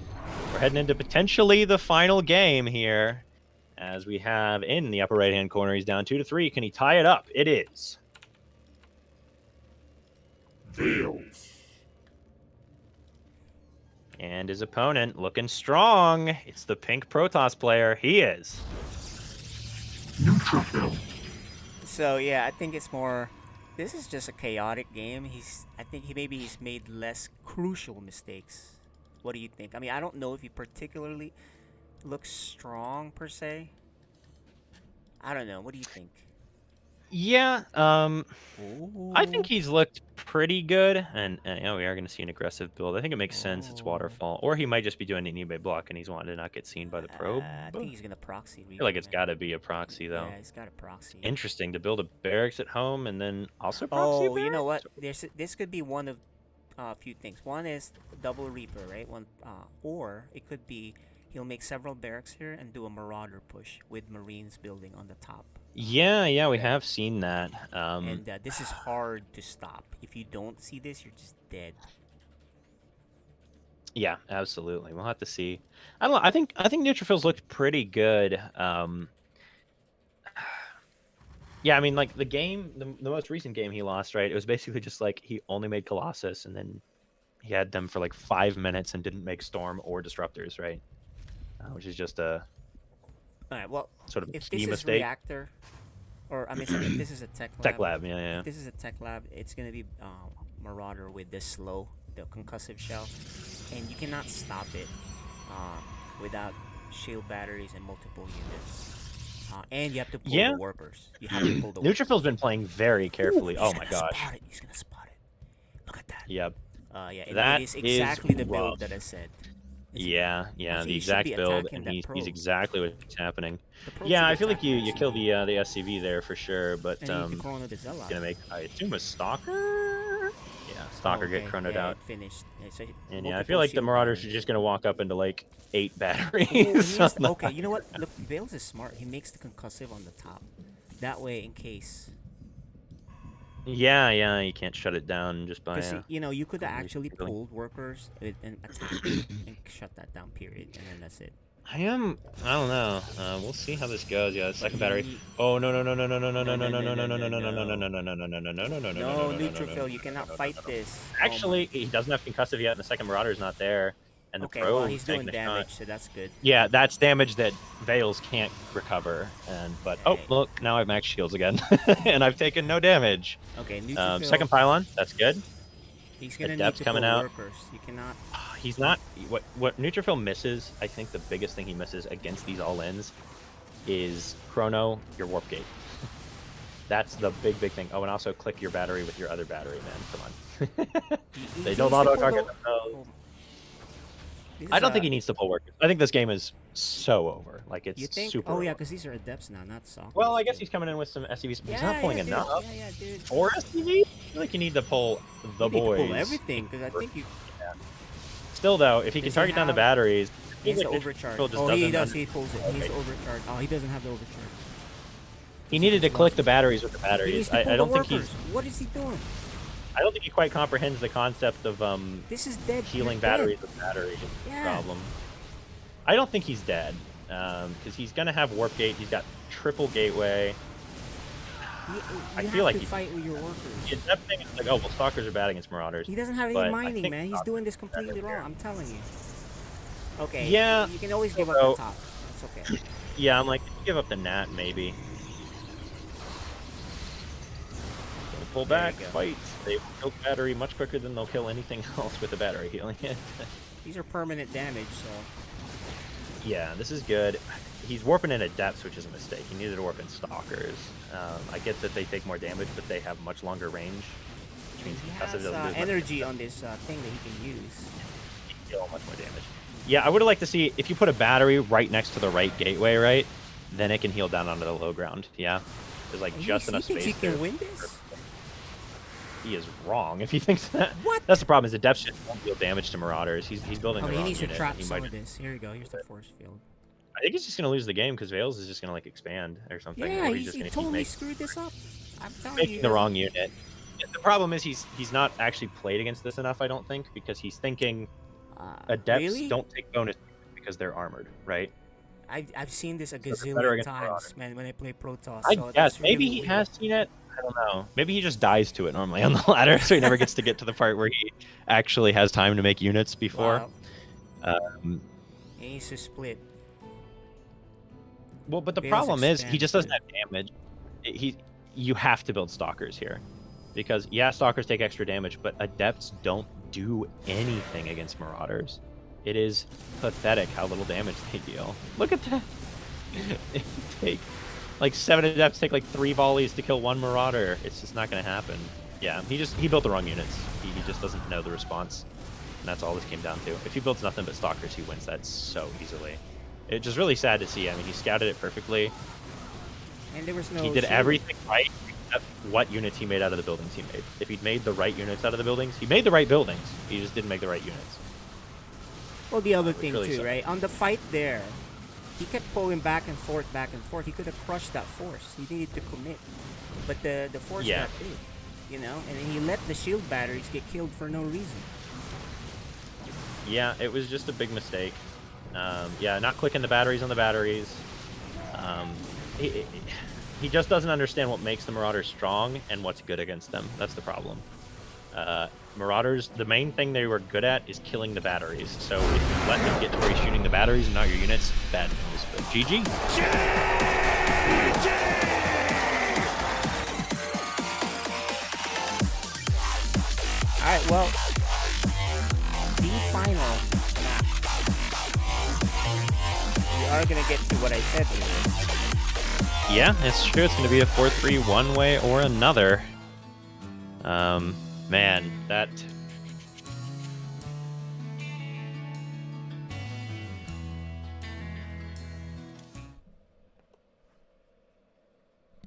we're heading into potentially the final game here, as we have in the upper right-hand corner. He's down 2-3. Can he tie it up? It is. Vales. And his opponent looking strong. It's the pink Protoss player. He is. Neutrophil. So yeah, I think it's more. This is just a chaotic game. I think he's made less crucial mistakes. What do you think? I mean, I don't know if he particularly looks strong per se. I don't know. What do you think? Yeah, I think he's looked pretty good, and you know, we are going to see an aggressive build. I think it makes sense. It's waterfall, or he might just be doing an eBay block, and he's wanting to not get seen by the probe. I think he's gonna proxy. I feel like it's got to be a proxy, though. Yeah, he's got a proxy. Interesting to build a barracks at home and then also proxy. Oh, you know what? This could be one of a few things. One is double Reaper, right? Or it could be he'll make several barracks here and do a Marauder push with Marines building on the top. Yeah, we have seen that. And this is hard to stop. If you don't see this, you're just dead. Yeah, absolutely. We'll have to see. I don't know. I think Neutrophil's looked pretty good. Yeah, I mean, like the most recent game he lost, right? It was basically just like he only made Colossus, and then he had them for like 5 minutes and didn't make Storm or Disruptors, right? Which is just a Alright, well, sort of if key this is mistake. Reactor, or I mean, sorry, if this is a tech lab. Tech lab, yeah. If this is a tech lab, it's gonna be Marauder with the concussive shell, and you cannot stop it without shield batteries and multiple units. And you have to pull the workers. You have to pull the workers. Neutrophil's been playing very carefully. Oh my gosh. He's gonna spot it. Look at that. Yep. Yeah, and That it is exactly the build rough. that I said. Yeah, So the you should exact be build, attacking and that he's probe. exactly what's happening. probe Yeah, should I be feel like you attacking kill the SCV there for sure, but And you can chrono the Zealot. gonna make, I assume, a Stalker. Yeah, Stalker get chronoed out. Finished. So And yeah, I feel like the Marauders are just gonna walk up into like 8 batteries. Okay, you know what? Look, Vales is smart. He makes the concussive on the top. That way, in case. Yeah, you can't shut it down just by. Because, you could have really actually quickly. pulled workers and attacked and shut that down, period. And then that's it. I don't know. We'll see how this goes. Yeah, the second battery. Oh no! No, Neutrophil, you cannot fight this. Actually, he doesn't have concussive yet, and the second Marauder's not there. and the Okay, pro well, he's doing taking a damage, shot. so that's good. Yeah, that's damage that Veils can't recover. But oh, look, now I have max shields again, and I've taken no damage. Okay, neutrophil. Second pylon, that's good. He's gonna need Adept's to coming pull out. workers. You cannot. He's not. What Neutrophil misses, I think the biggest thing he misses against these all-ins is Chrono, your warp gate. That's the big thing. Oh, and also click your battery with your other battery, man. Come on. They don't auto-target themselves. I don't think he needs to pull workers. I think this game is so over. Like, it's You think? super Oh yeah, over. because these are adepts now, not soccer. Well, I guess he's coming in with some SCVs. But he's not pulling dude. enough. Yeah, dude. 4 SCVs? I feel like you need to pull the You need to boys. pull everything, because I think you. Yeah. Still, though, if he can target down the batteries, He has like the overcharge. Neutrophil just Oh, he doesn't does. He pulls it. He's overcharged. Oh, he doesn't have the overcharge. He needed to click the batteries with the He batteries. needs to pull I don't the think workers. he's. What is he doing? I don't think he quite comprehends the concept of This is dead. healing You're batteries dead. with batteries. Yeah. Problem. I don't think he's dead because he's gonna have warp gate. He's got triple gateway. I feel like he fight with your workers. The adept thing is like, oh well, stalkers are bad against marauders. He doesn't have any but I mining, think man. He's doing this completely wrong. I'm telling you. Okay. Yeah, You can always give up so- the top. It's okay. Yeah, I'm like, give up the nat maybe. Pull There you back, go. fight. They will kill the battery much quicker than they'll kill anything else with the battery healing it. These are permanent damage, so. Yeah, this is good. He's warping in adepts, which is a mistake. He needed to warp in stalkers. I get that they take more damage, but they have much longer range, which means He he has doesn't do as much energy on this thing that he can use. deal much more damage. Yeah, I would have liked to see if you put a battery right next to the right gateway, right? Then it can heal down onto the low ground. Yeah, there's like just enough He space. thinks he can there. win this? He is wrong if he thinks that. What? That's the problem. Is adepts just won't deal damage to marauders. He's building Oh, the he wrong needs to unit. trap He some might of this. Here you go. Here's the force field. I think he's just gonna lose the game because Veils is just gonna like expand or something. Yeah, or he just gonna keep totally making, screwed this up. I'm telling making you. the wrong unit. The problem is he's not actually played against this enough. I don't think because he's thinking adepts really? don't take bonus because they're armored, right? I've seen this a they're better gazillion against times, Marauders. man, when I play Protoss. I so guess that's maybe really he weird. has seen it. I don't know. Maybe he just dies to it normally on the ladder, so he never gets to get to the part where he actually has time to make units before. He needs to split. Well, but the Veils problem is he expands just doesn't too. have damage. You have to build stalkers here, because yeah, stalkers take extra damage, but adepts don't do anything against marauders. It is pathetic how little damage they deal. Look at that. They take like 7 adepts take like 3 volleys to kill 1 marauder. It's just not going to happen. Yeah, he built the wrong units. He just doesn't know the response, and that's all this came down to. If he builds nothing but stalkers, he wins that so easily. It's just really sad to see. I mean, he scouted it perfectly. And there was no. He did shield. everything right except what units he made out of the buildings he made. If he'd made the right units out of the buildings, he made the right buildings. He just didn't make the right units. Well, the other thing really too, sucked. right? On the fight there, he kept pulling back and forth, back and forth. He could have crushed that force. He needed to commit, but the force Yeah. got big, you know. And then he let the shield batteries get killed for no reason. Yeah, it was just a big mistake. Yeah, not clicking the batteries on the batteries. He just doesn't understand what makes the Marauders strong and what's good against them. That's the problem. Marauders, the main thing they were good at is killing the batteries. So if you let them get to where you're shooting the batteries and not your units, bad news. But GG. All right, well, the final map. We are gonna get to what I said earlier. Yeah, it's true. It's going to be a 4-3 one way or another. Man, that...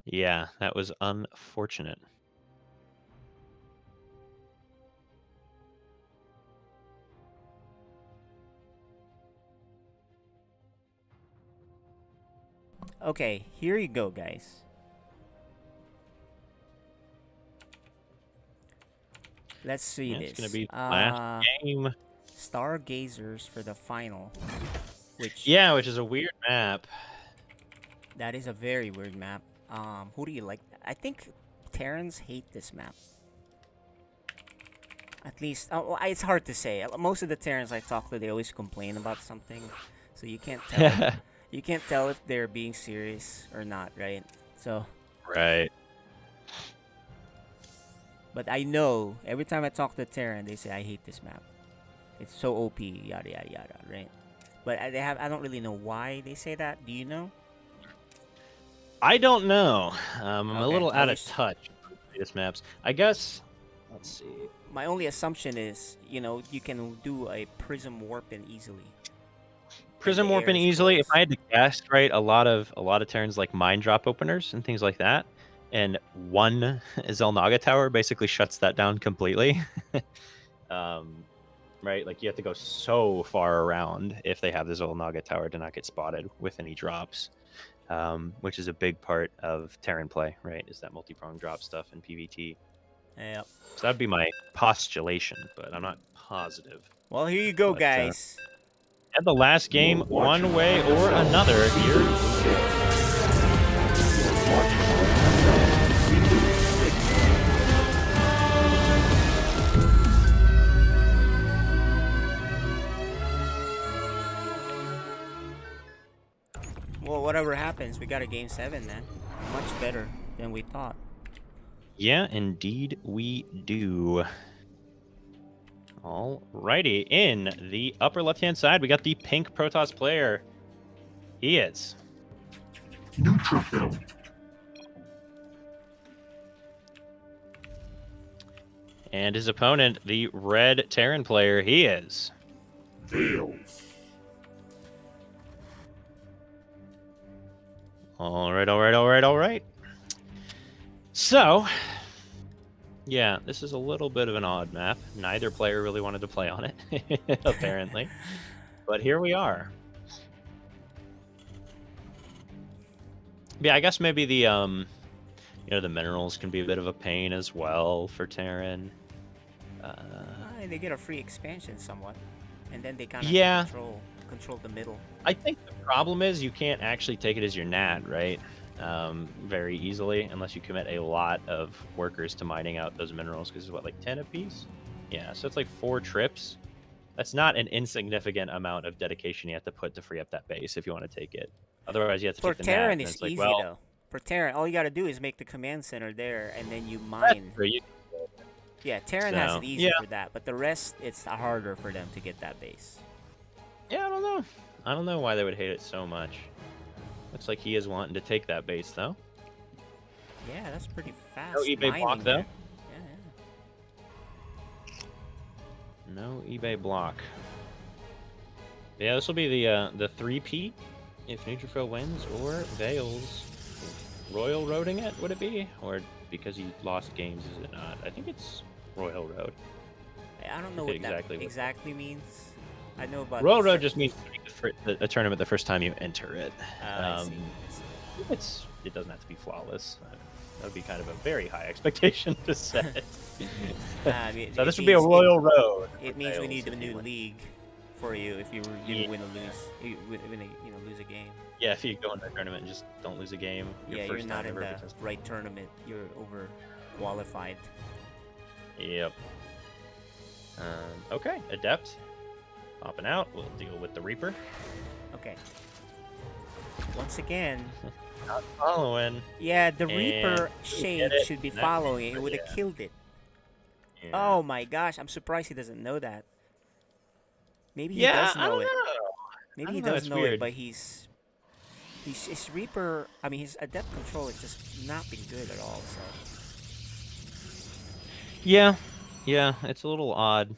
Yeah, that was unfortunate. Okay, here you go, guys. Let's see Yeah, this. it's going to be the last game. Stargazers for the final. Which Yeah, which is a weird map. that is a very weird map. Who do you like? I think Terrans hate this map. At least, well, it's hard to say. Most of the Terrans I talk to, they always complain about something, so you can't tell. You can't tell if they're being serious or not, right? So. Right. But I know every time I talk to Terran, they say I hate this map. It's so OP, yada yada yada, right? But I don't really know why they say that. Do you know? I don't know. I'm a Okay, little at out of least- touch with latest maps. I guess. Let's see. My only assumption is, you can do a prism warping easily. Prism the warping air is easily. closed. If I had to guess, right, a lot of turns like mine drop openers and things like that, and one Zelnaga tower basically shuts that down completely. Right, like you have to go so far around if they have the Zelnaga tower to not get spotted with any drops, which is a big part of Terran play, right? Is that multi-pronged drop stuff in PvT. Yep. So that'd be my postulation, but I'm not positive. Well, here you go, guys. And the last game, one way or another, here. Well, whatever happens, we got a game 7, man. Much better than we thought. Yeah, indeed we do. Alrighty, in the upper left-hand side, we got the pink Protoss player. He is Neutrophil. And his opponent, the red Terran player, he is Veils. All right. So, yeah, this is a little bit of an odd map. Neither player really wanted to play on it, apparently. But here we are. Yeah, I guess maybe the the minerals can be a bit of a pain as well for Terran. They get a free expansion somewhat, and then they kind of Yeah. control the middle. I think the problem is you can't actually take it as your NAD, right? Very easily, unless you commit a lot of workers to mining out those minerals, because it's what, like 10 apiece? Yeah, so it's like 4 trips. That's not an insignificant amount of dedication you have to put to free up that base if you want to take it. Otherwise, you have to For take the NAD. Terran, and it's it's like, easy well, though. For Terran, all you gotta do is make the command center there, and then you mine. Yeah, Terran has it easy for that, but the rest, it's harder for them to get that base. Yeah, I don't know. I don't know why they would hate it so much. Looks like he is wanting to take that base, though. Yeah, that's pretty fast. No eBay mining block, there. though. No eBay block. Yeah, this will be the 3P if Neutrophil wins, or Veils Royal Roading it, would it be? Or because he lost games, is it not? I think it's Royal Road. I don't know forget what exactly that what- exactly means. I know about Royal the Road just means a tournament the first time you enter it. I see. It doesn't have to be flawless. That would be kind of a very high expectation to set. So this would be a Royal Road. It means we Veils need a if you new win. league for you if you win or lose. You lose a game. Yeah, if you go into a tournament and just don't lose a game, your Yeah, first you're not time in ever. the because- right tournament. You're over qualified. Yep. Okay, Adept. Popping out. We'll deal with the Reaper. Okay. Once again. Not following. Yeah, the And Reaper we shade get it. should be That's- following it. It would have yeah. killed it. Yeah. Oh my gosh, I'm surprised he doesn't know that. Maybe he Yeah, does I know don't it. know. Maybe I he don't know, does it's know it, weird. but his Reaper, I mean his Adept control has just not been good at all, so. Yeah, it's a little odd.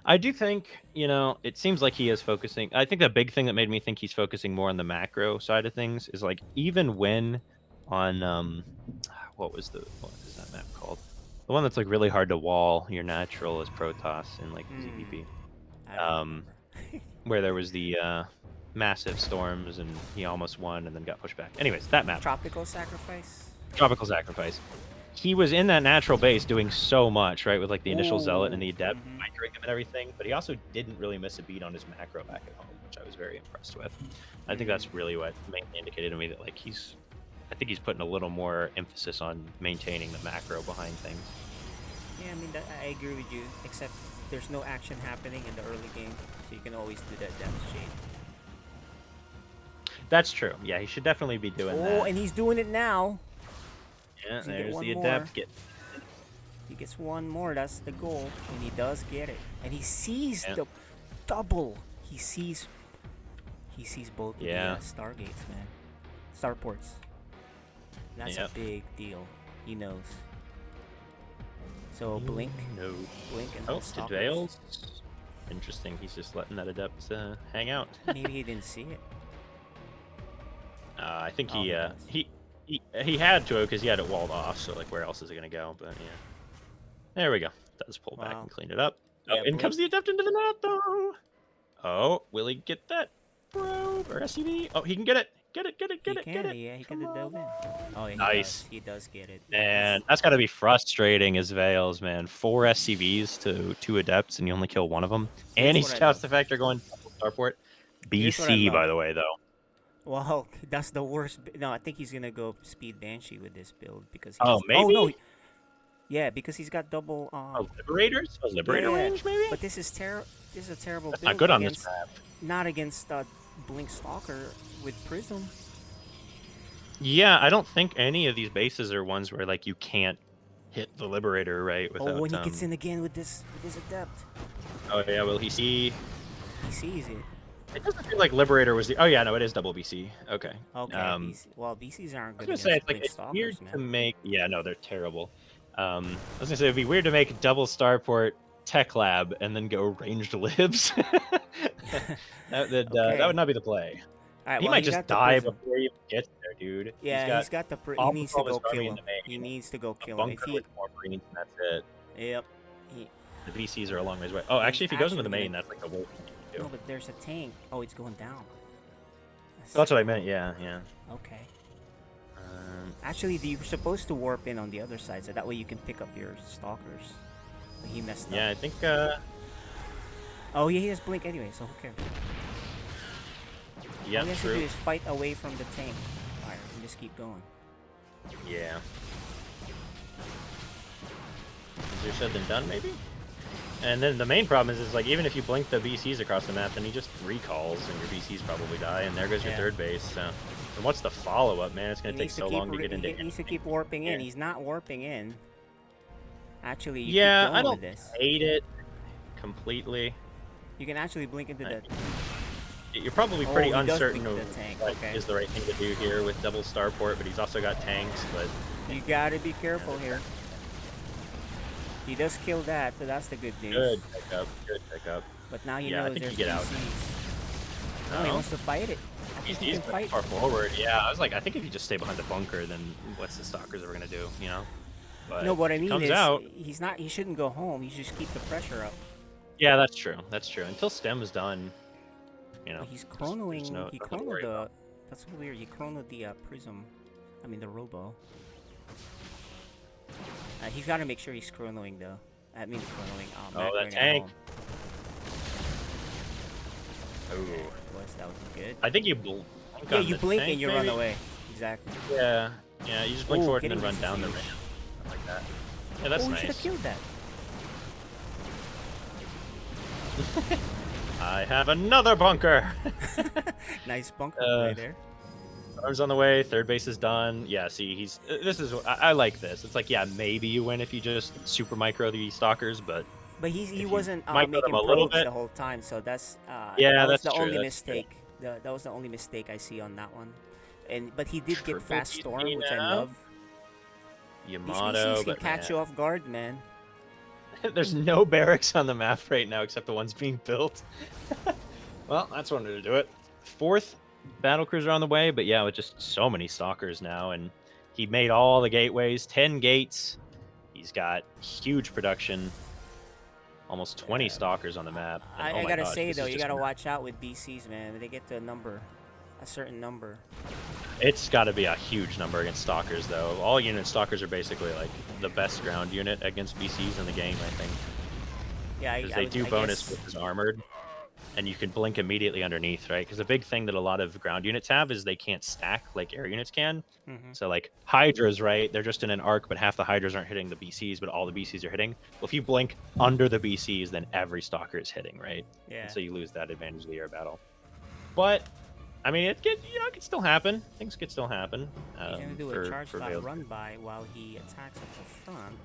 I do think, it seems like he is focusing. I think the big thing that made me think he's focusing more on the macro side of things is like even when on what is that map called? The one that's like really hard to wall your natural is Protoss in like ZPP. Where there was the massive storms and he almost won and then got pushed back. Anyways, that map. Tropical Sacrifice? Tropical Sacrifice. He was in that natural base doing so much, right, with like the initial zealot and the adept microing him and everything, but he also didn't really miss a beat on his macro back at home, which I was very impressed with. I think that's really what mainly indicated to me that like I think he's putting a little more emphasis on maintaining the macro behind things. Yeah, I mean, I agree with you, except there's no action happening in the early game, so you can always do that depth shade. That's true. Yeah, he should definitely be doing that. Oh, and he's doing it now. Yeah, He's gonna get there's one the more. adept. He gets one more, that's the goal, and he does get it. And he sees the double. He sees both of the Stargates, man. Starports. That's a big deal. He knows. So blink. No. Blink and oh, stop did Veils? Interesting. He's just letting that adept hang out. Maybe he didn't see it. I think he had to because he had it walled off. So like, where else is it gonna go? But yeah, there we go. Does pull back and clean it up. Yeah, oh, in comes the adept into the net though. Oh, will he get that probe or SCV? Oh, he can get it. Get it. Yeah, he can delve in. Oh, yeah, nice. He does get it. And that's got to be frustrating as Veils, man. 4 SCVs to 2 adepts, and you only kill one of them. And he scouts the fact they're going starport. BC, by the way, though. Well, that's the worst. No, I think he's gonna go speed Banshee with this build because. Maybe. Oh no. Yeah, because he's got double. Liberators? A Liberator range, maybe. But this is This is a terrible That's build. not good on this map. Not against Blink Stalker with Prism. Yeah, I don't think any of these bases are ones where like you can't hit the Liberator right without. Oh, when he gets in again with this adept. Oh yeah, will he see? He sees it. It doesn't feel like Liberator was the. Oh yeah, no, it is double BC. Okay. Okay. BC. Well, BCs aren't good. I was gonna say it's like it's Stalkers, weird man. to make. Yeah, no, they're terrible. I was gonna say it'd be weird to make double starport tech lab and then go ranged libs. That would not be the play. Right, he might just die before he even gets there, dude. Yeah, he's got the. He needs to go kill him. He needs to go kill him. If he with more Marines, and that's it. Yep. The VCs are a long ways away. Oh, actually, if he goes into the main, that's like the worst thing he can do. No, but there's a tank. Oh, it's going down. That's what I meant. Yeah. Okay. Actually, you're supposed to warp in on the other side, so that way you can pick up your stalkers. But he messed up. Yeah, I think. Oh, yeah, he has blink anyway, so who cares? Yeah, all he has true. to do is fight away from the tank fire and just keep going. Yeah. Easier said than done, maybe? And then the main problem is like, even if you blink the BCs across the map, then he just recalls, and your BCs probably die, and there goes your third base, so... And what's the follow-up, man? It's going to take so long to get into... He needs to keep warping in. He's not warping in. Actually, you yeah, keep going I don't with this. hate it completely. You can actually blink into the... You're probably pretty he does uncertain blink of the tank. what Okay. is the right thing to do here with double starport, but he's also got tanks, but... You gotta be careful here. He does kill that, so that's the good news. Good pickup. But now he Yeah, I knows think there's you get out. BCs. No, he wants to fight it. I think he He's can fight. far forward. Yeah, I was like, I think if you just stay behind the bunker, then what's the stalkers ever gonna do? You know. But No, what I if he mean comes is, out, he's not. He shouldn't go home. He should just keep the pressure up. yeah, that's true. That's true. Until stem is done, you know. He's chronoing. he He chronoed the. That's so weird. He chronoed the prism. I mean the robo. He's got to make sure he's chronoing though. I mean chronoing. Oh, that macroing at tank. home. Oh. That was good. I think you blink. Yeah, on you the blink tank, and you maybe? run away. Exactly. Yeah, you just blink Ooh, forward and then getting run down the huge. ramp. Something like that. Yeah, that's Oh, we nice. should have killed that. I have another bunker. Nice bunker play there. Arms on the way. Third base is done. Yeah, see, he's. This is. I like this. It's like, yeah, maybe you win if you just super micro the stalkers, but. But he wasn't micro making them a little probes bit. the whole time, so that's Yeah, that was that's the true, only that's true. mistake. That was the only mistake I see on that one. But he did get Triple fast TP storm, which I now. love. These Yamato, BCs can but catch you off guard, man. there's no barracks on the map right now except the ones being built. Well, that's one way to do it. Fourth battle cruiser on the way, but yeah, with just so many stalkers now, and he made all the gateways, 10 gates. He's got huge production, almost 20 stalkers on the map. And, oh I my gotta gosh, say this though, is you just gotta watch out with BCs, man. When they get to a certain number. It's got to be a huge number against stalkers, though. All unit stalkers are basically like the best ground unit against BCs in the game, I think. Yeah, Because they do bonus with his armored. and you can blink immediately underneath, right? Because the big thing that a lot of ground units have is they can't stack like air units can. Mhm. So like Hydras, right? They're just in an arc, but half the Hydras aren't hitting the BCs, but all the BCs are hitting. Well, if you blink under the BCs, then every Stalker is hitting, right? Yeah. And so you lose that advantage of the air battle. But I mean, it could still happen. Things could still happen. He's gonna do for, a charge for shot Veils. run by while he attacks at the front.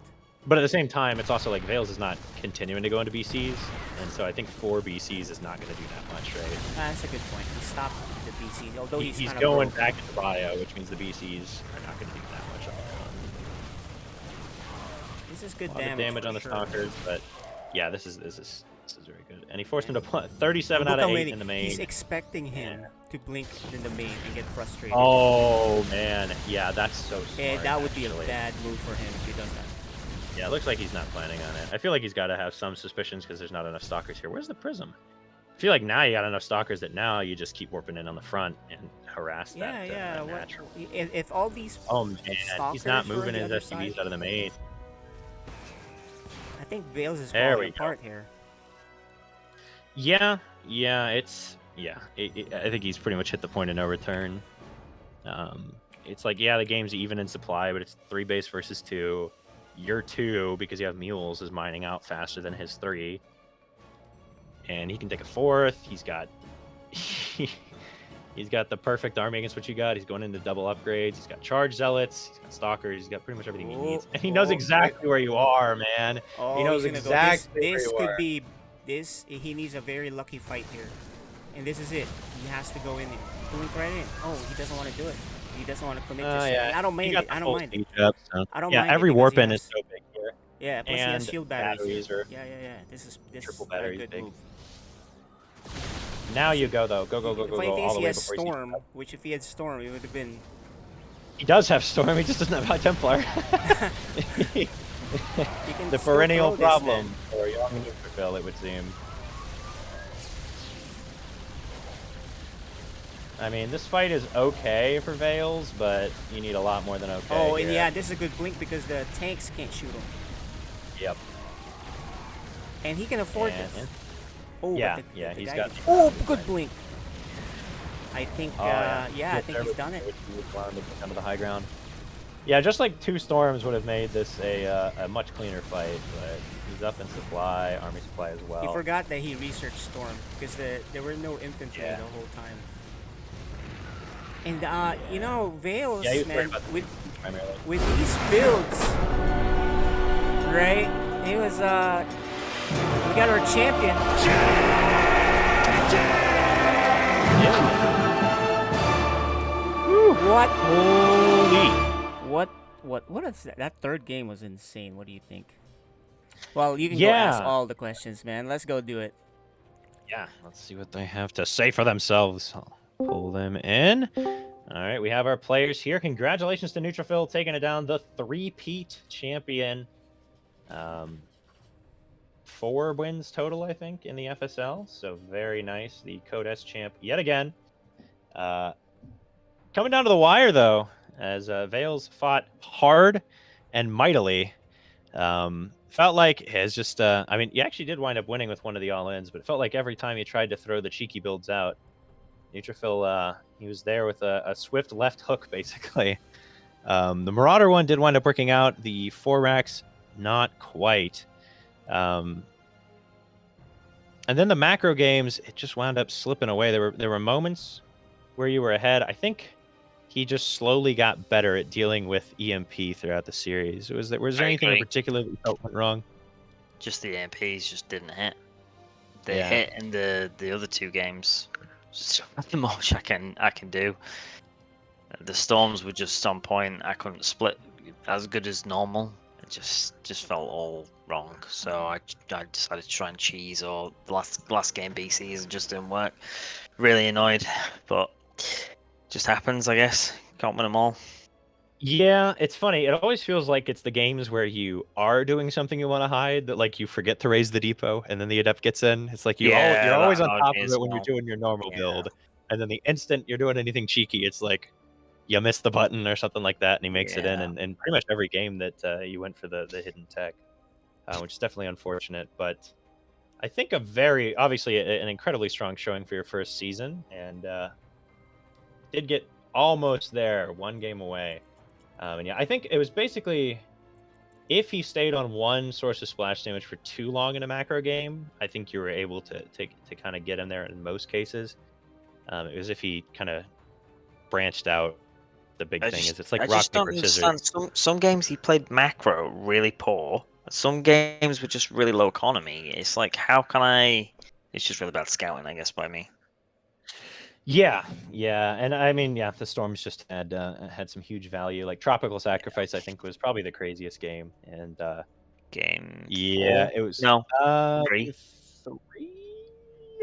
But at the same time, it's also like Veils is not continuing to go into BCs, and so I think 4 BCs is not going to do that much, right? That's a good point. He stopped the BC, although he's He's kind going of back into bio, which means the BCs are not going to do that much on their own. This is good A lot of damage. damage for on the sure. Stalkers, but yeah, this is very good. And he forced him to put 37 Look out of how 8 many- in the main. He's expecting him to blink in the main and get frustrated. Oh man, yeah, that's so smart. And that would be actually. a bad move for him if he does that. Yeah, it looks like he's not planning on it. I feel like he's got to have some suspicions because there's not enough Stalkers here. Where's the Prism? I feel like now you got enough Stalkers that now you just keep warping in on the front and harass Yeah, that. yeah. That What, natural. if all these Oh man, he's Stalkers not were on moving the his other SCVs side, out of the main. I think Veils is There falling we go. apart here. Yeah, I think he's pretty much hit the point of no return. It's like, yeah, the game's even in supply, but it's 3 base versus 2. Your 2, because you have mules, is mining out faster than his 3. And he can take a 4th. He's got he's got the perfect army against what you got. He's going into double upgrades. He's got charge zealots. He's got stalkers. He's got pretty much everything he needs. And he knows exactly where you are, man. Oh, he knows he's gonna exactly go. This where you could are. be. This he needs a very lucky fight here, and this is it. He has to go in and blink right in. Oh, he doesn't want to do it. He doesn't want to commit. Just Yeah. I don't He mind got it. the I full don't mind it. siege up, so- I don't yeah, mind it every because warp he in has- is so big here. Yeah, plus he has And shield batteries. are Yeah. This triple is batteries a good big. move. Now you go though. Go The funny thing all is the he way has before storm, which if he had storm, it would have been. He does have storm. He just doesn't have high Templar. The still perennial throw this, problem then. for young neutrophil, it would seem. I mean, this fight is okay for Veils, but you need a lot more than okay. Oh, and here. yeah, this is a good blink because the tanks can't shoot him, Yep. and he can afford And- this. Oh, yeah, but the yeah, he's guy got. gets- Oh, good blink. I think. Oh, yeah, I think he's done it. Down to the high ground. Yeah, just like 2 storms would have made this a much cleaner fight, but he's up in supply, army supply as well. He forgot that he researched storm because there were no infantry Yeah. the whole time. And you know, Veils, Yeah, he was worried man, about the with primarily. with these builds, right? It was we got our champion. What? Holy! What is that? That third game was insane. What do you think? Well, you can go ask Yeah. all the questions, man. Let's go do it. Yeah, let's see what they have to say for themselves. I'll pull them in. All right, we have our players here. Congratulations to Neutrophil taking it down, the 3-peat champion. 4 wins total, I think, in the FSL. So very nice. The Code S champ yet again. Coming down to the wire, though, as Veils fought hard and mightily. Felt like it's just, I mean, he actually did wind up winning with one of the all-ins, but it felt like every time he tried to throw the cheeky builds out, Neutrophil, he was there with a swift left hook, basically. The Marauder one did wind up working out. The 4-racks, not quite. And then the macro games, it just wound up slipping away. There were moments where you were ahead. I think he just slowly got better at dealing with EMP throughout the series. Was there anything in particular that you felt went wrong? Just the EMPs just didn't hit. They Yeah. hit in the other 2 games. Just nothing much I can do. The storms were just on point. I couldn't split as good as normal. It just felt all wrong. So I decided to try and cheese, or the last game BCs just didn't work. Really annoyed, but just happens, I guess. Can't win them all. Yeah, it's funny. It always feels like it's the games where you are doing something you want to hide that, like, you forget to raise the depot, and then the adept gets in. It's like you're always on top of it when you're doing your normal build, and then the instant you're doing anything cheeky, it's like you miss the button or something like that, and he makes it in. And pretty much every game that you went for the hidden tech, which is definitely unfortunate. But I think a very obviously an incredibly strong showing for your first season, and did get almost there, one game away. And yeah, I think it was basically if he stayed on one source of splash damage for too long in a macro game, I think you were able to kind of get him there in most cases. It was if he kind of branched out. The big thing is it's like I rock just don't paper scissors. understand. Some games he played macro really poor. Some games were just really low economy. It's like, how can I? It's just really bad scouting, I guess, by me. Yeah, and I mean, yeah, the Storms just had some huge value. Like Tropical Sacrifice, I think was probably the craziest game, and game. yeah, 4? it was No, 3. 3.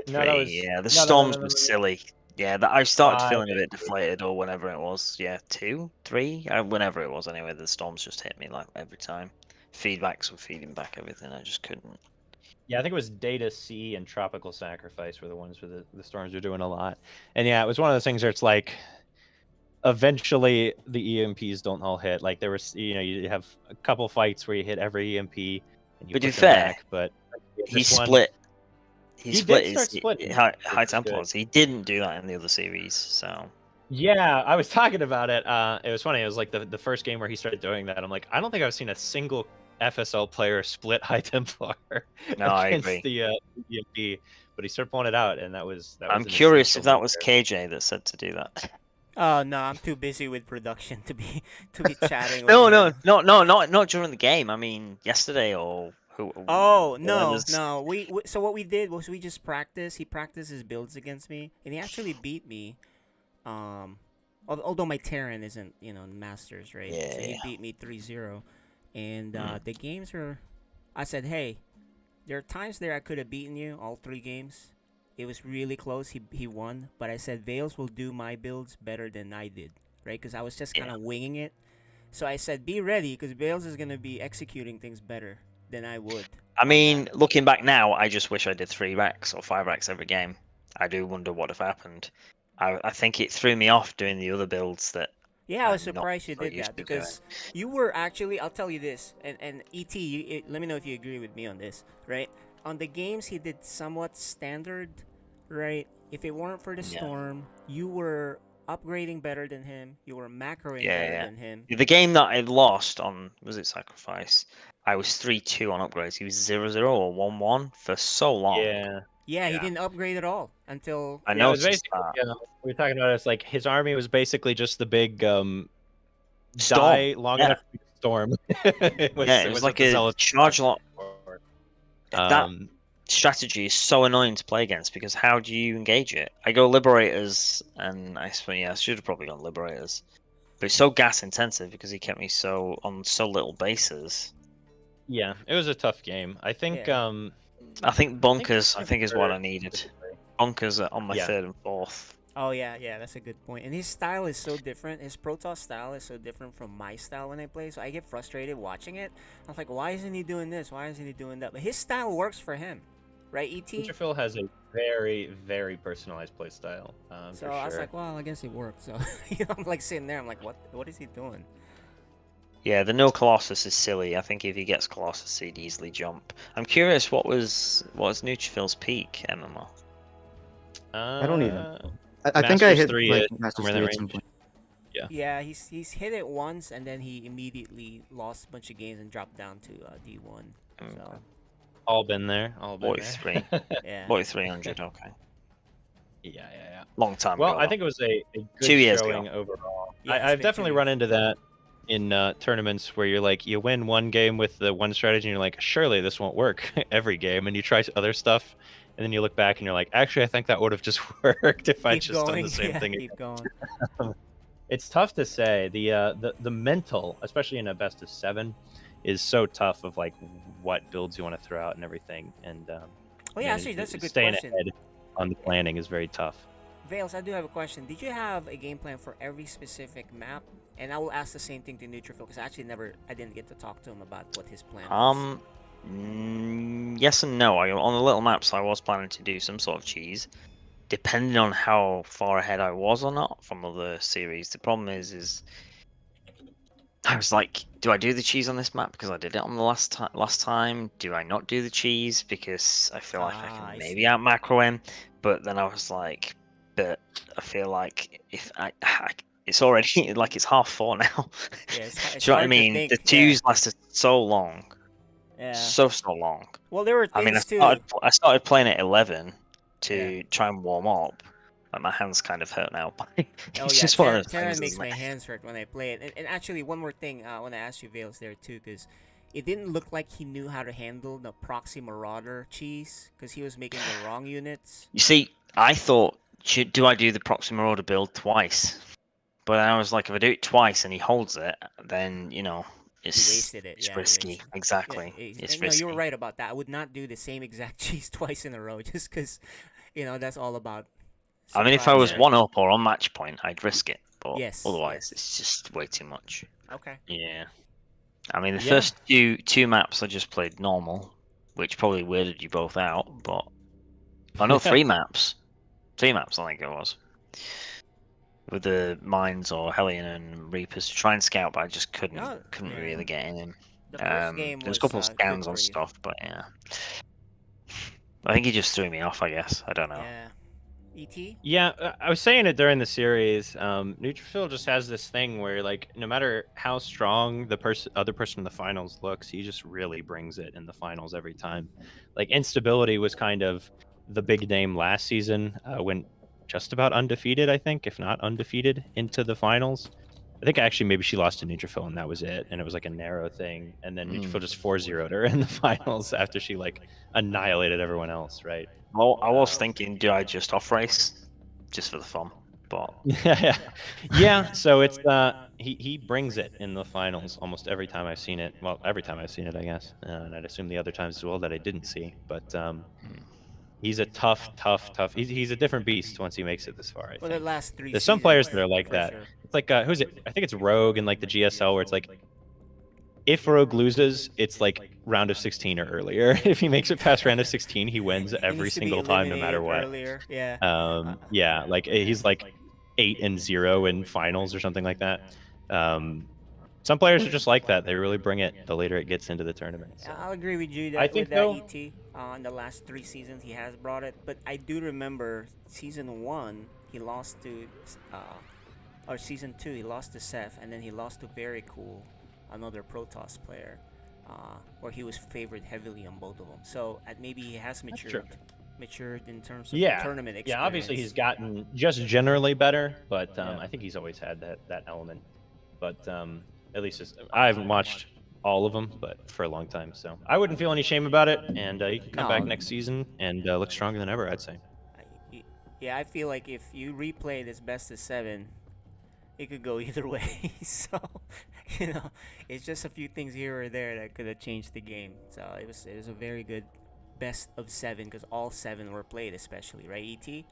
No, that was Yeah, the no, Storms were silly. Yeah, I started 5. feeling a bit deflated, or whenever it was. Yeah, 2, 3, whenever it was. Anyway, the Storms just hit me like every time. Feedbacks were feeding back everything. I just couldn't. Yeah, I think it was Data C and Tropical Sacrifice were the ones where the Storms were doing a lot. And yeah, it was one of those things where it's like eventually the EMPs don't all hit. Like there was, you have a couple fights where you hit every EMP and you But to put be them fair, back, but he this one- split. He split did his start splitting, high which is good. Templars. He didn't do that in the other series, so. Yeah, I was talking about it. It was funny. It was like the first game where he started doing that. I'm like, I don't think I've seen a single FSL player split High Templar No, I against agree. the EMP, but he started pulling it out, and that was. I'm an curious if essential that was KJ that said to do that. Oh no, I'm too busy with production to be chatting. No, with him. not during the game. I mean, yesterday or who? Oh or no, others. no. We so what we did was we just practiced. He practiced his builds against me, and he actually beat me. Although my Terran isn't, Masters, right? Yeah, So he yeah. beat me 3-0, and the games are. I said, hey, there are times there I could have beaten you all 3 games. It was really close. He won, but I said Vales will do my builds better than I did, right? Because I was just kind of winging it. So I said, be ready, because Vales is gonna be executing things better than I would. I mean, looking back now, I just wish I did 3 racks or 5 racks every game. I do wonder what have happened. I think it threw me off doing the other builds that. Yeah, I was I'm not surprised you so did used that to doing. because you were actually. I'll tell you this, and ET, let me know if you agree with me on this, right? On the games he did somewhat standard, right? If it weren't for the storm, you were upgrading better than him. You were macroing better than him. The game that I lost on, was it Sacrifice? I was 3-2 on upgrades. He was 0-0 or 1-1 for so long. Yeah, he didn't upgrade at all until. I Yeah, it was noticed basically, that. we were talking about it, it's like his army was basically just the big Storm, die long yeah. enough to be storm. It was like what the a Zealots charge lot. were. That strategy is so annoying to play against because how do you engage it? I go Liberators, and I should have probably gone Liberators. But it's so gas intensive because he kept me on so little bases. Yeah, it was a tough game. I think I think bunkers. I think is what I needed. Bunkers on my 3rd and 4th. Oh yeah, that's a good point. And his style is so different. His Protoss style is so different from my style when I play. So I get frustrated watching it. I was like, why isn't he doing this? Why isn't he doing that? But his style works for him, right? ET. Phil has a very, very personalized play style. So for I was sure. like, well, I guess it worked. So I'm like sitting there. I'm like, what is he doing? Yeah, the no Colossus is silly. I think if he gets Colossus, he'd easily jump. I'm curious, what was Neutrophil's peak MMR? I don't even. I think I hit like Masters 3 at some point. Yeah. Yeah, he's hit it once and then he immediately lost a bunch of games and dropped down to D1. So. All been there. All been 43. there. Yeah. 4300. Okay. Yeah. Long time Well, ago. I think it was a good 2 years showing ago. overall. Yeah, it's I've been definitely 2 run into that in tournaments where you're like, you win one game with the one strategy and you're like, surely this won't work every game, and you try other stuff, and then you look back and you're like, actually, I think that would have just worked if I just done the same thing. Keep going. It's tough to say. The mental, especially in a best of 7, is so tough of like what builds you want to throw out and everything. And actually, that's a good staying question. ahead on the planning is very tough. Vales, I do have a question. Did you have a game plan for every specific map? And I will ask the same thing to Neutrophil because I didn't get to talk to him about what his plan was. Yes and no. On the little maps, I was planning to do some sort of cheese, depending on how far ahead I was or not from other series. The problem is I was like, do I do the cheese on this map because I did it on the last time? Do I not do the cheese because I feel like I can maybe out macro him? But then I was like, but I feel like if it's already like it's 4:30 now. Yeah, it's Do you know what I hard to mean? think, The yeah. twos lasted so long. Yeah. So long. Well, there were I mean, things too. I started playing at 11 to Yeah. try and warm up. Like my hands kind of hurt now. It's Oh yeah, just one of those Terran things, makes isn't my it? hands hurt when I play it. And actually, one more thing, I want to ask you, Vales, there too, because it didn't look like he knew how to handle the proxy marauder cheese, because he was making the wrong units. You see, I thought, do I do the proxy marauder build twice? But I was like, if I do it twice and he holds it, then it's He wasted it. it's Yeah, risky. Exactly, it's no, risky. you were right about that. I would not do the same exact cheese twice in a row, just because, that's all about. I mean, if I was surprise. 1-up or on match point, I'd risk it. But Yes, otherwise, it's just way too much. Okay. Yeah. I mean, the Yeah. first two maps I just played normal, which probably weirded you both out. But I know 3 maps. 3 maps, I think it was. With the mines or Hellion and Reapers to try and scout, but I just couldn't really get in him. The first game There's was, a couple of good scans for on you. stuff, but yeah. I think he just threw me off, I guess. I don't know. Yeah. ET? Yeah, I was saying it during the series. Neutrophil just has this thing where, like, no matter how strong the other person in the finals looks, he just really brings it in the finals every time. Like, Instability was kind of the big name last season. Went just about undefeated, I think, if not undefeated, into the finals. I think actually maybe she lost to Neutrophil and that was it, and it was like a narrow thing. And then Neutrophil just 4-0'd her in the finals after she like annihilated everyone else, right? Well, I was thinking, do I just off race, just for the fun? But yeah. So it's he brings it in the finals almost every time I've seen it. Well, every time I've seen it, I guess, and I'd assume the other times as well that I didn't see. But he's a tough. He's a different beast once he makes it this far. I Well, think. the last 3 There's some seasons, players that are like for that. sure. It's like who's it? I think it's Rogue in like the GSL where it's like if Rogue loses, it's like round of 16 or earlier. If he makes it past round of 16, he wins every needs to be single time, no matter eliminated what. earlier, yeah. Yeah, like he's like 8-0 in finals or something like that. Some players are just like that. They really bring it the later it gets into the tournament. So. I'll agree with you that I think with that though, ET. In the last 3 seasons, he has brought it. But I do remember season 1, he lost to, or season 2, he lost to Seth, and then he lost to Very Cool, another Protoss player, where he was favored heavily on both of them. So maybe he has matured in terms of the tournament experience. Yeah, obviously he's gotten just generally better, but I think he's always had that element. But at least I haven't watched all of them, but for a long time, so I wouldn't feel any shame about it. And you can come back next season and look stronger than ever, I'd say. Yeah, I feel like if you replay this best of 7, it could go either way. So, it's just a few things here or there that could have changed the game. So it was a very good best of 7 because all 7 were played, especially, right, ET?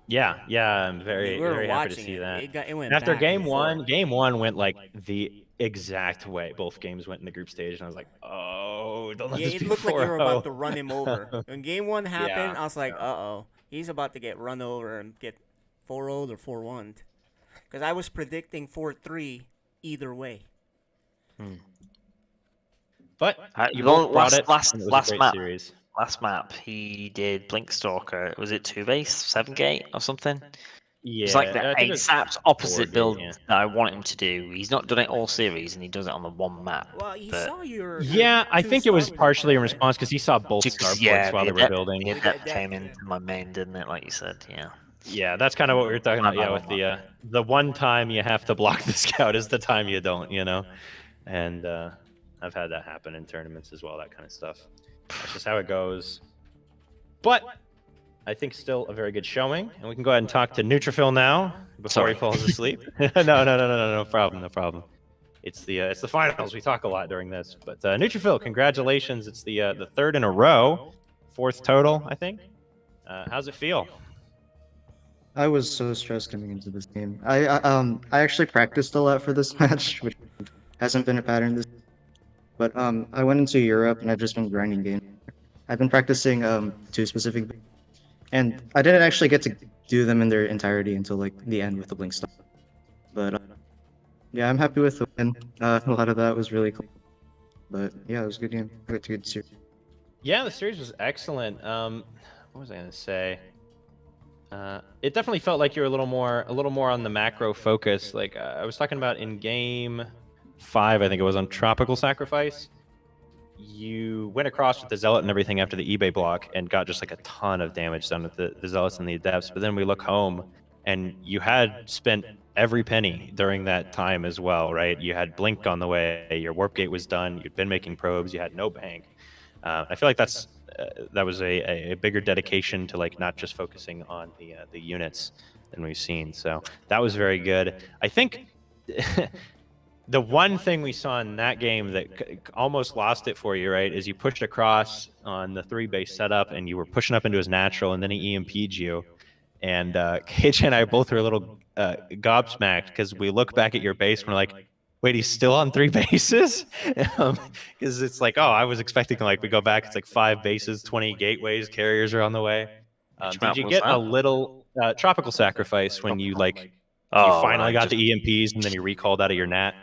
Yeah, I'm very happy to see that. It went and after back game and one, forth. game one went like the exact way both games went in the group stage, and I was like, oh, don't let Yeah, this it be looked like you were about 4-0. to run him over. When game 1 happened, Yeah, I was like, uh-oh, he's about to get run over and get 4-0'd or 4-1'd. Because I was predicting 4-3 either way. But you the both brought last it. And it was a great map. series. Last map, he did Blinkstalker. Was it 2-base, 7 gate or something? It's like the Yeah, I think it was exact opposite 4-gate, build yeah. that I want him to do. He's not done it all series, and he does it on the one map. Well, he but saw your Yeah, I two think it was stars partially in right? response because he saw both starports while the they were adept, building. the adept came into my main, didn't it? Like you said, yeah. Yeah, that's kind of what we were talking about. Yeah, with the one time you have to block the scout is the time you don't, And I've had that happen in tournaments as well, that kind of stuff. That's just how it goes. But I think still a very good showing, and we can go ahead and talk to Neutrophil now before he falls asleep. No problem. It's the finals. We talk a lot during this, but Neutrophil, congratulations! It's the 3rd in a row, 4th total, I think. How's it feel? I was so stressed coming into this game. I actually practiced a lot for this match, which hasn't been a pattern this. But I went into Europe and I've just been grinding games. I've been practicing 2 specific, and I didn't actually get to do them in their entirety until like the end with the blink stuff. But Yeah, I'm happy with the win. A lot of that was really cool. But yeah, it was a good game. Good series. Yeah, the series was excellent. What was I gonna say? It definitely felt like you were a little more on the macro focus. Like I was talking about in game 5, I think it was on Tropical Sacrifice. You went across with the Zealot and everything after the eBay block and got just like a ton of damage done with the Zealots and the Adepts. But then we look home and you had spent every penny during that time as well, right? You had Blink on the way, your Warp Gate was done, you'd been making probes, you had no bank. I feel like that was a bigger dedication to like not just focusing on the units than we've seen. So that was very good. I think the one thing we saw in that game that almost lost it for you, right, is you pushed across on the 3-base setup and you were pushing up into his natural, and then he EMP'd you. And KJ and I both were a little gobsmacked because we look back at your base and we're like, wait, he's still on 3 bases? Because it's like, oh, I was expecting like we go back, it's like 5 bases, 20 gateways, carriers are on the way. Did you get a little Tropical Sacrifice when you like you finally got the EMPs and then you recalled out of your nat?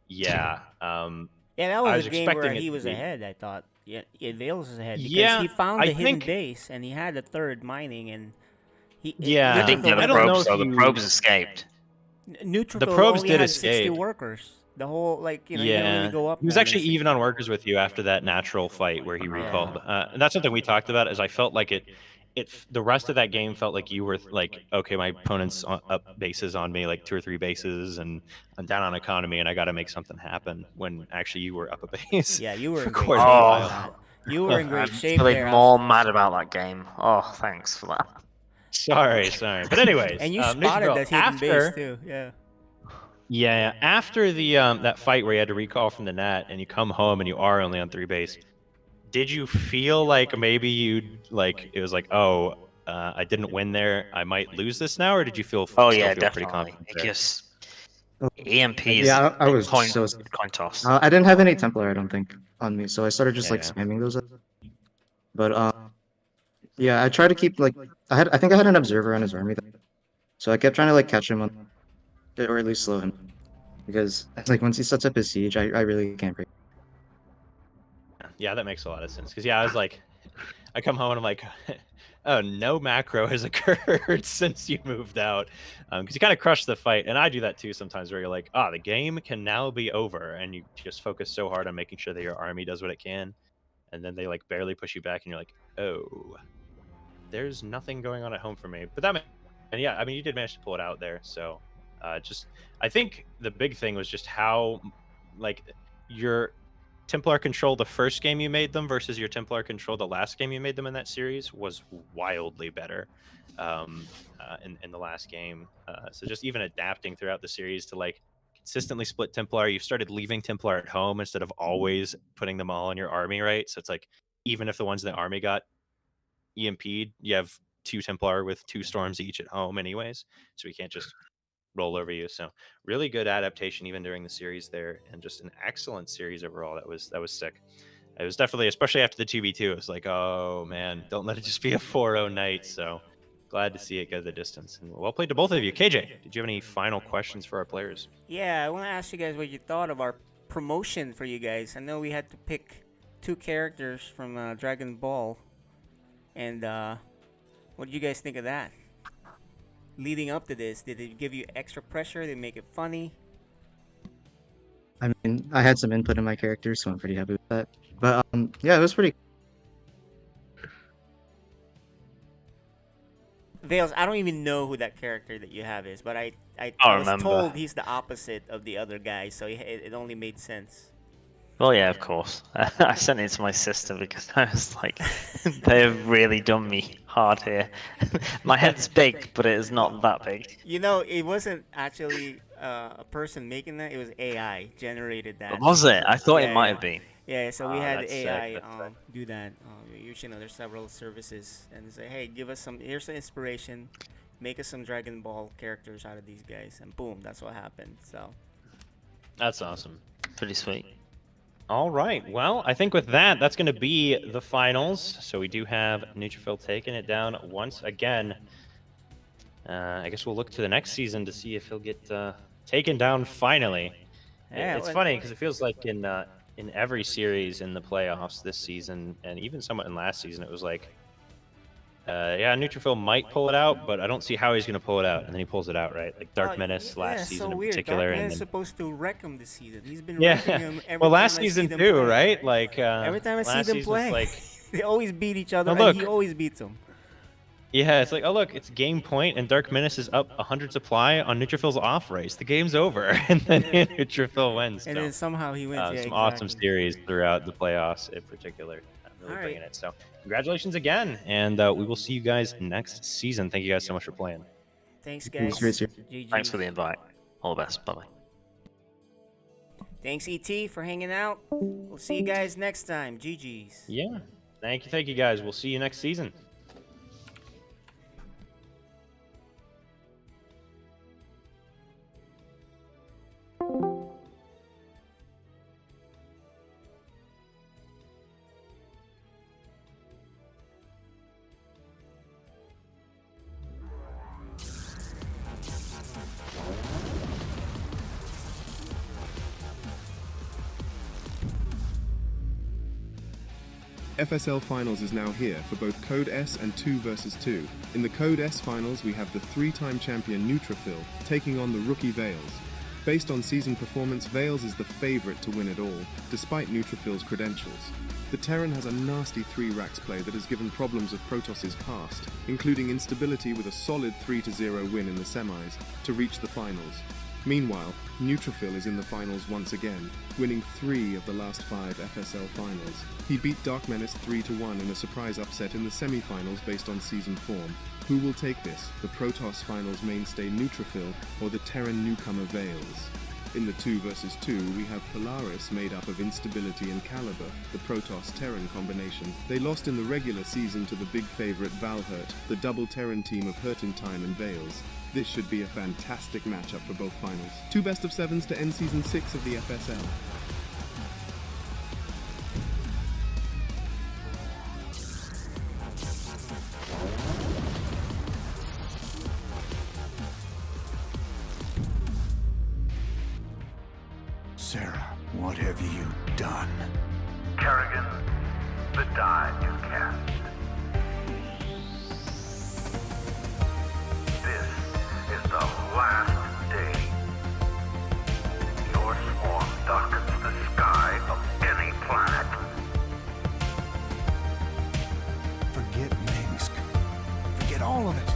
Yeah. Yeah, that I was was a game where expecting it he to was be- ahead, I thought. Yeah, Vales was ahead because Yeah, he found I the hidden think- base and he had the third mining and he Yeah, They didn't get I the don't know probes, if though. The you- probes escaped. Neutral The probes only did had 60 escape. workers. The whole like you know you don't Yeah, really go up. he was more actually than even on workers with you after that natural fight where he recalled, and that's something we talked about. Is I felt like the rest of that game felt like you were like, okay, my opponent's up bases on me, like 2 or 3 bases, and I'm down on economy, and I got to make something happen. When actually you were up a base. Yeah, you were for in great quite a shape. while. You were in great I'm shape feeling there. more mad about that game. Oh, thanks for that. Sorry. But anyways, And you Ninja spotted Girl, that hidden base after- too. Yeah. Yeah, after the that fight where you had to recall from the net and you come home and you are only on 3 base, did you feel like maybe it was like, oh, I didn't win there, I might lose this now, or did you Oh still yeah, feel pretty definitely. confident there? Because EMPs. Yeah, I was coin, so. coin toss. I didn't have any Templar, I don't think, on me, so I started just like Yeah. spamming those. But yeah, I tried to keep like I think I had an observer on his army, so I kept trying to like catch him on, or at least slow him, because like once he sets up his siege, I really can't break. Yeah, that makes a lot of sense. Because I was like, I come home and I'm like, oh, no macro has occurred since you moved out, because you kind of crush the fight, and I do that too sometimes, where you're like, the game can now be over, and you just focus so hard on making sure that your army does what it can, and then they like barely push you back, and you're like, oh, there's nothing going on at home for me. But and yeah, I mean, you did manage to pull it out there. So, I think the big thing was just how, like, your Templar control the first game you made them versus your Templar control the last game you made them in that series was wildly better in the last game. So just even adapting throughout the series to like consistently split Templar, you started leaving Templar at home instead of always putting them all in your army, right? So it's like even if the ones in the army got EMP'd, you have 2 Templar with 2 storms each at home anyways, so we can't just roll over you. So really good adaptation even during the series there, and just an excellent series overall. That was sick. It was definitely, especially after the 2v2, it was like, oh man, don't let it just be a 4-0 night. So glad to see it go the distance, and well played to both of you. KJ, did you have any final questions for our players? Yeah, I want to ask you guys what you thought of our promotion for you guys. I know we had to pick 2 characters from Dragon Ball, and what did you guys think of that? Leading up to this, did it give you extra pressure? Did it make it funny? I mean, I had some input in my character, so I'm pretty happy with that. But yeah, it was pretty. Vales, I don't even know who that character that you have is, but I was remember. told he's the opposite of the other guy, so it only made sense. Well, yeah, of course. I sent it to my sister because I was like, they've really done me hard here. My head's big, but it is not that big. You know, it wasn't actually a person making that; it was AI generated that. Was it? I thought Yeah, it might yeah. have been. Yeah, so we had that's AI sick, that's sick. do that. Usually, there's several services, and say, hey, give us some. Here's some inspiration. Make us some Dragon Ball characters out of these guys, and boom, that's what happened. So That's awesome. Pretty sweet. All right. Well, I think with that, that's going to be the finals. So we do have Neutrophil taking it down once again. I guess we'll look to the next season to see if he'll get taken down finally. Yeah, It's well- funny because it feels like in every series in the playoffs this season, and even somewhat in last season, it was like, yeah, Neutrophil might pull it out, but I don't see how he's going to pull it out. And then he pulls it out, right? Like Dark Menace last season so in weird. particular. Dark And Menace is then, supposed to wreck him this season. He's been yeah, wrecking him every well, time last I see season them too, play. right? Like Every time I see last them season was play, like, they always beat each other, Oh, and he look. always beats them. yeah, it's like, oh look, it's game point, and Dark Menace is up 100 supply on Neutrophil's off race. The game's over, and then Neutrophil wins. And So, then somehow he wins. Yeah, some awesome exactly. series throughout the playoffs, in particular. Really All bringing right. it. So, congratulations again, and we will see you guys next season. Thank you guys so much for playing. Thanks, It was guys. great seeing GG. Thanks for the invite. All the best. Bye bye. Thanks, ET, for hanging out. We'll see you guys next time. GG's. Yeah, thank you, guys. We'll see you next season. FSL Finals is now here for both Code S and 2 vs 2. In the Code S Finals, we have the 3-time champion Neutrophil taking on the rookie Veils. Based on season performance, Veils is the favorite to win it all, despite Neutrophil's credentials. The Terran has a nasty 3-racks play that has given problems of Protoss's past, including instability with a solid 3-0 win in the semis to reach the finals. Meanwhile, Neutrophil is in the finals once again, winning 3 of the last 5 FSL finals. He beat Dark Menace 3-1 in a surprise upset in the semi-finals based on season form. Who will take this, the Protoss finals mainstay Neutrophil or the Terran newcomer Veils? In the 2 vs 2, we have Polaris made up of Instability and Caliber, the Protoss-Terran combination. They lost in the regular season to the big favorite Valhurt, the double Terran team of Hurtentime and Veils. This should be a fantastic matchup for both finals. 2 best-of-7s to end Season 6 of the FSL. Sarah, what have you done? Kerrigan, the die you cast. This is the last day. Your swarm darkens the sky of any planet. Forget Minsk. Forget all of it.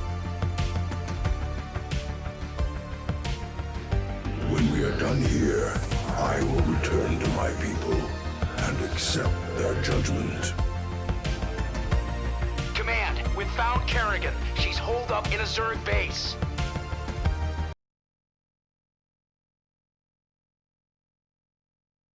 When we are done here, I will return to my people and accept their judgment. Command, we've found Kerrigan. She's holed up in a Zerg base.